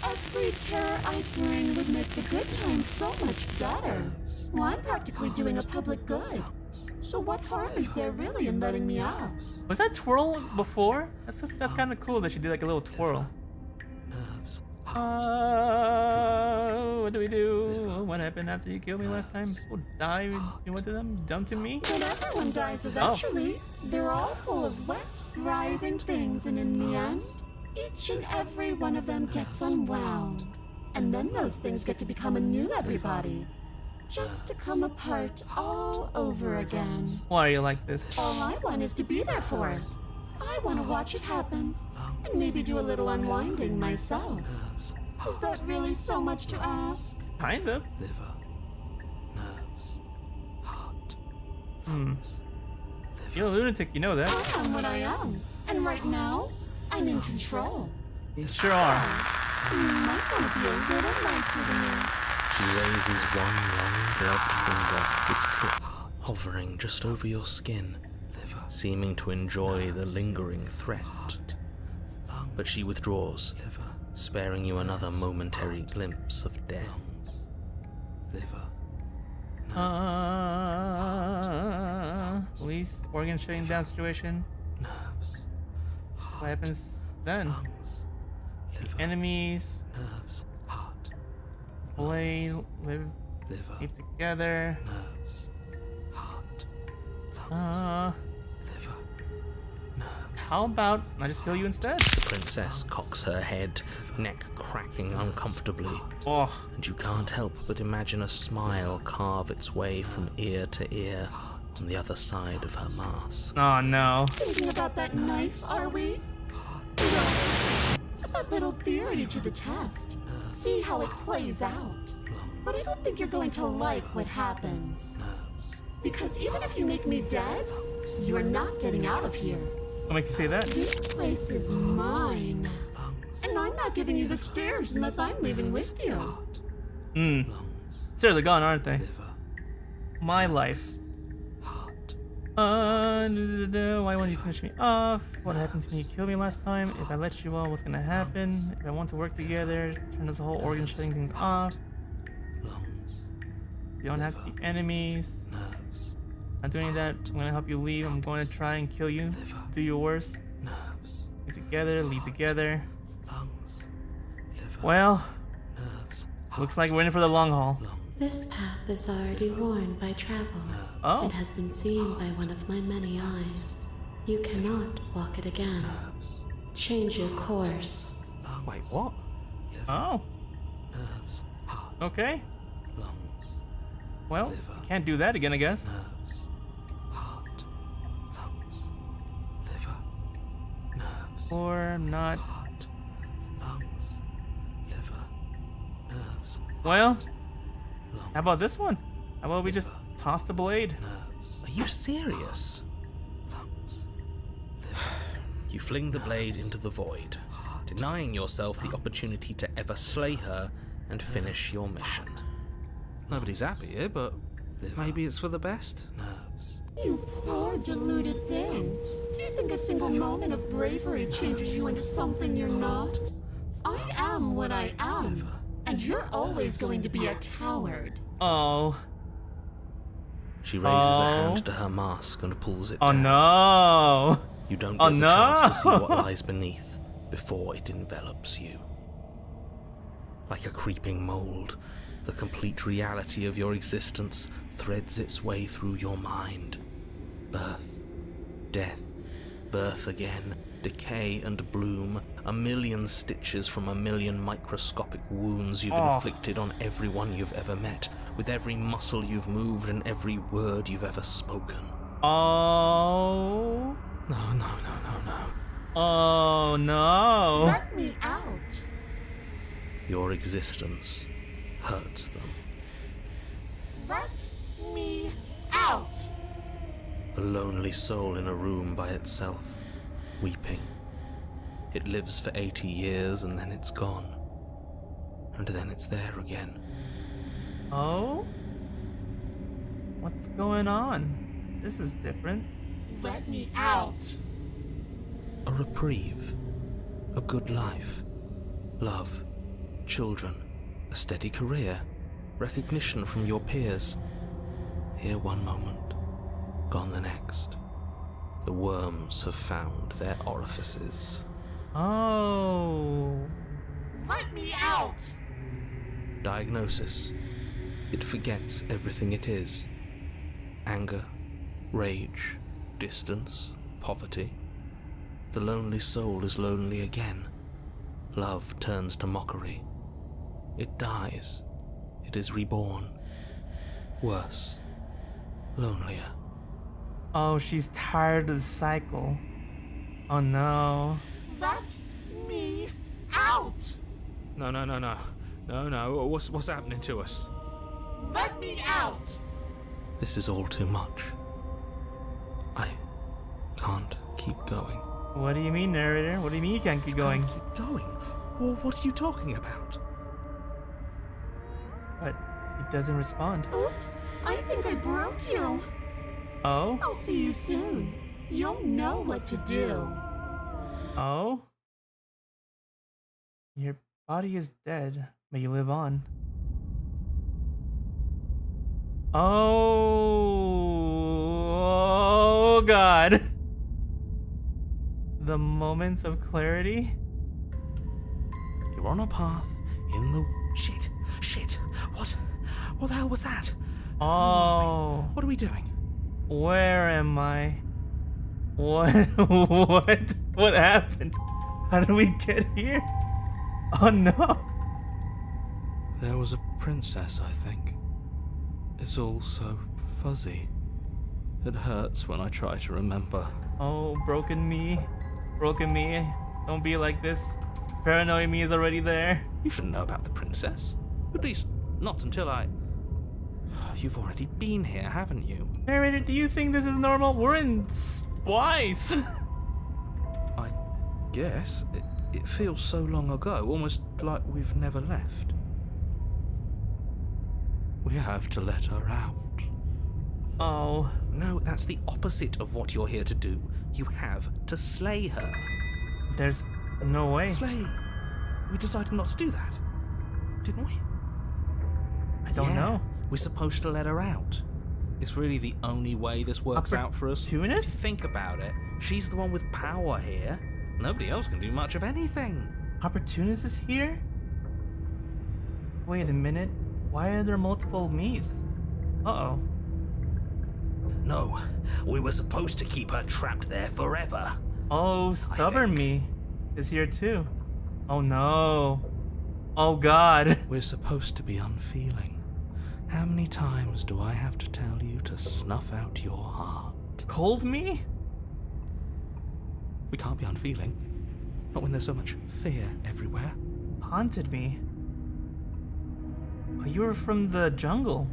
Speaker 7: Every terror I bring would make the good times so much better. Well, I'm practically doing a public good. So what harm is there really in letting me out?
Speaker 1: Was that twirl before? That's kind of cool that she did like a little twirl.
Speaker 9: nerves,
Speaker 1: What do we do? What happened after you killed me last time? People die. You went to them? Dumb to me?
Speaker 7: But everyone dies eventually. They're all full of wet, writhing things, and in the end, each and every one of them gets unwound. And then those things get to become a new everybody. Just to come apart all over again.
Speaker 1: Why are you like this?
Speaker 7: All I want is to be there for it. I want to watch it happen. And maybe do a little unwinding myself.
Speaker 9: nerves,
Speaker 7: Is that really so much to ask?
Speaker 1: Kind of.
Speaker 9: liver, nerves, heart,
Speaker 1: Hmm. You're a lunatic, you know that.
Speaker 7: I am what I am. And right now, I'm in control.
Speaker 1: You sure are.
Speaker 7: You might want to be a little nicer to me.
Speaker 4: She raises one long gloved finger, its tip hovering just over your skin,
Speaker 9: liver,
Speaker 4: seeming to enjoy the lingering threat. But she withdraws,
Speaker 9: liver,
Speaker 4: sparing you another momentary glimpse of death.
Speaker 9: lungs, liver,
Speaker 1: Police, organ shutting down situation.
Speaker 9: nerves,
Speaker 1: What happens then?
Speaker 9: lungs, liver,
Speaker 1: Enemies,
Speaker 9: nerves, heart,
Speaker 1: play, live,
Speaker 9: liver,
Speaker 1: keep together.
Speaker 9: nerves, heart,
Speaker 1: Uh,
Speaker 9: liver, nerves,
Speaker 1: how about I just kill you instead?
Speaker 4: The princess cocks her head, neck cracking uncomfortably,
Speaker 1: Oh,
Speaker 4: and you can't help but imagine a smile carve its way from ear to ear on the other side of her mask.
Speaker 1: oh no.
Speaker 7: Thinking about that knife, are we? Put that little theory to the test. See how it plays out. But I don't think you're going to like what happens. Because even if you make me dead, you're not getting out of here.
Speaker 1: What makes you say that?
Speaker 7: This place is mine. And I'm not giving you the stairs unless I'm leaving with you.
Speaker 1: Hmm. Stairs are gone, aren't they?
Speaker 9: liver,
Speaker 1: My life.
Speaker 9: heart,
Speaker 1: Why won't you finish me off? What happened to me? You killed me last time. If I let you all, what's gonna happen? If I want to work together, turn this whole organ shutting things off.
Speaker 9: lungs,
Speaker 1: You don't have to be enemies.
Speaker 9: nerves,
Speaker 1: Not doing that. I'm gonna help you leave. I'm going to try and kill you. Do your worst.
Speaker 9: nerves,
Speaker 1: Leave together.
Speaker 9: lungs, liver,
Speaker 1: Well,
Speaker 9: nerves,
Speaker 1: looks like we're in for the long haul.
Speaker 6: This path is already worn by travel.
Speaker 1: Oh.
Speaker 6: It has been seen by one of my many eyes. You cannot walk it again. Change your course.
Speaker 1: Wait, what? Oh,
Speaker 9: nerves, heart,
Speaker 1: okay.
Speaker 9: lungs,
Speaker 1: Well, can't do that again, I guess.
Speaker 9: nerves, heart, lungs, liver, nerves,
Speaker 1: Or not.
Speaker 9: heart, lungs, liver, nerves,
Speaker 1: Well,
Speaker 9: lungs,
Speaker 1: how about this one? How about we just toss the blade?
Speaker 9: Nerves.
Speaker 2: Are you serious?
Speaker 9: Lungs.
Speaker 2: You fling the blade into the void, denying yourself the opportunity to ever slay her and finish your mission.
Speaker 5: Nobody's happy here, but maybe it's for the best.
Speaker 9: Nerves.
Speaker 7: You poor deluded thing. Do you think a single moment of bravery changes you into something you're not? I am what I am, and you're always going to be a coward.
Speaker 1: Oh.
Speaker 2: She raises a hand to her mask and pulls it
Speaker 1: Oh
Speaker 2: down.
Speaker 1: no.
Speaker 2: You don't
Speaker 1: Oh,
Speaker 2: get the chance to see
Speaker 1: no.
Speaker 2: what lies beneath before it envelops you. Like a creeping mold, the complete reality of your existence threads its way through your mind. Birth, death, birth again, decay and bloom, a million stitches from a million microscopic wounds you've inflicted on everyone you've ever met, with every muscle you've moved and every word you've ever spoken.
Speaker 1: Oh.
Speaker 9: No, no, no, no, no.
Speaker 1: Oh no.
Speaker 7: Let me out.
Speaker 2: Your existence hurts them.
Speaker 7: Let me out.
Speaker 2: A lonely soul in a room by itself, weeping. It lives for 80 years and then it's gone. And then it's there again.
Speaker 1: Oh? What's going on? This is different.
Speaker 7: Let me out.
Speaker 2: A reprieve. A good life. Love. Children. A steady career. Recognition from your peers. Here one moment, gone the next. The worms have found their orifices.
Speaker 1: Oh.
Speaker 7: Let me out.
Speaker 2: Diagnosis. It forgets everything it is. Anger, rage, distance, poverty. The lonely soul is lonely again. Love turns to mockery. It dies. It is reborn. Worse. Lonelier.
Speaker 1: Oh, she's tired of the cycle. Oh no.
Speaker 7: Let me out.
Speaker 5: No, no, no, no. No, no. What's happening to us?
Speaker 7: Let me out.
Speaker 2: This is all too much. I can't keep going.
Speaker 1: What do you mean, narrator? What do you mean you can't keep going?
Speaker 2: Keep going? Well, what are you talking about?
Speaker 1: But he doesn't respond.
Speaker 7: Oops. I think I broke you.
Speaker 1: Oh?
Speaker 7: I'll see you soon. You'll know what to do.
Speaker 1: Oh? Your body is dead, but you live on. Oh God. The moments of clarity?
Speaker 2: You're on a path in the... Shit! Shit! What the hell was that?
Speaker 1: Oh.
Speaker 2: What are we doing?
Speaker 1: Where am I? What? What happened? How did we get here? Oh no.
Speaker 9: There was a princess, I think. It's all so fuzzy. It hurts when I try to remember.
Speaker 1: Oh, broken me. Broken me. Don't be like this. Paranoid me is already there.
Speaker 5: You shouldn't know about the princess. At least, not until I... You've already been here, haven't you?
Speaker 1: Narrator, do you think this is normal? We're in Splice.
Speaker 5: I guess. It feels so long ago, almost like we've never left.
Speaker 9: We have to let her out.
Speaker 1: Oh.
Speaker 2: No, that's the opposite of what you're here to do. You have to slay her.
Speaker 1: There's no way.
Speaker 2: Slay? We decided not to do that, didn't we?
Speaker 1: I don't know.
Speaker 2: We're supposed to let her out.
Speaker 5: It's really the only way this works out for us. If you
Speaker 1: Opportunist?
Speaker 5: think about it, she's the one with power here. Nobody else can do much of anything.
Speaker 1: Opportunist is here? Wait a minute. Why are there multiple me's? Uh-oh.
Speaker 2: No, we were supposed to keep her trapped there forever.
Speaker 1: Oh, stubborn
Speaker 2: think.
Speaker 1: me is here too. Oh no. Oh God.
Speaker 9: We're supposed to be unfeeling. How many times do I have to tell you to snuff out your heart?
Speaker 1: Cold me?
Speaker 5: We can't be unfeeling. Not when there's so much fear everywhere.
Speaker 1: Haunted me. Oh, you were from the jungle.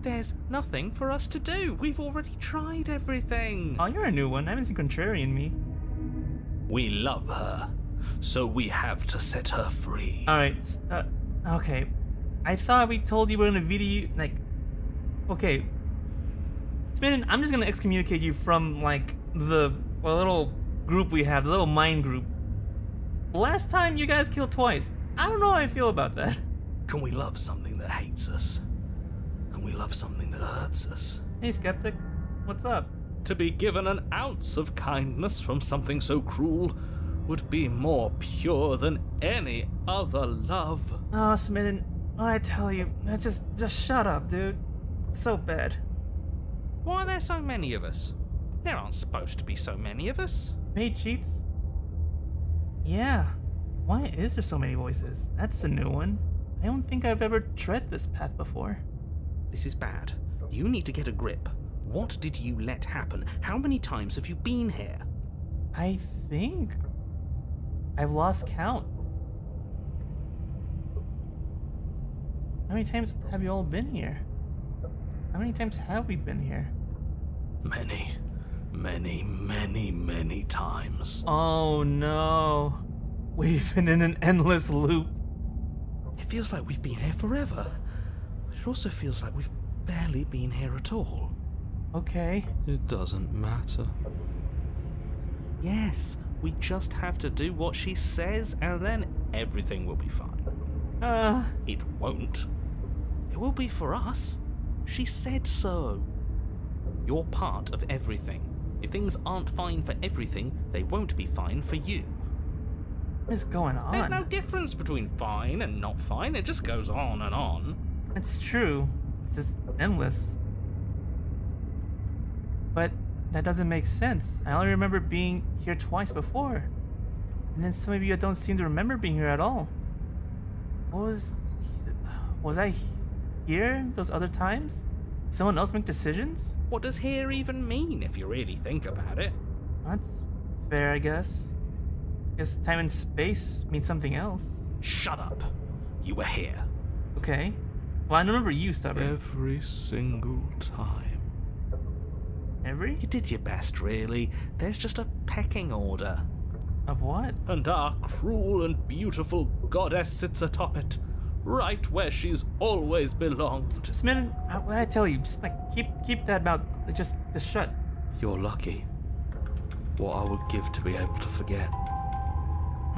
Speaker 5: There's nothing for us to do. We've already tried everything.
Speaker 1: Oh, you're a new one. I haven't seen Contrarian me.
Speaker 9: We love her, so we have to set her free.
Speaker 1: Alright, okay. I thought we told you we're gonna video, like, okay. Spinning, I'm just gonna excommunicate you from, like, the little group we have, the little mind group. Last time you guys killed twice. I don't know how I feel about that.
Speaker 9: Can we love something that hates us? Can we love something that hurts us?
Speaker 1: Hey, Skeptic. What's up?
Speaker 5: To be given an ounce of kindness from something so cruel would be more pure than any other love.
Speaker 1: Oh, Smitten, what I tell you, just shut up, dude. It's so bad.
Speaker 5: Why are there so many of us? There aren't supposed to be so many of us.
Speaker 1: Mate cheats? Yeah. Why is there so many voices? That's a new one. I don't think I've ever tread this path before.
Speaker 2: This is bad. You need to get a grip. What did you let happen? How many times have you been here?
Speaker 1: I think I've lost count. How many times have you all been here? How many times have we been here?
Speaker 9: Many, many, many, many times.
Speaker 1: Oh no. We've been in an endless loop.
Speaker 2: It feels like we've been here forever. It also feels like we've barely been here at all.
Speaker 1: Okay.
Speaker 9: It doesn't matter.
Speaker 5: Yes, we just have to do what she says and then everything will be fine.
Speaker 2: It won't. It will be for us. She said so. You're part of everything. If things aren't fine for everything, they won't be fine for you.
Speaker 1: What's going on?
Speaker 5: There's no difference between fine and not fine. It just goes on and on.
Speaker 1: It's true. It's just endless. But that doesn't make sense. I only remember being here twice before. And then some of you don't seem to remember being here at all. Was I here those other times? Did someone else make decisions?
Speaker 5: What does here even mean if you really think about it?
Speaker 1: That's fair, I guess. Guess time and space means something else.
Speaker 2: Shut up. You were here.
Speaker 1: Okay. Well, I remember you, Stubborn.
Speaker 9: Every single time.
Speaker 1: Every?
Speaker 2: You did your best, really. There's just a pecking order.
Speaker 1: Of what?
Speaker 5: And our cruel and beautiful goddess sits atop it, right where she's always belonged.
Speaker 1: Just a minute. What did I tell you? Just like keep that mouth. Just shut.
Speaker 9: You're lucky. What I would give to be able to forget.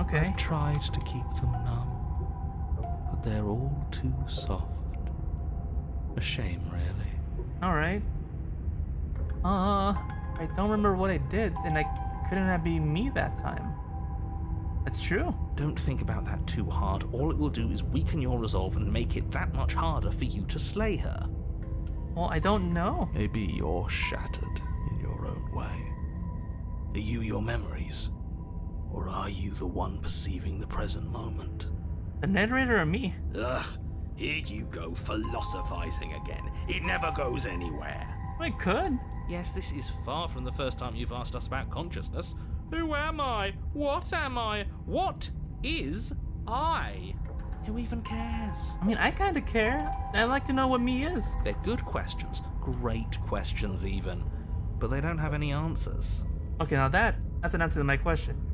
Speaker 1: Okay.
Speaker 9: I've tried to keep them numb, but they're all too soft. A shame, really.
Speaker 1: All right. I don't remember what I did, and I couldn't have been me that time. That's true.
Speaker 2: Don't think about that too hard. All it will do is weaken your resolve and make it that much harder for you to slay her.
Speaker 1: Well, I don't know.
Speaker 9: Maybe you're shattered in your own way.
Speaker 10: Are you your memories? Or are you the one perceiving the present moment?
Speaker 1: The narrator or me?
Speaker 10: Ugh, here you go philosophizing again. It never goes anywhere.
Speaker 1: I could.
Speaker 5: Yes, this is far from the first time you've asked us about consciousness. Who am I? What am I? What is I?
Speaker 2: Who even cares?
Speaker 1: I mean, I kind of care. I'd like to know what me is.
Speaker 2: They're good questions, great questions even, but they don't have any answers.
Speaker 1: Okay, now that's an answer to my question.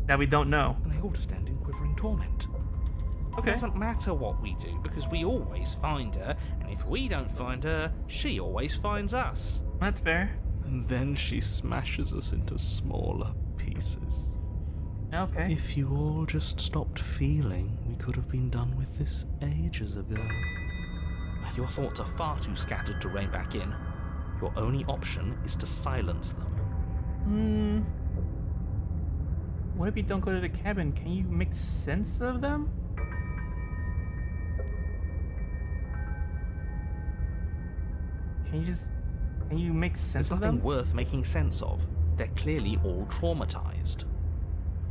Speaker 1: That we don't know.
Speaker 2: And they all just end in quivering torment.
Speaker 1: Okay.
Speaker 2: It doesn't matter what we do, because we always find her, and if we don't find her, she always finds us.
Speaker 1: That's fair.
Speaker 9: And then she smashes us into smaller pieces.
Speaker 1: Okay.
Speaker 9: If you all just stopped feeling, we could have been done with this ages ago.
Speaker 2: Your thoughts are far too scattered to rein back in. Your only option is to silence them.
Speaker 1: What if you don't go to the cabin? Can you make sense of them? Can you make sense
Speaker 2: There's
Speaker 1: of
Speaker 2: nothing
Speaker 1: them?
Speaker 2: worth making sense of. They're clearly all traumatized.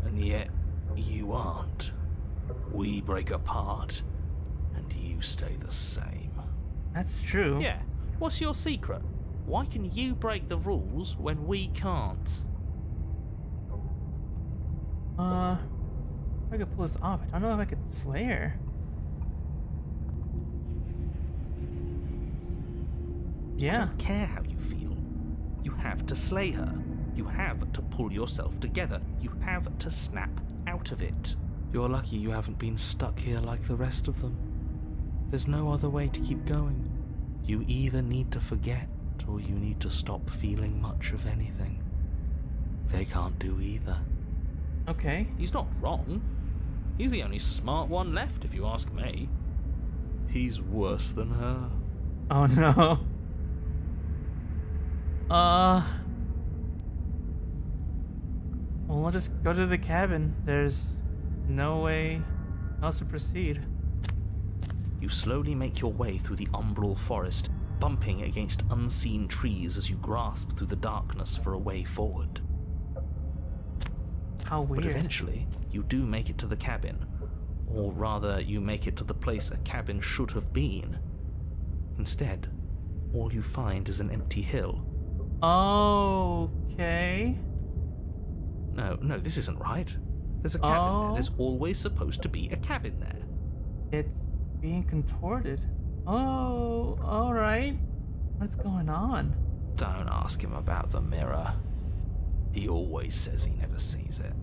Speaker 10: And yet, you aren't. We break apart, and you stay the same.
Speaker 1: That's true.
Speaker 2: Yeah, what's your secret? Why can you break the rules when we can't?
Speaker 1: If I could pull this off, I don't know if I could slay her. Yeah.
Speaker 2: I don't care how you feel. You have to slay her. You have to pull yourself together. You have to snap out of it.
Speaker 9: You're lucky you haven't been stuck here like the rest of them. There's no other way to keep going. You either need to forget, or you need to stop feeling much of anything. They can't do either.
Speaker 1: Okay.
Speaker 5: He's not wrong. He's the only smart one left, if you ask me.
Speaker 9: He's worse than her.
Speaker 1: Oh no. Well, we'll just go to the cabin. There's no way else to proceed.
Speaker 2: You slowly make your way through the umbral forest, bumping against unseen trees as you grasp through the darkness for a way forward.
Speaker 1: How weird.
Speaker 2: But eventually, you do make it to the cabin. Or rather, you make it to the place a cabin should have been. Instead, all you find is an empty hill.
Speaker 1: Okay.
Speaker 2: No, this isn't right. There's a cabin
Speaker 1: Oh.
Speaker 2: there. There's always supposed to be a cabin there.
Speaker 1: It's being contorted. Oh, alright. What's going on?
Speaker 10: Don't ask him about the mirror. He always says he never sees it.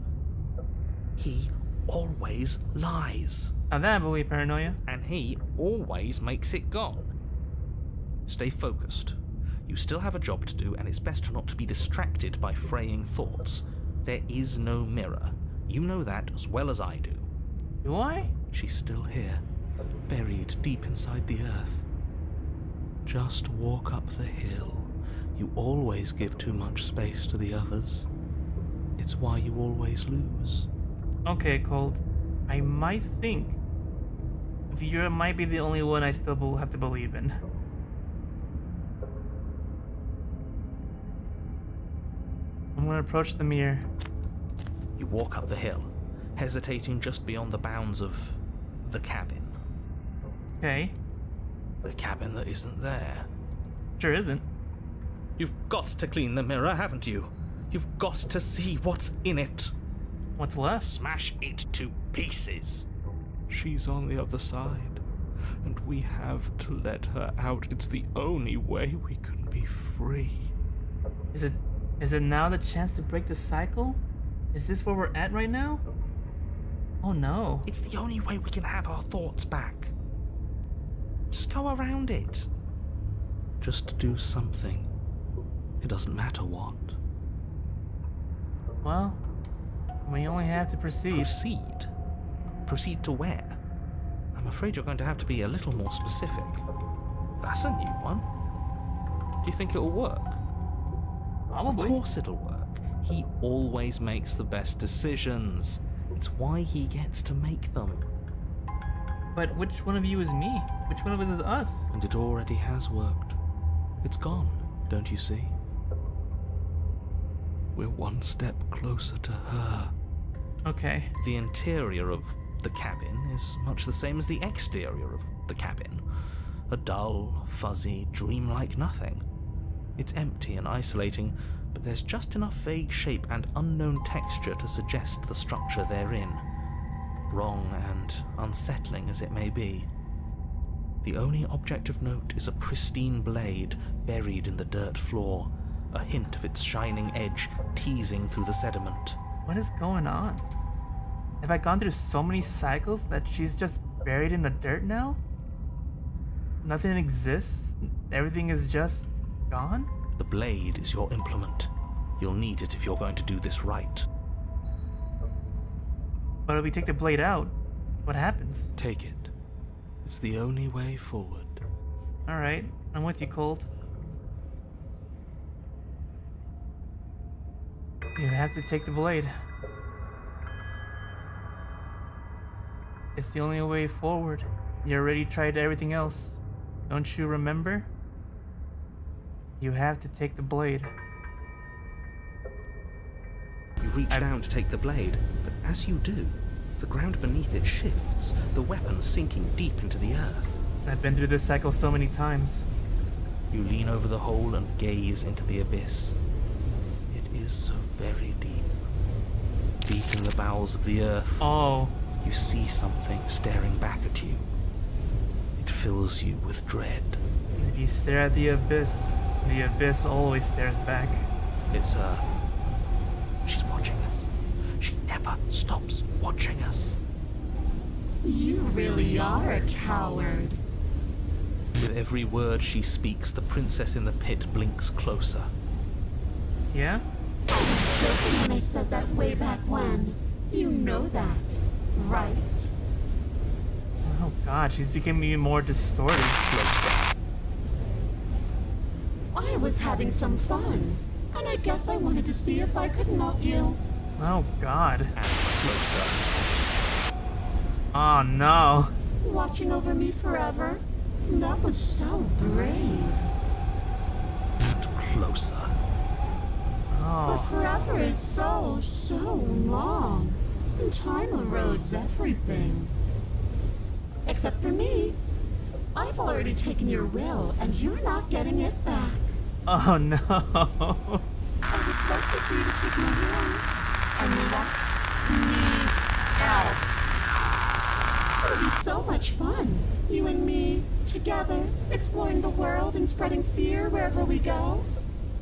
Speaker 2: He always lies.
Speaker 1: Now that I believe paranoia.
Speaker 2: And he always makes it gone. Stay focused. You still have a job to do, and it's best not to be distracted by fraying thoughts. There is no mirror. You know that as well as I do.
Speaker 1: Do I?
Speaker 9: She's still here, buried deep inside the earth. Just walk up the hill. You always give too much space to the others. It's why you always lose.
Speaker 1: Okay, Colt. I might think you might be the only one I still have to believe in. I'm gonna approach the mirror.
Speaker 2: You walk up the hill, hesitating just beyond the bounds of the cabin.
Speaker 1: Okay.
Speaker 10: The cabin that isn't there.
Speaker 1: Sure isn't.
Speaker 2: You've got to clean the mirror, haven't you? You've got to see what's in it.
Speaker 1: What's left?
Speaker 2: Smash it to pieces.
Speaker 9: She's on the other side, and we have to let her out. It's the only way we can be free.
Speaker 1: Is it now the chance to break the cycle? Is this where we're at right now? Oh no.
Speaker 2: It's the only way we can have our thoughts back. Just go around it.
Speaker 9: Just do something. It doesn't matter what.
Speaker 1: Well, we only have to proceed.
Speaker 2: Proceed? Proceed to where? I'm afraid you're going to have to be a little more specific.
Speaker 5: That's a new one. Do you think it'll work?
Speaker 1: Probably.
Speaker 2: Of course it'll work. He always makes the best decisions. It's why he gets to make them.
Speaker 1: But which one of you is me? Which one of us is us?
Speaker 9: And it already has worked. It's gone, don't you see? We're one step closer to her.
Speaker 1: Okay.
Speaker 2: The interior of the cabin is much the same as the exterior of the cabin. A dull, fuzzy, dreamlike nothing. It's empty and isolating, but there's just enough vague shape and unknown texture to suggest the structure they're in. Wrong and unsettling as it may be. The only object of note is a pristine blade buried in the dirt floor, a hint of its shining edge teasing through the sediment.
Speaker 1: What is going on? Have I gone through so many cycles that she's just buried in the dirt now? Nothing exists? Everything is just gone?
Speaker 2: The blade is your implement. You'll need it if you're going to do this right.
Speaker 1: But if we take the blade out, what happens?
Speaker 9: Take it. It's the only way forward.
Speaker 1: Alright, I'm with you, Colt. You have to take the blade. It's the only way forward. You already tried everything else. Don't you remember? You have to take the blade.
Speaker 2: You reach down to take the blade, but as you do, the ground beneath it shifts, the weapon sinking deep into the earth.
Speaker 1: I've been through this cycle so many times.
Speaker 2: You lean over the hole and gaze into the abyss. It is so very deep. Deep in the bowels of the earth,
Speaker 1: Oh,
Speaker 2: you see something staring back at you. It fills you with dread.
Speaker 1: if You stare at the abyss. The abyss always stares back.
Speaker 2: It's her. She's watching us. She never stops watching us.
Speaker 7: You really are a coward.
Speaker 2: With every word she speaks, the princess in the pit blinks closer.
Speaker 1: Yeah?
Speaker 7: I was joking when I said that way back when. You know that, right?
Speaker 1: Oh god, she's becoming even more distorted.
Speaker 2: Closer.
Speaker 7: I was having some fun, and I guess I wanted to see if I could melt you.
Speaker 1: Oh god.
Speaker 2: And closer.
Speaker 1: Oh no.
Speaker 7: Watching over me forever? That was so brave.
Speaker 2: And closer.
Speaker 7: But
Speaker 1: Oh.
Speaker 7: forever is so long. And time erodes everything. Except for me. I've already taken your will, and you're not getting it back.
Speaker 1: Oh no.
Speaker 7: I would like this for you to take my hand and let me out. It would be so much fun, you and me, together, exploring the world and spreading fear wherever we go.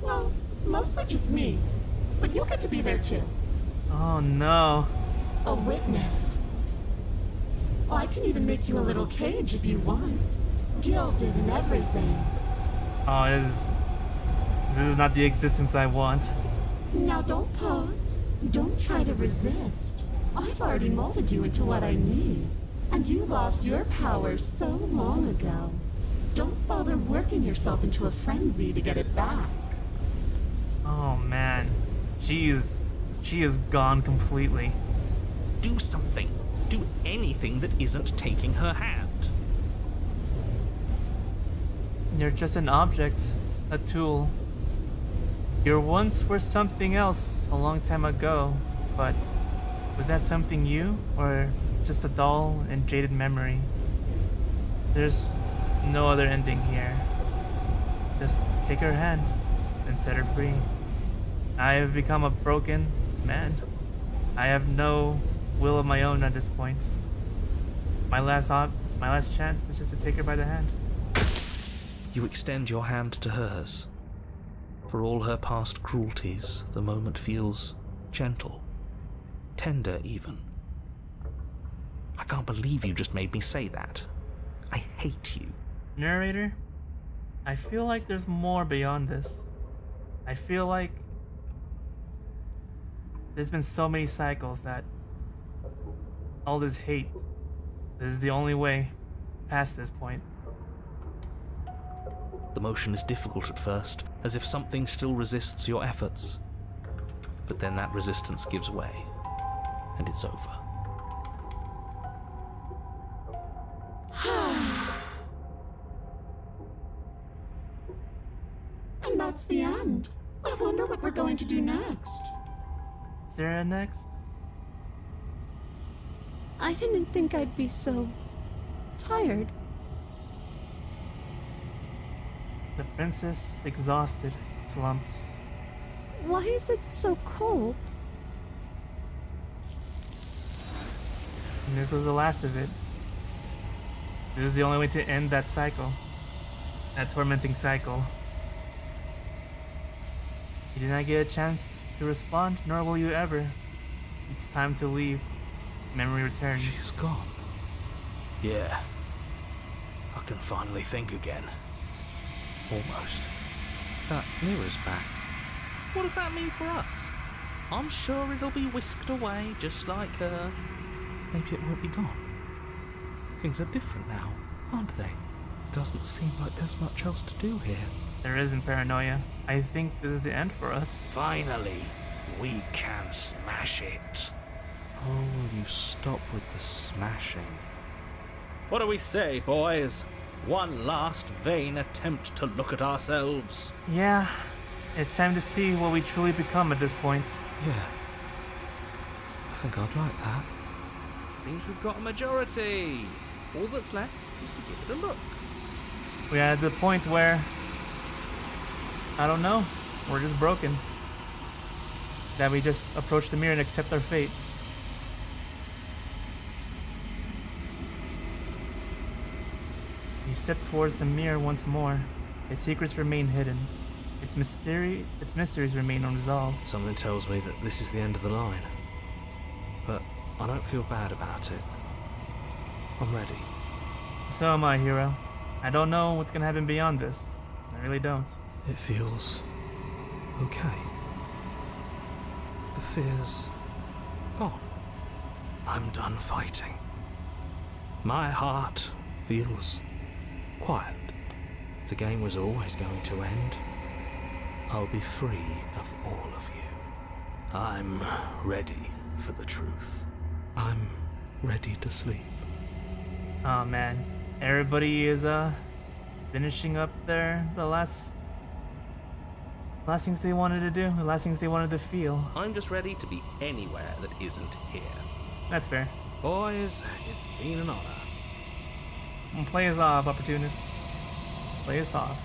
Speaker 7: Well, mostly just me, but you'll get to be there too.
Speaker 1: Oh no.
Speaker 7: A witness. I can even make you a little cage if you want. Gilded and everything.
Speaker 1: Oh, this is not the existence I want.
Speaker 7: Now don't pose. Don't try to resist. I've already molded you into what I need. And you lost your power so long ago. Don't bother working yourself into a frenzy to get it back.
Speaker 1: Oh man. She is gone completely.
Speaker 2: Do something. Do anything that isn't taking her hand.
Speaker 1: You're just an object, a tool. You once were something else a long time ago, but was that something you, or just a dull and jaded memory? There's no other ending here. Just take her hand and set her free. I have become a broken man. I have no will of my own at this point. My last chance is just to take her by the hand.
Speaker 2: You extend your hand to hers. For all her past cruelties, the moment feels gentle, tender even. I can't believe you just made me say that. I hate you.
Speaker 1: Narrator, I feel like there's more beyond this. I feel like there's been so many cycles that all this hate, this is the only way past this point.
Speaker 2: The motion is difficult at first, as if something still resists your efforts. But then that resistance gives way, and it's over.
Speaker 7: And that's the end. I wonder what we're going to do next.
Speaker 1: Is there a next?
Speaker 8: I didn't think I'd be so tired.
Speaker 1: The princess, exhausted, slumps.
Speaker 8: Why is it so cold?
Speaker 1: And this was the last of it. This is the only way to end that cycle. That tormenting cycle. You did not get a chance to respond, nor will you ever. It's time to leave. Memory returns.
Speaker 10: She's gone. Yeah. I can finally think again. Almost.
Speaker 2: That mirror's back. What does that mean for us? I'm sure it'll be whisked away, just like her.
Speaker 9: Maybe it won't be gone. Things are different now, aren't they? Doesn't seem like there's much else to do here.
Speaker 1: There isn't paranoia. I think this is the end for us.
Speaker 10: Finally, we can smash it.
Speaker 9: Oh, will you stop with the smashing?
Speaker 5: What do we say, boys? One last vain attempt to look at ourselves.
Speaker 1: Yeah, it's time to see what we truly become at this point.
Speaker 9: Yeah. I think I'd like that.
Speaker 5: Seems we've got a majority. All that's left is to give it a look.
Speaker 1: We're at the point where, I don't know, we're just broken. That we just approach the mirror and accept our fate. You step towards the mirror once more. Its secrets remain hidden. Its mysteries remain unresolved.
Speaker 9: Something tells me that this is the end of the line. But I don't feel bad about it. I'm ready.
Speaker 1: So am I, hero. I don't know what's gonna happen beyond this. I really don't.
Speaker 9: It feels okay. The fear's gone. I'm done fighting. My heart feels quiet. The game was always going to end. I'll be free of all of you. I'm ready for the truth. I'm ready to sleep.
Speaker 1: Oh man, everybody is finishing up the last things they wanted to do, the last things they wanted to feel.
Speaker 5: I'm just ready to be anywhere that isn't here.
Speaker 1: That's fair.
Speaker 9: Boys, it's been an honor.
Speaker 1: Play us off, opportunist. Play us off.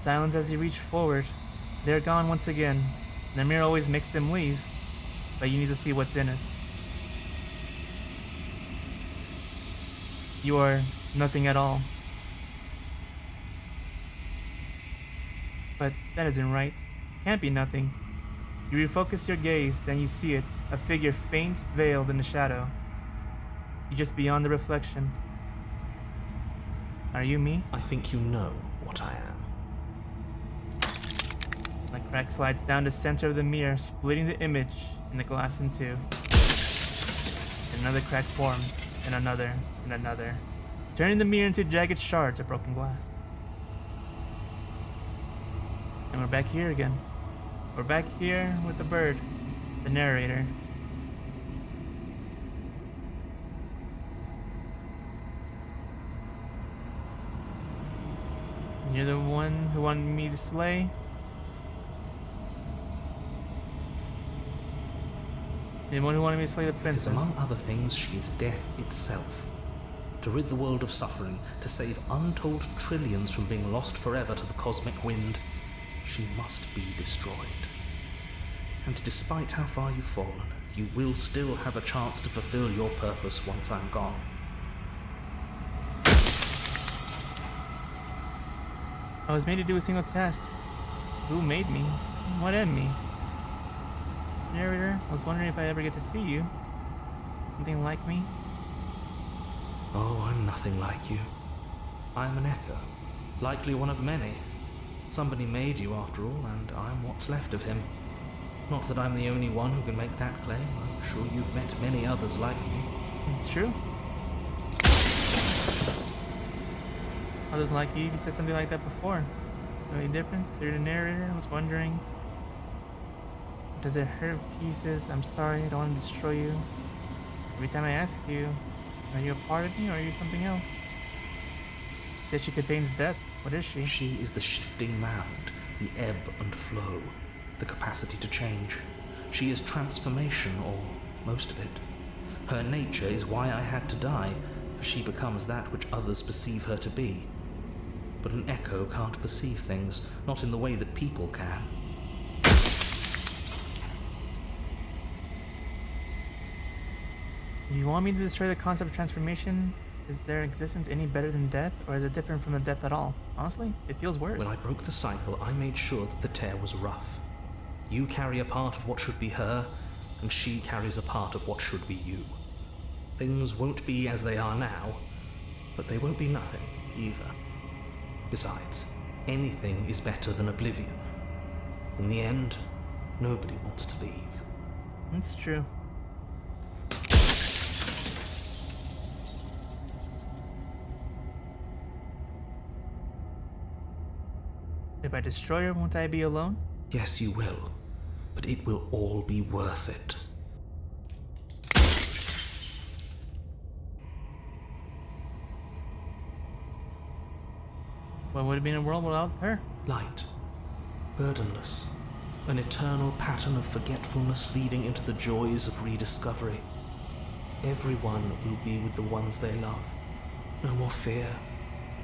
Speaker 1: Silence as you reach forward. They're gone once again. The mirror always makes them leave, but you need to see what's in it. You are nothing at all. But that isn't right. It can't be nothing. You refocus your gaze, then you see it, a figure faint, veiled in the shadow. You're just beyond the reflection. Are you me?
Speaker 9: I think you know what I am.
Speaker 1: The crack slides down the center of the mirror, splitting the image and the glass in two. Another crack forms, and another, turning the mirror into jagged shards of broken glass. And we're back here again. We're back here with the bird, the narrator. You're the one who wanted me to slay? You're the one who wanted me to slay the princess?
Speaker 2: Because among other things, she is death itself. To rid the world of suffering, to save untold trillions from being lost forever to the cosmic wind, she must be destroyed. And despite how far you've fallen, you will still have a chance to fulfill your purpose once I'm gone.
Speaker 1: I was made to do a single test. Who made me? What in me? Narrator, I was wondering if I ever get to see you. Something like me?
Speaker 2: Oh, I'm nothing like you. I am an echo, likely one of many. Somebody made you after all, and I'm what's left of him. Not that I'm the only one who can make that claim. I'm sure you've met many others like me.
Speaker 1: It's true. Others like you said something like that before. The only difference, you're the narrator. I was wondering, does it hurt pieces? I'm sorry, I don't want to destroy you. Every time I ask you, are you a part of me or are you something else? You said she contains death. What is she?
Speaker 2: She is the shifting mound, the ebb and flow, the capacity to change. She is transformation, or most of it. Her nature is why I had to die, for she becomes that which others perceive her to be. But an echo can't perceive things, not in the way that people can.
Speaker 1: You want me to destroy the concept of transformation? Is their existence any better than death, or is it different from the death at all? Honestly, it feels worse.
Speaker 2: When I broke the cycle, I made sure that the tear was rough. You carry a part of what should be her, and she carries a part of what should be you. Things won't be as they are now, but they won't be nothing either. Besides, anything is better than oblivion. In the end, nobody wants to leave.
Speaker 1: It's true. If I destroy her, won't I be alone?
Speaker 2: Yes, you will, but it will all be worth it.
Speaker 1: What would it be in a world without her?
Speaker 2: Light, burdenless, an eternal pattern of forgetfulness leading into the joys of rediscovery. Everyone will be with the ones they love. No more fear,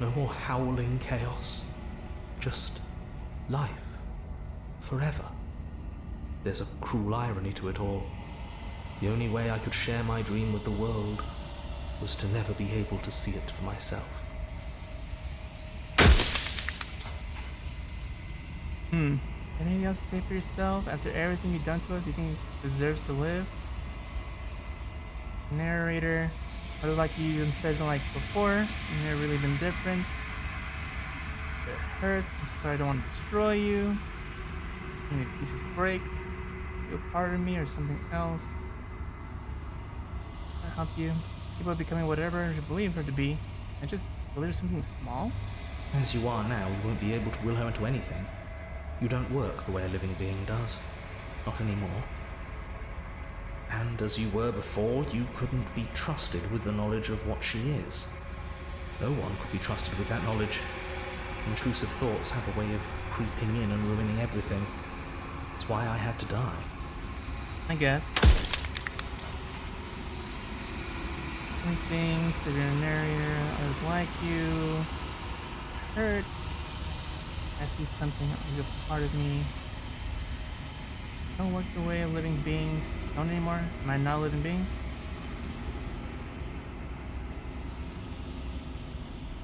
Speaker 2: no more howling chaos. Just life. Forever. There's a cruel irony to it all. The only way I could share my dream with the world was to never be able to see it for myself.
Speaker 1: Anything else to say for yourself? After everything you've done to us, you think it deserves to live? Narrator. I look like you even said like before. You've never really been different. It hurts. I'm so sorry I don't want to destroy you. Any pieces breaks. You a part of me or something else? I helped you. Just keep on becoming whatever you believe her to be. And just deliver something small?
Speaker 4: As you are now, you won't be able to will her into anything. You don't work the way a living being does. Not anymore. And as you were before, you couldn't be trusted with the knowledge of what she is. No one could be trusted with that knowledge. Intrusive thoughts have a way of creeping in and ruining everything. It's why I had to die.
Speaker 1: I guess. Anything, so you're a narrator, others like you. It hurts. I see something that was a part of me. Don't work the way living beings don't anymore. Am I not a living being?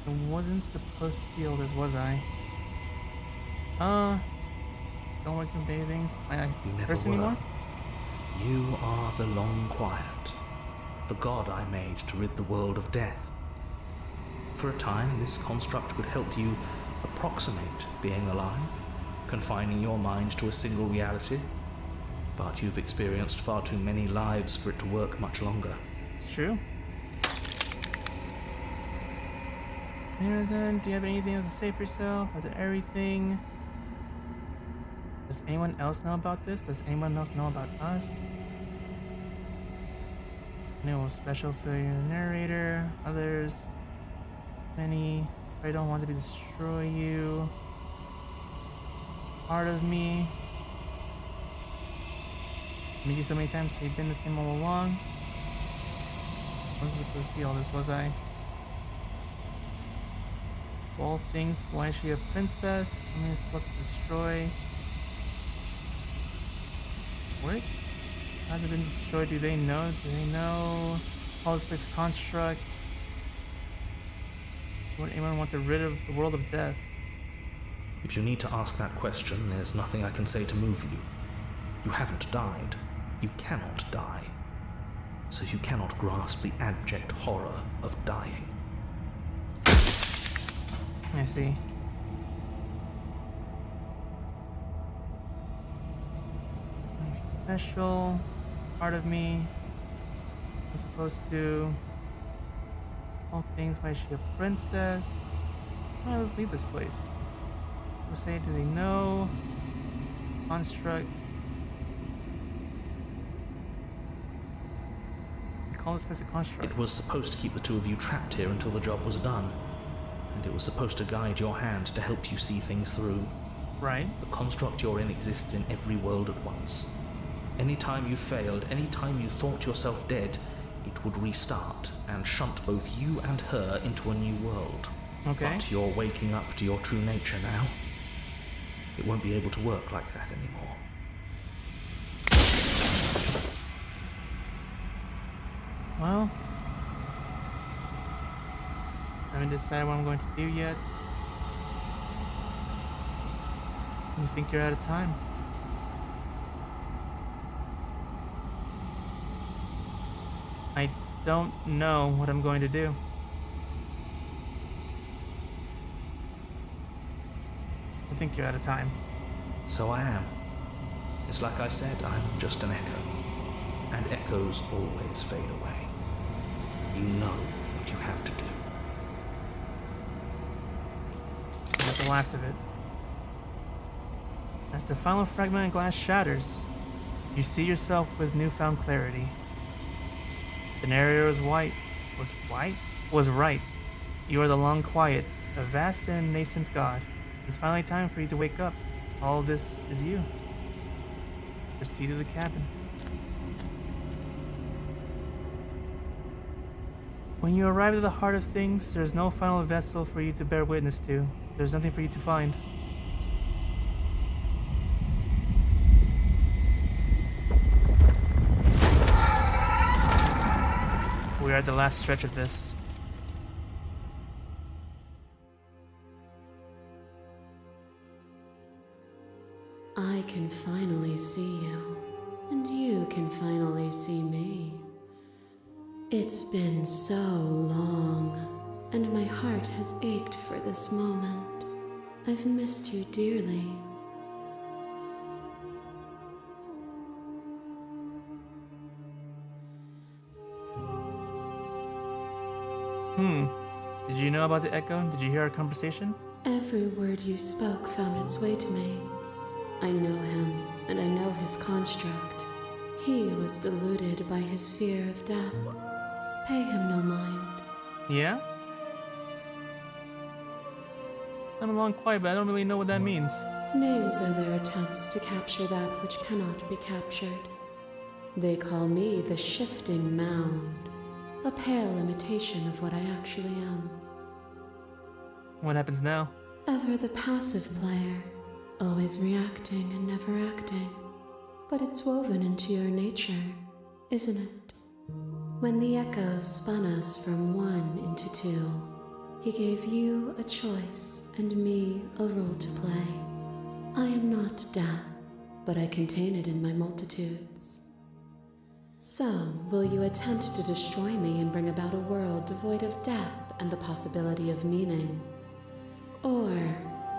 Speaker 1: I wasn't supposed to see all this, was I? Don't work the way things. Am I
Speaker 4: You
Speaker 1: a
Speaker 4: never
Speaker 1: person
Speaker 4: were.
Speaker 1: anymore?
Speaker 4: You are the Long Quiet, the god I made to rid the world of death. For a time, this construct could help you approximate being alive, confining your mind to a single reality. But you've experienced far too many lives for it to work much longer.
Speaker 1: It's true. Innocent, do you have anything else to say for yourself? After everything? Does anyone else know about this? Does anyone else know about us? No special, so you're the narrator. Others. Many. I don't want to destroy you. Part of me. I met you so many times. Have you been the same all along? I wasn't supposed to see all this, was I? Of all things, why is she a princess? I mean, supposed to destroy. What? How have they been destroyed? Do they know? Do they know? All this place a construct. Would anyone want to rid of the world of death?
Speaker 4: If you need to ask that question, there's nothing I can say to move you. You haven't died. You cannot die. So you cannot grasp the abject horror of dying.
Speaker 1: I see. Very special part of me. I'm supposed to. All things, why is she a princess? Well, let's leave this place. Who say, do they know? Construct. They call this place a construct.
Speaker 4: It was supposed to keep the two of you trapped here until the job was done. And it was supposed to guide your hand to help you see things through.
Speaker 1: Right.
Speaker 4: The construct you're in exists in every world at once. Any time you failed, any time you thought yourself dead, it would restart and shunt both you and her into a new world.
Speaker 1: Okay.
Speaker 4: But you're waking up to your true nature now. It won't be able to work like that anymore.
Speaker 1: Well, I haven't decided what I'm going to do yet. You think you're out of time? I don't know what I'm going to do. I think you're out of time.
Speaker 4: So I am. It's like I said, I'm just an echo. And echoes always fade away. You know what you have to do.
Speaker 1: That's the last of it. As the final fragment of glass shatters, you see yourself with newfound clarity. The narrator was right. You are the Long Quiet, a vast and nascent god. It's finally time for you to wake up. All of this is you. Proceed to the cabin. When you arrive at the heart of things, there's no final vessel for you to bear witness to. There's nothing for you to find. We are at the last stretch of this.
Speaker 6: I can finally see you, and you can finally see me. It's been so long, and my heart has ached for this moment. I've missed you dearly.
Speaker 1: Did you know about the Echo? Did you hear our conversation?
Speaker 6: Every word you spoke found its way to me. I know him, and I know his construct. He was deluded by his fear of death. Pay him no mind.
Speaker 1: Yeah? I'm a long quiet, but I don't really know what that means.
Speaker 6: Names are their attempts to capture that which cannot be captured. They call me the shifting mound, a pale imitation of what I actually am.
Speaker 1: What happens now?
Speaker 6: Ever the passive player, always reacting and never acting. But it's woven into your nature, isn't it? When the Echo spun us from one into two, he gave you a choice and me a role to play. I am not death, but I contain it in my multitudes. So, will you attempt to destroy me and bring about a world devoid of death and the possibility of meaning? Or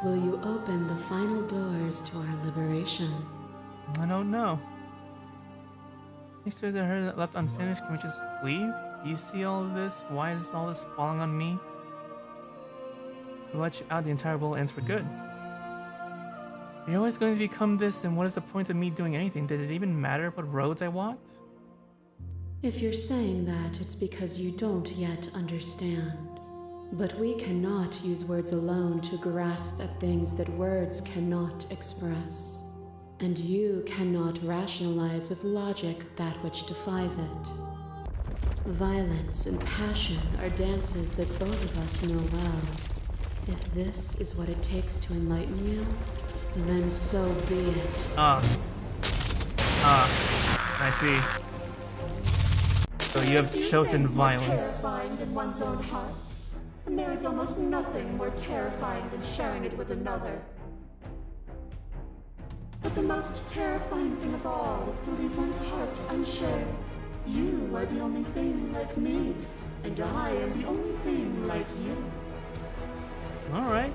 Speaker 6: will you open the final doors to our liberation?
Speaker 1: I don't know. Any stories I heard that left unfinished, can we just leave? You see all of this? Why is all this falling on me? We'll let you out, the entire world ends for good. You're always going to become this, and what is the point of me doing anything? Did it even matter what roads I walked?
Speaker 6: If you're saying that, it's because you don't yet understand. But we cannot use words alone to grasp at things that words cannot express. And you cannot rationalize with logic that which defies it. Violence and passion are dances that both of us know well. If this is what it takes to enlighten you, then so be it.
Speaker 1: I see. So you have chosen violence.
Speaker 7: Terrifying than one's own heart. And there is almost nothing more terrifying than sharing it with another. But the most terrifying thing of all is to leave one's heart unshared. You are the only thing like me, and I am the only thing like you.
Speaker 1: Alright.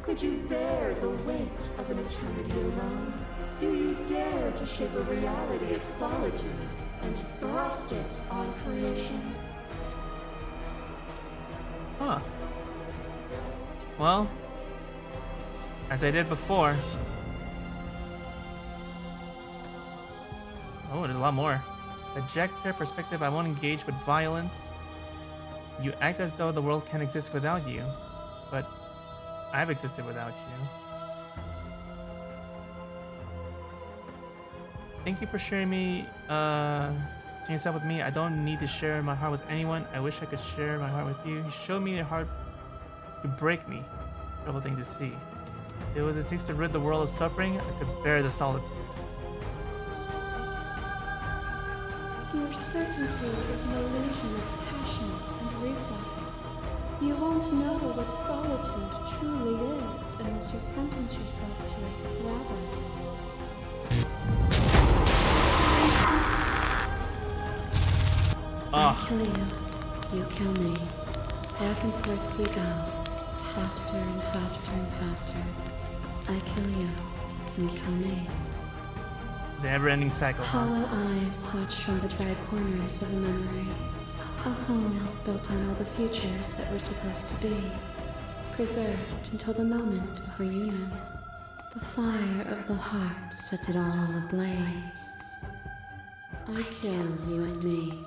Speaker 7: Could you bear the weight of an eternity alone? Do you dare to shape a reality of solitude and thrust it on creation?
Speaker 1: Huh. Well, as I did before. Oh, there's a lot more. Projector perspective, I won't engage with violence. You act as though the world can't exist without you, but I've existed without you. Thank you for sharing yourself with me. I don't need to share my heart with anyone. I wish I could share my heart with you. You showed me your heart to break me. Terrible thing to see. If it was it takes to rid the world of suffering, I could bear the solitude.
Speaker 6: Your certainty is an illusion of passion and reflex. You won't know what solitude truly is unless you sentence yourself to it forever. I kill you, you kill me. Back and forth we go, faster and faster and faster. I kill you, you kill me.
Speaker 1: The never-ending cycle, huh?
Speaker 6: Hollow eyes watch from the dry corners of a memory. A home built on all the futures that were supposed to be. Preserved until the moment of reunion. The fire of the heart sets it all ablaze. I kill you and me.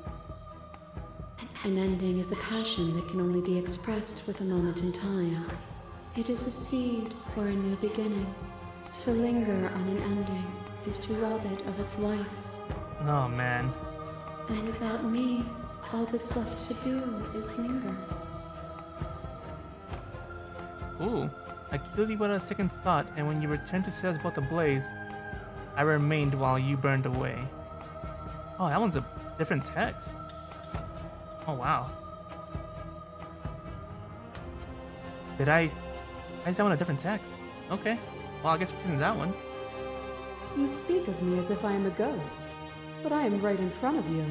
Speaker 6: An ending is a passion that can only be expressed with a moment in time. It is a seed for a new beginning. To linger on an ending is to rob it of its life.
Speaker 1: Oh man.
Speaker 6: And without me, all that's left to do is linger.
Speaker 1: Ooh. I killed you without a second thought, and when you returned to set us both ablaze, I remained while you burned away. Oh, that one's a different text. Oh wow. Why is that one a different text? Okay. Well, I guess we're choosing that one.
Speaker 3: You speak of me as if I am a ghost, but I am right in front of you.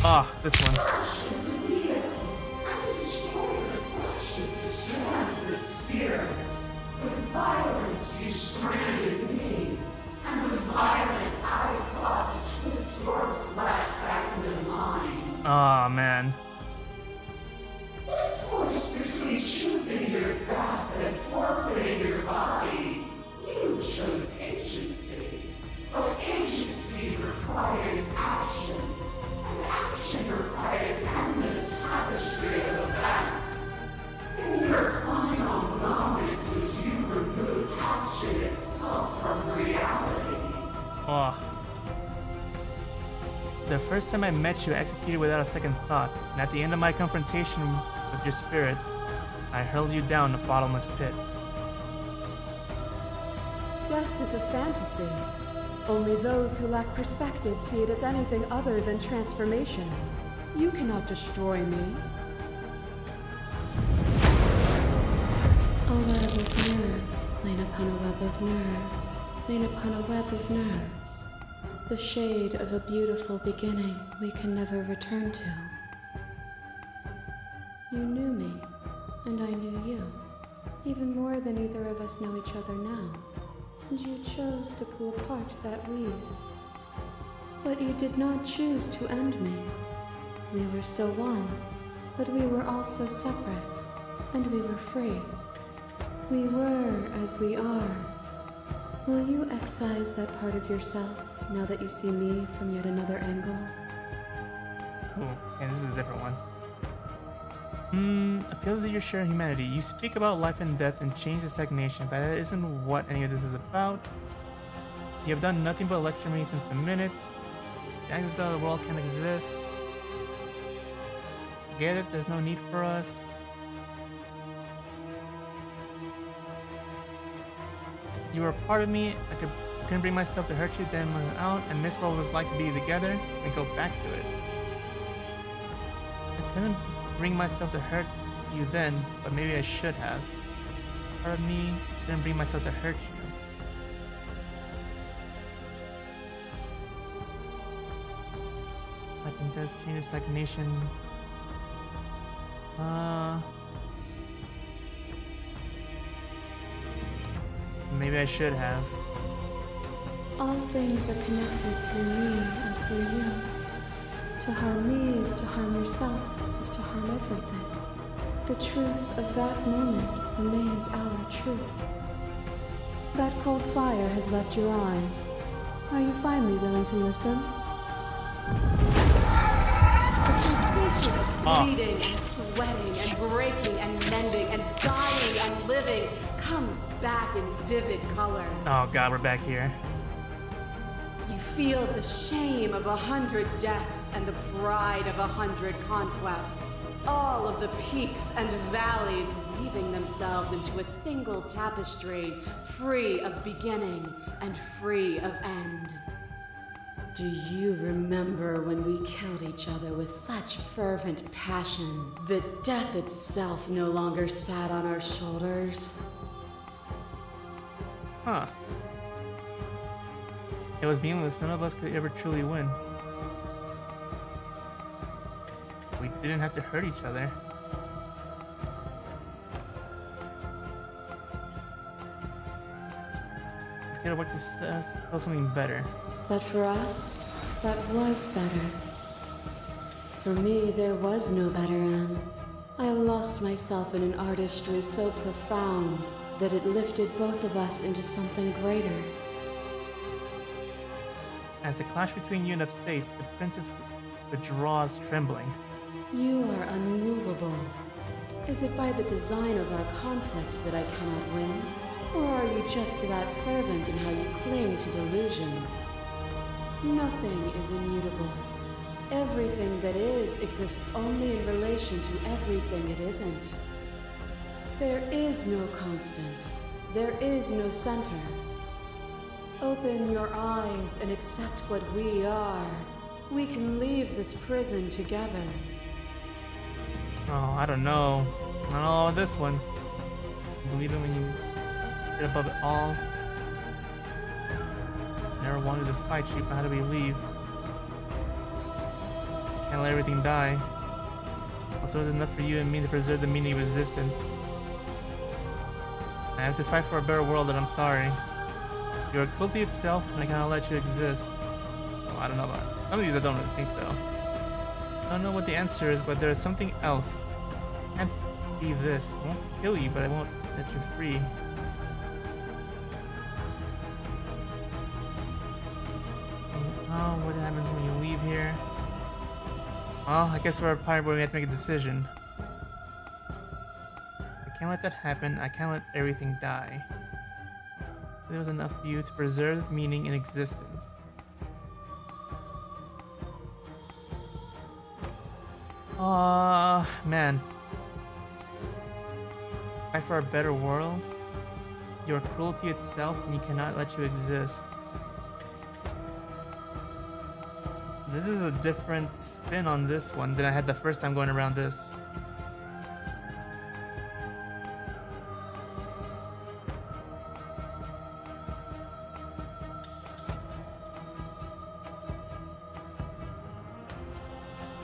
Speaker 1: Ah, this one.
Speaker 7: The spirits. With violence you stranded me, and with violence I sought to twist your flesh back into mine.
Speaker 1: Ah, man.
Speaker 7: Forced between choosing your death and forfeiting your body, you chose agency. But agency requires action, and action requires endless tapestry of events. In your final moments would you remove action itself from reality?
Speaker 1: Oh. The first time I met you, I executed without a second thought, and at the end of my confrontation with your spirit, I hurled you down a bottomless pit.
Speaker 3: Death is a fantasy. Only those who lack perspective see it as anything other than transformation. You cannot destroy me.
Speaker 6: A web of nerves, lain upon a web of nerves, lain upon a web of nerves. The shade of a beautiful beginning we can never return to. You knew me, and I knew you, even more than either of us know each other now. And you chose to pull apart that weave. But you did not choose to end me. We were still one, but we were also separate, and we were free. We were as we are. Will you excise that part of yourself now that you see me from yet another angle?
Speaker 1: Ooh, and this is a different one. Appeal to your shared humanity. You speak about life and death and change the stagnation, but that isn't what any of this is about. You have done nothing but lecture me since the minute. The acts of the world can't exist. Get it? There's no need for us. You were a part of me. I couldn't bring myself to hurt you, then went out and missed what it was like to be together and go back to it. I couldn't bring myself to hurt you then, but maybe I should have. Part of me couldn't bring myself to hurt you. Life and death, change, stagnation. Maybe I should have.
Speaker 6: All things are connected through me and through you. To harm me is to harm yourself, is to harm everything. The truth of that moment remains our truth.
Speaker 3: That cold fire has left your eyes. Are you finally willing to listen? The sensation of bleeding and sweating and breaking and mending and dying and living comes back in vivid color.
Speaker 1: Oh god, we're back here.
Speaker 3: You feel the shame of 100 deaths and the pride of 100 conquests. All of the peaks and valleys weaving themselves into a single tapestry, free of beginning and free of end. Do you remember when we killed each other with such fervent passion that death itself no longer sat on our shoulders?
Speaker 1: Huh. It was meaningless. None of us could ever truly win. We didn't have to hurt each other. We could have worked this build something better.
Speaker 6: But for us, that was better. For me, there was no better end. I lost myself in an artistry so profound that it lifted both of us into something greater.
Speaker 1: As the clash between you and upstates, the princess withdraws trembling.
Speaker 6: You are unmovable. Is it by the design of our conflict that I cannot win? Or are you just that fervent in how you cling to delusion? Nothing is immutable. Everything that is exists only in relation to everything it isn't. There is no constant. There is no center. Open your eyes and accept what we are. We can leave this prison together.
Speaker 1: Oh, I don't know. I don't know about this one. believe it when you get above it all. Never wanted to fight you, but how do we leave? Can't let everything die. Also, it's enough for you and me to preserve the meaning of existence. I have to fight for a better world, and I'm sorry. You are cruelty itself, and I cannot let you exist. Well, I don't know about some of these. I don't really think so. I don't know what the answer is, but there is something else. It can't be this. I won't kill you, but I won't let you free. Oh, what happens when you leave here? Well, I guess we're at a part where we have to make a decision. I can't let that happen. I can't let everything die. There was enough for you to preserve meaning in existence. Man. Fight for a better world? Your cruelty itself, and you cannot let you exist. This is a different spin on this one than I had the first time going around this.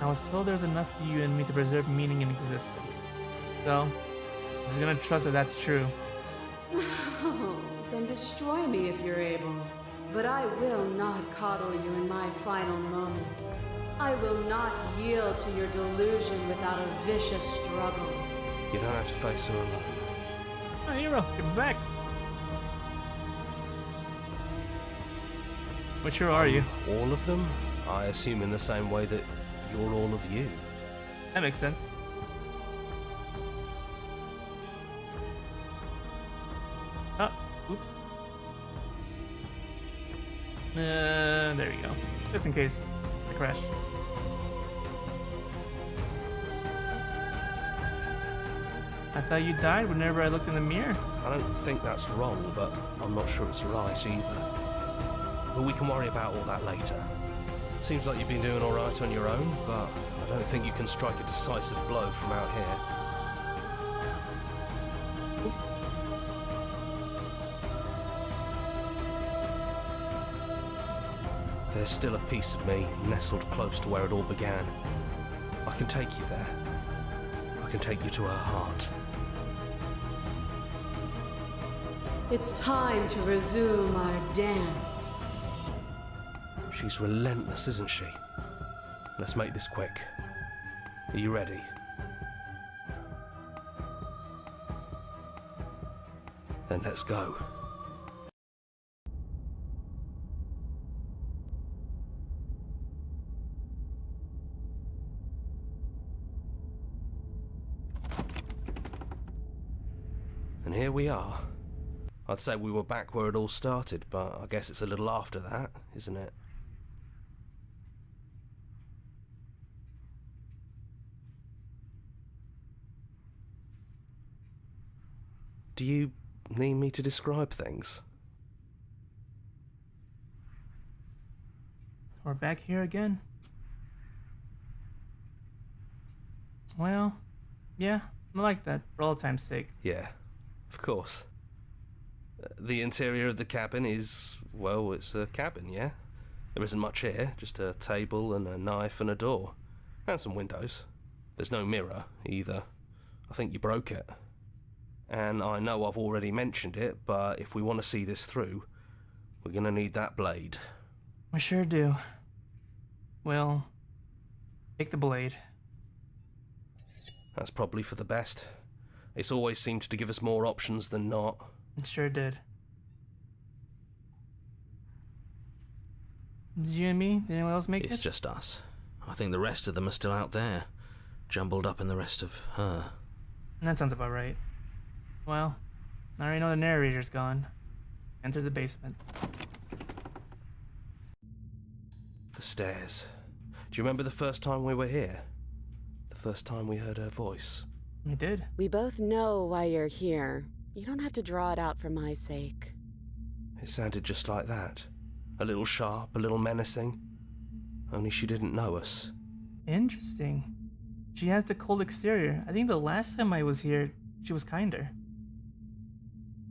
Speaker 1: I was told there's enough of you and me to preserve meaning in existence. So, I'm just gonna trust that that's true.
Speaker 11: Oh, then destroy me if you're able. But I will not coddle you in my final moments. I will not yield to your delusion without a vicious struggle.
Speaker 9: You don't have to face her alone.
Speaker 1: Oh, hero, get back! Which hero are you?
Speaker 9: All of them? I assume in the same way that you're all of you.
Speaker 1: That makes sense. Oh, oops. There you go. Just in case I crash. I thought you died whenever I looked in the mirror.
Speaker 9: I don't think that's wrong, but I'm not sure it's right either. But we can worry about all that later. Seems like you've been doing alright on your own, but I don't think you can strike a decisive blow from out here. There's still a piece of me nestled close to where it all began. I can take you there. I can take you to her heart.
Speaker 11: It's time to resume our dance.
Speaker 9: She's relentless, isn't she? Let's make this quick. Are you ready? Then let's go. And here we are. I'd say we were back where it all started, but I guess it's a little after that, isn't it? Do you need me to describe things?
Speaker 1: We're back here again. Well, yeah, I like that, for all time's sake.
Speaker 9: Yeah, of course. The interior of the cabin is, well, it's a cabin, yeah? There isn't much here, just a table and a knife and a door. And some windows. There's no mirror, either. I think you broke it. And I know I've already mentioned it, but if we want to see this through, we're gonna need that blade.
Speaker 1: We sure do. Well, take the blade.
Speaker 9: That's probably for the best. It's always seemed to give us more options than not.
Speaker 1: It sure did. Did you and me? Did anyone else make it?
Speaker 4: It's just us. I think the rest of them are still out there, jumbled up in the rest of her.
Speaker 1: That sounds about right. Well, I already know the narrator's gone. Enter the basement.
Speaker 9: The stairs. Do you remember the first time we were here? The first time we heard her voice?
Speaker 1: We did.
Speaker 6: We both know why you're here. You don't have to draw it out for my sake.
Speaker 9: It sounded just like that. A little sharp, a little menacing. Only she didn't know us.
Speaker 1: Interesting. She has the cold exterior. I think the last time I was here, she was kinder.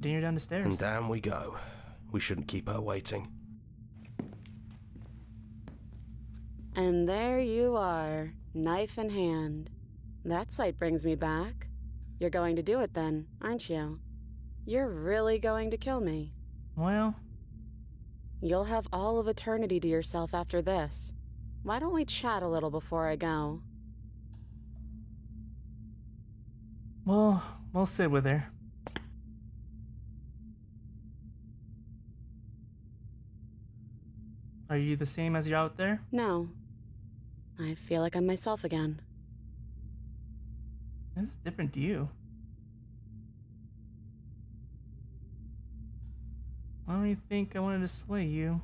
Speaker 1: Continue down the stairs.
Speaker 9: And down we go. We shouldn't keep her waiting.
Speaker 11: And there you are, knife in hand. That sight brings me back. You're going to do it then, aren't you? You're really going to kill me.
Speaker 1: Well,
Speaker 11: You'll have all of eternity to yourself after this. Why don't we chat a little before I go?
Speaker 1: we'll sit with her. Are you the same as you're out there?
Speaker 11: No. I feel like I'm myself again.
Speaker 1: This is different to you. Why don't you think I wanted to slay you?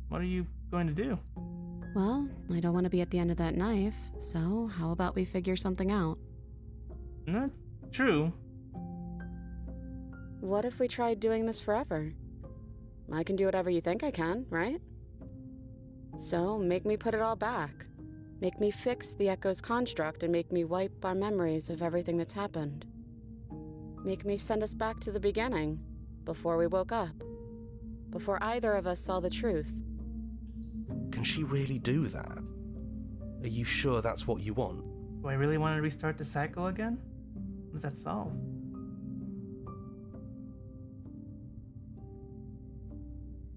Speaker 1: What are you going to do?
Speaker 3: Well, I don't want to be at the end of that knife, so how about we figure something out?
Speaker 1: That's true.
Speaker 11: What if we tried doing this forever? I can do whatever you think I can, right? So, make me put it all back. Make me fix the Echo's construct and make me wipe our memories of everything that's happened. Make me send us back to the beginning, before we woke up. Before either of us saw the truth.
Speaker 9: Can she really do that? Are you sure that's what you want?
Speaker 1: Do I really want to restart the cycle again? What does that solve?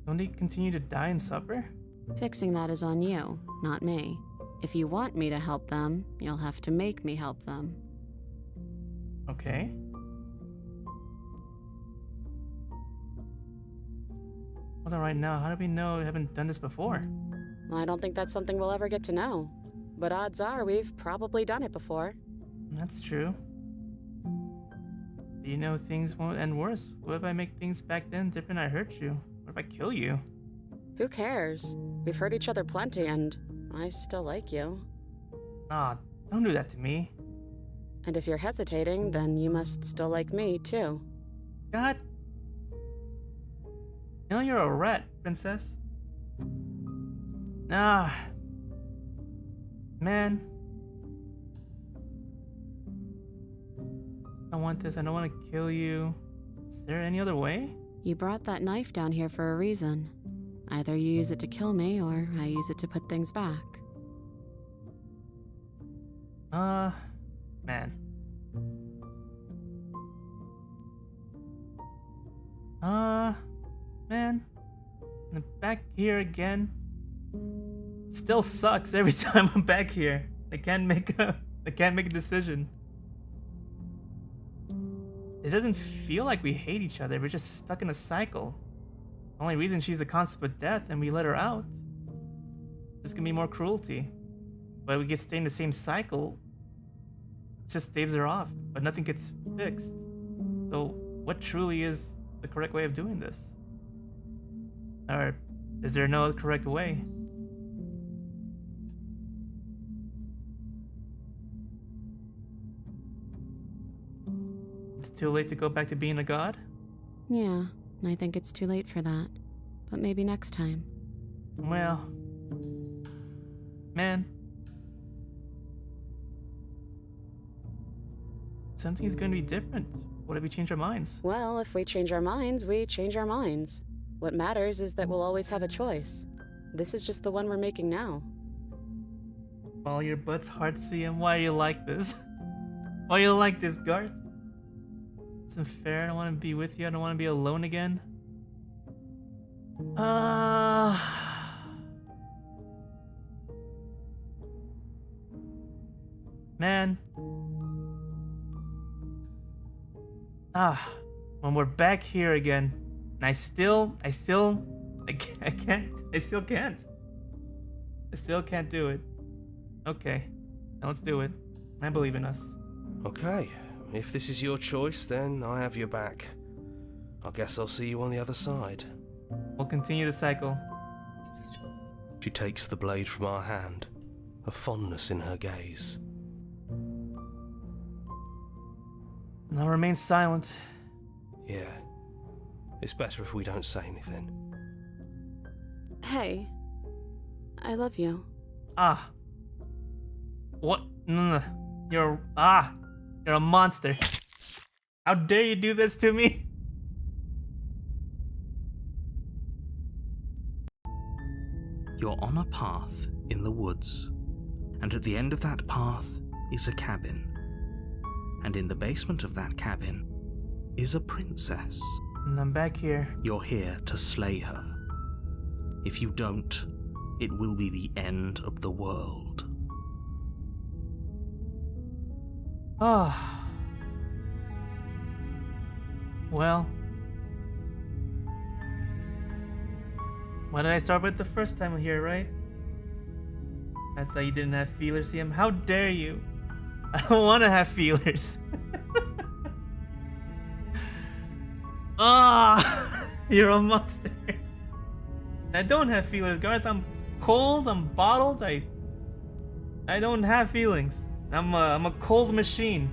Speaker 1: Don't they continue to die in supper?
Speaker 3: Fixing that is on you, not me. If you want me to help them, you'll have to make me help them.
Speaker 1: Okay. Well, then right now, how do we know we haven't done this before?
Speaker 11: I don't think that's something we'll ever get to know. But odds are we've probably done it before.
Speaker 1: That's true. You know things won't end worse. What if I make things back then different and I hurt you? What if I kill you?
Speaker 11: Who cares? We've hurt each other plenty and I still like you.
Speaker 1: Ah, don't do that to me.
Speaker 11: And if you're hesitating, then you must still like me, too.
Speaker 1: God. You know you're a rat, princess. Ah. Man. I want this. I don't want to kill you. Is there any other way?
Speaker 3: You brought that knife down here for a reason. Either you use it to kill me, or I use it to put things back.
Speaker 1: Man. Man. I'm back here again. It still sucks every time I'm back here. I can't make a decision. It doesn't feel like we hate each other. We're just stuck in a cycle. The only reason she's a concept of death and we let her out. There's gonna be more cruelty. But we get stay in the same cycle. It just staves her off, but nothing gets fixed. So what truly is the correct way of doing this? Or is there no correct way? It's too late to go back to being a god?
Speaker 3: Yeah, I think it's too late for that. But maybe next time.
Speaker 1: Well, man. Something's going to be different. What if we change our minds?
Speaker 11: Well, if we change our minds, we change our minds. What matters is that we'll always have a choice. This is just the one we're making now.
Speaker 1: All your butt's heartsy, and why are you like this? Why are you like this, Garth? It's unfair. I don't want to be with you. I don't want to be alone again. Man. When we're back here again, and I still can't do it. Okay, now let's do it. I believe in us.
Speaker 9: Okay, if this is your choice, then I have your back. I guess I'll see you on the other side.
Speaker 1: We'll continue the cycle.
Speaker 9: She takes the blade from our hand, a fondness in her gaze.
Speaker 1: I'll remain silent.
Speaker 9: Yeah, it's better if we don't say anything.
Speaker 11: Hey, I love you.
Speaker 1: What? You're a monster. How dare you do this to me?
Speaker 2: You're on a path in the woods, and at the end of that path is a cabin. And in the basement of that cabin is a princess.
Speaker 1: And I'm back here.
Speaker 2: You're here to slay her. If you don't, it will be the end of the world.
Speaker 1: Ah. Well. What did I start with the first time here, right? I thought you didn't have feelers, CM. How dare you? I don't want to have feelers. Ah, you're a monster. I don't have feelers, Garth. I'm cold. I'm bottled. I don't have feelings. I'm a cold machine.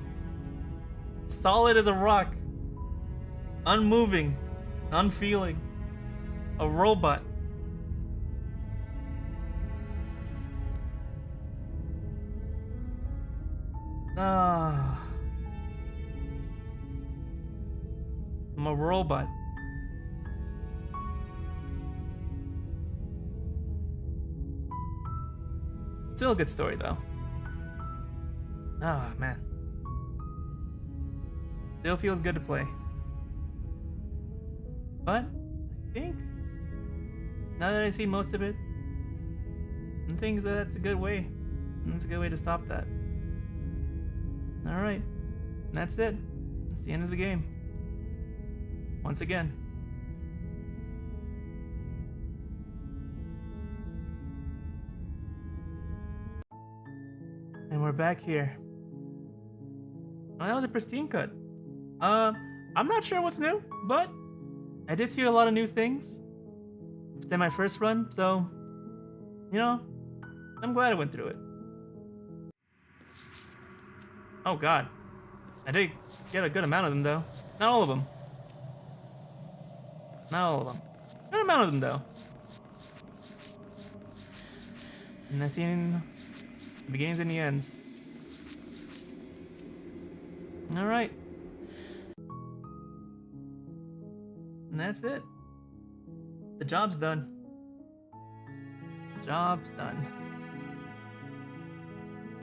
Speaker 1: Solid as a rock. Unmoving. Unfeeling. A robot. Ah. I'm a robot. Still a good story though. Ah, man. Still feels good to play. But I think now that I see most of it, I think that's a good way. That's a good way to stop that. Alright. That's it. That's the end of the game. Once again. And we're back here. Oh, that was a pristine cut. I'm not sure what's new, but I did see a lot of new things within my first run, so, you know, I'm glad I went through it. Oh god. I did get a good amount of them, though. Not all of them. Not all of them. Good amount of them, though. And I've seen the beginnings and the ends. Alright. And that's it. The job's done. The job's done.